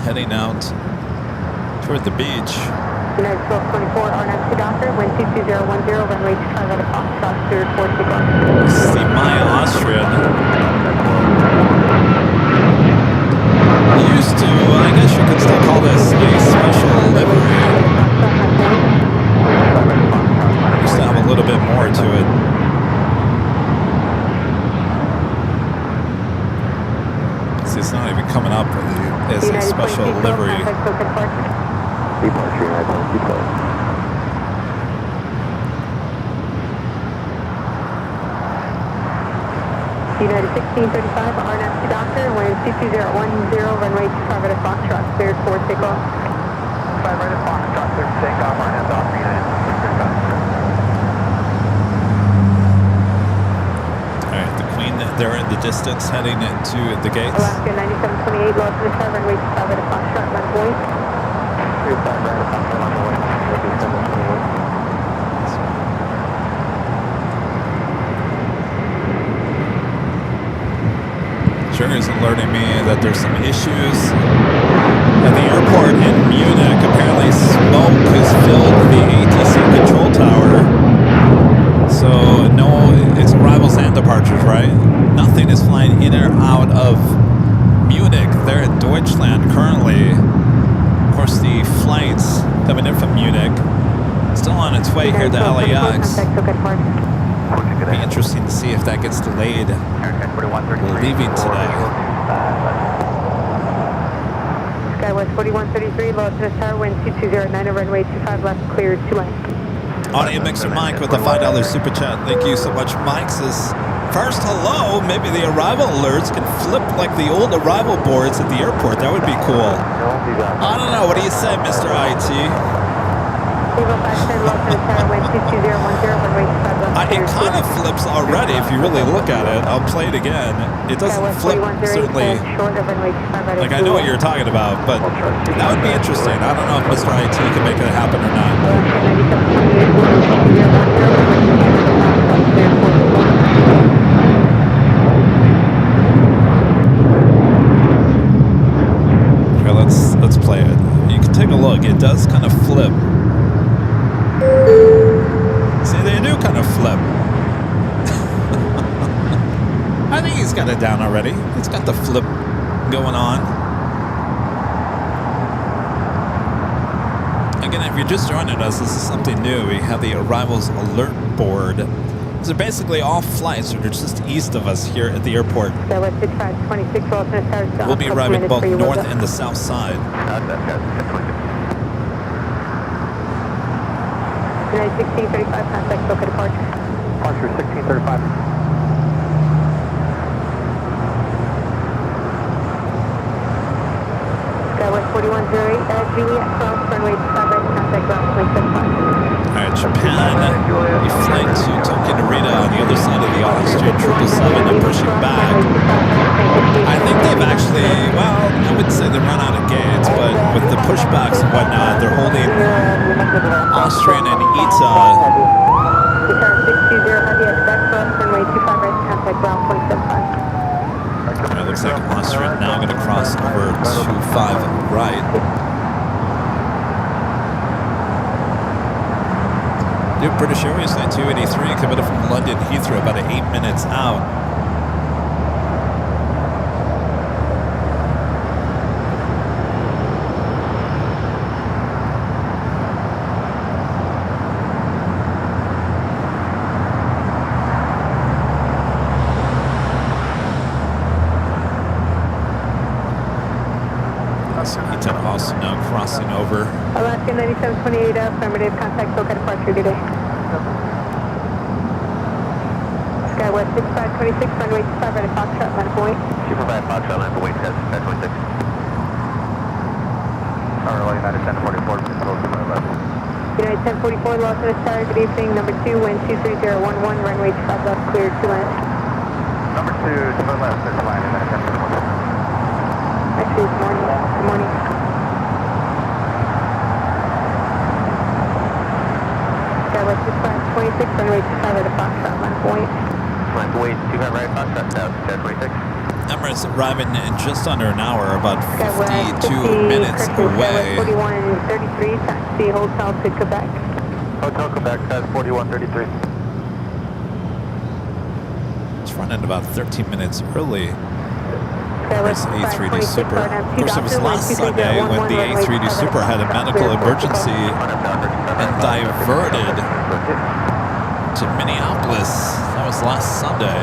heading out toward the beach. United 1224, R92 Doctor, wind 22010, runway 25 out of Foxtrot, cleared for takeoff. This is the Maya Austrian. Used to, I guess you could still call this a special livery. Used to have a little bit more United 1635, RNAV to Doctor, wind 22010, runway 25 right at Foxtrot, cleared for takeoff. 5 right at Foxtrot, clear for takeoff, RNAV Doctor, United 1635. All right, the Queen, they're in the distance heading into the gates. Alaska 9728, lost in the sky, runway 25 right at Foxtrot, line of way. 25 right at Foxtrot, line of way. 9728. Sure is alerting me that there's some issues at the airport in Munich. Apparently smoke has filled the ATC control tower. So no, it's arrivals and departures, right? Nothing is flying in or out of Munich. They're in Deutschland currently. Of course, the flights coming in from Munich still on its way here to LAX. It'll be interesting to see if that gets delayed. We're leaving today. Skywest 4133, low to the tower, wind 2209, runway 25 left, cleared 2 lanes. Audio Mixer Mike with a $5 super chat. Thank you so much, Mike. Says, first, hello. Maybe the arrival alerts can flip like the old arrival boards at the airport. That would be cool. I don't know. What do you say, Mr. IT? It kind of flips already if you really look at it. I'll play it again. It doesn't flip, certainly. Like, I know what you're talking about, but that would be interesting. I don't know if Mr. IT can make it happen or not. Okay, let's play it. You can take a look. It does kind of flip. See, they do kind of flip. I think he's got it down already. It's got the flip going on. Again, if you're just joining us, this is something new. We have the arrivals alert board. These are basically all flights that are just east of us here at the airport. We'll be arriving both north and the south side. United 1635, contact SoCal departure. Departure 1635. Skywest 4108, Juliet, cross runway 25 right, contact ground point 75. Alright, Japan, you flight to Tokyo Narita on the other side of the Austrian 777 and pushing back. I think they've actually, well, I wouldn't say they run out of gates, but with the pushbacks and whatnot, they're holding Austrian and ITA. It looks like Austrian now going to cross over 25 right. New British Airways Flight 283 coming in from London Heathrow about 8 minutes out. Also now crossing over. Alaska 9728, affirmative, contact SoCal departure today. Skywest 6526, runway 25 right at Foxtrot, line of point. 25 Foxtrot, line of weight, test, 26. Tower, United 1044, control to my left. United 1044, lost in the star, good evening, number 2, wind 23011, runway 25 left, cleared 2 lanes. Number 2, to my left, this line, United 1044. Actually, it's morning. Good morning. Skywest 6526, runway 25 right at Foxtrot, line of point. Line of weight, 25 right, Foxtrot, south, 1026. Emirates arriving in just under an hour, about 52 minutes away. 4133, taxi Hotel to Quebec. Hotel Quebec, test 4133. It's running about 13 minutes early. This A3D Super. Of course, it was last Sunday when the A3D Super had a medical emergency and diverted to Minneapolis. That was last Sunday.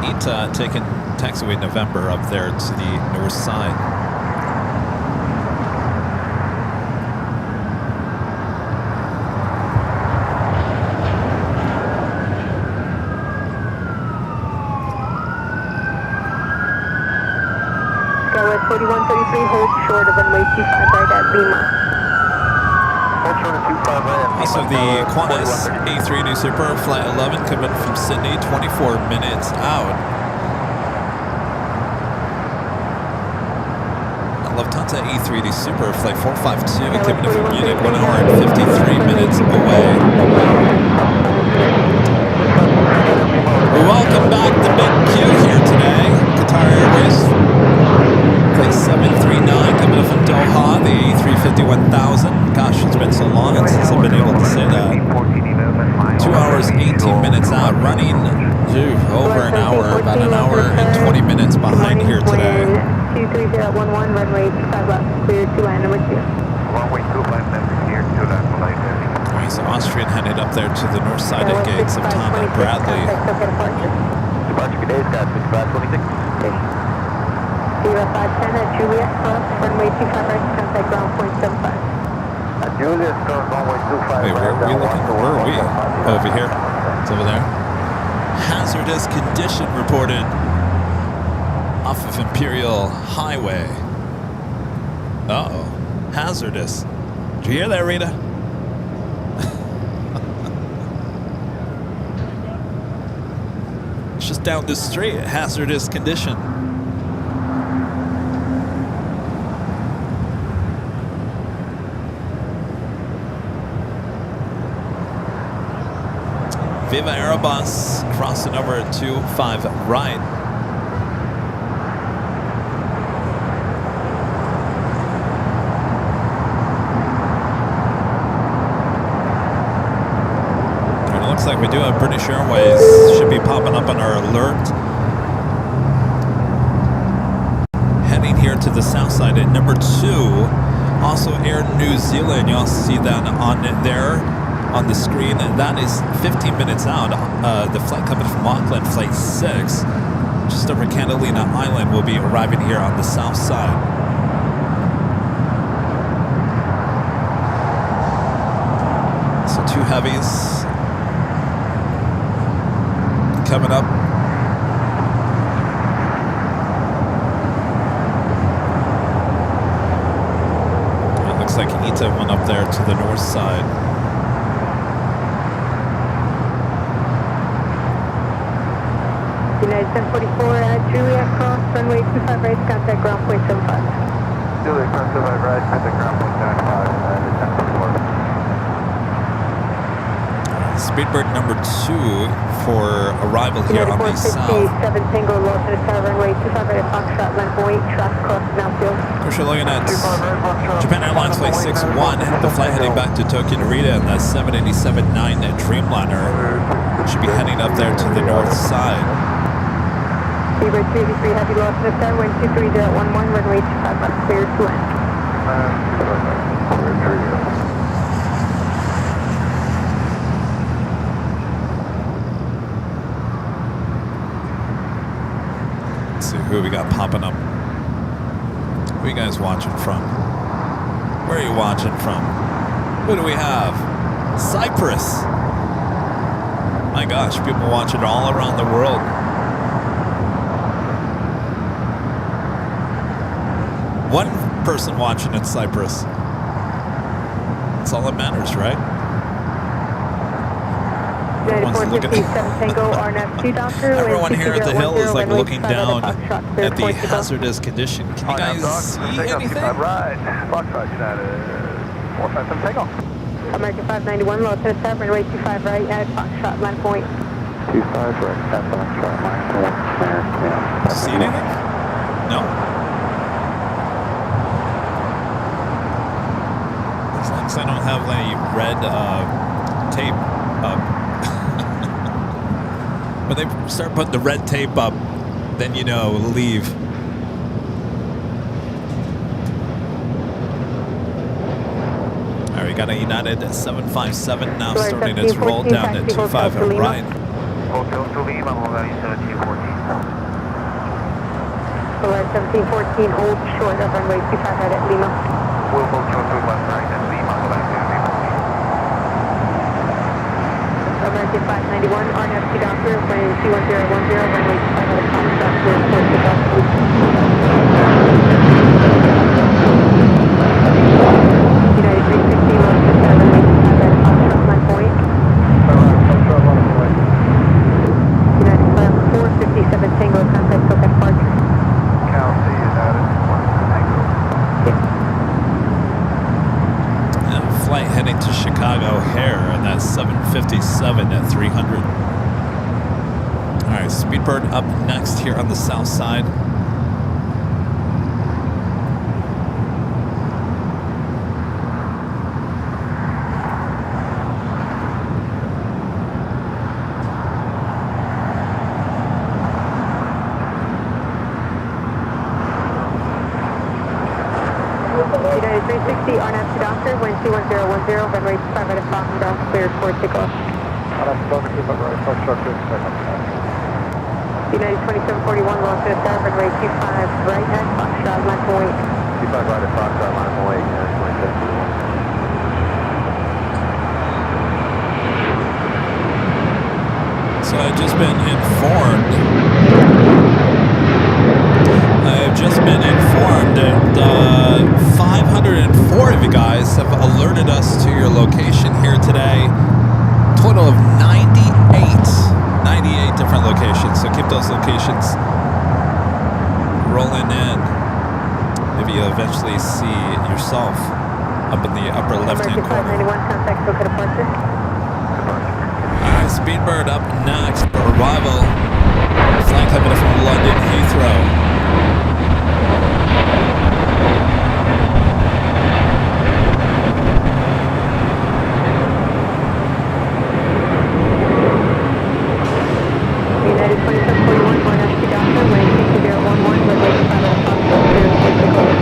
ITA taking taxiway November up there to the north side. Skywest 4133, hold short of runway 25 right at Lima. Hold short of 25 right at Lima. Also, the Qantas A3 New Super Flight 11 coming from Sydney, 24 minutes out. Lufthansa A380 Super Flight 452 coming from Munich, 1 hour and 53 minutes away. Welcome back to Big Q here today. Qatar Airways Flight 739 coming up from Doha, the A350-1000. Gosh, it's been so long since I've been able to say that. 2 hours, 18 minutes out, running over an hour, about an hour and 20 minutes behind here today. 23011, runway 25 left, clear to land number 2. Runway 25 left, clear to land flight. Okay, so Austrian headed up there to the north side of gates of Tom and Bradley. Departure good day, Scott 6526. 0510 at Juliet, cross, runway 25 right, contact ground point 75. Juliet, cross runway 25 Wait, where are we looking? Where are we? Over here. It's over there. Hazardous condition reported off of Imperial Highway. Uh-oh. Hazardous. Did you hear that, Rita? It's just down the street. Hazardous condition. Viva Aerobus crossing over 25 right. Looks like we do have British Airways. Should be popping up on our alert. Heading here to the south side at number 2. Also Air New Zealand. You also see that on there on the screen. That is 15 minutes out. The flight coming from Auckland, flight 6, just over Catalina Island, will be arriving here on the south side. So 2 heavies coming up. It looks like Ita went up there to the north side. United 1044 at Juliet, cross, runway 25 right, contact ground point 75. Juliet, cross 25 right, contact ground point 75, United 1044. Speedbird number 2 for arrival here on the south. 7 Tango, low to the tower, runway 25 right, Foxtrot, land point, traffic cross, Mountfield. Of course, you're looking at Japan Airlines Flight 61, the flight heading back to Tokyo Narita, and that 787-9 Dreamliner should be heading up there to the north side. Speedbird 383, heavy low to the tower, wind 23011, runway 25 left, clear to land. Who we got popping up? Who are you guys watching from? Where are you watching from? Who do we have? Cyprus. My gosh, people watching all around the world. One person watching in Cyprus. That's all that matters, right? Everyone's looking Everyone here at the hill is like looking down at the hazardous condition. Can you guys see anything? Right, Foxtrot United 457 takeoff. American 591, low to the tower, runway 25 right at Foxtrot, land point. 25 right at Foxtrot, land point. See anything? No. As long as I don't have any red tape up. When they start putting the red tape up, then you know, leave. All right, we got a United 757 now starting its roll down at 25 right. Hotel to Lima, Hawaii 1714. Hawaii 1714, hold short of runway 25 right at Lima. We'll hold short to left right at Lima, Hawaii 1714. American 591, RNFC Docker, plane 21010, runway 25 right at Foxtrot, clear for takeoff. 777 at 300. All right, Speedbird up next here on the south side. United 360 on after Doctor, wind 21010, runway 5 at a Fox, down cleared for takeoff. United 2741, launch at a start, runway 25 right at Foxtrot, line from wait. 25 right at Foxtrot, line from wait, 2741. So I've just been informed that 504 of you guys have alerted us to your location here today. Total of 98 different locations. So keep those locations rolling in. Maybe you'll eventually see yourself up in the upper left-hand corner. 591, contact book at departure. Alright, Speedbird up next for arrival. Flight coming from London Heathrow. United 2741, going up to Doctor, wind 6011, runway 5 at a Fox, cleared for takeoff.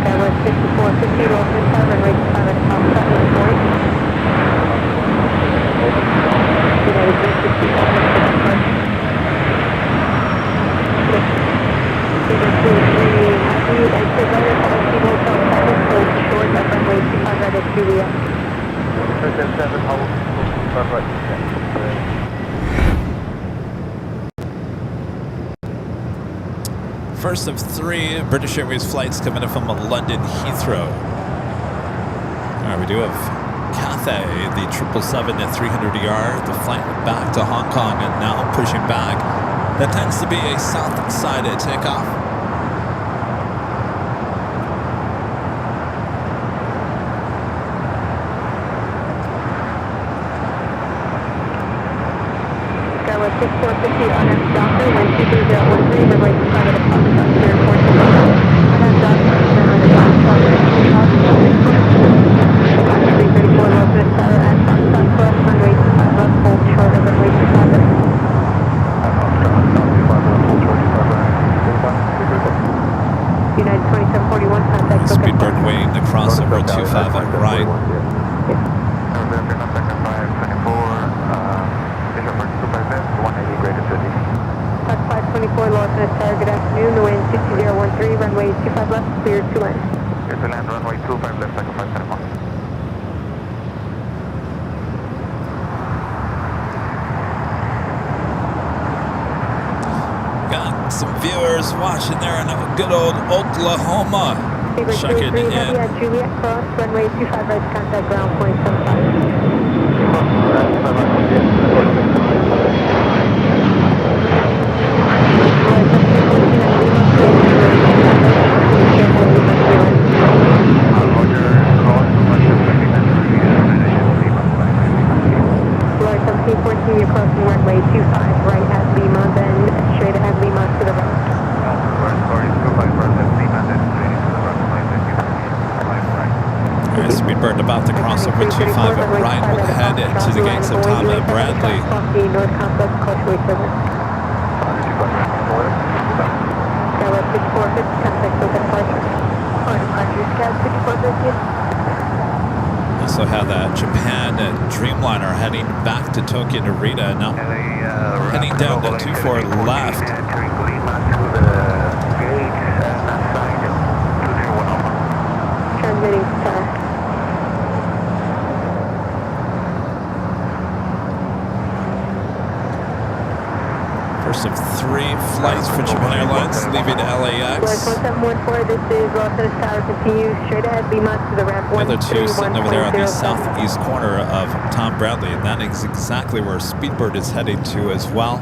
Skyward 6450, low to 5, runway 5 at a Fox, line from wait. United 360, contact book at departure. Exit right at LAX Hotel 7, close short at runway 25 right at Juliet. 7, hold, right. First of 3 British Airways flights coming in from London Heathrow. All right, we do have Cathay, the 777 at 300ER, the flight back to Hong Kong and now pushing back. That tends to be a south-sided takeoff. Skyward 6450 on F Doctor, wind 23013, runway 5 at a Fox, cleared for takeoff. On F Doctor, turn right at Fox, 334, low to the tower at Fox, cross, runway 25 left, hold short of runway 25 right. United 2741, contact book at Speedbird waiting to cross over 25 at right. Fox 524, Lawson at Tower, good afternoon, the wind 6013, runway 25 left, cleared to land. Clear to land, runway 25 left, cycle 571. Got some viewers watching there in good old Oklahoma. Checking in. Heavy at Juliet Cross, runway 25 right, contact ground point 75. Flight 1714, you're crossing runway 25 right at Lima, then straight ahead Lima to the right. Alright, Speedbird about to cross over 25 at right. We'll head into the gates of Tom and Bradley. North Complex, causeway service. Skyward 6450, contact book at departure. On departure, Scout 6450. Also have that Japan Dreamliner heading back to Tokyo Narita. Now heading down to 24 left. Transmitting star. First of 3 flights for Japan Airlines leaving LAX. Flight 1714, this is Los Angeles Tower, continue straight ahead, Lima to the ramp The other 2 sitting over there on the 131407. southeast corner of Tom Bradley, and that is exactly where Speedbird is heading to as well.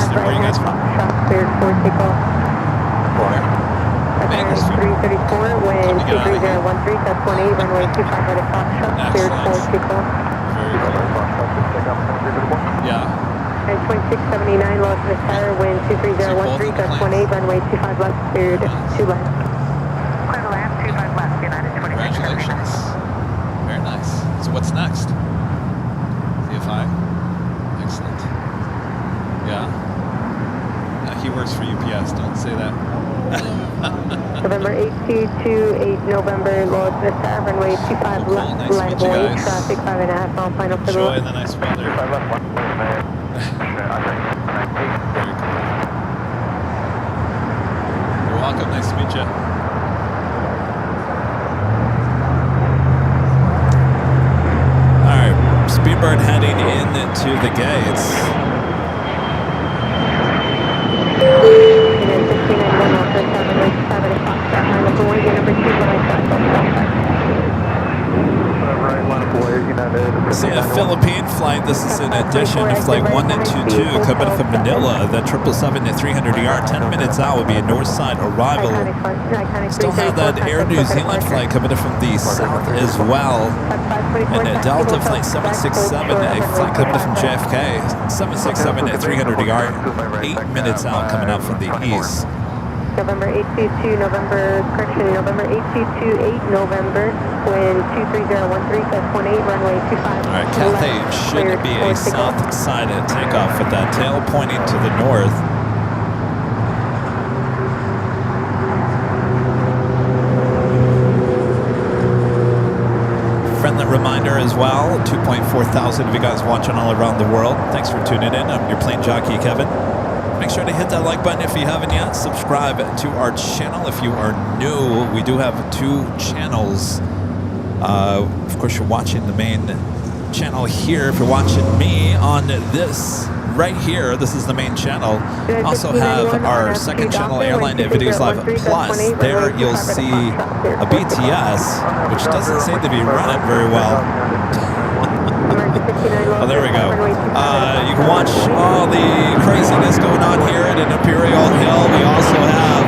Where are you guys from? Cleared for takeoff. Vegas. 334, wind 23013, that's 18, runway 25 right at Foxtrot, cleared for takeoff. Very cool. Yeah. And 2679, Los Angeles Tower, wind 23013, that's 18, runway 25 left, cleared 2 left. Clear to land, 25 left, United 2679. Congratulations. Very nice. So what's next? CFI? Excellent. Yeah. He works for UPS, don't say that. November 828, November, Los Angeles Tower, runway 25 Cool, left, nice to line meet of you way, guys. traffic 5.5 mile final for the Enjoy the nice weather. Very cool. You're welcome. Nice to meet you. All right, Speedbird heading into the gates. See a Philippine flight. This is in addition to flight 122 coming from Manila. The 777 at 300ER, 10 minutes out will be a north side arrival. Still have that Air New Zealand flight coming in from the south as well. And a Delta flight 767, a flight coming in from JFK. 767 at 300ER, 8 minutes out coming out from the east. November 822, November, correction, November 8228, November, wind 23013, that's 18, runway 25. All right, Cathay should be a south side takeoff with that tail pointing to the north. Friendly reminder as well, 2.4 thousand of you guys watching all around the world. Thanks for tuning in. I'm your plane jockey, Kevin. Make sure to hit that like button if you haven't yet. Subscribe to our channel if you are new. We do have 2 channels. Of course, you're watching the main channel here. If you're watching me on this right here, this is the main channel. Also have our second channel, Airline Videos Live Plus. There you'll see a BTS, which doesn't seem to be running very well. Oh, there we go. You can watch all the craziness going on here at an Imperial Hill. We also have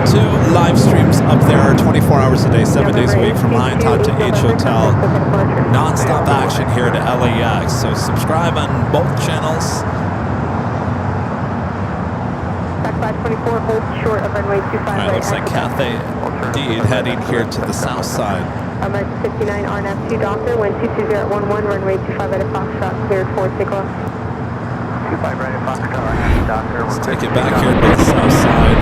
two live streams up there 24 hours a day, 7 days a week from High Top to H Hotel. Non-stop action here at LAX. So subscribe on both channels. 524, hold short of runway 25. All right, looks like Cathay indeed heading here to the south side. American 59, RNAV 2 Doctor, wind 22011, runway 25 at a Foxtrot, cleared for takeoff. 25 right at Foxtrot, RNAV Doctor. Let's take it back here to the south side.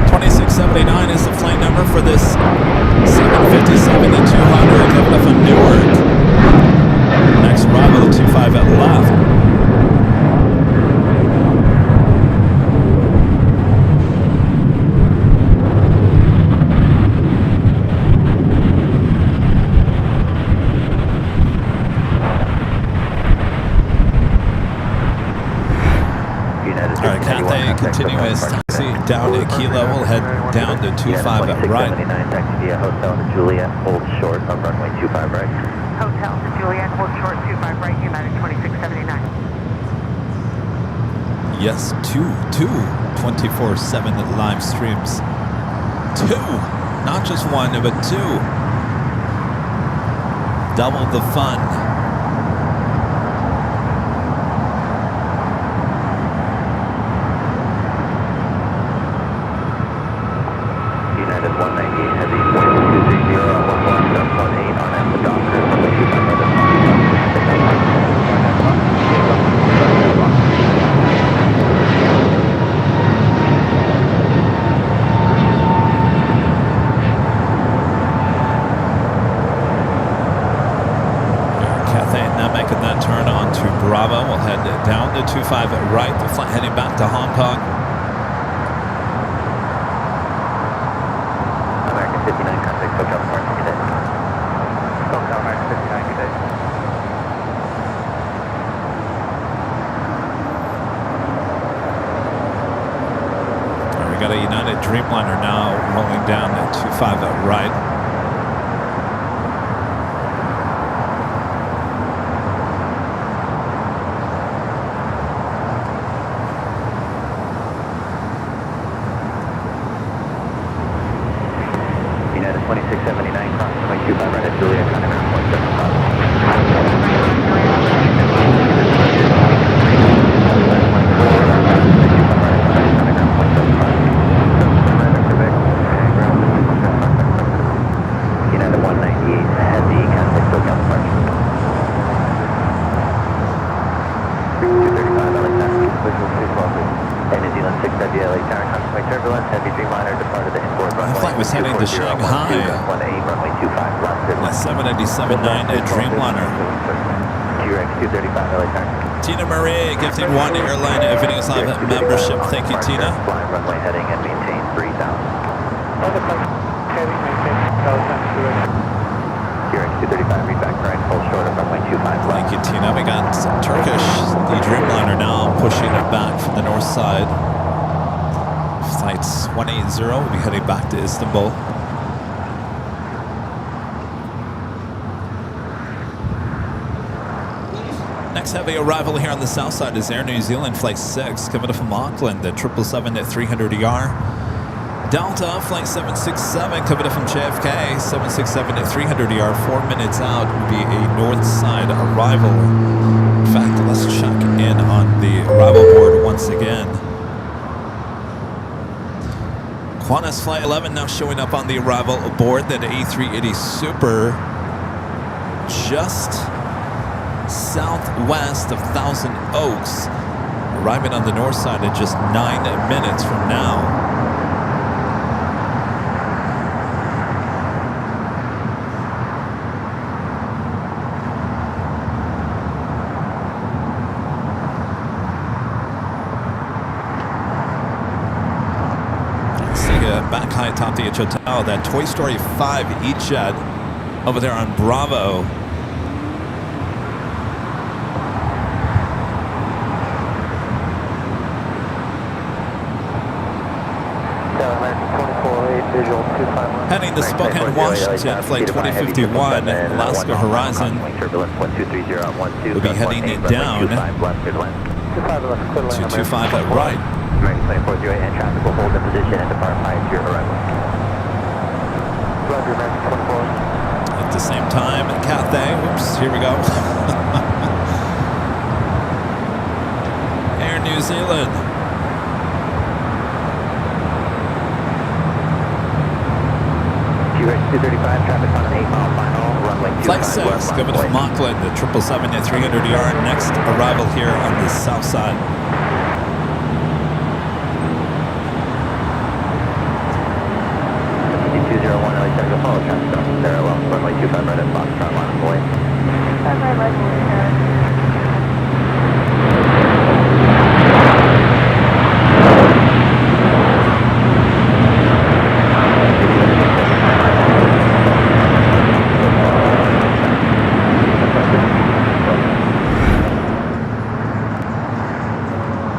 2679 is the flight number for this 757 to 200 coming up from Newark. Next arrival at 25 at left. Alright, Cathay continuous taxi down to key level, head down to 25 at right. 2679, taxi via Hotel to Juliet, hold short of runway 25 right. Hotel to Juliet, hold short 25 right, United 2679. Yes, two 24/7 live streams. 2, not just 1, but 2. Double the fun. United 198 heavy, 230 on 1 block, 18 on at the Doctor, runway 25 right at Cathay now making that turn on to Bravo. We'll head down to 25 at right. The flight heading back to Hong Kong. American 59, contact SoCal American, good day. SoCal American 59, good day. Dreamliner now rolling down at 25 at right. United 2679, cross runway 25 right at Juliet, contact ground point 75. United 198, heavy, contact SoCal departure. 235 LA taxi, visual 212. And New Zealand 6 heavy LA tower, contact turbulence, heavy Dreamliner departed the inboard runway. The flight was heading to Shanghai. 18, runway 25 left. At 787.9 at Dreamliner. QRX 235 LA taxi. Tina Marie gifting one Airline Videos Live membership. Thank you, Tina. Fly runway heading and maintain 3000. Heading maintain 3000. QRX 235, read back right, hold short of runway 25 left. Thank you, Tina. We got Turkish, the Dreamliner now pushing it back from the north side. Flight 180 will be heading back to Istanbul. Next heavy arrival here on the south side is Air New Zealand Flight 6 coming up from Auckland, the 777 at 300ER. Delta Flight 767 coming up from JFK, 767 at 300ER, 4 minutes out will be a north side arrival. In fact, let's check in on the arrival board once again. Qantas Flight 11 now showing up on the arrival aboard that A380 Super just southwest of Thousand Oaks, arriving on the north side in just 9 minutes from now. Back high atop the hotel, that Toy Story 5 E-Jet over there on Bravo. Heading to Spokane, Washington, Flight 2051, Alaska Horizon. We'll be heading it down 225 at right. American 2408 and traffic will hold in position and depart prior to your arrival. Roger, American 24. At the same time, Cathay, whoops, here we go. Air New Zealand. QRX 235, traffic on an 8-mile final, runway 25. Flight 6, coming from Auckland, the 777 at 300ER, next arrival here on the south side. Follow traffic up there, well, runway 25 right at Foxtrot, line of boy. 25 right,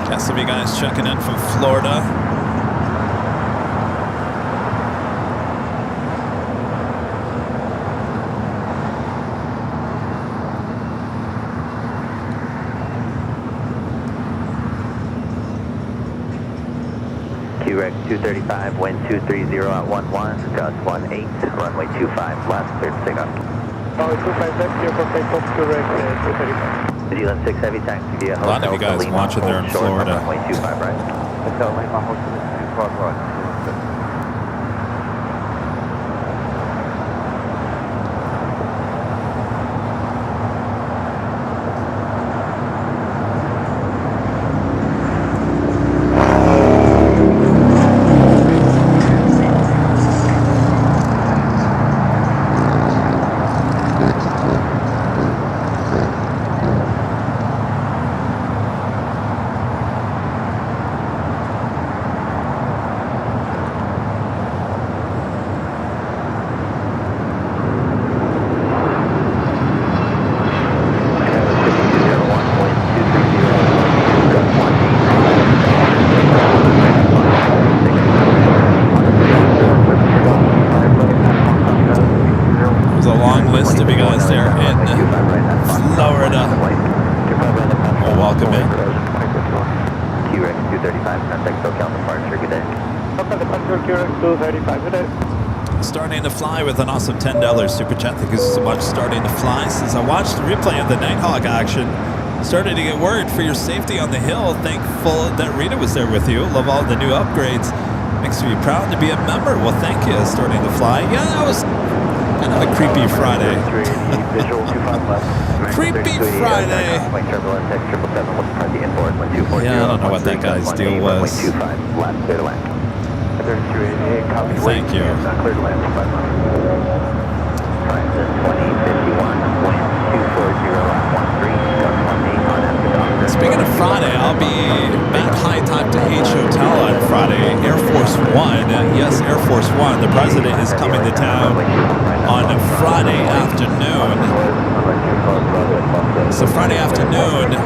Got some of you guys checking in from Florida. QRX 235, wind 230 at 11, gust 18, runway 25 left, clear to take off. Oh, 25 left, here for takeoff, QRX 235. New Zealand 6 heavy taxi via A lot of you guys watching there in Florida. Runway 25 right. Hotel Lima, hold to the 25 right. welcome in. QRX 235, contact SoCal departure, good day. Papa departure QRX 235, good day. Starting to fly with an awesome $10 super chat. Thank you so much. Starting to fly. Since I watched the replay of the Nighthawk action, started to get worried for your safety on the hill. Thankful that Rita was there with you. Love all the new upgrades. Makes me proud to be a member. Well, thank you. Starting to fly. Yeah, that was kind of a creepy Friday. Creepy Friday. Yeah, I don't know what that guy's deal was. Thank you. Speaking of Friday, I'll be back high time to H Hotel on Friday. Air Force One, yes, Air Force One. The president is coming to town on Friday afternoon. So Friday afternoon,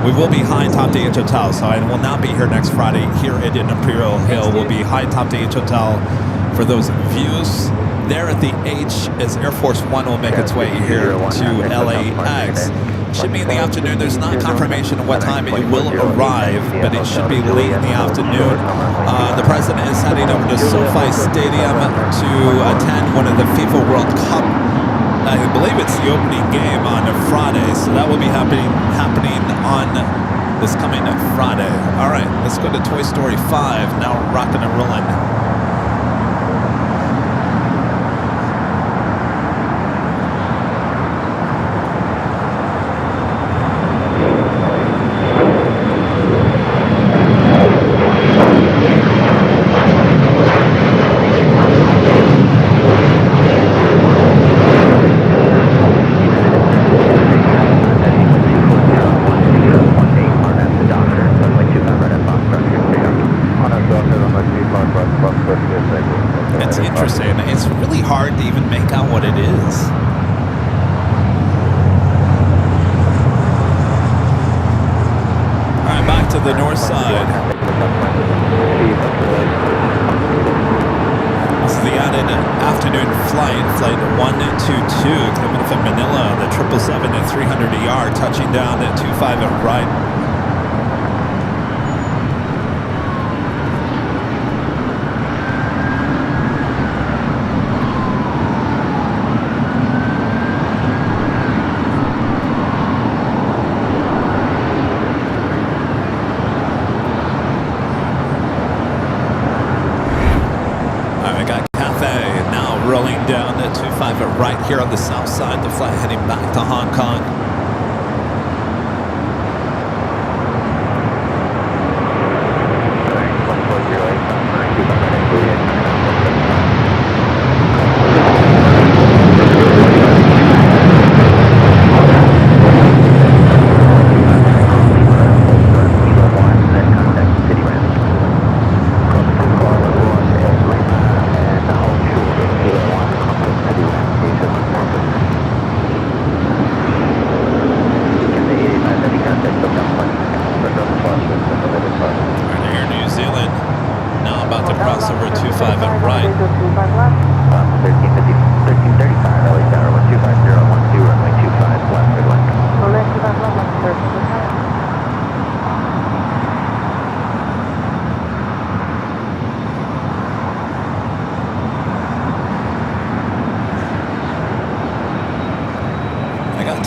we will be high top to H Hotel. So I will not be here next Friday here at Imperial Hill. We'll be high top to H Hotel for those views. There at the H as Air Force One will make its way here to LAX. Should be in the afternoon. There's not confirmation of what time it will arrive, but it should be late in the afternoon. The president is heading over to SoFi Stadium to attend one of the FIFA World Cup. I believe it's the opening game on Friday, so that will be happening on this coming Friday. All right, let's go to Toy Story 5. Now rocking and rolling. It's interesting. It's really hard to even make out what it is. All right, back to the north side. This is the added afternoon flight 122, coming from Manila, the 777 at 300 ER, touching down at 25 at right. Down to 25 at right here on the south side. The flight heading back to Hong Kong.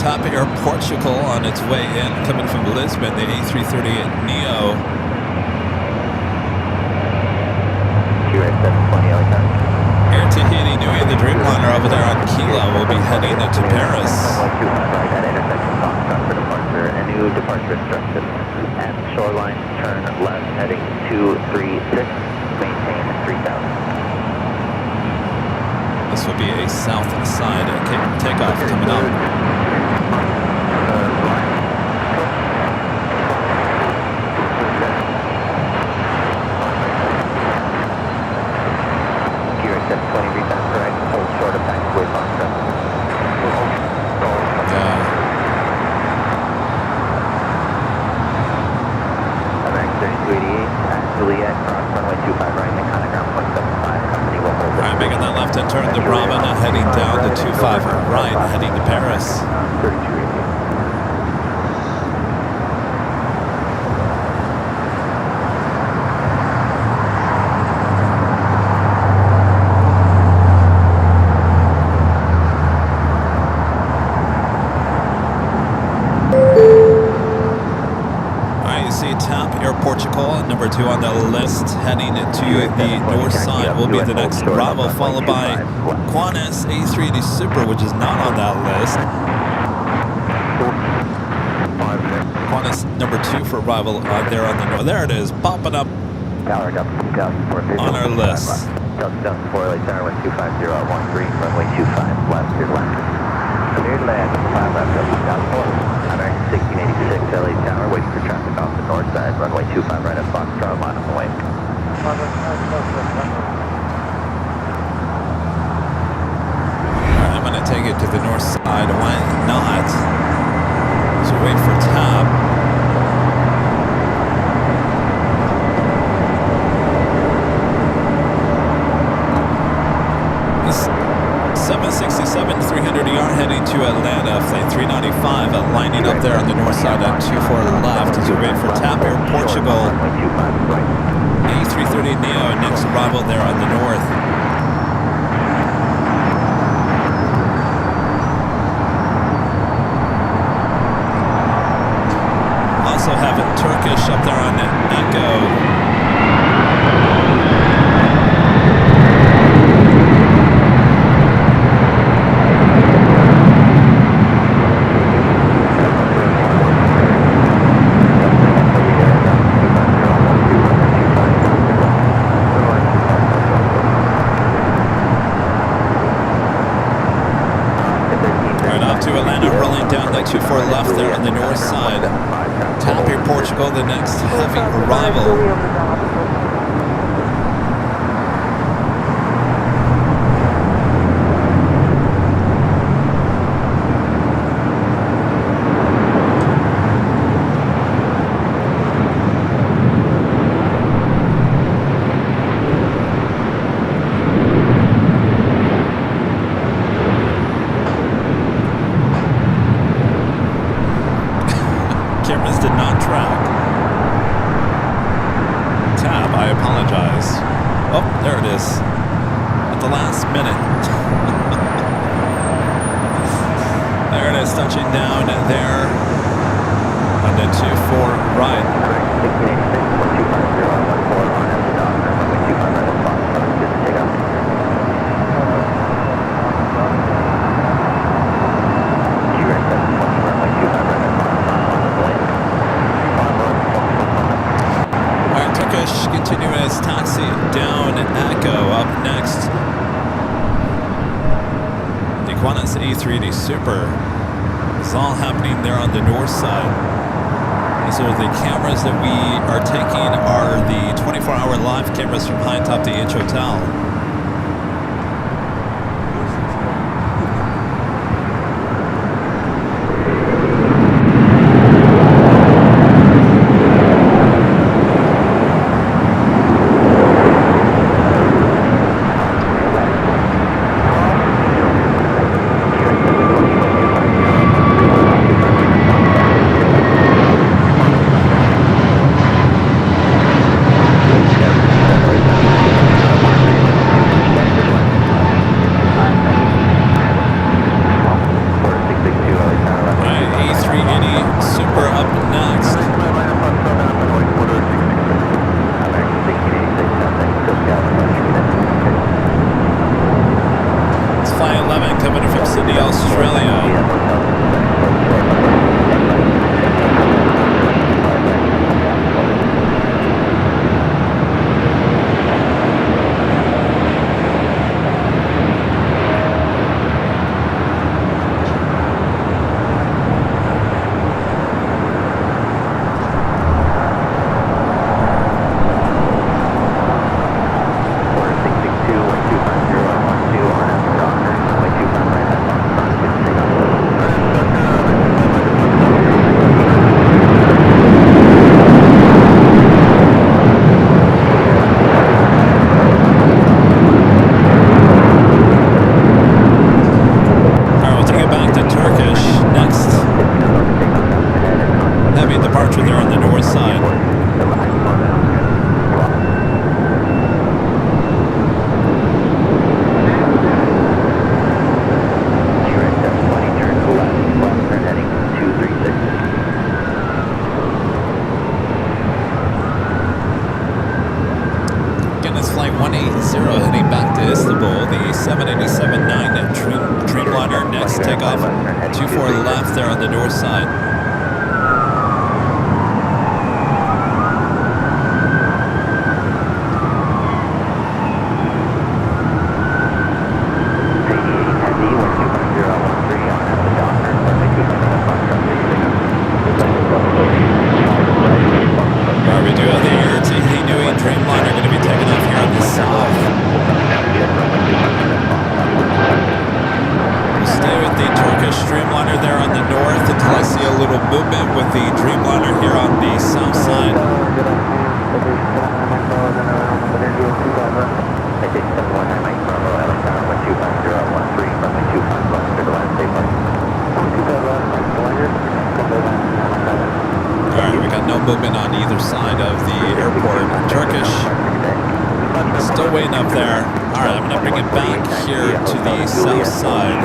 Top Air Portugal on its way in, coming from Lisbon, the A330 Neo. Air Tahiti, Nui, the Dreamliner over there on Kilo will be heading to Paris. A new departure instruction. At shoreline, turn left, heading 236, maintain 3000. This will be a south side takeoff coming up. Making that left and turn to Brahman, heading down to 25 right, heading to Paris. TAP, Air Portugal, number 2 on the list, heading to the north side will be the next arrival, followed by Qantas A380 Super, which is not on that list. Qantas number 2 for arrival there on the north. There it is, popping up on our list. Delta 4 LA Tower 1250 on 13, runway 25 left, cleared left. Cleared land, 5 left, Delta 4. American 1686 LA Tower, waiting for traffic off the north side, runway 25 right up Foxtrot, line on the way. Alright, I'm going to take it to the north side. Why not? So wait for TAP. 767 300ER heading to Atlanta, flight 395, lining up there on the north side at 24 left as we wait for TAP Air Portugal. A330 Neo, next arrival there on the north. Also have a Turkish up there on Echo. The next heavy arrival. Cameras did not track. TAP, I apologize. Oh, there it is. At the last minute. There it is, touching down there on the 24 right. Continuing its taxi down Echo. Up next, the Qantas A380 Super. This is all happening there on the north side. These are the cameras that we are taking are the 24-hour live cameras from high atop the H Hotel. Istanbul, the 787-9 Dreamliner next takeoff. 24 left there on the north side. Movement on either side of the airport. Turkish still waiting up there. All right, I'm going to bring it back here to the south side.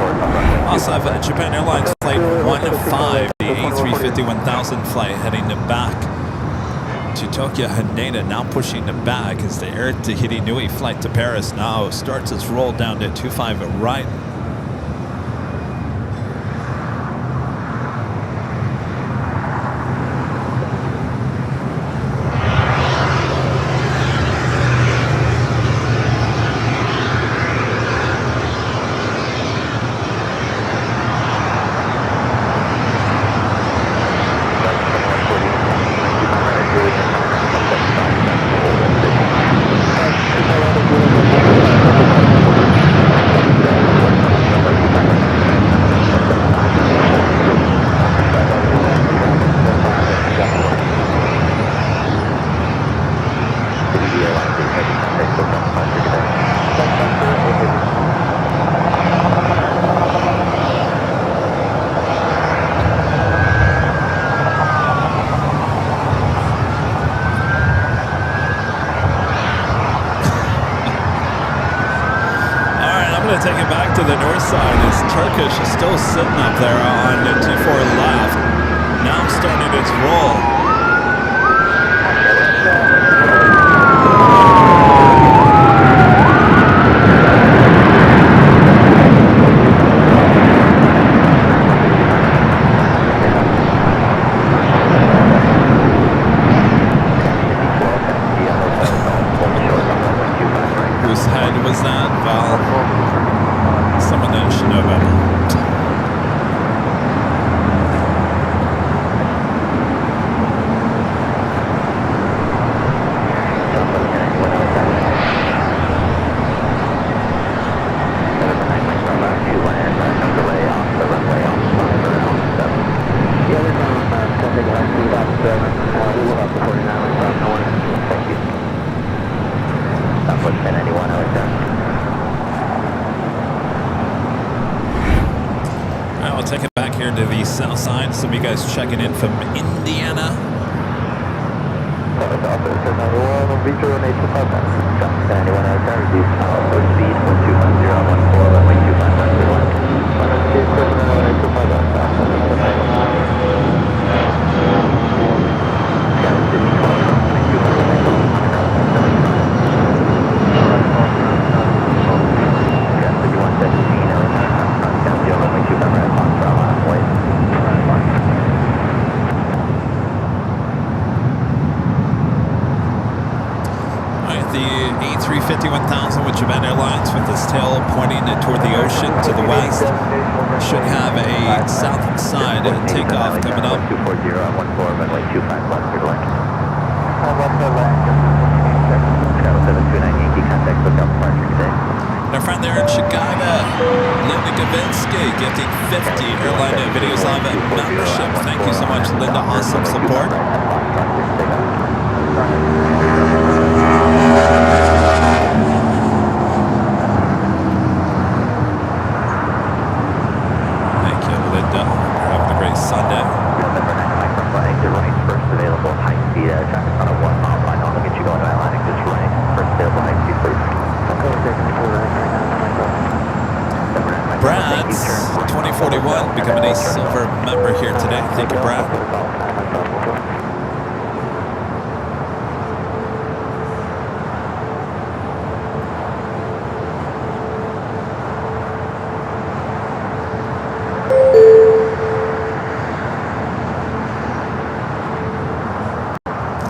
Also have Japan Airlines flight 15, the A350-1000 flight heading back to Tokyo Haneda, now pushing it back as the Air Tahiti Nui flight to Paris now starts its roll down to 25 right. Take it back to the north side as Turkish is still sitting up there on the 24 left. Now starting its roll. Whose head was that? Val? Someone that should know better. I'll take it back here to the south side. Some of you guys checking in from Indiana. A350-1000 with Japan Airlines with its tail pointing toward the ocean to the west. Should have a south side takeoff coming up. 240 on 14, runway 25 left, clear to land. Travel 729 Yankee, contact lookout departure today. Our friend there in Chicago, Linda Gavinsky, gifting 50 Airline Videos Live membership. Thank you so much, Linda. Awesome support. Thank you, Linda. Having a great Sunday. Number 9 microflight, the right first available high speed traffic on a 1 mile line. I'll get you going to Atlantic, just right. First available high speed, please. Brad's 2041 becoming a silver member here today. Thank you, Brad.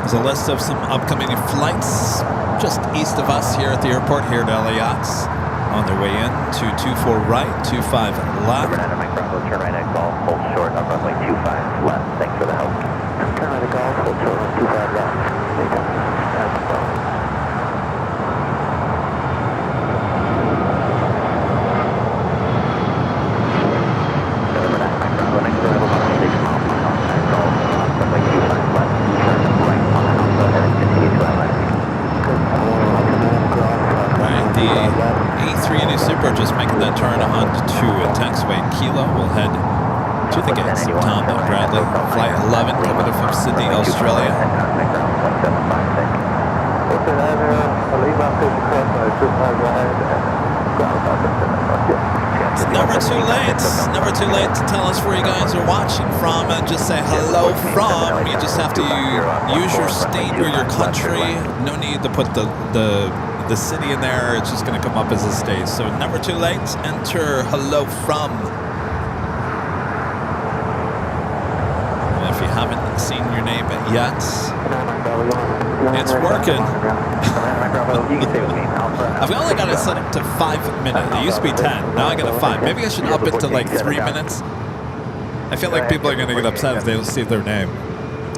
There's a list of some upcoming flights just east of us here at the airport, here at LAX. On their way in, 224 right, 25 left. Mike Bravo, turn right at Golf, hold short on runway 25 left. Thanks for the help. Turn right at Golf, hold short on 25 left. Super just making that turn onto taxiway Kilo. We'll head to the gates of Tom Bradley. Flight 11 coming in from Sydney, Australia. It's never too late. It's never too late to tell us where you guys are watching from and just say hello from. You just have to use your state or your country. No need to put the city in there. It's just going to come up as a state. So never too late. Enter hello from. And if you haven't seen your name yet, it's working. I've only got it set up to 5 minutes. It used to be 10. Now I got a 5. Maybe I should up it to like 3 minutes. I feel like people are going to get upset if they don't see their name.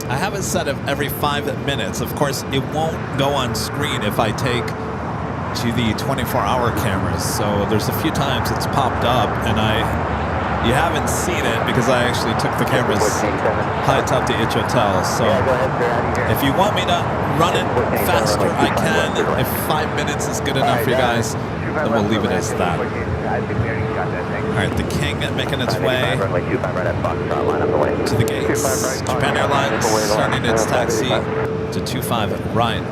I have it set up every 5 minutes. Of course, it won't go on screen if I take to the 24-hour cameras. So there's a few times it's popped up and you haven't seen it because I actually took the cameras high top to each hotel. So if you want me to run it faster, I can. If 5 minutes is good enough for you guys, then we'll leave it as that. All right, the King making its way to the gates. Japan Airlines starting its taxi to 25 right.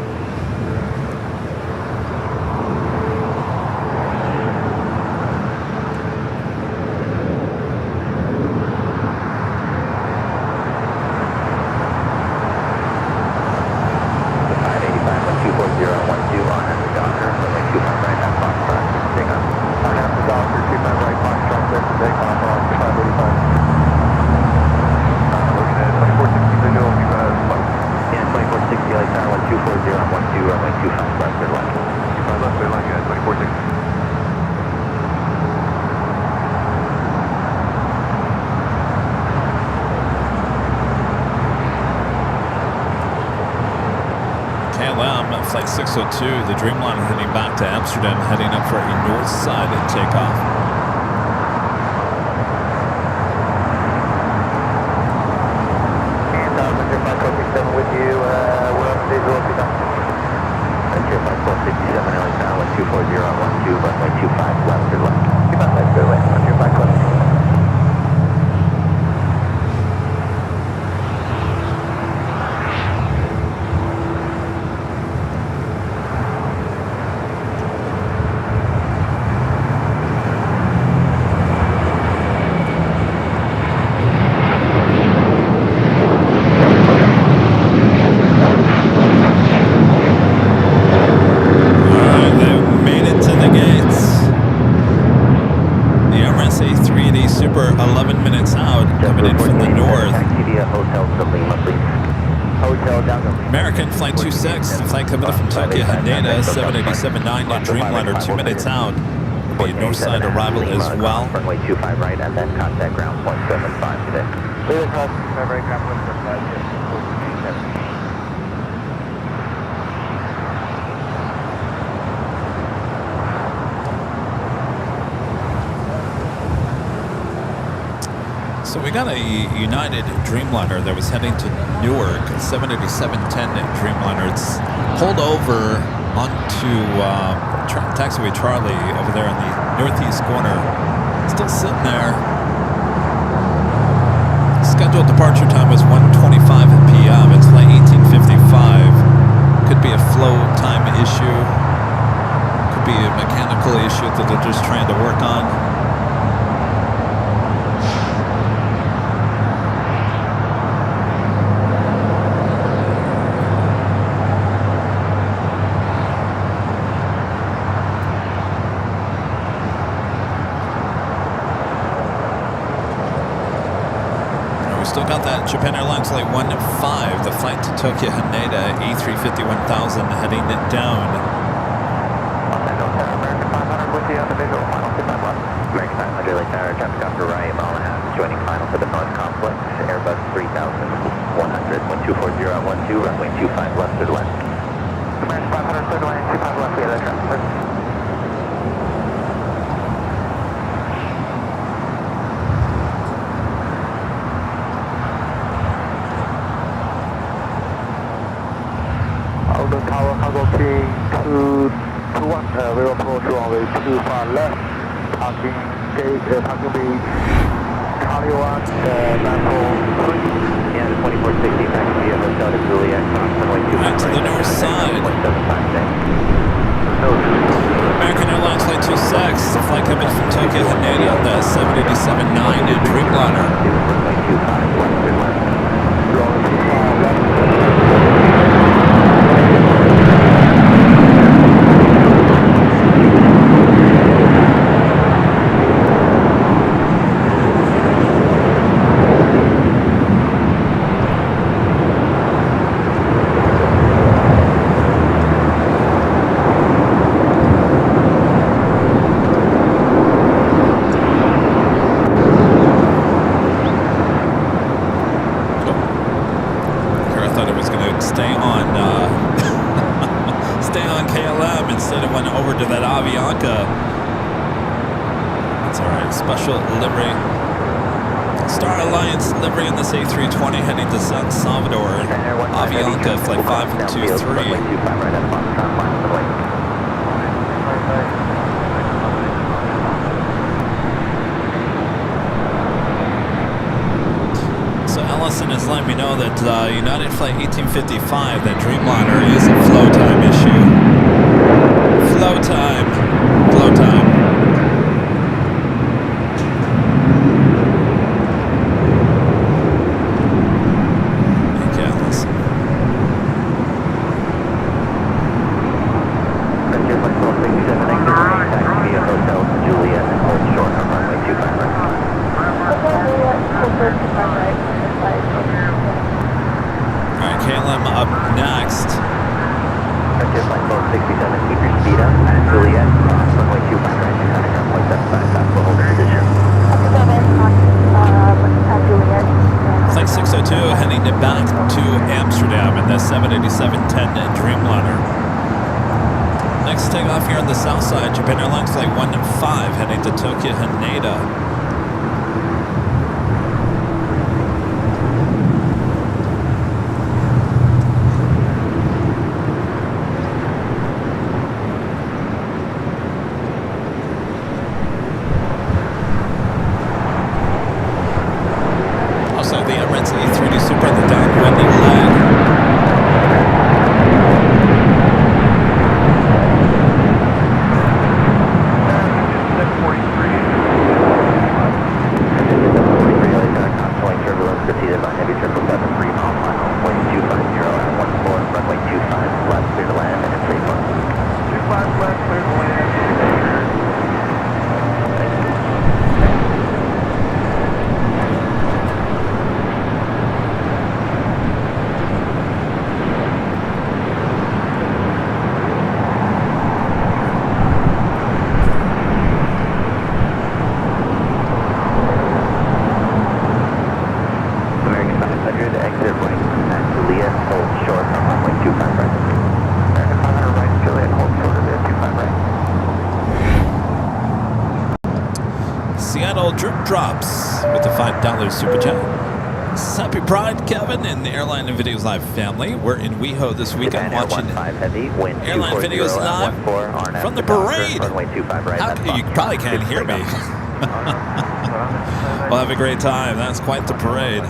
Flight 602, the Dreamliner heading back to Amsterdam, heading up for a north side takeoff. And Winter 5467 with you, we're on stage 0 Winter 5467, LA Tower, 240 on 12, runway 25 left or left. 25 left or left, Winter 5467. American Flight 26, the flight coming up from Tokyo, Haneda, 787-9 Dreamliner, 2 minutes out. Will be a north side arrival as well. Runway 25 right and then contact ground point 75 today. Clear across 25 right, ground point 75. So we got a United Dreamliner that was heading to Newark, 787-10 Dreamliner. It's pulled over onto taxiway Charlie over there in the northeast corner. Still sitting there. Scheduled departure time was 1:25 p.m. It's flight 1855. Could be a flow time issue. Could be a mechanical issue that they're just trying to work on. Still got that Japan Airlines flight 15, the flight to Tokyo Haneda, A350 1000 heading it down. American 500 with you on the visual, final 25 left. American 500, late tower, traffic off for right, mile and a half, joining final for the North Complex, Airbus 3100, 1240 on 12, runway 25 left to the left. American 500, clear to land, 25 left, we have that traffic. Alden Tower, cargo king 221, we will approach runway 25 left, parking gate, parking bay, Charlie 1, landfall 3. Yeah, the 2460, back to the hotel to Juliet, runway 25 Right to the north side. American Airlines flight 26, the flight coming from Tokyo Haneda on the 787-9 Dreamliner. Runway 25 left to left. Runway 25 left. A320 heading to San Salvador. Avianca flight 523. So Ellison is letting me know that United Flight 1855, that Dreamliner, is a flow time issue. Flow time. Flow time. Drops with the $5 super chat. Happy Pride, Kevin, and the Airline and Videos Live family. We're in WeHo this weekend watching Airline Videos Live from the parade. You probably can't hear me. We'll have a great time. That's quite the parade.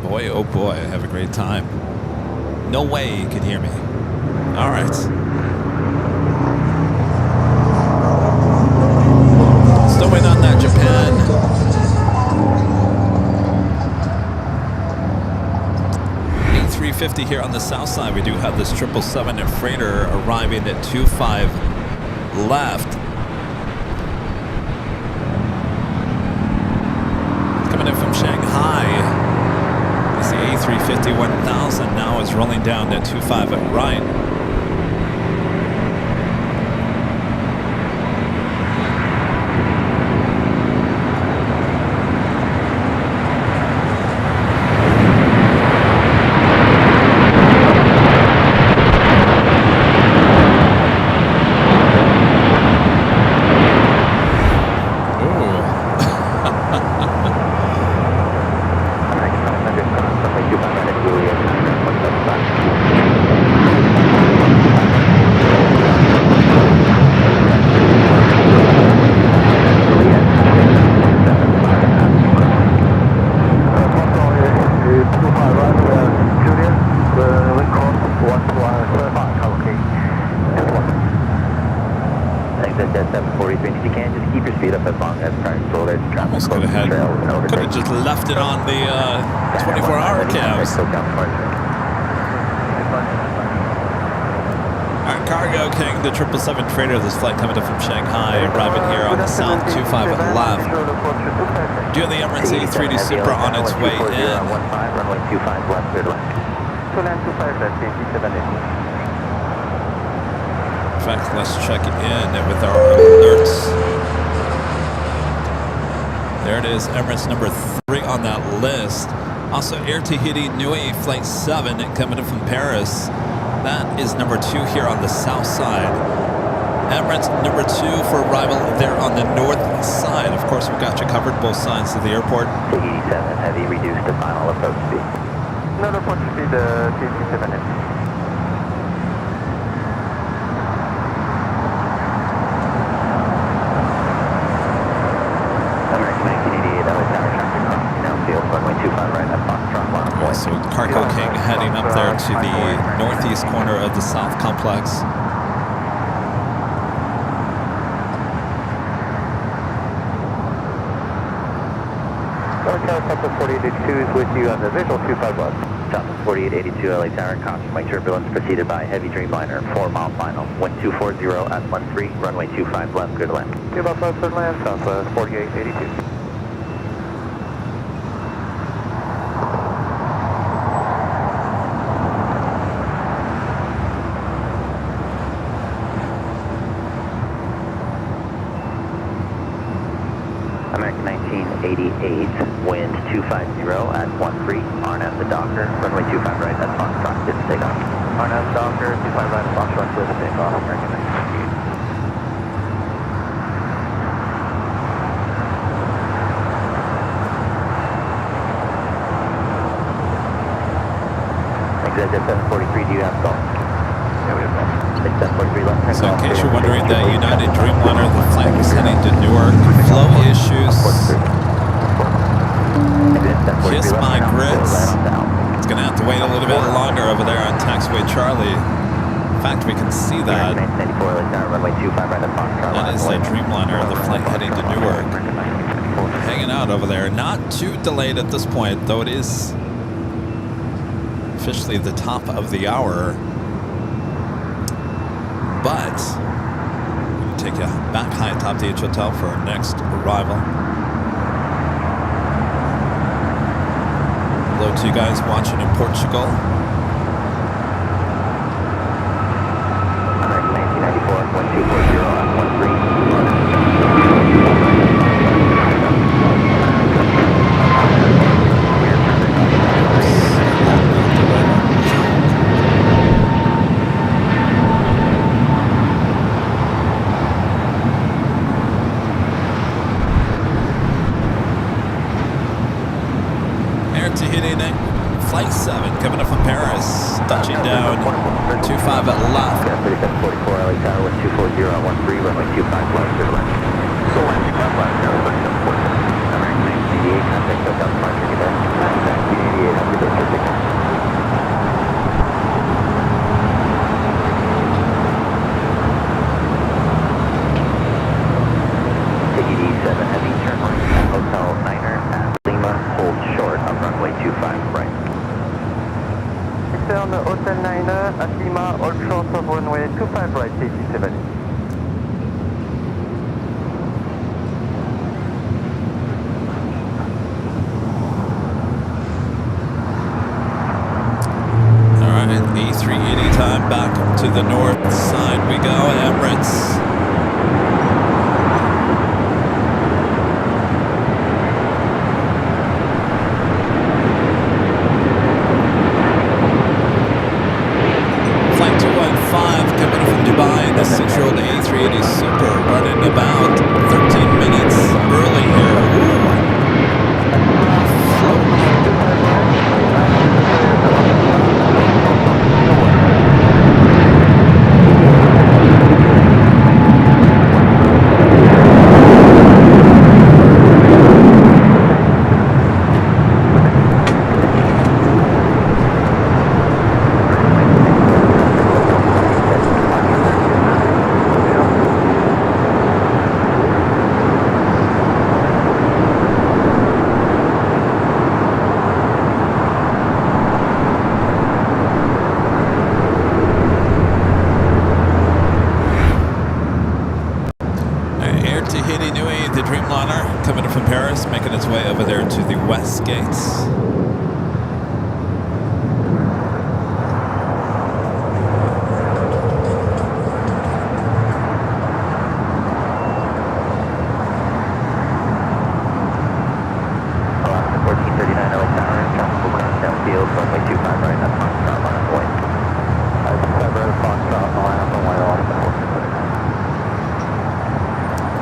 Boy, oh boy, have a great time. No way you can hear me. All right. Still waiting on that Japan. A350 here on the south side. We do have this 777 freighter arriving at 25 left. Coming in from Shanghai. A350 1000 now is rolling down at 25 at right. Almost could have just left it on the 24-hour cabs. Our Cargo King, the 777 freighter, this flight coming in from Shanghai, arriving here on the South 25 left. Due the Emirates A380 Super on its way in. Runway 25 left, clear to land. In fact, let's check in with our alerts. There it is, Emirates number 3 on that list. Also, Air Tahiti Nui Flight 7 coming in from Paris. That is number 2 here on the south side. Emirates number 2 for arrival there on the north side. Of course, we've got you covered both sides of the airport. Tahiti 7 heavy, reduced to final approach speed. No approach speed, Tahiti 7 heavy. So Cargo King heading up there to the northeast corner of the South Complex. Hotel Delta 4882 is with you on the visual 25 left. Delta 4882 LA Tower, caution by turbulence preceded by heavy Dreamliner, 4-mile final, wind 240 at 13, runway 25 left, clear to land. Give up clear to land, Delta 4882. American 1988, wind 250 at 13, RNAV the Docker, runway 25 right at Foxtrot, good to take off. RNAV Docker, 25 right at Foxtrot, good to take off, American 1988. Exit 743, do you have golf? Yeah, we have golf. So in case you're wondering, that United Dreamliner, the flight was heading to Newark. Flow issues. Kiss my grits. It's going to have to wait a little bit longer over there on taxiway Charlie. In fact, we can see that. That is the Dreamliner, the flight heading to Newark. Hanging out over there. Not too delayed at this point, though it is officially the top of the hour. But we're going to take you back high atop the H Hotel for our next arrival. Hello to you guys watching in Portugal. American 1994, 1240 on 13. Flight 7 coming up from Paris, touching down 25 at left. 3744 LA Tower, wind 240 on 13, runway 25 left, clear to land. So landing left, Tower 3744. American 1988, contact Hotel departure, get back. 1988, have a good day, take care. Tahiti 7 heavy, turn right at Hotel Niner at Lima, hold short on runway 25 right. On the Hotel Niner at Lima, all short of runway 25 right, Tahiti 7. back to the north side we go, Emirates. Flight 215 coming from Dubai, the 6-year-old A380 Super running about 13 minutes early here. Making its way over there to the west gates.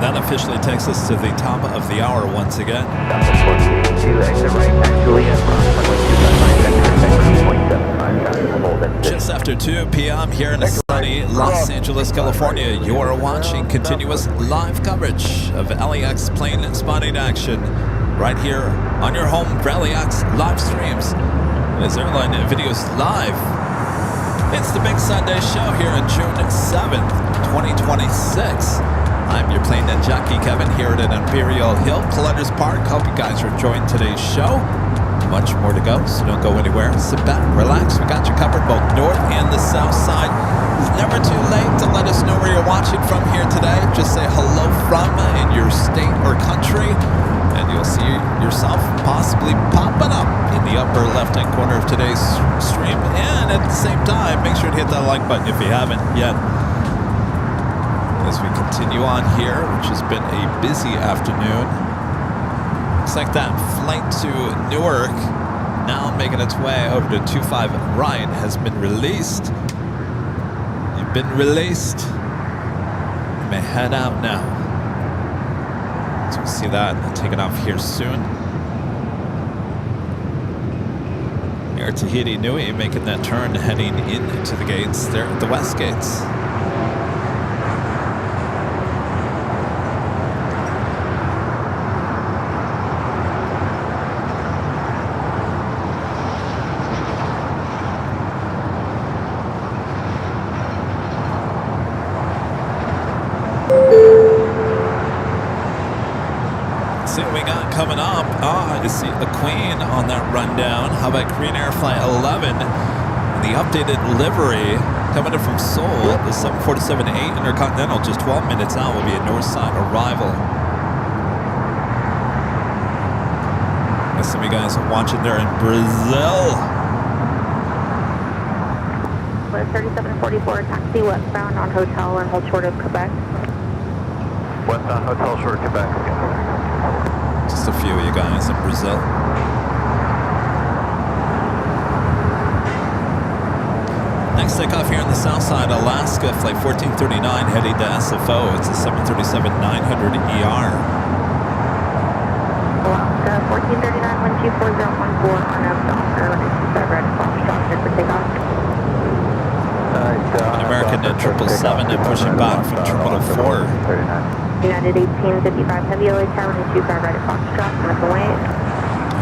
That officially takes us to the top of the hour once again. Just after 2 p.m. here in sunny Los Angeles, California, you are watching continuous live coverage of LAX plane spotting action right here on your home for LAX live streams. It is Airline Videos Live. It's the Big Sunday show here on June 7th, 2026. I'm your Plane Jockey Kevin here at Imperial Hill, Columbus Park. Hope you guys are enjoying today's show. Much more to go, so don't go anywhere. Sit back, relax. We got you covered both north and the south side. It's never too late to let us know where you're watching from here today. Just say hello from in your state or country, and you'll see yourself possibly popping up in the upper left-hand corner of today's stream. And at the same time, make sure to hit that like button if you haven't yet. As we continue on here, which has been a busy afternoon. Looks like that flight to Newark, now making its way over to 25 right, has been released. You've been released. You may head out now. So we'll see that taking off here soon. Air Tahiti Nui making that turn, heading into the gates there at the west gates. See what we got coming up. You see the Queen on that rundown. How about Korean Air Flight 11? The updated livery coming in from Seoul. The 747-8 Intercontinental, just 12 minutes out, will be a north side arrival. Got some of you guys watching there in Brazil. 3744, taxi westbound on hotel and hold short of Quebec. Westbound hotel short of Quebec. Just a few of you guys in Brazil. Next takeoff here on the south side, Alaska, flight 1439, heading to SFO. It's a 737-900ER. Alaska, 1439, 124.014 on up Docker, 25 red, Foxtrot, good for takeoff. An American at 777 and pushing back from Terminal 4. United 1855 Heavy LA Tower, 25 right at Foxtrot, on up away.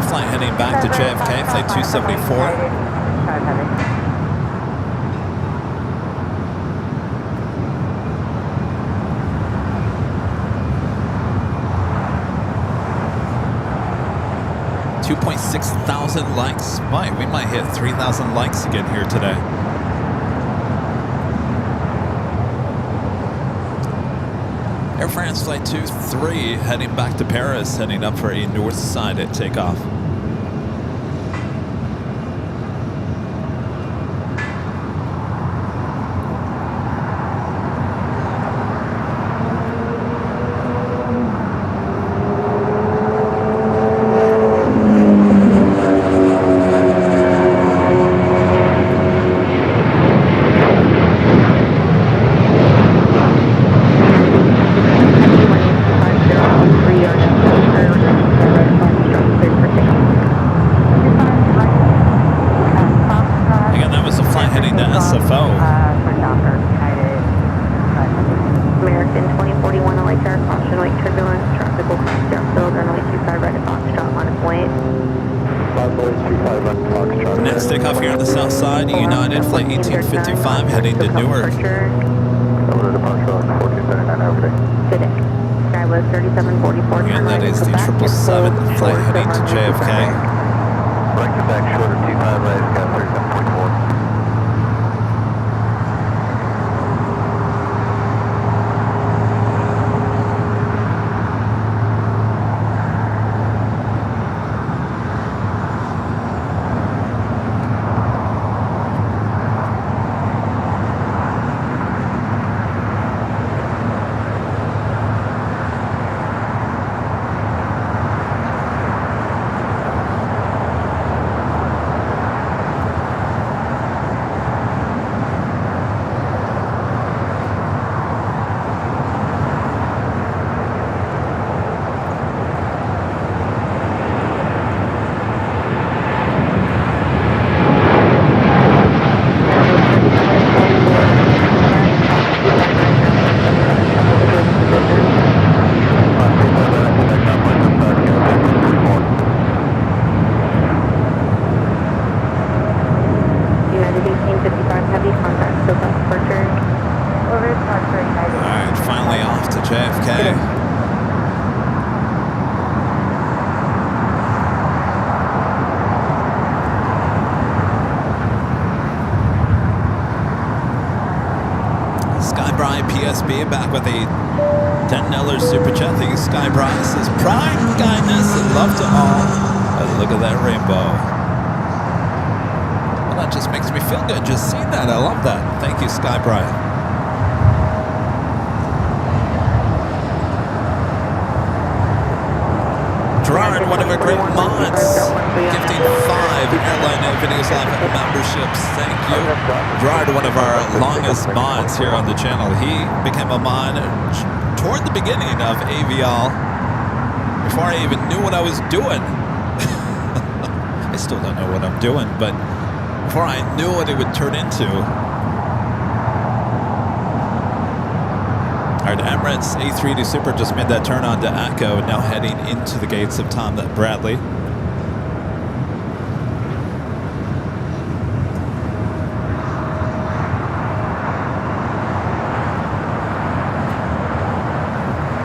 Flight heading back to JFK, flight 274. 5 heavy. $2,600 likes. We might hit 3,000 likes again here today. Air France Flight 23 heading back to Paris, heading up for a north side at takeoff. SFO. For Docker, United. American 2041 LHR, caution lake turbulence, traffic will cross downfield, runway 25 right at Foxtrot, on its way. Next takeoff here on the south side, United Flight 1855 heading to Newark. Over to departure on 1439, have a good day. Good day. Skywest 3744. Again, that is the 777 flight heading to JFK. Right to back short of 25 right, got 3744. Back with a $10 super chat. Thank you, Sky Brian. Says pride, kindness, and love to all. And look at that rainbow. Well, that just makes me feel good. Just seeing that. I love that. Thank you, Sky Brian. Gerard, one of our great mods, gifting 5 Airline Videos Live memberships. Thank you. Gerard, one of our longest mods here on the channel. He became a mod toward the beginning of AVL, before I even knew what I was doing. I still don't know what I'm doing, but before I knew what it would turn into. All right, Emirates A380 Super just made that turn on to Echo, now heading into the gates of Tom Bradley.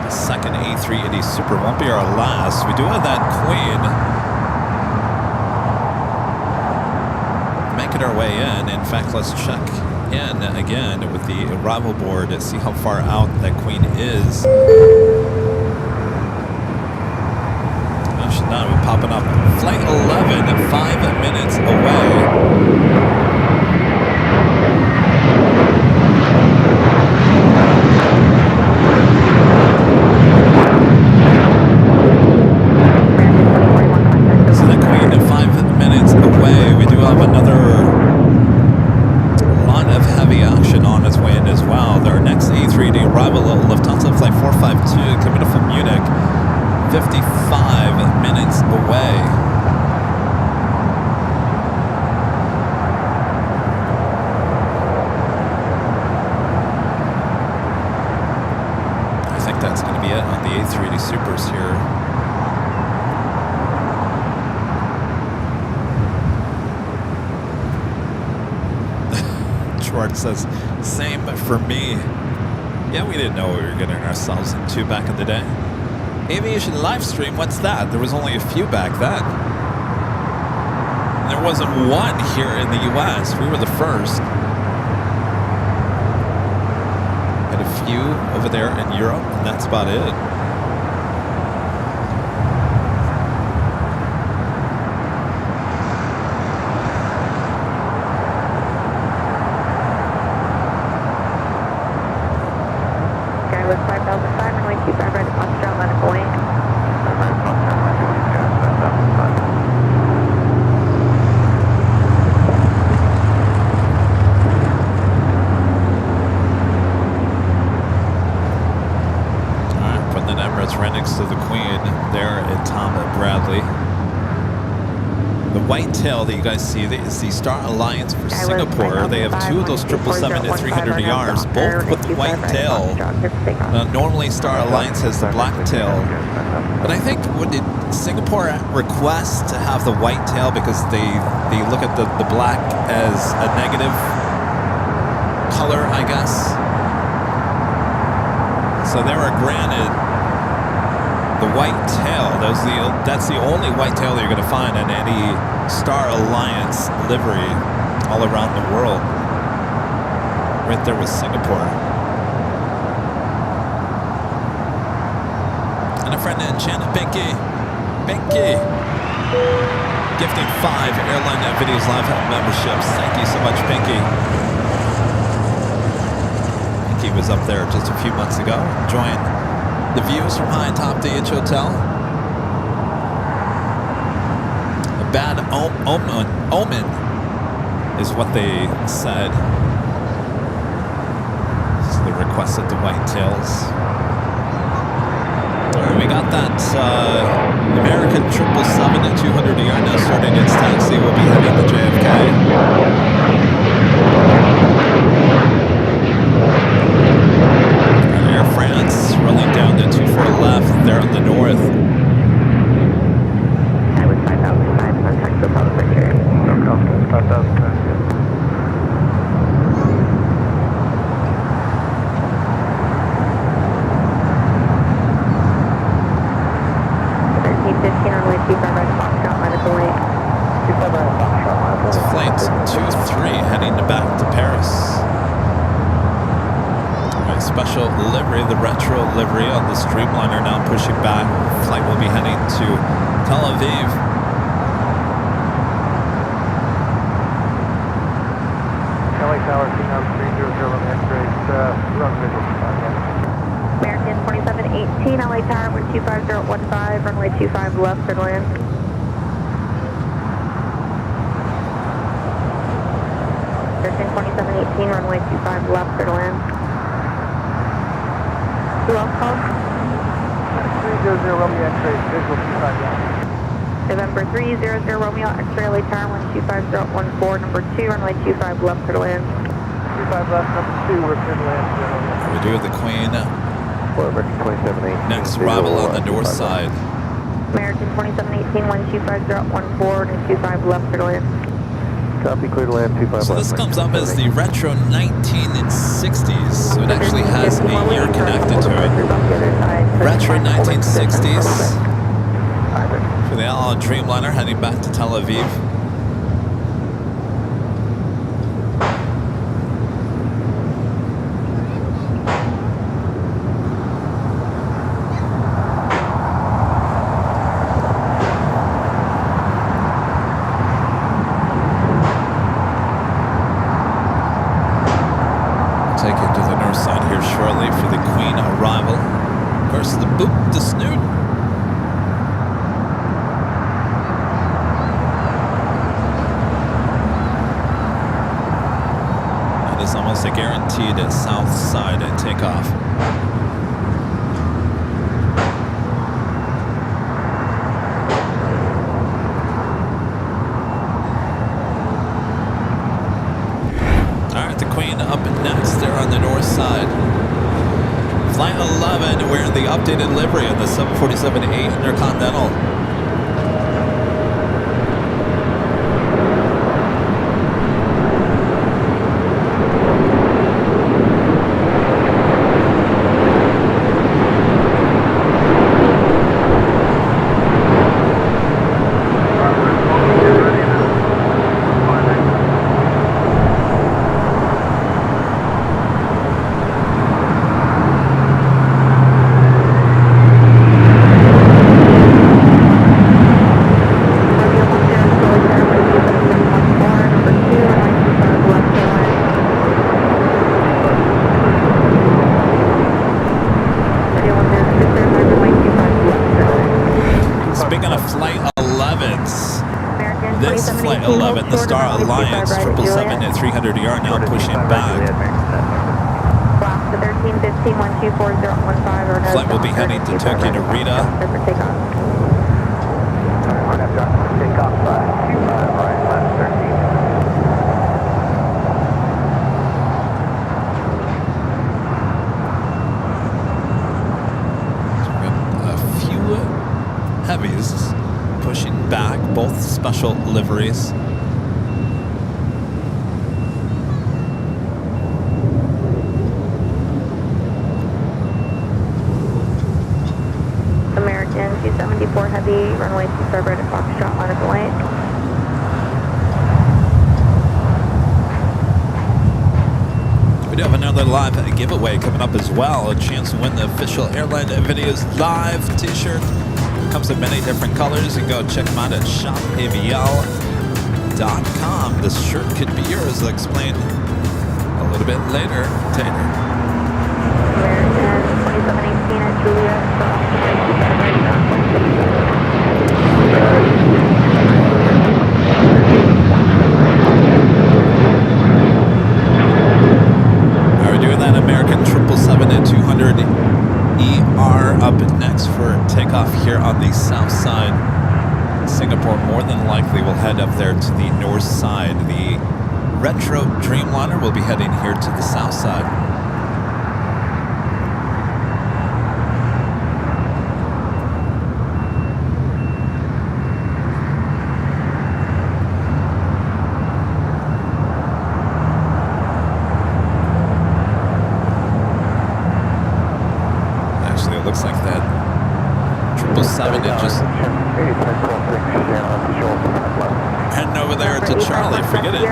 The second A380 Super won't be our last. We do have that Queen making our way in. In fact, let's check in again with the arrival board to see how far out that Queen is. That should not be popping up. Flight 11, 5 minutes away. So the Queen 5 minutes away. We do have another of heavy action on its way in as well. Our next A380 arrival, Lufthansa Flight 452, coming in from Munich, 55 minutes away. I think that's going to be it on the A380 Supers here. Says, same for me. Yeah, we didn't know what we were getting ourselves into back in the day. Aviation live stream, what's that? There was only a few back then. There wasn't one here in the US. We were the first. Had a few over there in Europe, and that's about it. white tail that you guys see is the Star Alliance for Singapore. They have 2 of those 777-300ERs, both with the white tail. Normally Star Alliance has the black tail, but I think did Singapore request to have the white tail because they look at the black as a negative color, I guess. So they were granted the white tail. That's the only white tail that you're going to find in any Star Alliance livery all around the world. Right there with Singapore. And a friend in China, Binky, gifting 5 Airline Videos Live memberships. Thank you so much, Binky. Binky was up there just a few months ago, enjoying the views from high atop the H Hotel. A bad omen is what they said. So they requested the white tails. Alright, we got that American 777-200ER now starting its taxi. We'll be heading to JFK. Air France rolling down the 24 left there on the north. I was 5005, contact the South Picture. No confidence, 5,000. 1315 on way 25 right Foxtrot, minus the lane. 25 right Foxtrot, minus the It's lane. flight 23 heading back to Paris. Alright, special livery, the retro livery on the Streamliner now pushing back. Flight will be heading to Tel Aviv. LA Tower, Kingdom 300, X-ray, run visual. American 2718, LA Tower, wind 25015, runway 25 left, clear to land. American 2718, runway 25 left, clear to land. Who else called? 300, Romeo X-ray, visual 25 left. November 300, Romeo, X-ray, LA Tower, wind 25014, number 2, runway 25 left, clear to land. 25 left, number 2, we're clear to land. We do have the Queen. American 2718. Next arrival on the north side. American 2718, wind 25014, and 25 left, clear to land. Copy, clear to land, 25 So this comes up as the retro 1960s. So it actually has a year connected to it. Retro 1960s for the Dreamliner heading back to Tel Aviv. Take it to the north side here shortly for the Queen arrival. Of course, the boop, the snoot. It is almost a guaranteed south side takeoff. Up next there on the north side. Flight 11 wearing the updated livery of the 747-8 Intercontinental. This Flight 11, the Star Alliance 777-300ER now pushing back. Flight will be heading to Tokyo Narita. Takeoff, special liveries. American 274 Heavy, runway 25 right at Foxtrot, line up and wait. We do have another live giveaway coming up as well. A chance to win the official Airline Videos Live t-shirt. Comes in many different colors. You can go check them out at shopavl.com. This shirt could be yours. I'll explain a little bit later. Tater. American 2718 at Juliet, cross American 777 at 200 ER up next for takeoff here on the south side. Singapore more than likely will head up there to the north side. The retro Dreamliner will be heading here to the south side. Looks like that 777 is just heading over there to Charlie. Forget it.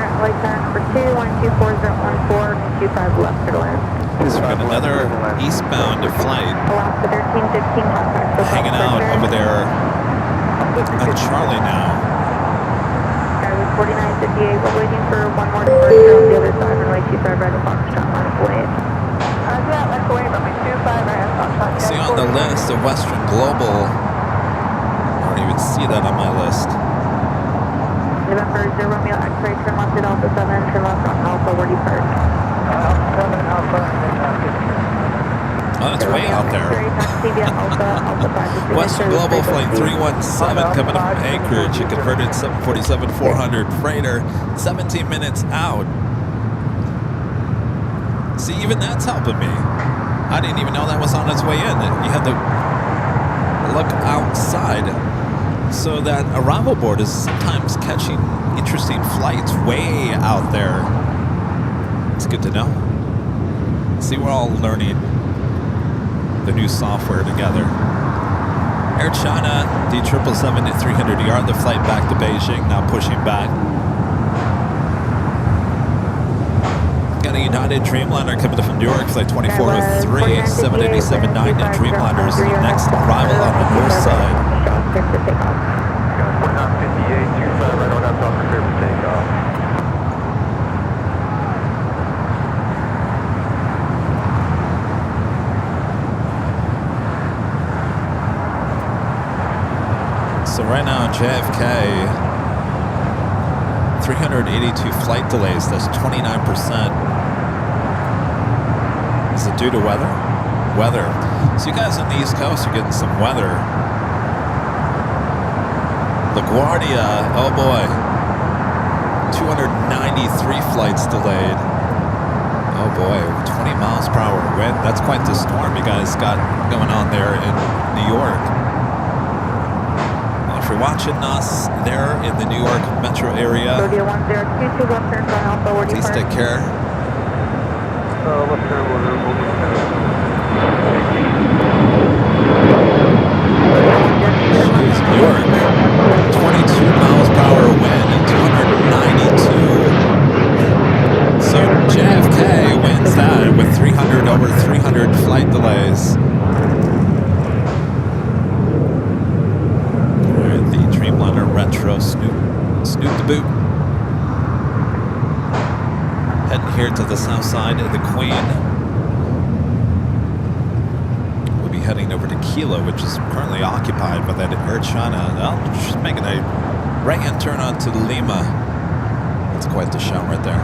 So we got another eastbound flight hanging out over there on Charlie now. 4958, we're waiting for one more departure on the other side, runway 25 right at Foxtrot, line up wait. Yeah, let's wait, runway 25 right at Foxtrot. See on the list of Western Global, I don't even see that on my list. November 0 Romeo X-ray, turn left at Alpha 7, turn left on Alpha, where do you park? Alpha 7, Alpha. Oh, that's way out there. Western Global Flight 317 coming up from Anchorage. You converted 747-400 freighter, 17 minutes out. See, even that's helping me. I didn't even know that was on its way in. You had to look outside. So that arrival board is sometimes catching interesting flights way out there. It's good to know. See, we're all learning the new software together. Air China, D777 at 300ER, the flight back to Beijing, now pushing back. Got a United Dreamliner coming from New York, flight 2403, 787-9 Dreamliners, the next arrival on the north side. So right now, JFK, 382 flight delays. That's 29%. Is it due to weather? Weather. So you guys on the East Coast are getting some weather. LaGuardia, oh boy, 293 flights delayed. Oh boy, 20 miles per hour wind. That's quite the storm you guys got going on there in New York. If you're watching us there in the New York metro area, please take care. Here's New York, 22 miles per hour wind and 292. So JFK wins that with over 300 flight delays. Retro Snoop the Boot. Heading here to the south side of the Queen. We'll be heading over to Kilo, which is currently occupied by that Air China. Well, she's making a right-hand turn onto Lima. That's quite the show right there.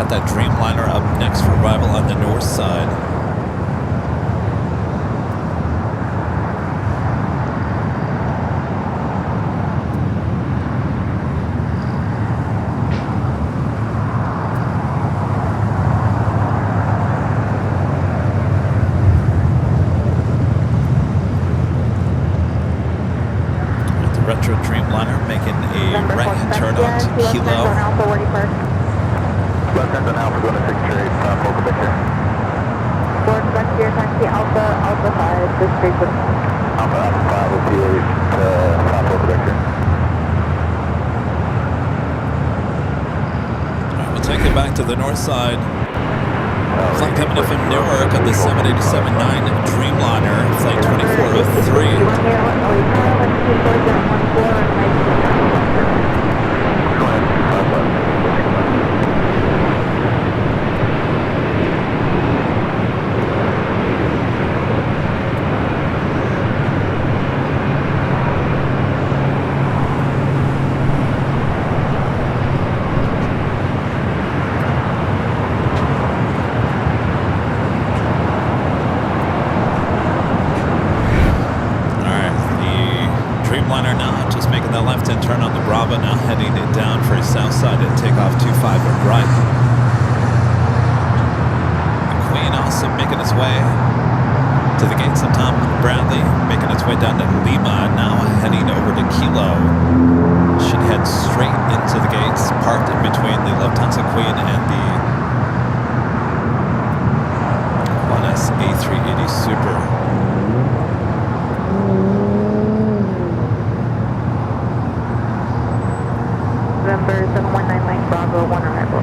Got that Dreamliner up next for arrival on the north side. Retro Dreamliner making a right-hand turn on to Kilo. Left hand on Alpha going to 638, full Victor. Ford Vector taxi Alpha, Alpha 5, this frequency. Alpha 5 will be full Victor. Alright, we'll take it back to the north side. Flight coming in from Newark on the 787-9 Dreamliner, flight 2403. Turn on the Bravo, now heading it down for a south side and take off 25 right. The Queen also making its way to the gates of Tom Bradley, making its way down to Lima, now heading over to Kilo. Should head straight into the gates, parked in between the Lufthansa Queen and the 1S A380 Super. November 719 Mike Bravo, 1 arrival.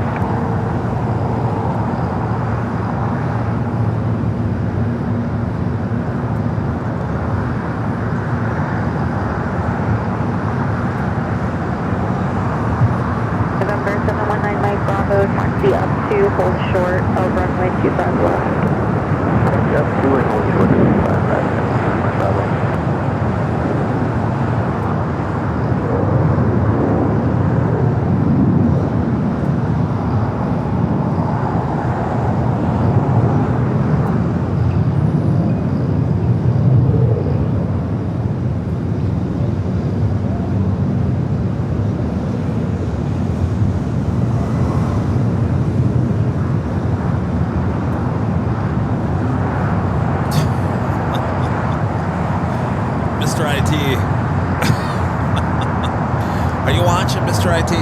November 719 Mike Bravo, taxi up to hold short of runway 25 left. Up to and hold short of 25 left. Bravo. Are you watching, Mr. IT?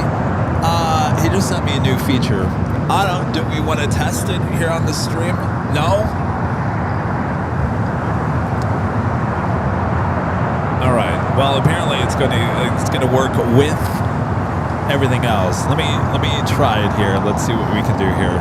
He just sent me a new feature. Do we want to test it here on the stream? No? All right. Well, apparently it's going to work with everything else. Let me try it here. Let's see what we can do here.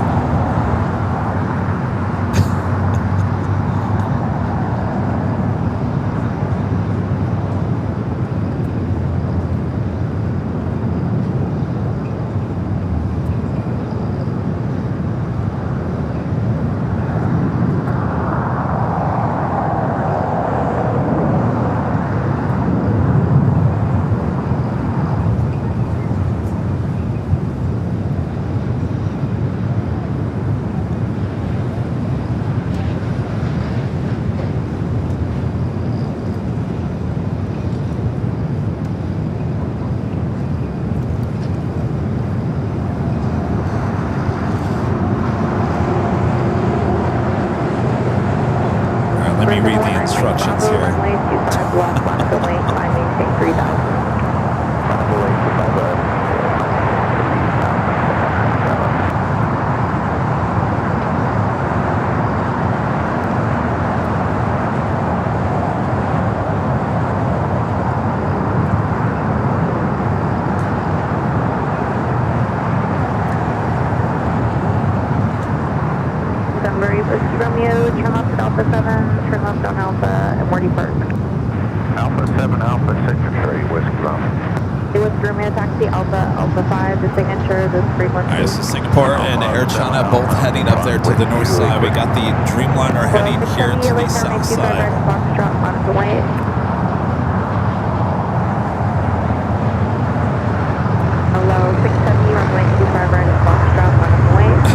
Let me read the instructions here. Runway 25 left, left away, climb, maintain 3000. Romeo, turn left at Alpha 7, turn left on Alpha at Morty Park. Alpha 7, Alpha 6, Whiskey Bravo. It was Romeo taxi Alpha, Alpha 5, the signature, this frequency. Alright, so Singapore and Air China both heading up there to the north side. We got the Dreamliner heading here to the south side. Foxtrot on the way. Hello, 670, runway 25 right at Foxtrot on the way.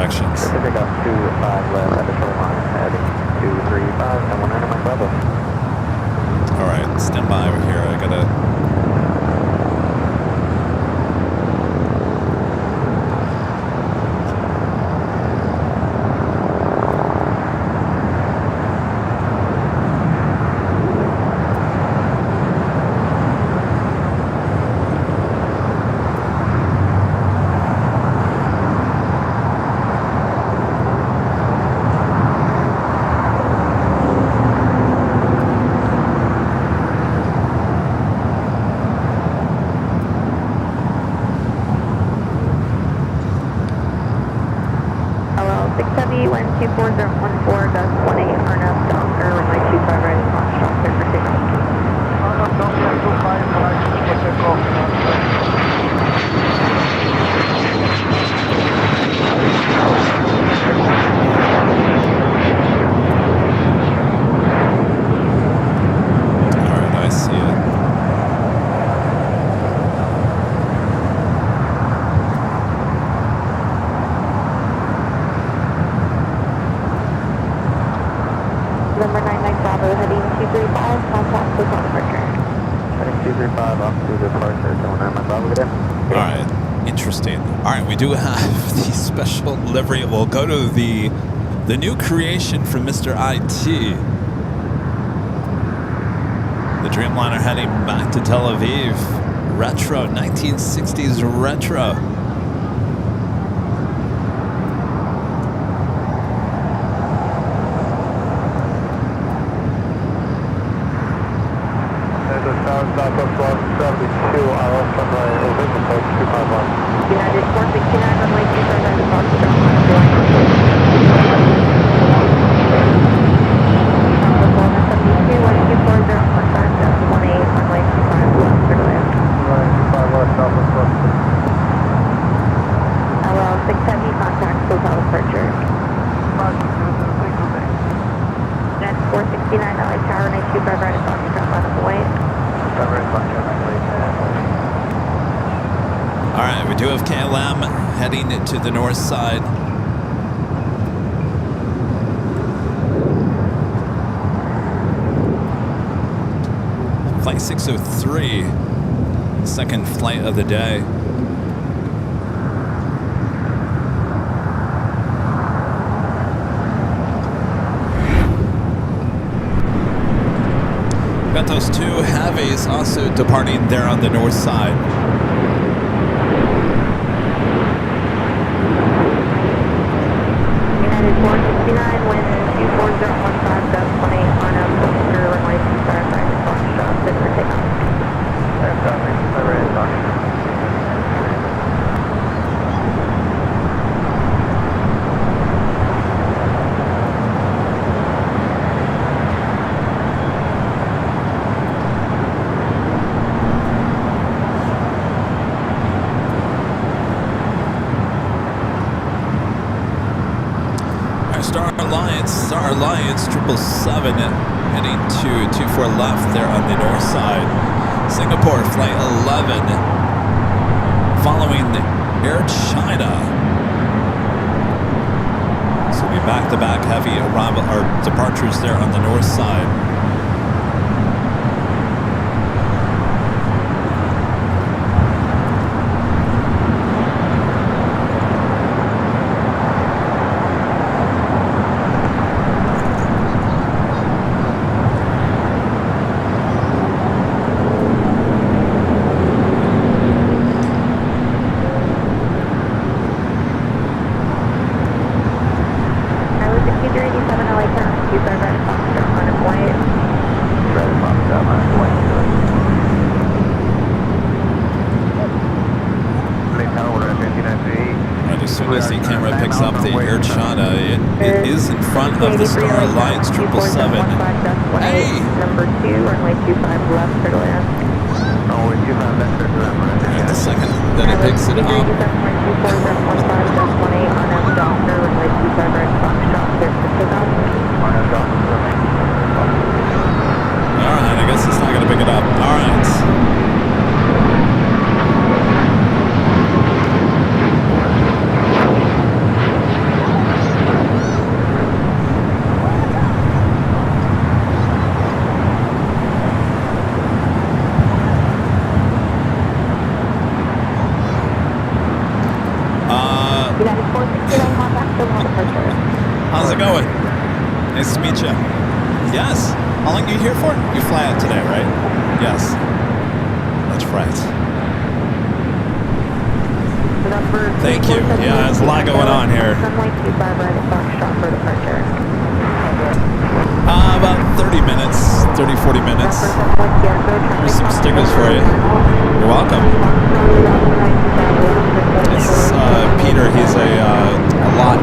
directions. Pacific up 25 left at the shoreline, heading 235 and 100 Mike Bravo. All right, stand by over here. I gotta. We do have the special livery. We'll go to the new creation from Mr. IT. The Dreamliner heading back to Tel Aviv. Retro, 1960s retro. There's a Southwest 172 ILS runway over the post 251. United 469 runway 25 right to Foxtrot on a flight. Southwest 172, 1240, 15, 18, runway 25 left, clear to land. Runway 25 left, Southwest 1. LL 670, contact hotel departure. Next 469 LA Tower, 925 right to Foxtrot on a flight. All right, we do have KLM heading to the north side. Flight 603, second flight of the day. Got those two heavies also departing there on the north side. United 469, wind 24015, gust 18 on up, clear runway 25 right to Foxtrot, set for takeoff. Star Alliance 777 heading to 24 left there on the north side. Singapore flight 11 following Air China. So we back-to-back heavy arrival or departures there on the north side. It is in front of the Star Alliance 777. Hey! Number 2, runway 25 left, clear to land. Runway 25 left, clear to land. Right, the second that it picks it up. 247.24, 18 on up, Doctor, runway 25 right, Foxtrot, clear for takeoff. Alright, I guess it's not going to pick it up. Alright. to meet you. Yes. How long are you here for? You fly out today, right? Yes. That's right. Thank you. Yeah, there's a lot going on here. About 30 minutes, 30, 40 minutes. Here's some stickers for you. You're welcome. It's Peter. He's a lot.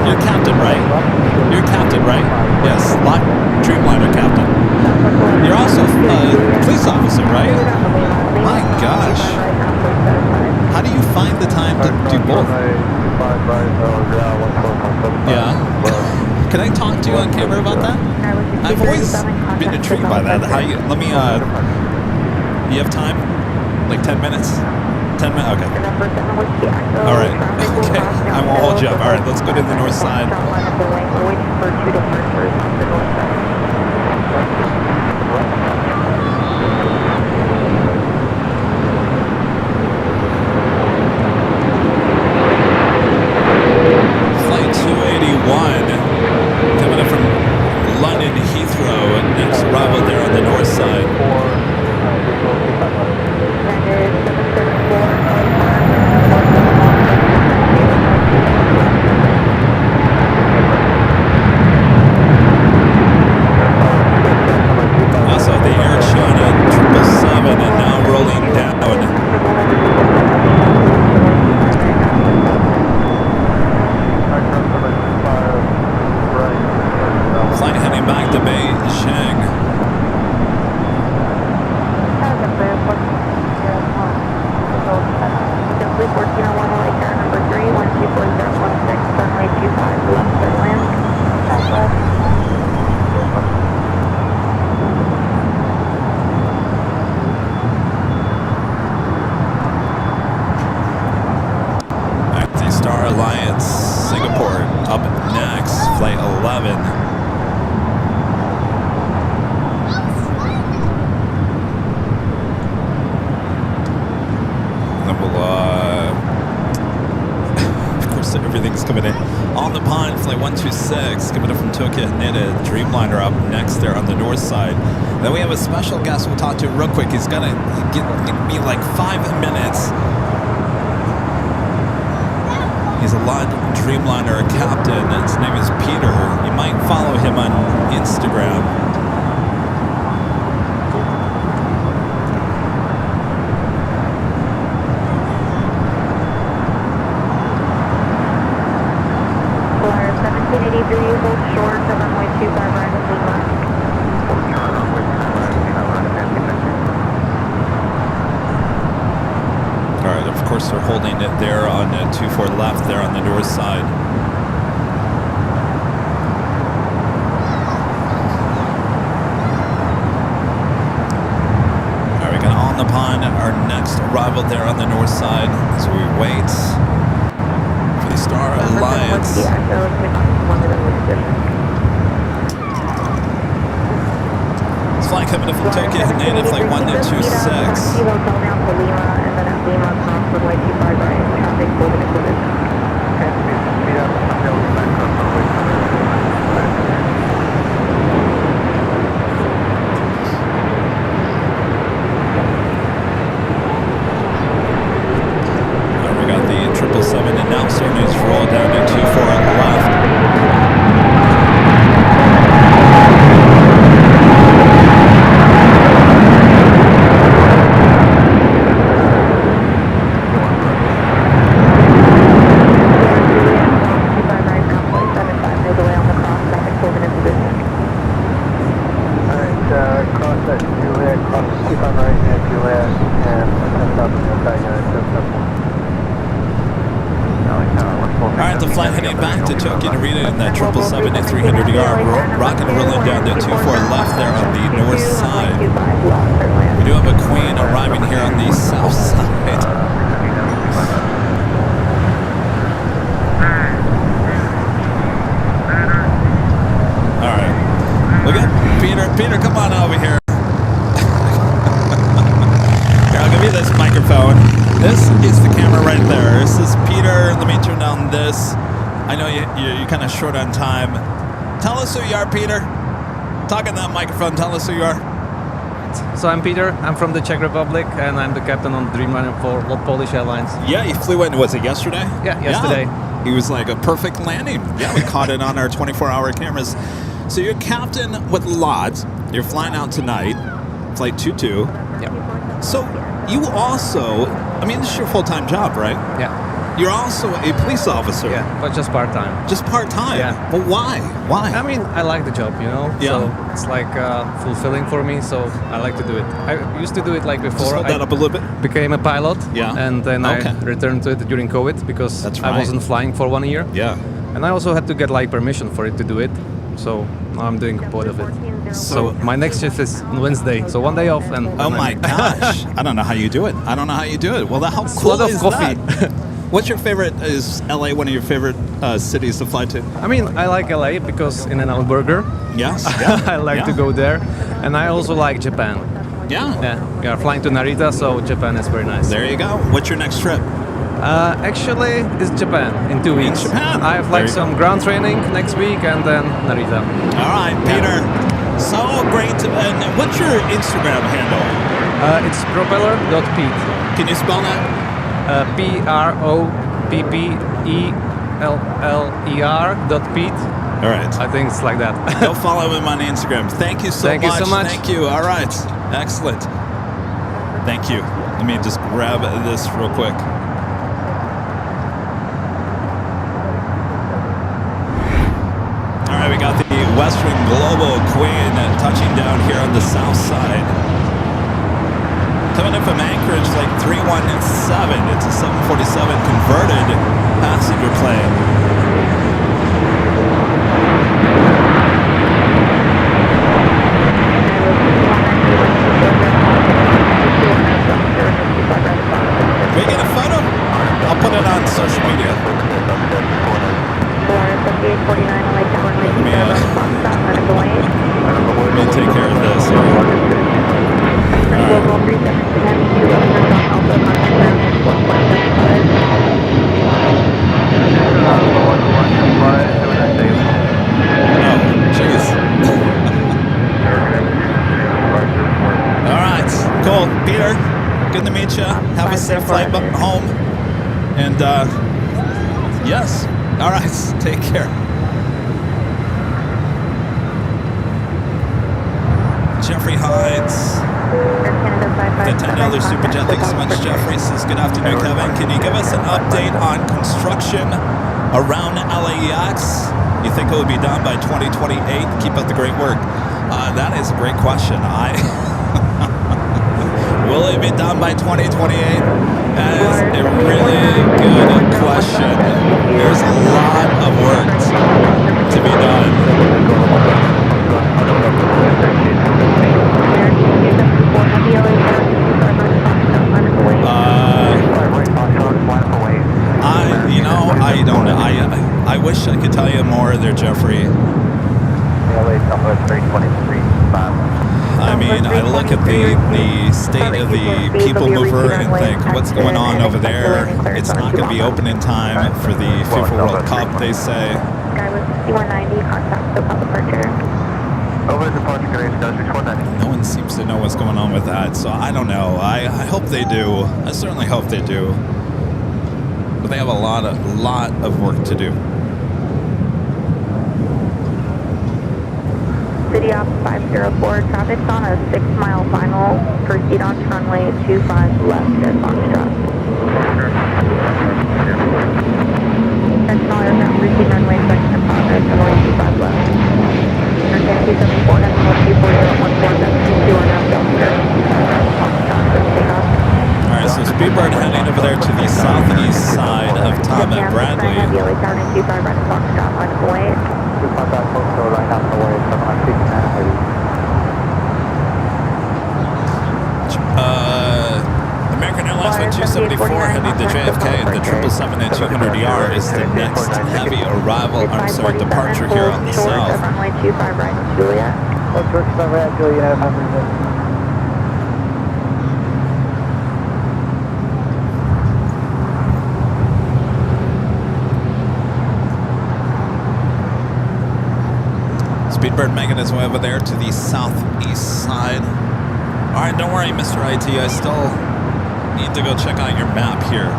You're captain, right? You're captain, right? Yes, lot Dreamliner captain. You're also a police officer, right? My gosh. How do you find the time to do both? Yeah. Can I talk to you on camera about that? I've always been intrigued by that. How you? Let me. You have time? Like 10 minutes? 10 minutes. Okay. All right. Okay. I won't hold you up. All right. Let's go to the north side. Flight 281 coming in from London Heathrow. Next arrival there on the north side. Also, the Air China 777 and now rolling down. Flight heading back to Beijing. Star Alliance Singapore up next, flight 11. And then we'll, of course, everything's coming in. On the pond, flight 126, coming in from Tokyo Haneda, Dreamliner up next there on the north side. Then we have a special guest we'll talk to real quick. He's gonna give me like 5 minutes. He's a Lod Dreamliner captain. His name is Peter. You might follow him on Instagram. Flyer 1783, hold short to runway 25 right at Lima. Alright, of course they're holding it there on 24 left there on the north side. Alright, we got on the pond, our next arrival there on the north side as we wait for the Star Alliance. This flight coming in from Tokyo Haneda, flight 1226. We got the 777 and now starting to roll down to 24 on the left. Alright, the flight heading back to Tokyo Narita in that 777 at 300 rocket rolling down to 24 left there on the north side. We do have a Queen arriving here on the south side. Alright, look at Peter. Peter, come on over here. Here, I'll give you this microphone. This is the camera right there. This is Peter. Let me turn down this. I know you're kind of short on time. Tell us who you are, Peter. Talk in that microphone. Tell us who you are. So I'm Peter. I'm from the Czech Republic, and I'm the captain on Dreamliner for Polish Airlines. Yeah, you flew in, was it yesterday? Yeah, yesterday. Yeah. He was like a perfect landing. Yeah, we caught it on our 24-hour cameras. So you're captain with LAX. You're flying out tonight, flight 22. Yeah. So you also, I mean, this is your full-time job, right? Yeah. You're also a police officer. Yeah, but just part-time. Just part-time? Yeah. Well, why? Why? I mean, I like the job, you know? Yeah. So it's like fulfilling for me, so I like to do it. I used to do it like before. Just hold that up a little bit. Became a pilot. Yeah. And then Okay. I returned to it during COVID because That's I right. wasn't flying for 1 year. Yeah. And I also had to get like permission for it to do it. So now I'm doing both of it. So my next shift is on Wednesday. So 1 day off and... Oh my gosh. I don't know how you do it. I don't know how you do it. Well, how It's a cool lot of is coffee. that? What's your favorite? Is LA one of your favorite cities to fly to? I mean, I like LA because In-N-Out Burger. Yes. Yeah. I like to Yeah. go there. And I also like Japan. Yeah. Yeah, we are flying to Narita, so Japan is very nice. There you go. What's your next trip? Actually, it's Japan in 2 weeks. Japan. I have There like you some ground training next week and then Narita. All right, Peter. So great. And what's your Instagram handle? It's propeller.pete. Can you spell that? PROPPELLER.pete. All right. I think it's like that. Go follow him on Instagram. Thank you so Thank much. you so much. Thank you. All right. Excellent. Thank you. Let me just grab this real quick. All right, we got the Western Global Queen touching down here on the south side. Coming in from Anchorage, like 317. It's a 747 converted passenger plane. Can we get a photo? I'll put it on social media. Let me take care of this. Oh, jeez. All right, cool. Peter, good to meet you. Have a safe flight home. And, yes. All right, take care. Jeffrey Hides. The $10 Super Jet. Thanks so much, Jeffrey. Says, good afternoon, Kevin. Can you give us an update on construction around LAX? You think it will be done by 2028? Keep up the great work. That is a great question. Will it be done by 2028? That is a really good question. There's a lot of work to be done. I don't know. I wish I could tell you more there, Jeffrey. I mean, I look at the state of the people mover and think, what's going on over there? It's not going to be open in time for the FIFA World Cup, they say. No one seems to know what's going on with that, so I don't know. I hope they do. I certainly hope they do. But they have a lot of work to do. City Ops 504, traffic's on a 6-mile final. Proceed on runway 25 left at Foxtrot. Sentinel aircraft, proceed runway section in progress, runway 25 left. Aircraft 274, decimal 240.14, 2 on up, Delta. Foxtrot, takeoff. All right, so Speedbird heading over there to the southeast side of Tom and Bradley. LA Tower 25 right at Foxtrot, line of away. American Airlines with 274 heading to JFK, and the 777 and 200ER is the next heavy departure here on the south. Runway 25 right at Juliet. Speedbird making his way over there to the southeast side. All right, don't worry, Mr. IT. I still need to go check out your map here.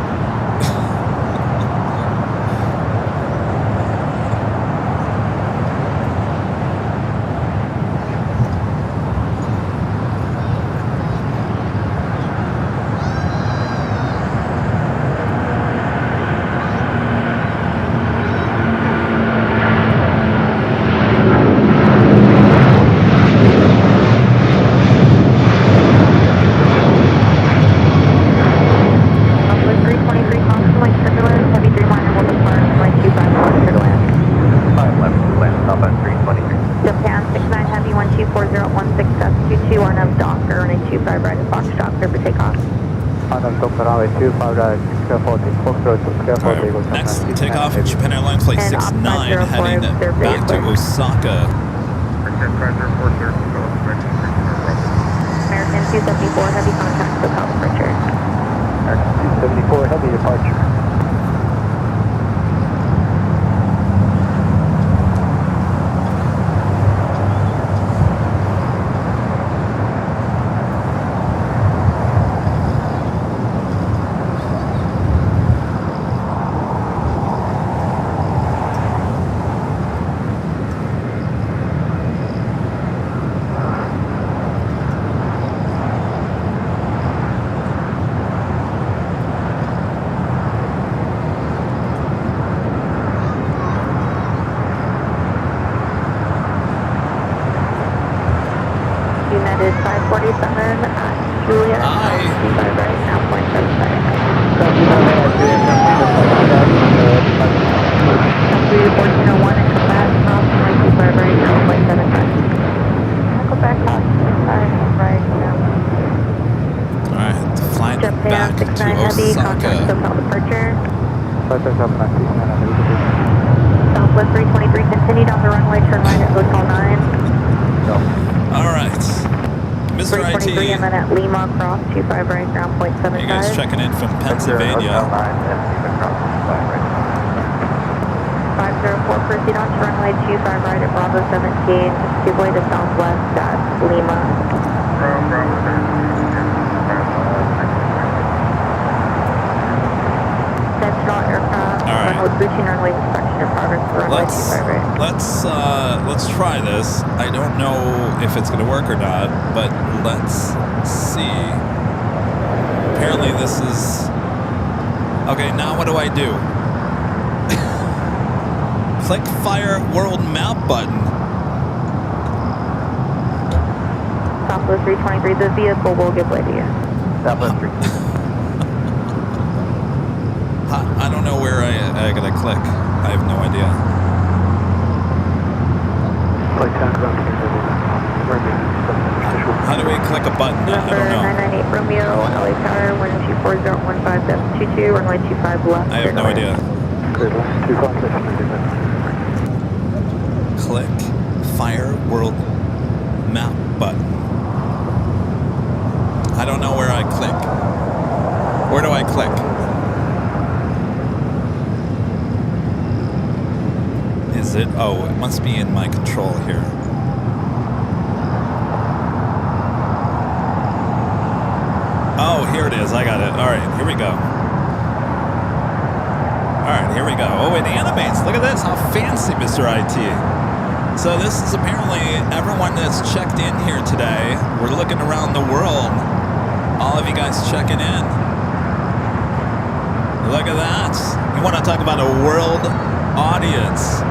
Next takeoff, Japan Airlines Flight 69 heading back to Osaka. American 274 heavy contact with South departure. American 274 heavy departure. United 547 at Julia. Hi. Right now, 0.75. Country 1401 and come back, approximately 25 right now, 0.75. Go back, cross 25 right now. Alright, flying Japan back 69 to heavy, contact Osaka. SoCal departure. Southwest 323, continue down the runway, turn right at Hotel 9. Alright. Mr. 323 IT, and then at Lima, cross 25 right, ground 0.75. you guys checking in from Pennsylvania. 504, proceed on to runway 25 right at Bravo 17, give way to southwest at Lima. Sentinel aircraft, All right. routine runway inspection in progress for runway 25 right. Let's try this. I don't know if it's gonna work or not, but let's see. Apparently this is okay. Now what do I do? Click Fire World Map button. Southwest 323, the vehicle will give way to you. Southwest 323. I don't know where I gotta click. I have no idea. How do we click a button? I Number don't know. 998 Romeo, LA Tower, 124015.22, runway 25 left. I have no idea. Click Fire World Map button. I don't know where I click. Where do I click? Is it? Oh, it must be in my control here. Oh, here it is. I got it. All right, here we go. All right, here we go. Oh, it animates. Look at this. How fancy, Mr. IT. So this is apparently everyone that's checked in here today. We're looking around the world. All of you guys checking in. Look at that. You want to talk about a world audience.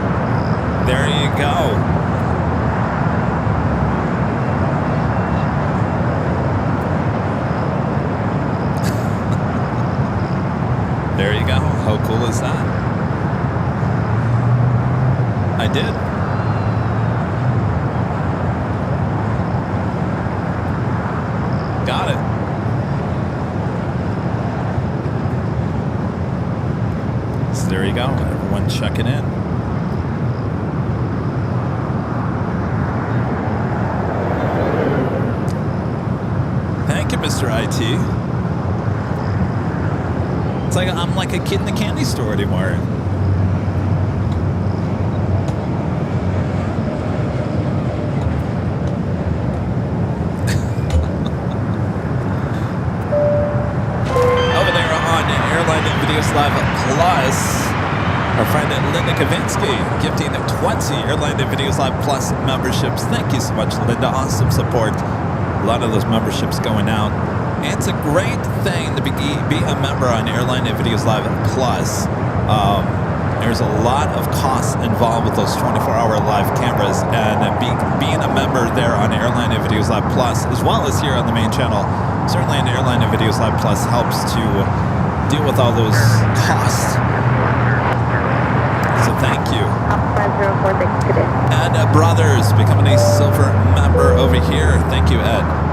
There you go. There you go. How cool is that? I did. Got it. So there you go. Everyone checking in. Thank you, Mr. IT. It's like I'm like a kid in the candy store anymore. Linsky gifting 20 Airline Videos Live Plus memberships. Thank you so much, Linda. Awesome support. A lot of those memberships going out. And it's a great thing to be a member on Airline Videos Live Plus. There's a lot of costs involved with those 24-hour live cameras, and being a member there on Airline Videos Live Plus, as well as here on the main channel, certainly on Airline Videos Live Plus helps to deal with all those costs. So thank you. Ed Brothers becoming a silver member over here. Thank you, Ed.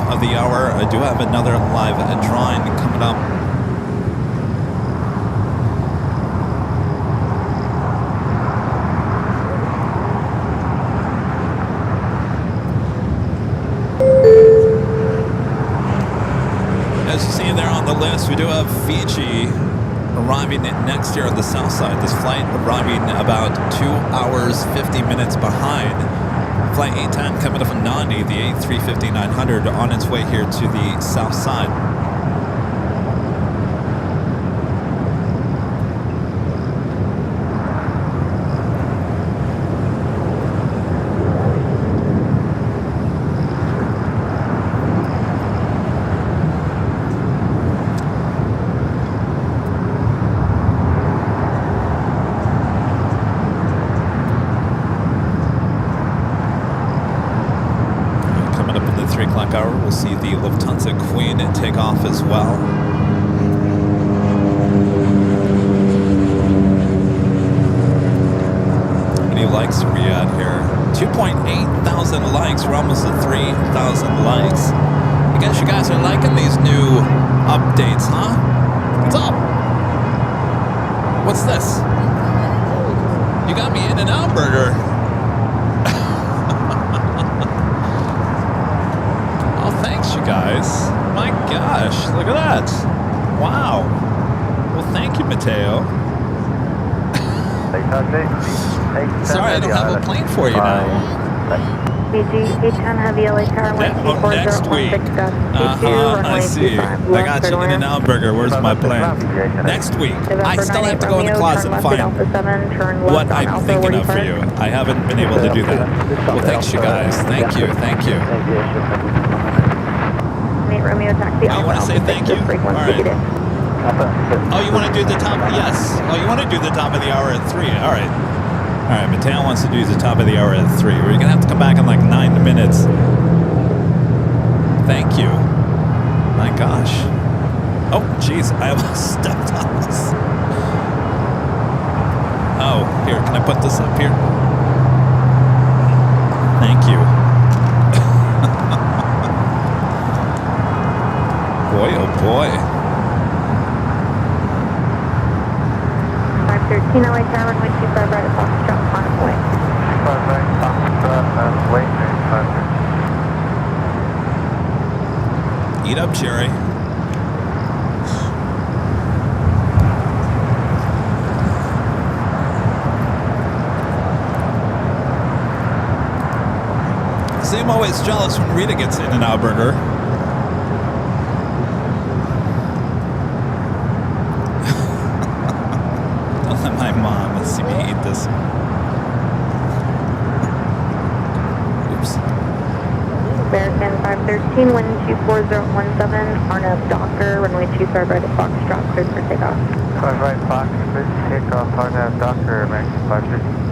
Of the hour. I do have another live drawing coming up. As you see there on the list, we do have Fiji arriving next year on the south side. This flight arriving about 2 hours 50 minutes behind. Flight 810 coming up from Nandi, the A350-900, on its way here to the south side. Hour, we'll see the Lufthansa Queen take off as well. How many likes are we at here? 2.8 thousand likes. We're almost at 3,000 likes. I guess you guys are liking these new updates, huh? What's up? What's this? You got me In-N-Out Burger. Guys, my gosh, look at that. Wow. Well, thank you, Mateo. Sorry, I don't have a plane for you now. BG 810 Heavy LA Tower 124 next week. I see. I got you In-N-Out Burger. Where's my plan? Next week. I still have to go in the closet and find what I'm thinking of for you. I haven't been able to do that. Well, thanks, you guys. Thank you. Thank you. Romeo taxi. Oh, you want to say thank you? All right. Oh, you want to do the top? Yes. Oh, you want to do the top of the hour at 3? All right. All right. Mateo wants to do the top of the hour at 3. We're gonna have to come back in like 9 minutes. Thank you. My gosh. Oh, jeez. I almost stepped on this. Oh, here. Can I put this up here? Thank you. Boy, oh boy. 513 LA Tower, runway 25 right at Foxtrot, on its way. 25 right, Foxtrot, on its way, 513. Eat up, Jerry. See, I'm always jealous when Rita gets In-N-Out Burger. My mom, let's see me eat this. Oops. American 513, wind 24017, Arnav Docker, runway 25 right at Foxtrot, cleared for takeoff. 5 right, Fox, cleared for takeoff, Arnav Docker, American 513.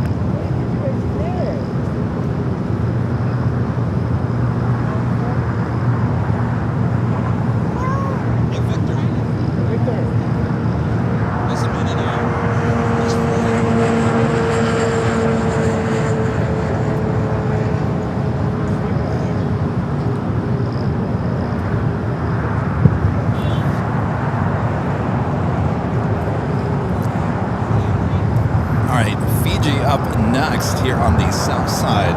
Up next here on the south side.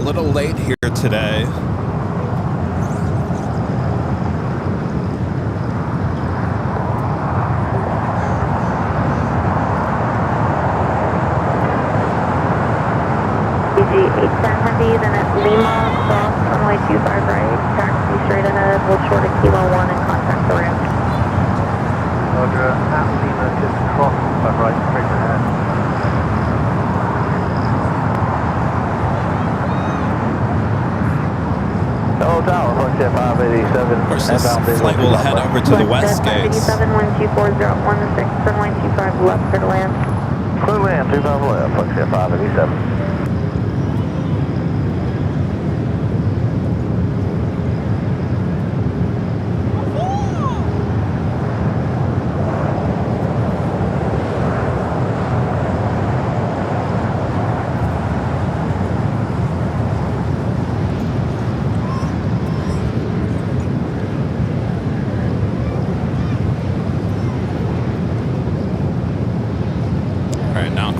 little late here today. BG 810 Heavy, then at Lima, cross runway 25 right, taxi straight ahead, hold short at Kilo 1 and contact the ramp. Roger, at Lima, just cross 25 right, straight ahead. Hello Tower, Fluxjet 587. Of course, this flight will head over to the west gates. 587, 124, 016, runway 25 left, clear to land. Clear to land, 35 left, Fluxjet 587.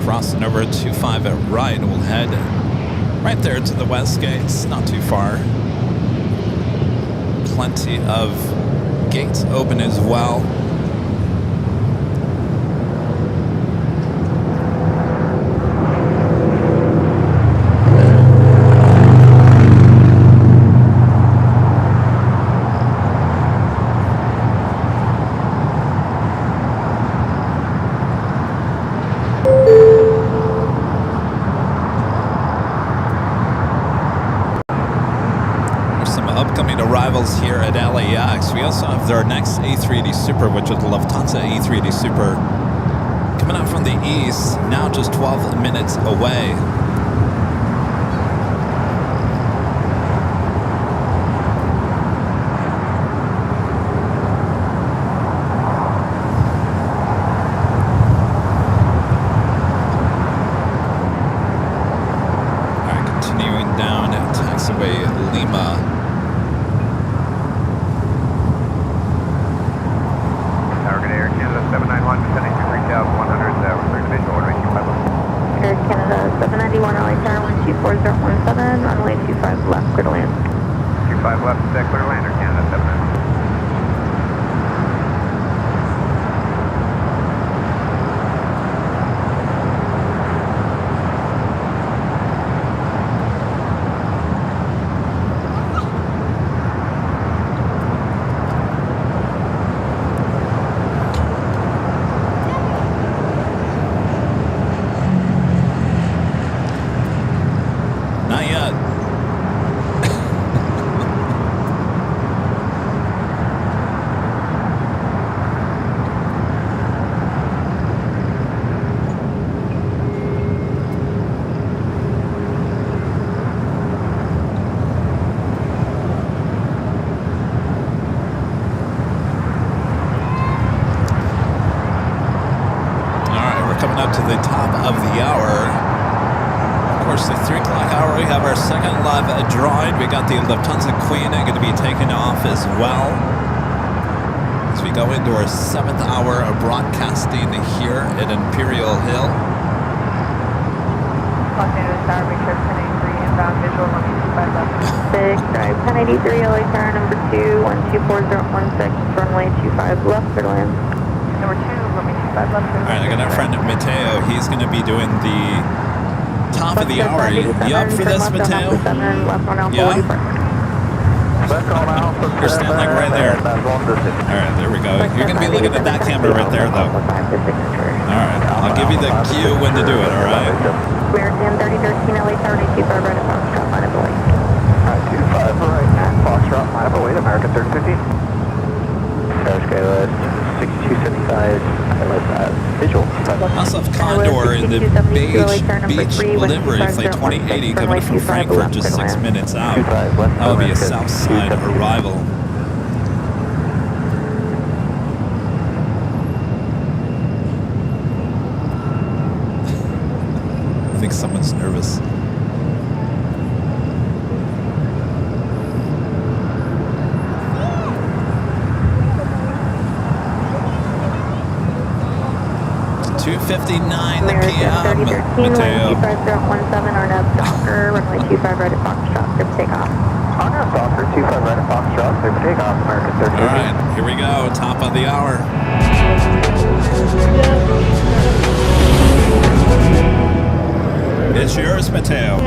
Crossing over 25 at right, we'll head right there to the west gates, not too far. Plenty of gates open as well. Arrivals here at LAX. We also have their next A380 Super, which is the Lufthansa A380 Super, coming out from the east, now just 12 minutes away. All right, continuing down at taxiway Lima. Air Canada 791 LAX 124.017, runway 25 left, clear to land. 25 left, clear to land, Air Canada 791. To the top of the hour. Of course, the 3 o'clock hour, we have our second live droid. We got the Lufthansa Queen going to be taken off as well. As we go into our 7th hour of broadcasting here at Imperial Hill. Los Angeles Tower, make sure 1083 inbound visual, 125 left. 6, drive 1083, LA Tower number 2, 124.016, runway 25 left, clear to land. Number 2. All right, I got our friend Mateo. He's going to be doing the top of the hour. You up for this, Mateo? Yeah? You're standing like right there. All right, there we go. You're going to be looking at that camera right there, though. All right, I'll give you the cue when to do it, all right? American 3013 LA Tower 25 right at Foxtrot, line of await. 25 right at Foxtrot, line of await, American 3015. Tower scale 6275. Visual. Also have Condor in the beige beach livery, flight 2080, coming from Frankfurt, just 6 minutes out. That will be a south side arrival. I think someone's nervous. 2:59 American p.m. 3013, Mateo. 125.17, RNAV Docker, runway 25 right at Foxtrot, clear for takeoff. RNAV Docker 25 right at Foxtrot, clear for takeoff, American 3013. All right, here we go. Top of the hour. It's yours, Mateo.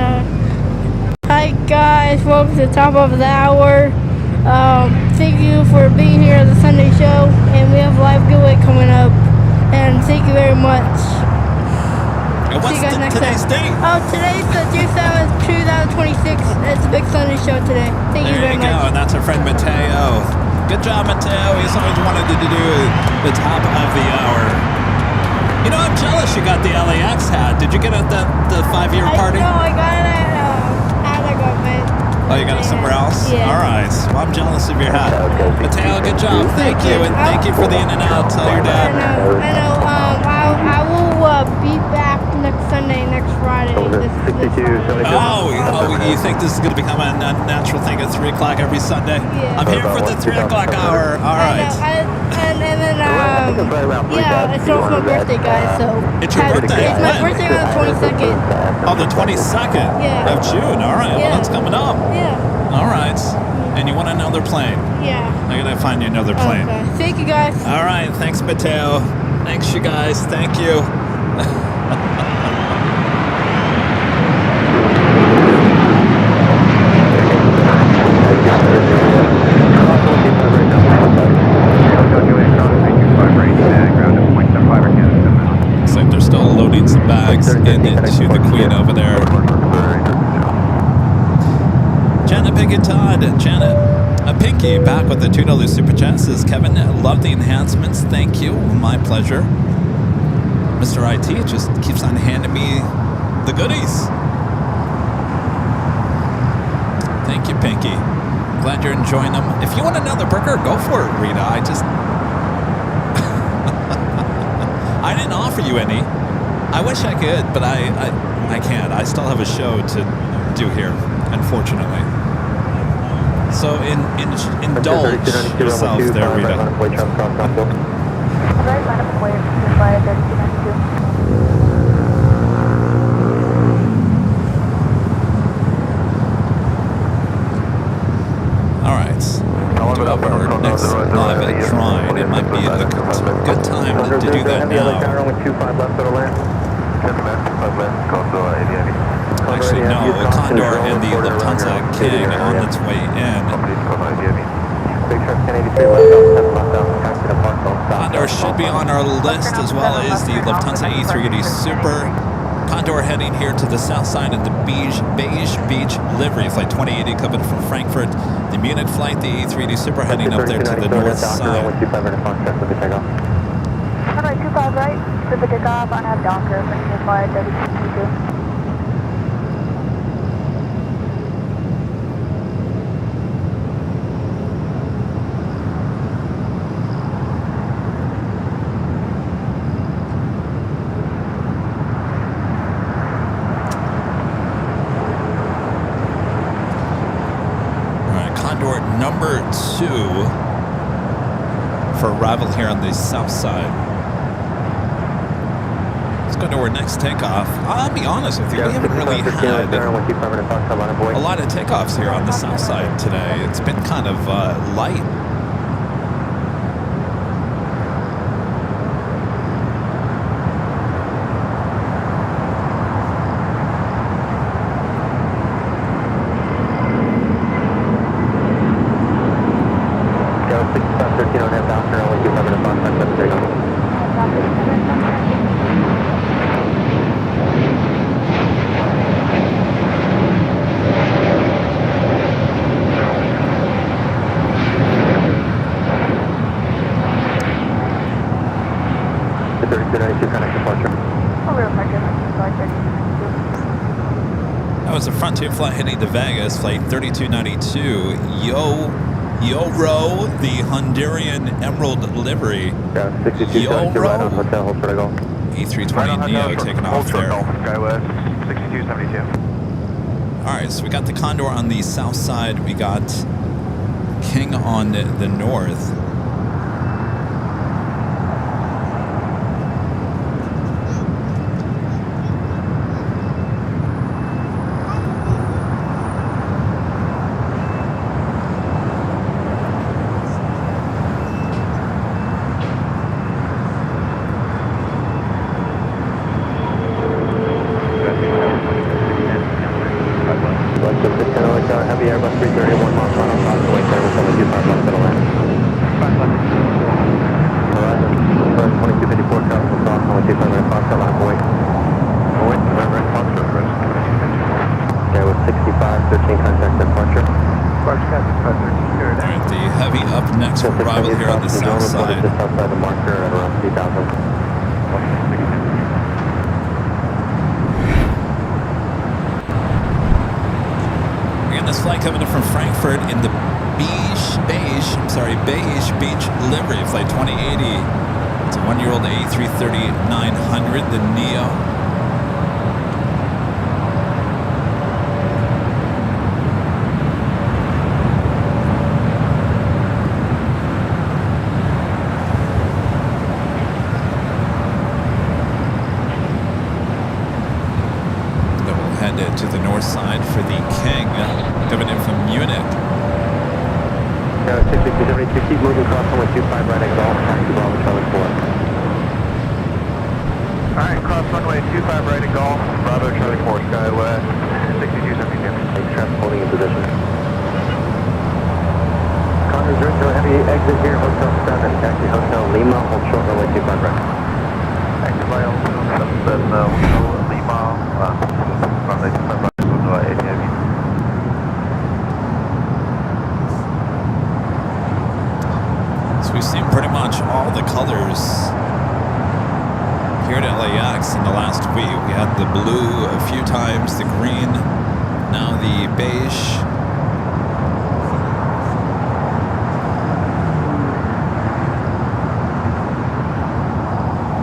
Hi guys, welcome to the top of the hour. Thank you for being here at the Sunday show, and we have a live giveaway coming up. And thank you very much. And what's See you guys next today's time. date? Oh, today's the June 7th, 2026. It's a big Sunday show today. Thank you There very you go, much. and that's our friend Mateo. Good job, Mateo. He's always wanted to do the top of the hour. You know, I'm jealous you got the LAX hat. Did you get it at the 5-year party? No, I got it at like a event. Oh, you got it somewhere else? Yeah. All right. Well, I'm jealous of your hat. Mateo, good job. Thank you, and thank you for the in and out. Tell your dad. I know. I will be back next Sunday, next Friday. This Friday. Oh, you think this is going to become a natural thing at 3 o'clock every Sunday? Yeah. I'm here for the 3 o'clock hour. All right. And then, yeah, it's also my birthday, guys, so. It's your birthday? It's my When? birthday on the 22nd. Oh, the 22nd Yeah. of June. All right. Well, Yeah. that's coming up. Yeah. All right. And you want another plane? Yeah. I got to find you another plane. Okay. Thank you, guys. All right. Thanks, Mateo. Thanks, you guys. Thank you. Looks like they're still loading some bags into the Queen over there. Janet Pig and Todd. Janet, a Pinky back with the $2 super chat. Says Kevin, love the enhancements. Thank you. My pleasure. Mr. IT just keeps on handing me the goodies. Thank you, Pinky. Glad you're enjoying them. If you want another burger, go for it, Rita. I didn't offer you any. I wish I could, but I can't. I still have a show to do here, unfortunately. So indulge yourself there, Rita. All right. Do have our next live at Shrine. It might be a good time to do that now. Actually, no. Condor and the Lufthansa King on its way in. Condor should be on our list, as well as the Lufthansa E380 Super. Condor heading here to the south side of the Beige Beach livery, flight 2080 coming from Frankfurt. The Munich flight, the E380 Super heading up there to the north side. Runway 25 right, clear for takeoff, on have Docker, for flight 3222. Number 2 for arrival here on the south side. Let's go to our next takeoff. I'll be honest with you, we haven't really had a lot of takeoffs here on the south side today. It's been kind of light. That was a Frontier flight heading to Vegas, flight 3292. Yo-Ro, the Honduran Emerald livery. Yo-Ro. E320 Neo taking off there. Skywest 6272. All right, so we got the Condor on the south side. We got King on the north. for arrival here on the south side. Just outside the marker at around 3,000. Again, this flight coming in from Frankfurt in the beige beach livery, flight 2080. It's a 1-year-old A330-900, the Neo. To the north side for the King, coming in from Munich. 6272, keep moving across runway 25 right at golf, taxi Bravo Charlie 4. Alright, cross runway 25 right at golf, Bravo Charlie 4, Skywest, 6272. Thanks, traffic holding in position. Condors Ridge, heavy exit here, Hotel 7, taxi Hotel Lima, hold short runway 25 right. Exit by Hotel 7, Hotel Lima, runway 25 right. So we've seen pretty much all the colors here at LAX in the last week. We had the blue a few times, the green, now the beige.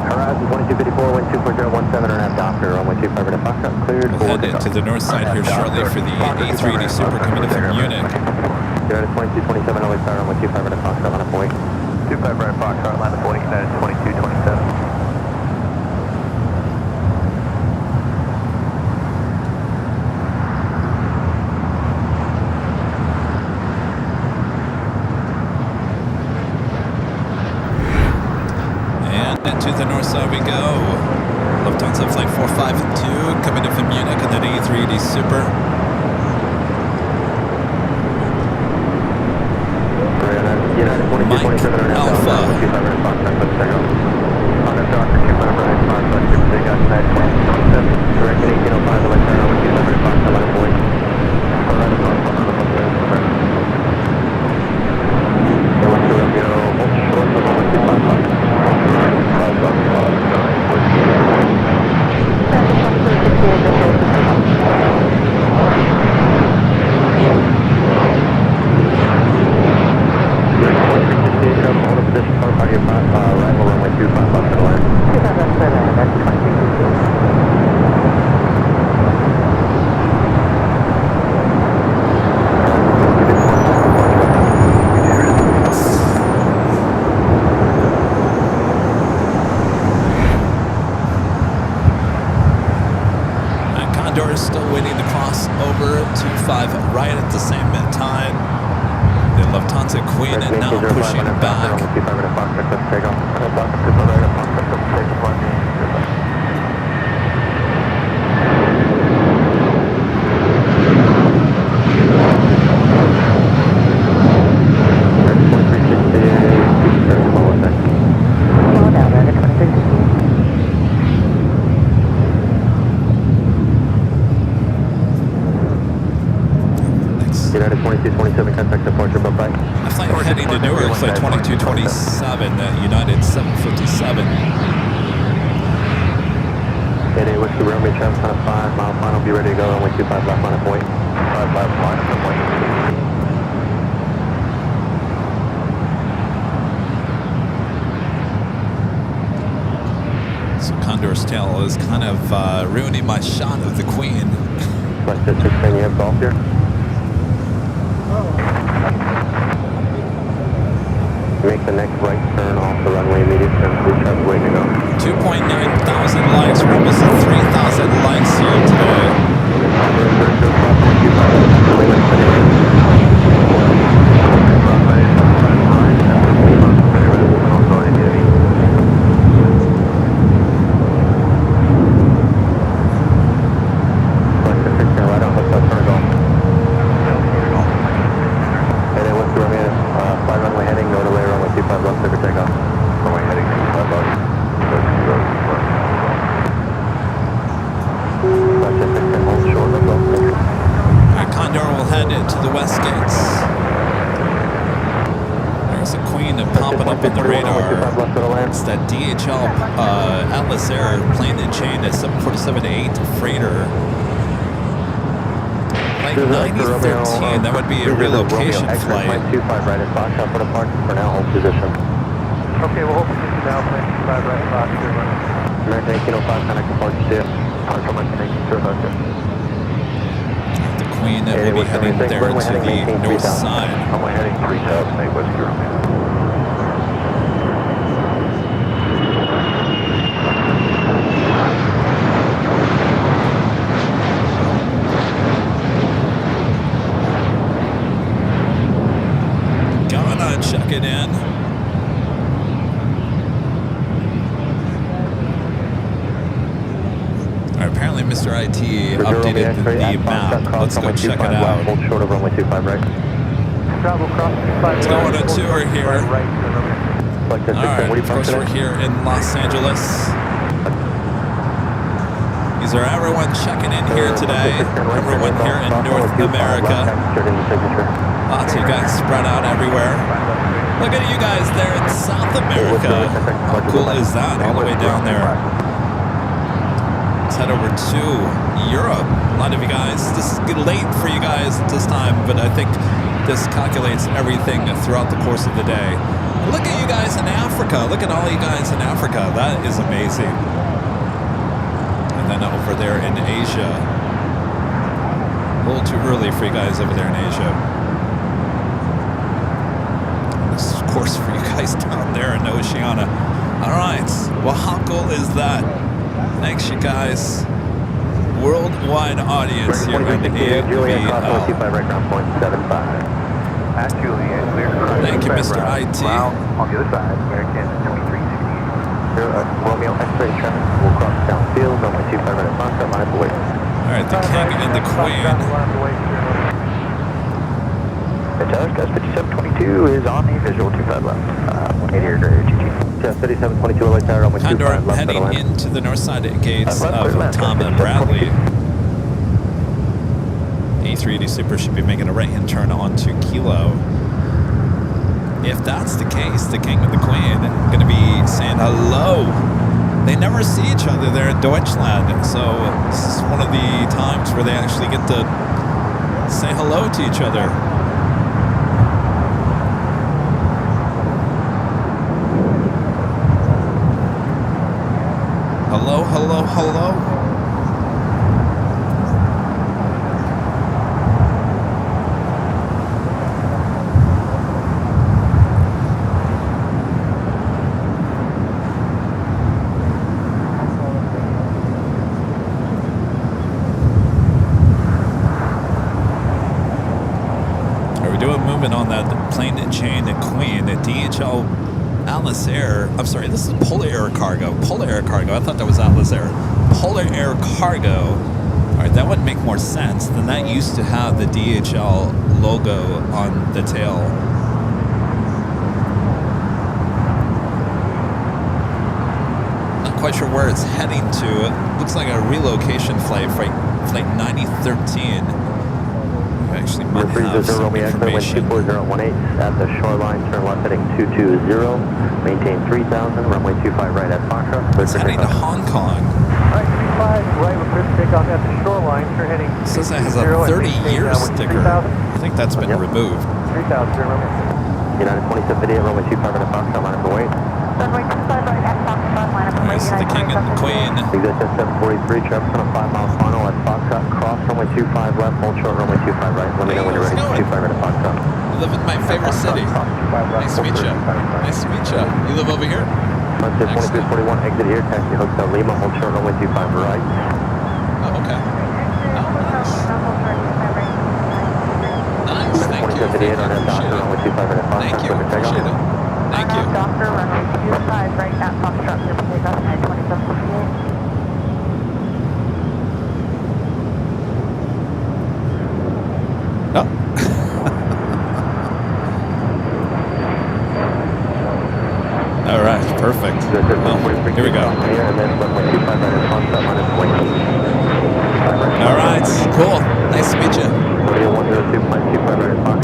Horizon 2254, wind 24017 and a half Doctor, runway 25 right at Foxtrot, cleared. We'll head to the north side here shortly for the A380 Super coming in from Munich. United 2227, always power, runway 25 right at Foxtrot, line of 40. 25 right at Foxtrot, line of 40, United 2227. To the north side we go. Lufthansa flight 452 coming in from Munich on that A380 Super. Mike Alpha. Still waiting to cross over to 5 right at the same time. The Lufthansa Queen now pushing back. United 2227, contact departure, bye-bye. A flight heading to Newark, flight 2227, United 757. 88 Whiskey Romeo, Travis on a 5 mile final, be ready to go, runway 25 left line of point. 5 left line of point. So Condor's tail is kind of ruining my shot of the Queen. Flight 16, you have golf here? Make the next right turn off the runway, immediate turn, please traffic waiting to go. 2.9 thousand likes, we're almost at 3,000 likes here today. there's a Queen popping up on the radar. It's that DHL Atlas Air plane and chain, a 747-8 freighter. Flight 9013, that would be a relocation flight. 25 right at Foxtrot for departure for now, hold position. Okay, we'll hold position now, plane 25 right at Foxtrot. American 1805, connect departure 2. Departure American 1805. The Queen will be heading there to the north side. I'm heading 3008 Whiskey Romeo. Check it in. All right, apparently Mr. IT updated the map. Let's go check it out. Hold short of runway 25 right. Let's go on a tour here. All right, of course we're here in Los Angeles. These are everyone checking in here today. Everyone here in North America. Lots of you guys spread out everywhere. Look at you guys there in South America. How cool is that? All the way down there. Let's head over to Europe. A lot of you guys, this is late for you guys at this time, but I think this calculates everything throughout the course of the day. Look at you guys in Africa. Look at all you guys in Africa. That is amazing. And then over there in Asia. A little too early for you guys over there in Asia. This is, of course, for you guys down there in Oceania. All right. Well, how cool is that? Thanks, you guys. Worldwide audience here in the AVL. Thank you, Mr. IT. On the other side, American 2368. Romeo X-ray traffic will cross downfield, runway 25 right at Foxtrot, line of the way. All right, the King and the Queen. Gus 5722 is on the visual 25 left. 180 or greater, GG. 3722 LA Tower, runway 25 left. Heading into the north side gates of Tom and Bradley. A380 Super should be making a right-hand turn onto Kilo. If that's the case, the King and the Queen are going to be saying hello. They never see each other there in Deutschland, so this is one of the times where they actually get to say hello to each other. Hello, hello, hello. On that plane and chain and Queen, the DHL Atlas Air. I'm sorry, this is Polar Air Cargo. Polar Air Cargo. I thought that was Atlas Air. Polar Air Cargo. All right, that would make more sense than that used to have the DHL logo on the tail. Not quite sure where it's heading to. It looks like a relocation flight 9013. Actually might have some information. 24018 at the shoreline, turn left heading 220, maintain 3000, runway 25 right at Foxtrot. It's heading to Hong Kong. Alright, 35 right with clear takeoff at the shoreline, turn heading. It says it has a 30-year sticker. I think that's been removed. 3000, runway. United 2758, runway 25 right at Foxtrot, line up the way. Runway 25 right at Foxtrot, line up the way. This is the King and the Queen. Exit 743, traffic on a 5-mile final at Foxtrot, cross runway 25 left, hold short runway 25 right. Let me know when you're ready. 25 right at Foxtrot. You live in my favorite city. Nice to meet you. Nice to meet you. You live over here? Sunset 2341, exit here, taxi Hotel Lima, hold short runway 25 right. Oh, okay. Oh, nice. Nice, thank you. Appreciate it. Thank you, appreciate it. Thank you. Doctor, runway 25 right at Foxtrot, clear for takeoff at 2758. Oh. All right, perfect. Well, here we go. All right, cool. Nice to meet you.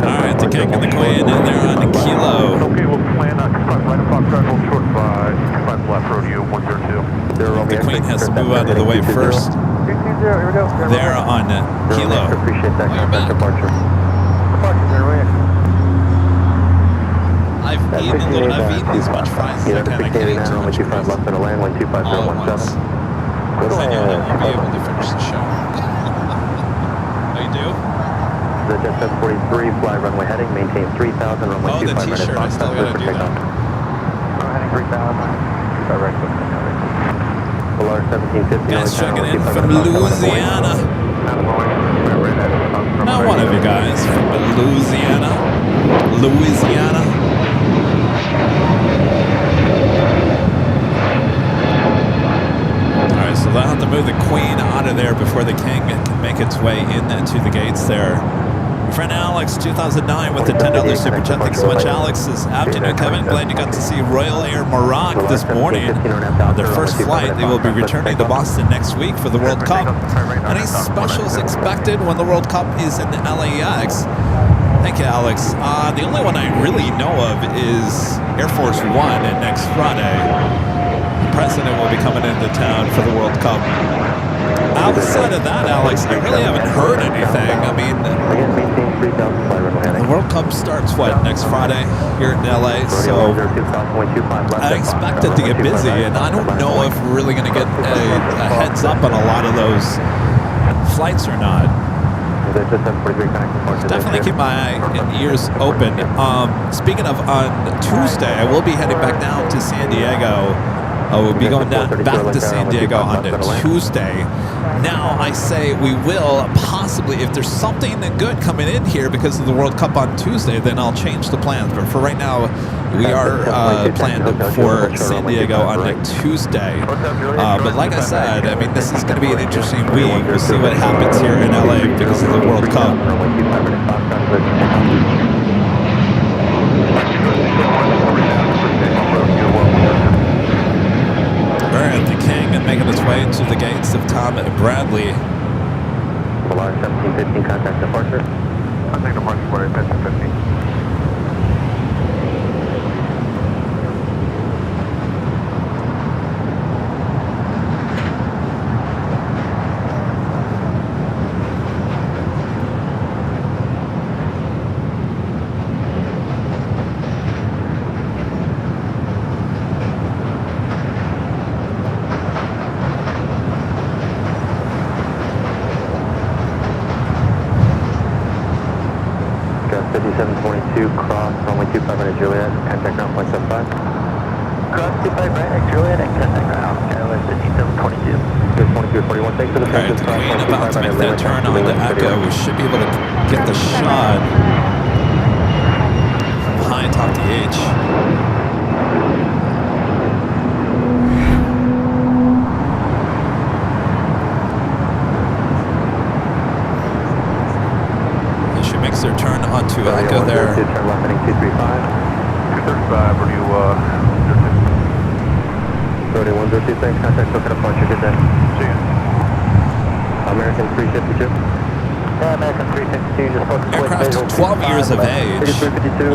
All right, the King and the Queen, and they're on the Kilo. Okay, we'll Queen has to move out of the way first. 320, here we go. There on Kilo. Appreciate that. We're back. Departure. Departure, right. I've eaten these much fries as I can. I can't eat too much fries left of the land, all at once. 125.17. Because I know I won't be able to finish the show. Oh, you do? The Jet 743, fly runway heading, maintain 3,000, runway Oh, the 25 minutes. t-shirt. I still gotta do that. Heading 3,000. Direct. Polar 1750. Guys checking in from Louisiana. Not one of you guys from Louisiana. Alright, so they'll have to move the Queen out of there before the King can make its way into the gates there. Friend Alex, 2009 with the $10 super chat. Thanks so much, Alex. This afternoon, Kevin. Glad you got to see Royal Air Morocco this morning. On their first flight, they will be returning to Boston next week for the World Cup. Any specials expected when the World Cup is in LAX? Thank you, Alex. The only one I really know of is Air Force One next Friday. The president will be coming into town for the World Cup. Outside of that, Alex, I really haven't heard anything. I mean, the World Cup starts, what, next Friday here in LA? So I expect it to get busy, and I don't know if we're really going to get a heads up on a lot of those flights or not. Definitely keep my eye and ears open. Speaking of, on Tuesday, I will be heading back down to San Diego. We'll be going back to San Diego on Tuesday. Now, I say we will possibly, if there's something good coming in here because of the World Cup on Tuesday, then I'll change the plans. But for right now, we are planned for San Diego on Tuesday. But like I said, I mean, this is going to be an interesting week. We'll see what happens here in LA because of the World Cup. The King and making its way to the gates of Tom Bradley. Polar 1715, contact departure. Contact departure for 1715. Cross runway 25 right Juliet, contact ground point 75. Cross 25 right Juliet and contact ground, Airline 5722. 2241, thanks for the Alright, the Queen about to make that turn on the Echo. We should be able to get the shot from high atop the H. Their turn onto Echo there. Turn left heading 235. 235, are you 3102, thanks, contact took it up on you, good day. See you. American 352. Yeah, American 352, just focus Aircraft 12 years of age.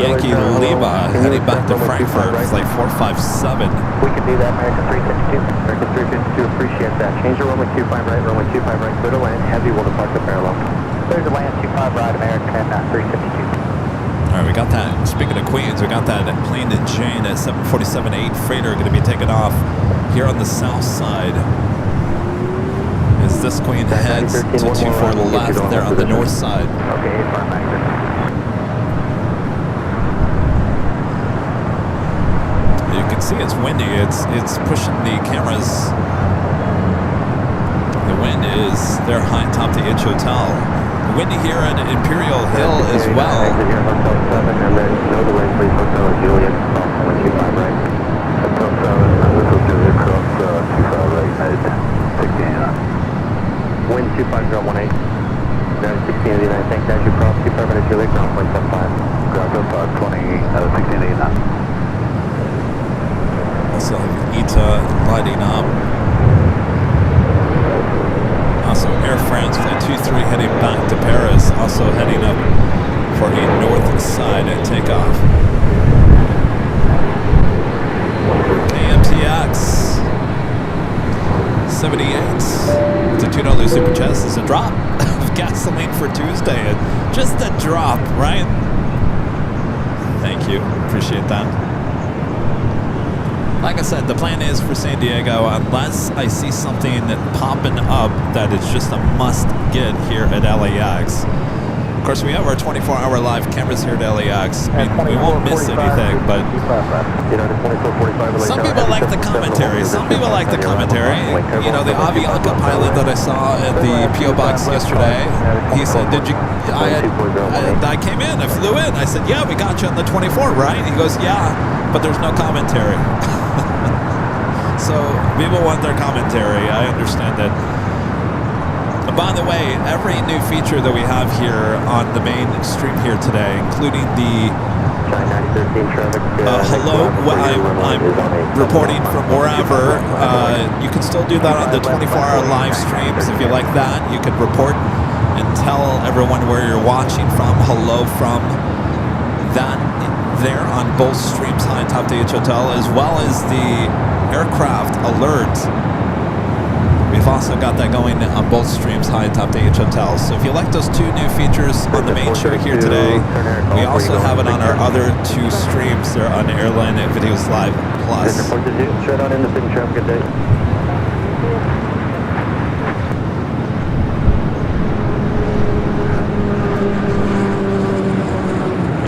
Yankee Lima heading back to Frankfurt, flight 457. We can do that, American 352. American 352, appreciate that. Change your runway 25 right, runway 25 right, clear to land, heavy, will depart the parallel. There's a land 25 right, American 352. All right, we got that. Speaking of Queens, we got that Plane Jane at 747-8 freighter going to be taken off here on the south side. As this Queen heads to 24 left there on the north side. Okay, you can see it's windy. It's pushing the cameras. The wind is there high atop the H Hotel. Windy here at Imperial Hill as well. Exit here, Hotel 7, and then no delay, please, Hotel Juliet, cross 125 right. Hotel 7, Hotel Juliet, cross 25 right, head 16. Wind 25018. Down 1689, thanks, as you cross 25 right, Juliet, ground 175. Ground 20, 1689. Also have ETA lighting up. Also Air France Flight 23 heading back to Paris, also heading up for a north side takeoff. AMTX 78. It's a $2 super chest. It's a drop of gasoline for Tuesday. Just a drop, right? Thank you. Appreciate that. Like I said, the plan is for San Diego, unless I see something popping up that is just a must get here at LAX. Of course, we have our 24-hour live cameras here at LAX. I mean, we won't miss anything, but some people like the commentary. Some people like the commentary. You know, the Avianca pilot that I saw at the P.O. Box yesterday, he said, I came in, I flew in. I said, yeah, we got you on the 24, right? He goes, yeah, but there's no commentary. So people want their commentary. I understand that. By the way, every new feature that we have here on the main stream here today, including the hello, I'm reporting from wherever, you can still do that on the 24-hour live streams. If you like that, you can report and tell everyone where you're watching from. Hello from that there on both streams, High Top DH Hotel, as well as the aircraft alert. We've also got that going on both streams, High Top DH Hotel. So if you like those two new features on the main show here today, we also have it on our other two streams. They're on Airline Videos Live Plus. Straight on in the signature. Have a good day.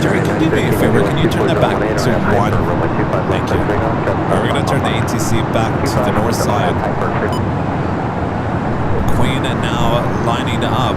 Jerry, can you do me a favor? Can you turn that back to 1? Thank you. All right, we're going to turn the ATC back to the north side. Queen now lining up.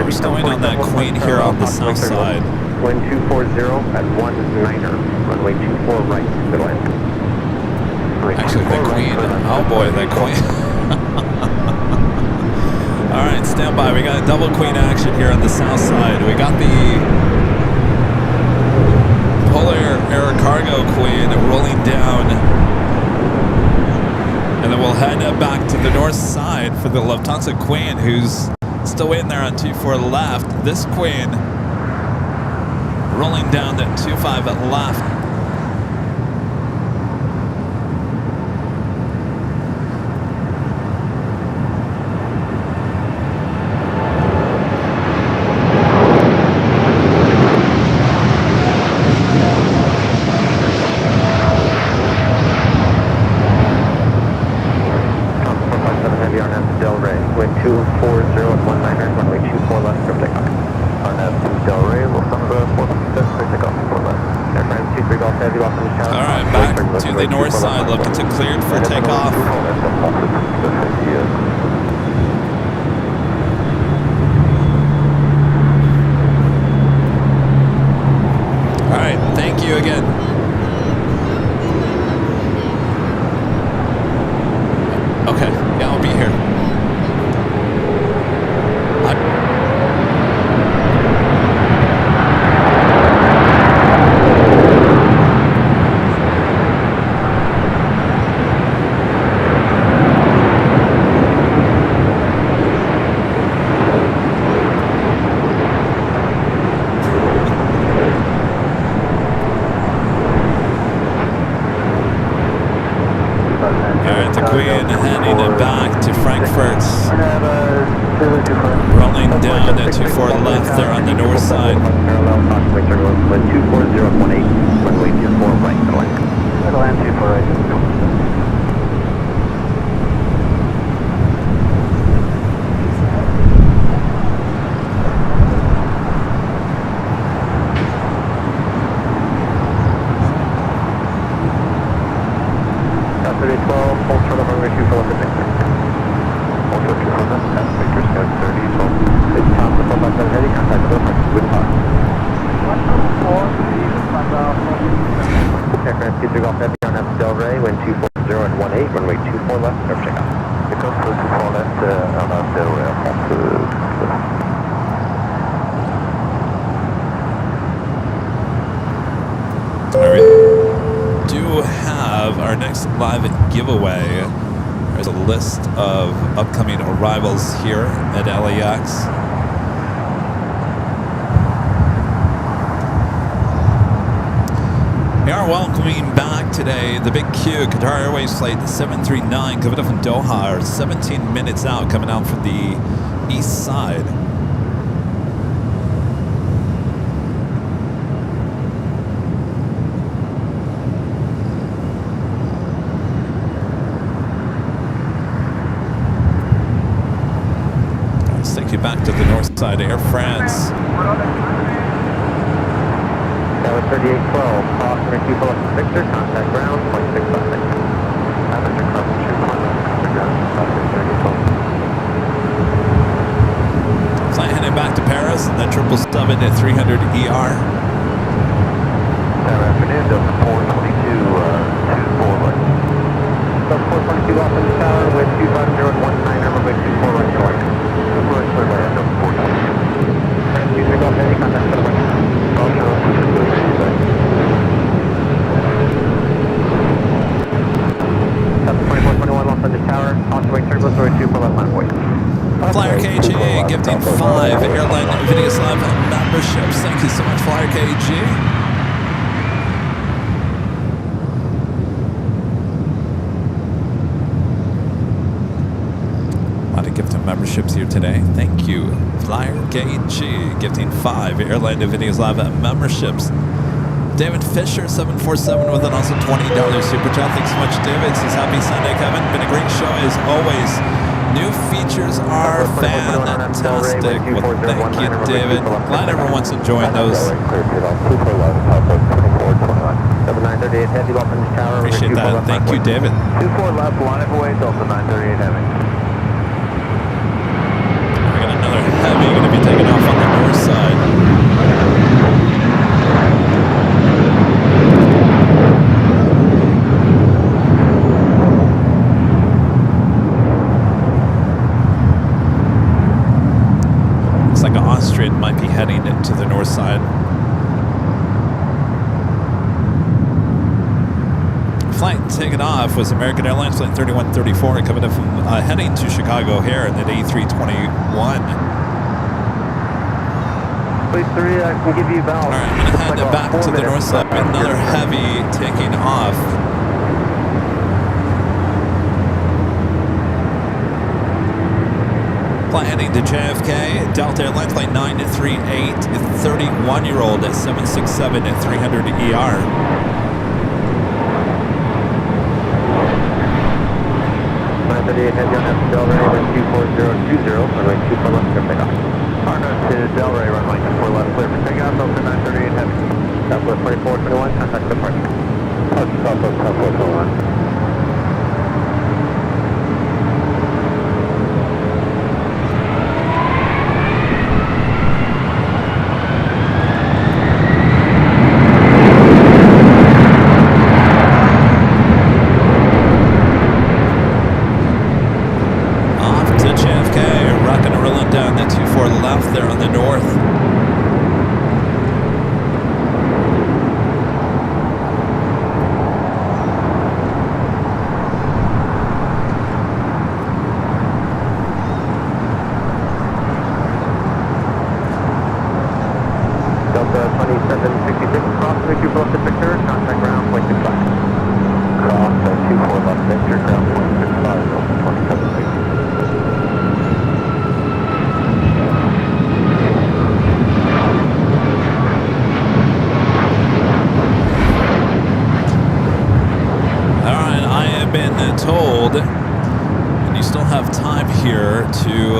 We're stowing on that Queen here on the south side. Wind 240 at 19er, runway 24 right, good land. Actually, the Queen, oh boy, the Queen. All right, stand by. We got double Queen action here on the south side. We got the Polar Air Cargo Queen rolling down. And then we'll head back to the north side for the Lufthansa Queen, who's still waiting there on 24 left. This Queen rolling down that 25 left. We do have our next live giveaway. There's a list of upcoming arrivals here at LAX. We are welcoming back today the Big Q, Qatar Airways flight 739 coming up from Doha, 17 minutes out, coming out from the east side. Let's take you back to the north side, Air France. That was 3812, Foster, people up to Victor, contact ground, 0.656. Average across the shoot point, contact ground, Foster, 3812. Flight heading back to Paris, and then 777 at 300 ER. Good afternoon, Delta 422, 24 right. Delta 422 off in the tower with 25019, number big 24 right north. 24 right clear by Delta 422. Excuse me, go ahead, contact for the right. Flyer KG gifting 5 Airline Videos Live memberships. Thank you so much, Flyer KG. A lot of gifting memberships here today. Thank you, Flyer KG, gifting 5 Airline Videos Live memberships. David Fisher, 747 with an awesome $20 super chat. Thanks so much, David. Says happy Sunday, Kevin. Been a great show as always. New features are fantastic. Well, thank you, David. Glad everyone's enjoying those. Appreciate that. Thank you, David. 24 left, live away, Delta 938 Heavy. We got another Heavy going to be taking off on the north side. Austrian might be heading to the north side. Flight taken off was American Airlines flight 3134 coming up from heading to Chicago here in the A321. Please 3, I can give you about. All right, I'm going to head back to the north side. Another Heavy taking off. Flight heading to JFK, Delta Airlines flight 938, 31-year-old at 767 at 300 ER. Heavy on F Delray, runway 24020, runway 24 left, clear takeoff. Partner to Delray, runway 24 left, clear for takeoff, Delta 938 Heavy. Southwest 2421, contact departure. Southwest 2421.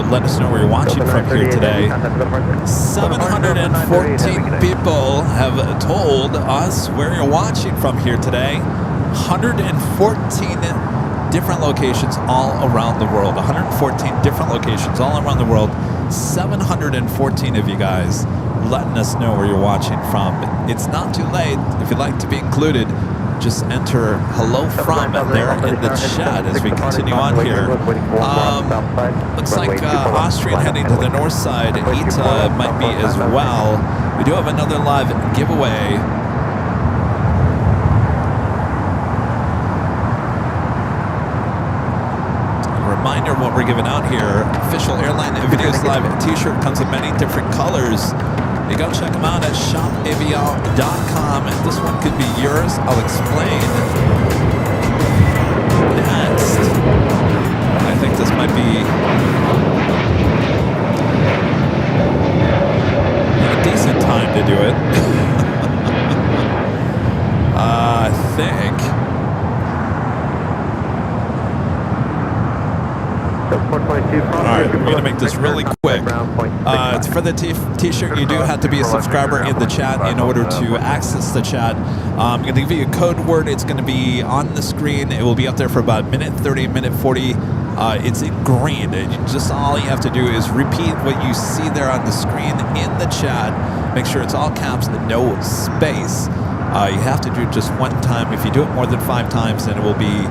Let us know where you're watching from here today. 714 people have told us where you're watching from here today. 114 different locations all around the world. 114 different locations all around the world. 714 of you guys letting us know where you're watching from. It's not too late. If you'd like to be included, just enter hello from there in the chat as we continue on here. Looks like Austrian heading to the north side. ETA might be as well. We do have another live giveaway reminder of what we're giving out here. Official Airline Videos Live t-shirt comes in many different colors. You go check them out at shopavl.com, and this one could be yours. I'll explain next. I think this might be a decent time to do it. I think. Alright, we're going to make this really quick. It's for the t-shirt. You do have to be a subscriber in the chat in order to access the chat. I'm going to give you a code word. It's going to be on the screen. It will be up there for about minute 30, minute 40. It's in green. Just all you have to do is repeat what you see there on the screen in the chat. Make sure it's all caps and no space. You have to do it just one time. If you do it more than 5 times, then it will be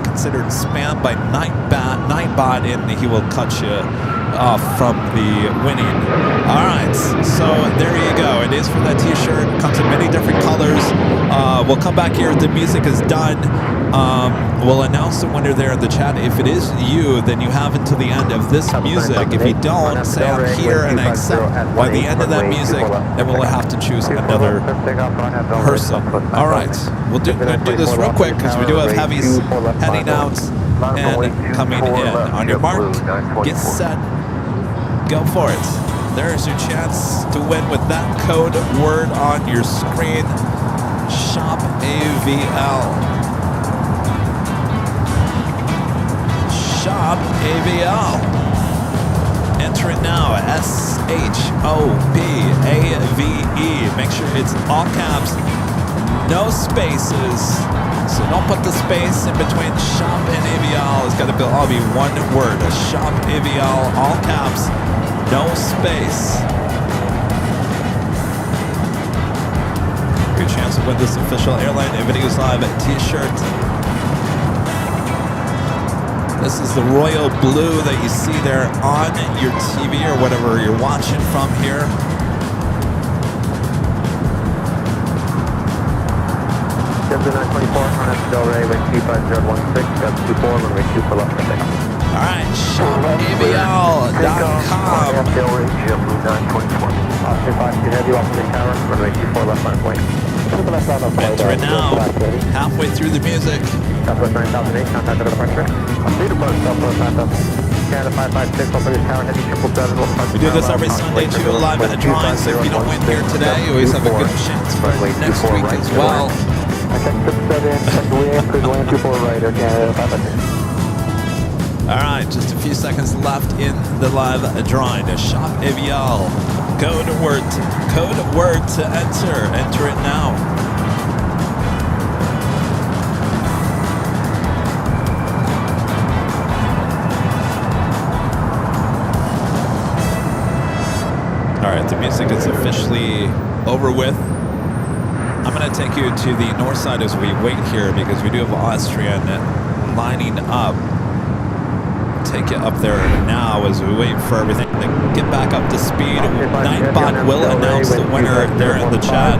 considered spam by Nightbot, and he will cut you off from the winning. All right, so there you go. It is for that t-shirt. It comes in many different colors. We'll come back here if the music is done. We'll announce the winner there in the chat. If it is you, then you have until the end of this music. If you don't, say I'm here and I accept by the end of that music, then we'll have to choose another person. All right, we'll do this real quick because we do have heavies heading out and coming in. On your mark, get set, go for it. There's your chance to win with that code word on your screen. Shop AVL. Shop AVL. Enter it now. SHOPAVE. Make sure it's all caps, no spaces. So don't put the space in between shop and AVL. It's got to all be one word. Shop AVL, all caps, no space. Good chance to win this official Airline Videos Live t-shirt. This is the royal blue that you see there on your TV or whatever you're watching from here. Delta 924, on Del Rey, wind 25016, Delta 24, runway 24 left for takeoff. All right, shopavl.com. Del Rey, Blue 924. Oscar 5, heavy off the tower, runway 24 left line point. Enter it now, halfway through the music. Southwest 9008, contact at the departure. Lead approach, Southwest 9000. Canada 556, over your tower, heavy 777. We do this every Sunday too, live at the drawing, so if you don't win here today, you always have a good chance for next week as well. Check 7, check the way, cruise land 24 right, or Canada 556. All right, just a few seconds left in the live drawing. Shop AVL. Code word to enter. Enter it now. All right, the music is officially over with. I'm going to take you to the north side as we wait here because we do have Austrian lining up. Take you up there now as we wait for everything to get back up to speed. Nightbot will announce the winner there in the chat.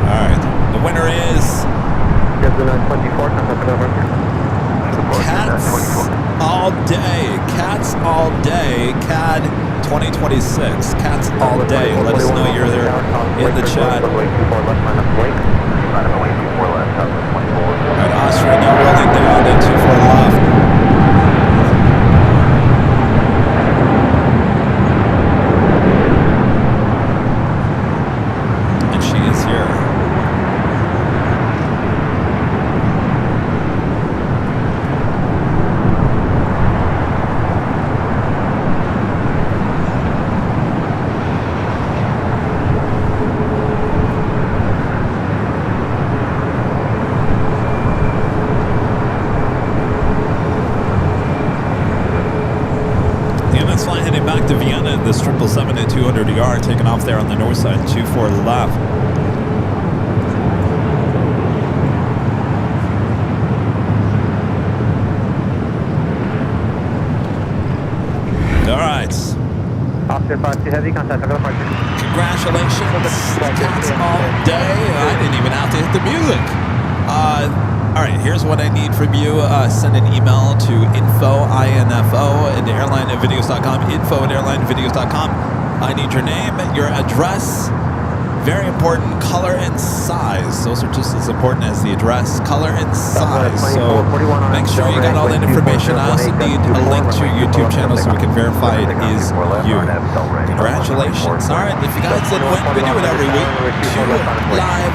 Alright, the winner is Cats All Day. Cats All Day. CAD 2026. Cats All Day. Let us know you're there in the chat. Alright, Austria now rolling down to 24 left. And she is here. Back to Vienna, this 777 at 200ER taking off there on the north side, 24 left. All right. Oscar 5 heavy, contact at the departure. Congratulations, Cats All Day. I didn't even have to hit the music. All right, here's what I need from you. Send an email to info@airlinevideos.com, info@airlinevideos.com. I need your name, your address, very important, color and size. Those are just as important as the address, color and size. So make sure you got all that information. I also need a link to your YouTube channel so we can verify it is you. Congratulations. All right, if you guys didn't win, we do it every week. 2 live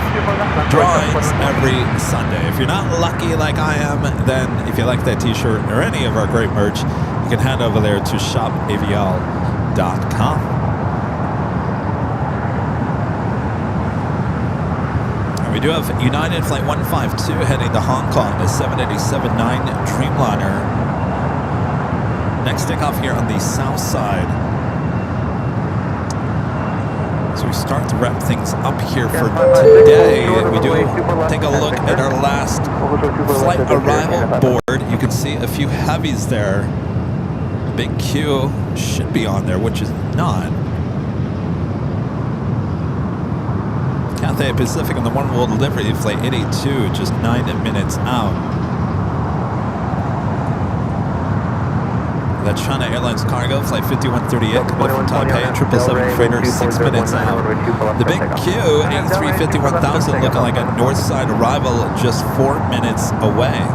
drawings every Sunday. If you're not lucky like I am, then if you like that t-shirt or any of our great merch, you can head over there to shopavl.com. We do have United Flight 152 heading to Hong Kong, the 787-9 Dreamliner. Next takeoff here on the south side. So we start to wrap things up here for today. We do take a look at our last flight arrival board. You can see a few heavies there. Big Q should be on there, which is not. Cathay Pacific on the One World delivery flight 882, just 9 minutes out. That's China Airlines Cargo, flight 5138, from Taipei, 777 freighter, 6 minutes out. The Big Q, A350-1000, looking like a north side arrival, just 4 minutes away.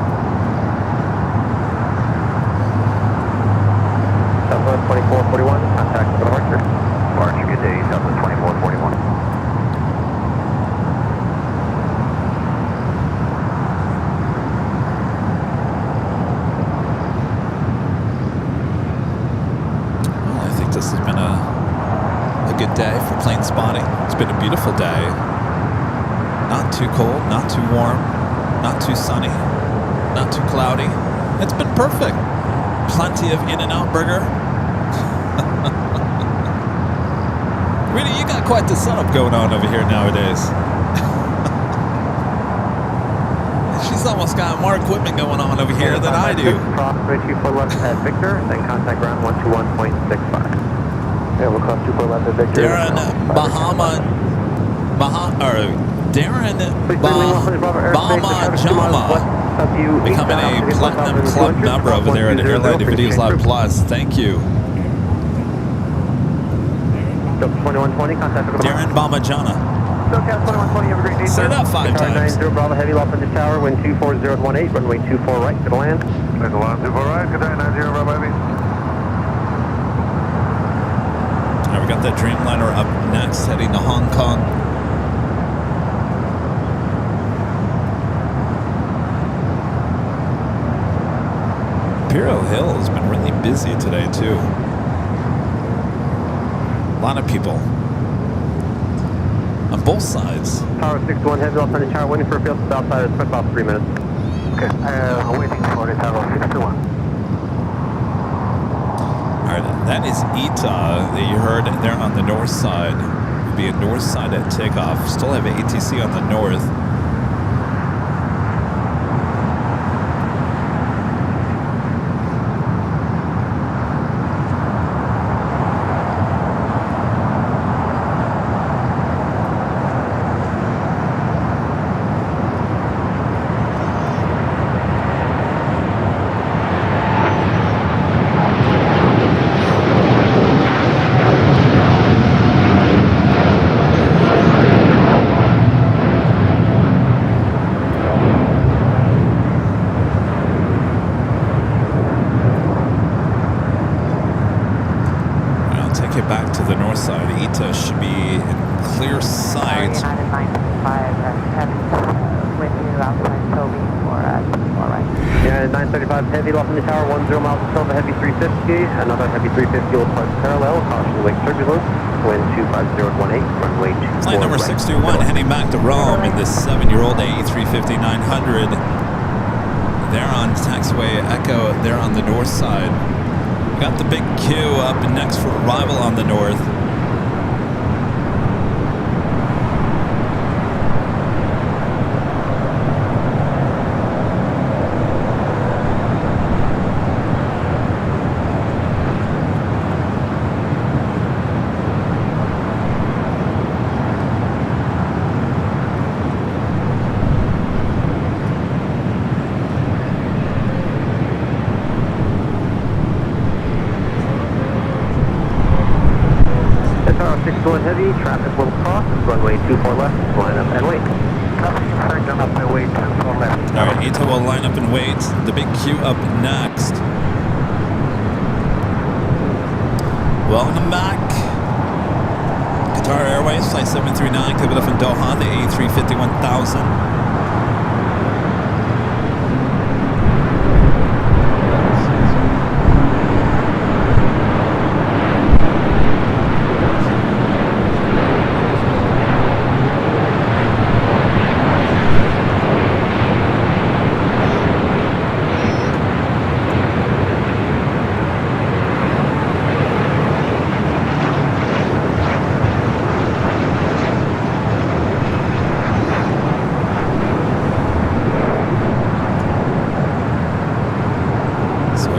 Southwest 2441, contact for departure. Departure, good day, Southwest 2441. This has been a good day for plane spotting. It's been a beautiful day. Not too cold, not too warm, not too sunny, not too cloudy. It's been perfect. Plenty of In-N-Out burger. Rita, you got quite the setup going on over here nowadays. She's almost got more equipment going on over here than I do. Cross 24 left at Victor, then contact ground 121.65. Yeah, we'll cross 24 left at Victor. Darren Bahama becoming a Platinum Club member over there at Airline Videos Live Plus. Thank you. 2120, contact for Darren Bamajana. SoCal 2120, have a great day, Say that 5 times. 90 Bravo Heavy, lost in the tower, wind 24018, runway 24 right, to the land. Clear the line, 24 right, good day, 90 Bravo Heavy. All right, we got that Dreamliner up next, heading to Hong Kong. Imperial Hill has been really busy today, too. A lot of people. On both sides. Tower 61 Heavy, lost in the tower, waiting for a field to outside, it's about 3 minutes. Okay, I'm waiting for the Tower 61. Alright, that is Ita that you heard there on the north side. It'll be a north side at takeoff. Still have ATC on the north. Back to the north side. Ita should be in clear sight. United 935, heavy with you outside Toby for 24 right. Yeah, 935 Heavy, lost in the tower, 10 miles to Silva, Heavy 350. Another Heavy 350 will park parallel, caution wake turbulence, wind 25018, runway 24 Flight number 61 heading back to Rome in this 7-year-old A350-900. They're on taxiway Echo, they're on the north side. Got the Big Q up next for arrival on the north. 61 Heavy, traffic will cross, runway 24 left, line up and wait. Copy, up and wait, 24 left. All right, ETA will line up and wait. The big queue up next. Welcome back. Qatar Airways, Flight 739, coming up from Doha, the A350-1000.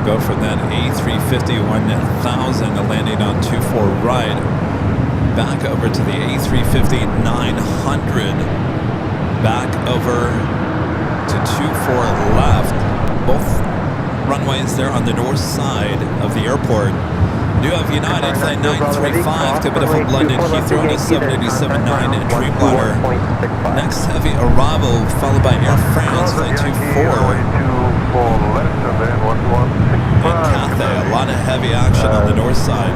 Go from that A350-1000 landing on 24 right, back over to the A350-900, back over to 24 left. Both runways there on the north side of the airport. We do have United Flight 935 coming up from London Heathrow on a 787-9 and Dreamliner. Next heavy arrival followed by Air France Flight 24. And Cathay, a lot of heavy action on the north side.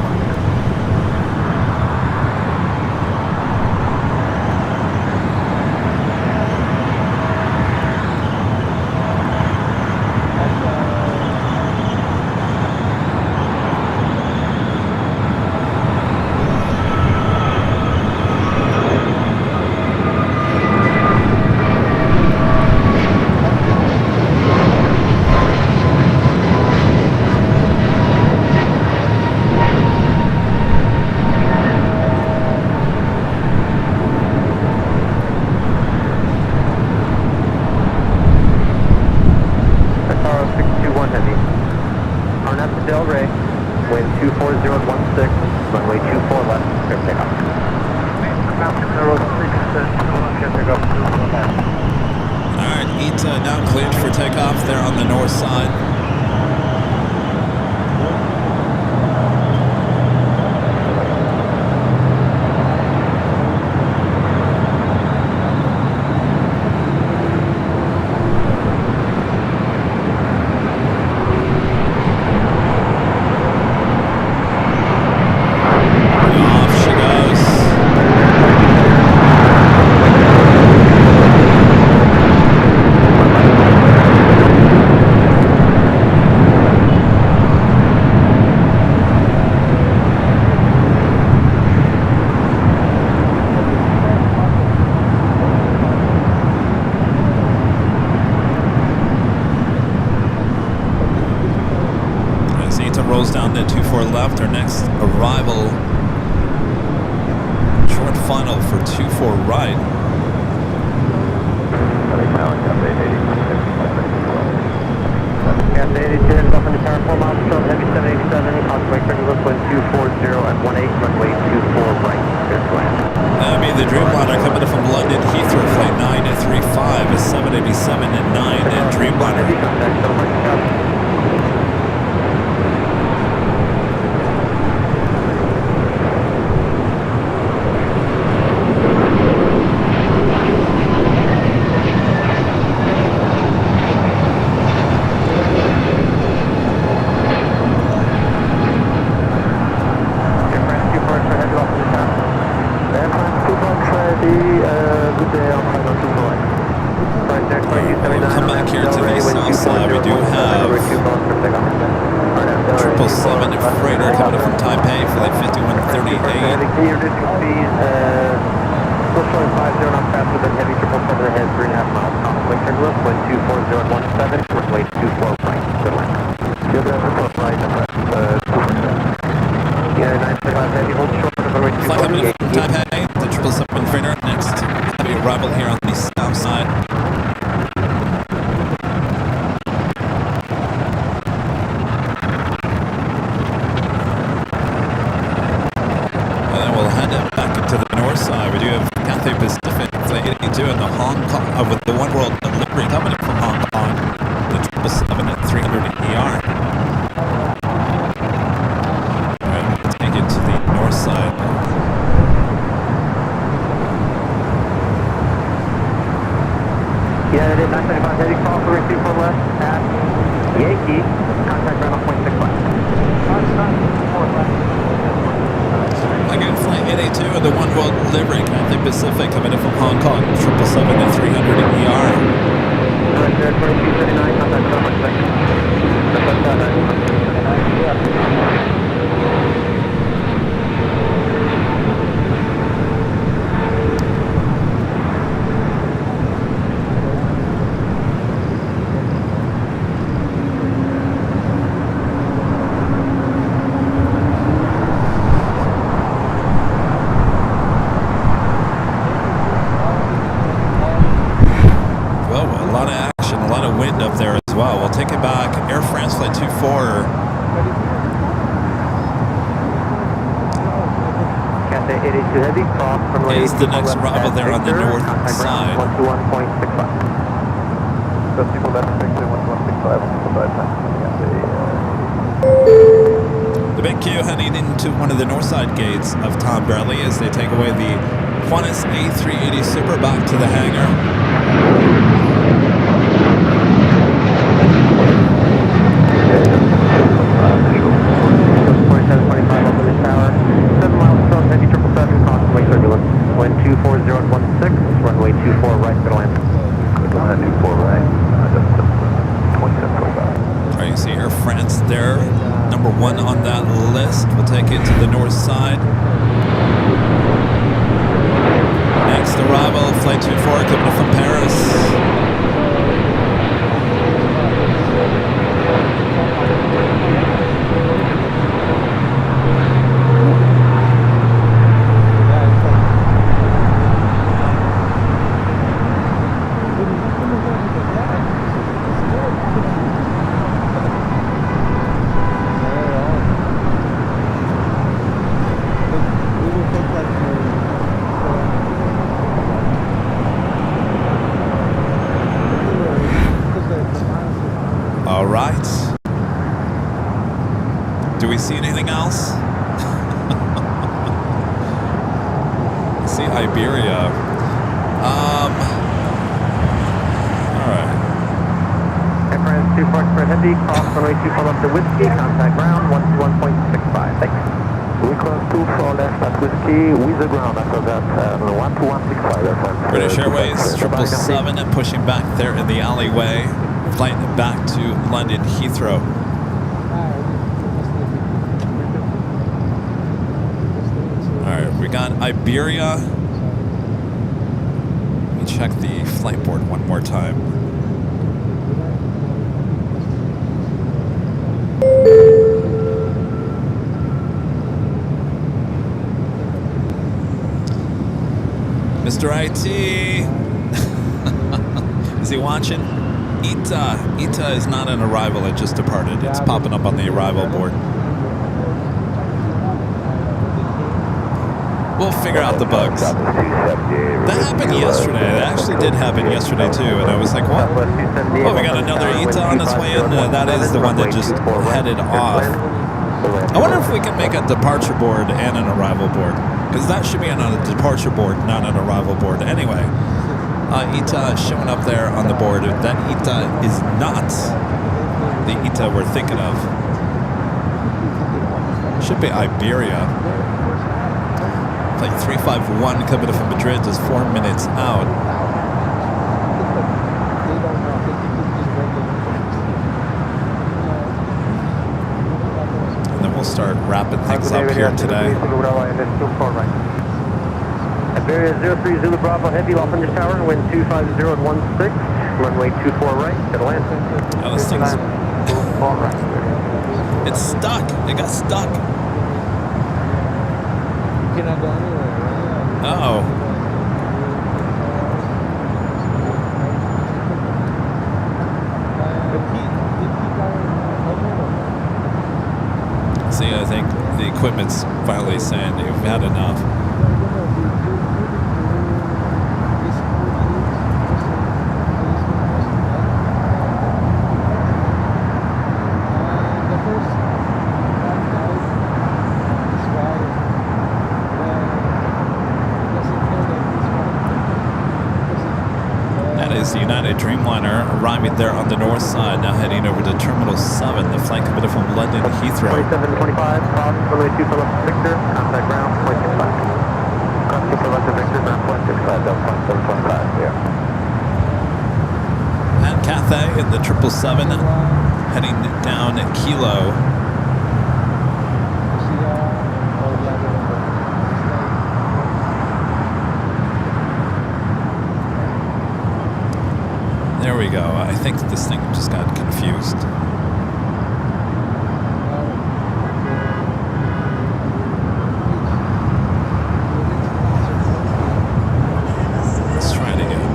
Down to 24 left, our next arrival, short final for 24 right. Cathay 82 is off on the tower 4 miles from Heavy 787, contact turning left wind 240 at 18, runway 24 right, clear to land. That'll be the Dreamliner coming in from London Heathrow, Flight 935, a 787 and 9 and Dreamliner. delivery, Cathay Pacific coming in from Hong Kong, 777 and 300 ER. Right there, 2239, contact ground, 1 second. Up there as well. We'll take it back. Air France flight 24. Cathay 82 Heavy, cross runway Is the next arrival there on the north side. 121.65. Subsequent left Victor 1165. The big queue heading into one of the north side gates of Tom Bradley as they take away the Qantas A380 Super back to the hangar. You see Air France there, number 1 on that list. We'll take it to the north side. Next arrival, flight 24 coming in from Paris. All right. Do we see anything else? See Iberia. All right. Air France 24 Express Heavy, cross runway 24 left to Whiskey, contact ground 121.65. Thanks. We cross 24 left at Whiskey with the ground after that, 12165. British Airways 777 and pushing back there in the alleyway. Flight back to London Heathrow. All right, we got Iberia. Let me check the flight board one more time. Mr. IT. Is he watching? ITA is not an arrival, it just departed. It's popping up on the arrival board. We'll figure out the bugs. That happened yesterday. It actually did happen yesterday too, and I was like, what? Oh, we got another ITA on its way in? That is the one that just headed off. I wonder if we can make a departure board and an arrival board, because that should be on a departure board, not an arrival board. Anyway. ITA showing up there on the board. That ITA is not the ITA we're thinking of. Should be Iberia. Flight 351 coming from Madrid is 4 minutes out. And then we'll start wrapping things up here today. Iberia 03 Zulu Bravo Heavy, Los Angeles Tower, wind 250 at 16, runway 24 right, Atlanta. Oh, this thing's... It's stuck. It got stuck. Uh-oh. See, I think the equipment's finally saying you've had enough. The United Dreamliner arriving there on the north side, now heading over to Terminal 7, the flight coming from London Heathrow. 2725, cross runway 2 Phillips Victor, contact ground, 0.65. Cross 2 Phillips yeah. And Cathay in the 777 heading down at Kilo. There we go. I think this thing just got confused. Let's try it again.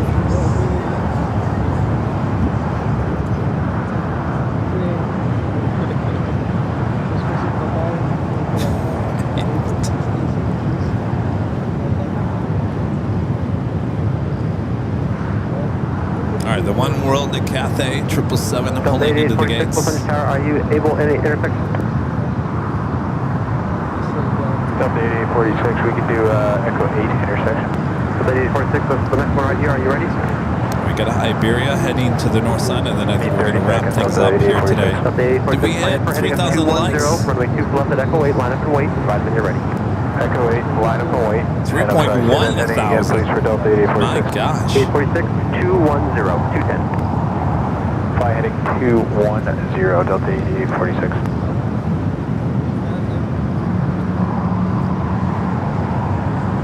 All right, the One World at Cathay 777 pulling into the gates. Tower, are you able at any intersection? Delta 8846, we can do Echo 8 intersection. Delta 8846, that's the next one right here. Are you ready? We got a Iberia heading to the north side, and then I think we're going to wrap things up here today. Did we hit 3,000 likes? Runway 2 left at Echo 8, line up and wait. Right when you're ready. Echo 8, line up and wait. 3.1 thousand. Please for Delta 8846. My gosh. 846, 210, 210. Fly heading 210, Delta 8846.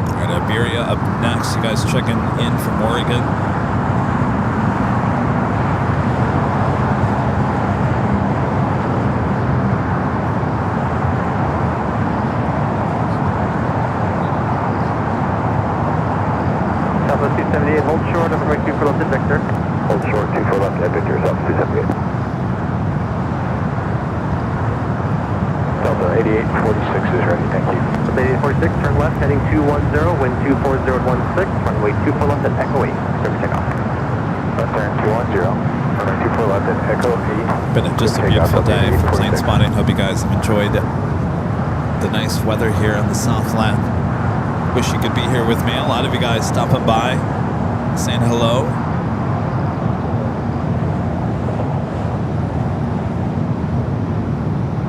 All right, Iberia up next. You guys checking in from Oregon. Southwest 278, hold short of runway 2 left at Victor. Hold short, 2 left at Victor, Southwest 278. Delta 8846 is ready, thank you. Delta 8846, turn left, heading 210, wind 24016, runway 2 left at Echo 8. Service takeoff. Left turn 210, runway 2 left at Echo 8. Been just a beautiful day for plane spotting. Hope you guys have enjoyed the nice weather here in the Southland. Wish you could be here with me. A lot of you guys stopping by, saying hello.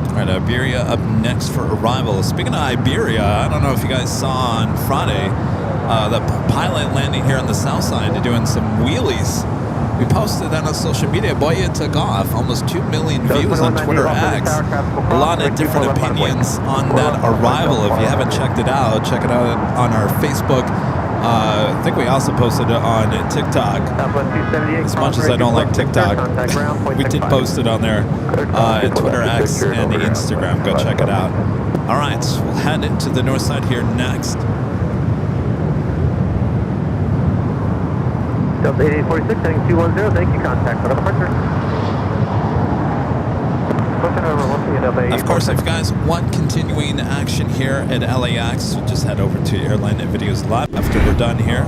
All right, Iberia up next for arrival. Speaking of Iberia, I don't know if you guys saw on Friday, the pilot landing here on the south side doing some wheelies. We posted that on social media. Boy, it took off. Almost 2 million views on Twitter X. A lot of different opinions on that arrival. If you haven't checked it out, check it out on our Facebook. I think we also posted it on TikTok. As much as I don't like TikTok, we did post it on there at Twitter X and the Instagram. Go check it out. All right, we'll head to the north side here next. Delta 8846, heading 210, thank you, contact for departure. Of course, if you guys want continuing action here at LAX, just head over to Airline Videos Live after we're done here.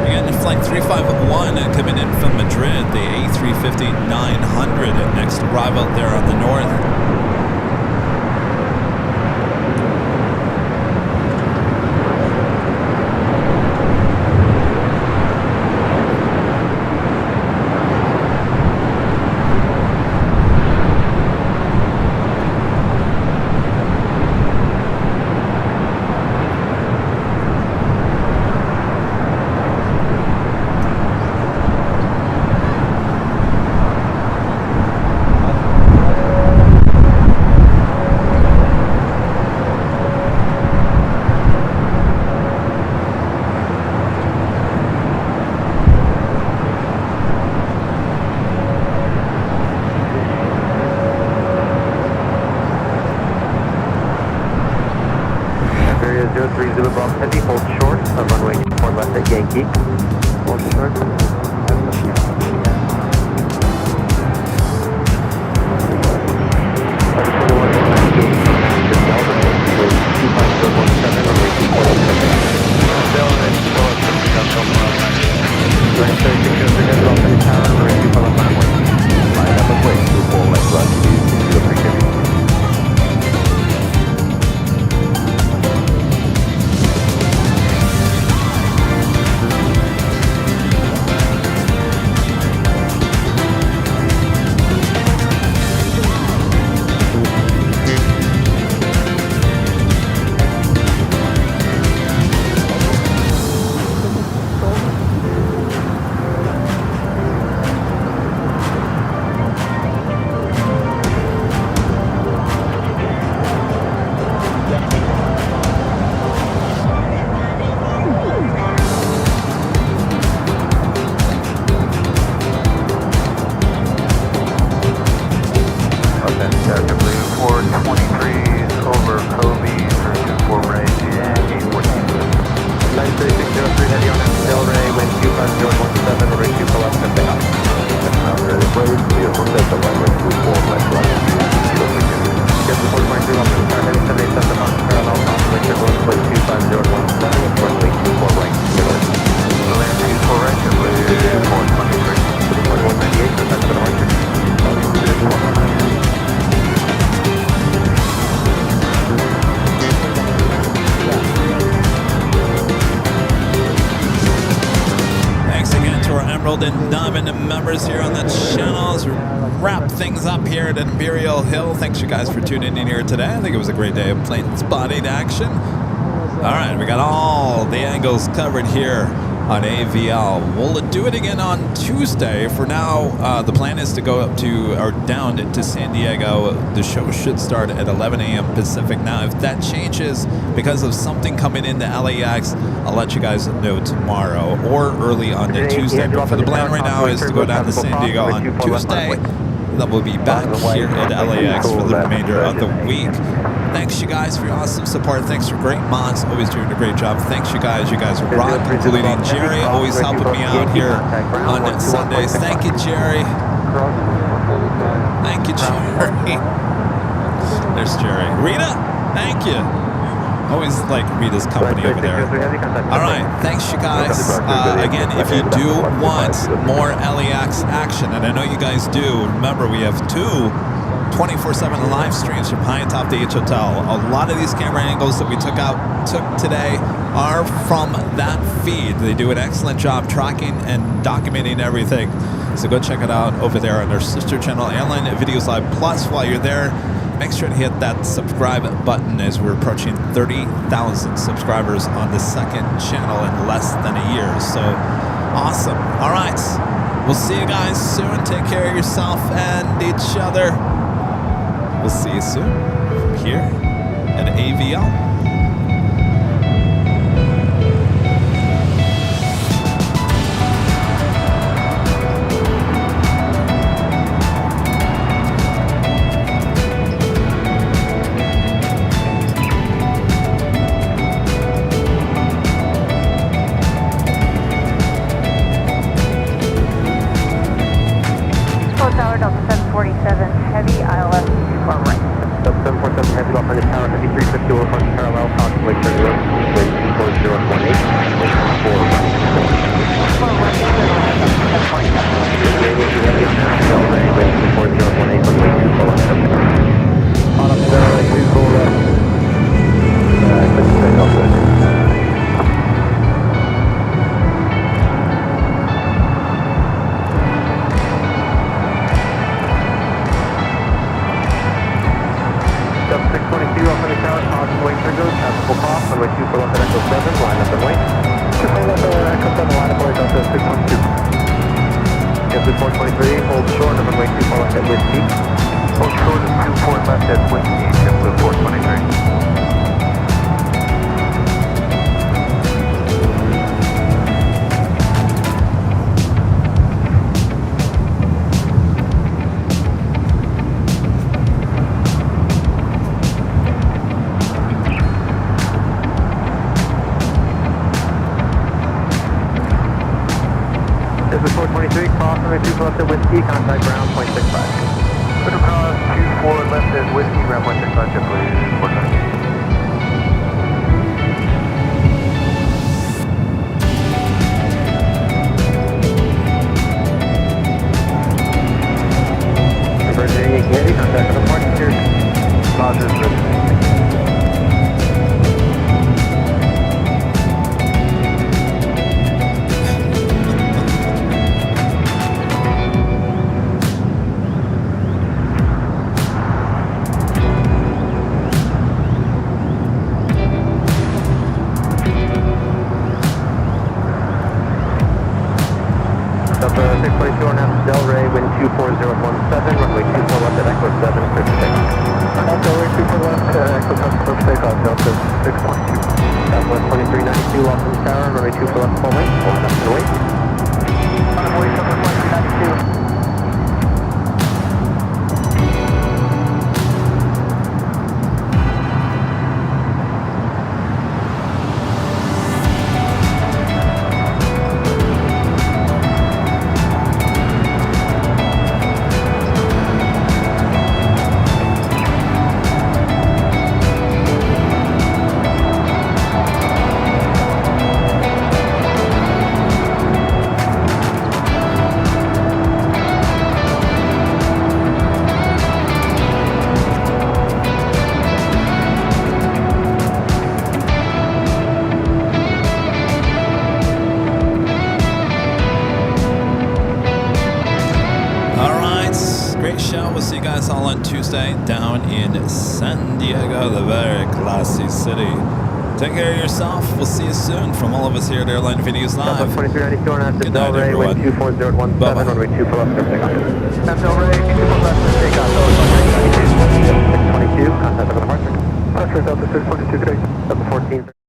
Again, flight 351 coming in from Madrid, the A350-900 at next arrival there on the north. Emerald and Diamond members here on the channel as we wrap things up here at Imperial Hill. Thanks you guys for tuning in here today. I think it was a great day of plane spotting action. All right, we got all the angles covered here on AVL. We'll do it again on Tuesday. For now, the plan is to go up to or down to San Diego. The show should start at 11 a.m. Pacific. Now, if that changes because of something coming into LAX, I'll let you guys know tomorrow or early on the Tuesday. But for the plan right now is to go down to San Diego on Tuesday. Then we'll be back here at LAX for the remainder of the week. Thanks, you guys, for your awesome support. Thanks for great mods. Always doing a great job. Thanks, you guys. You guys rock, including Jerry, always helping me out here on Sundays. Thank you, Jerry. Thank you, Jerry. There's Jerry. Rita, thank you. Always like Rita's company over there. All right, thanks, you guys. Again, if you do want more LAX action, and I know you guys do, remember we have two 24/7 live streams from high atop the H Hotel. A lot of these camera angles that we took today are from that feed. They do an excellent job tracking and documenting everything. So go check it out over there on their sister channel, Airline Videos Live Plus. While you're there, make sure to hit that subscribe button as we're approaching 30,000 subscribers on the second channel in less than a year. So awesome. All right. We'll see you guys soon. Take care of yourself and each other. We'll see you soon here at AVL. Tower Delta 747, heavy ILS, 24 right. Delta 747 heavy off on the tower, heavy 350 over front parallel, talking Lake 30 wind 24018, wind 4 right. 4 right, Delta 747. Heavy on that, Delray, wind 24018, runway 24 left. On up to Delray, 24 left. Click to take off there. Off on the tower, causing wing triggers, tactical cost, runway 24 left at Echo 7, line up and wait. 24 left at Echo 7, line up and wait, Delta 612. Yes, 423, hold short of runway 24 left at wind peak. Hold short of 24 left at wind peak, yes, 423. Left at Whiskey, contact ground, 0.65. Put across 24 left at Whiskey, ground 0.65, jet please, 49. Virgin Yankee Heavy, contact on the parking here. Positive, ready. Delray, wind 24017, runway 24 left at Echo 7, clear for takeoff. Delray 24 left at Echo 7, clear for takeoff, Delta 612. Southwest 2392, Los Angeles Tower, runway 24 left, full length, line up and wait. On the way, Southwest 2392. San Diego, the very classy city. Take care of yourself. We'll see you soon from all of us here at Airline Videos Live. 2394 Good night, everyone. 24017, Bye-bye. runway 24 left, takeoff. That's Delray, 24 left, takeoff. 622, contact over the departure. Pressure Delta 622, today, 714.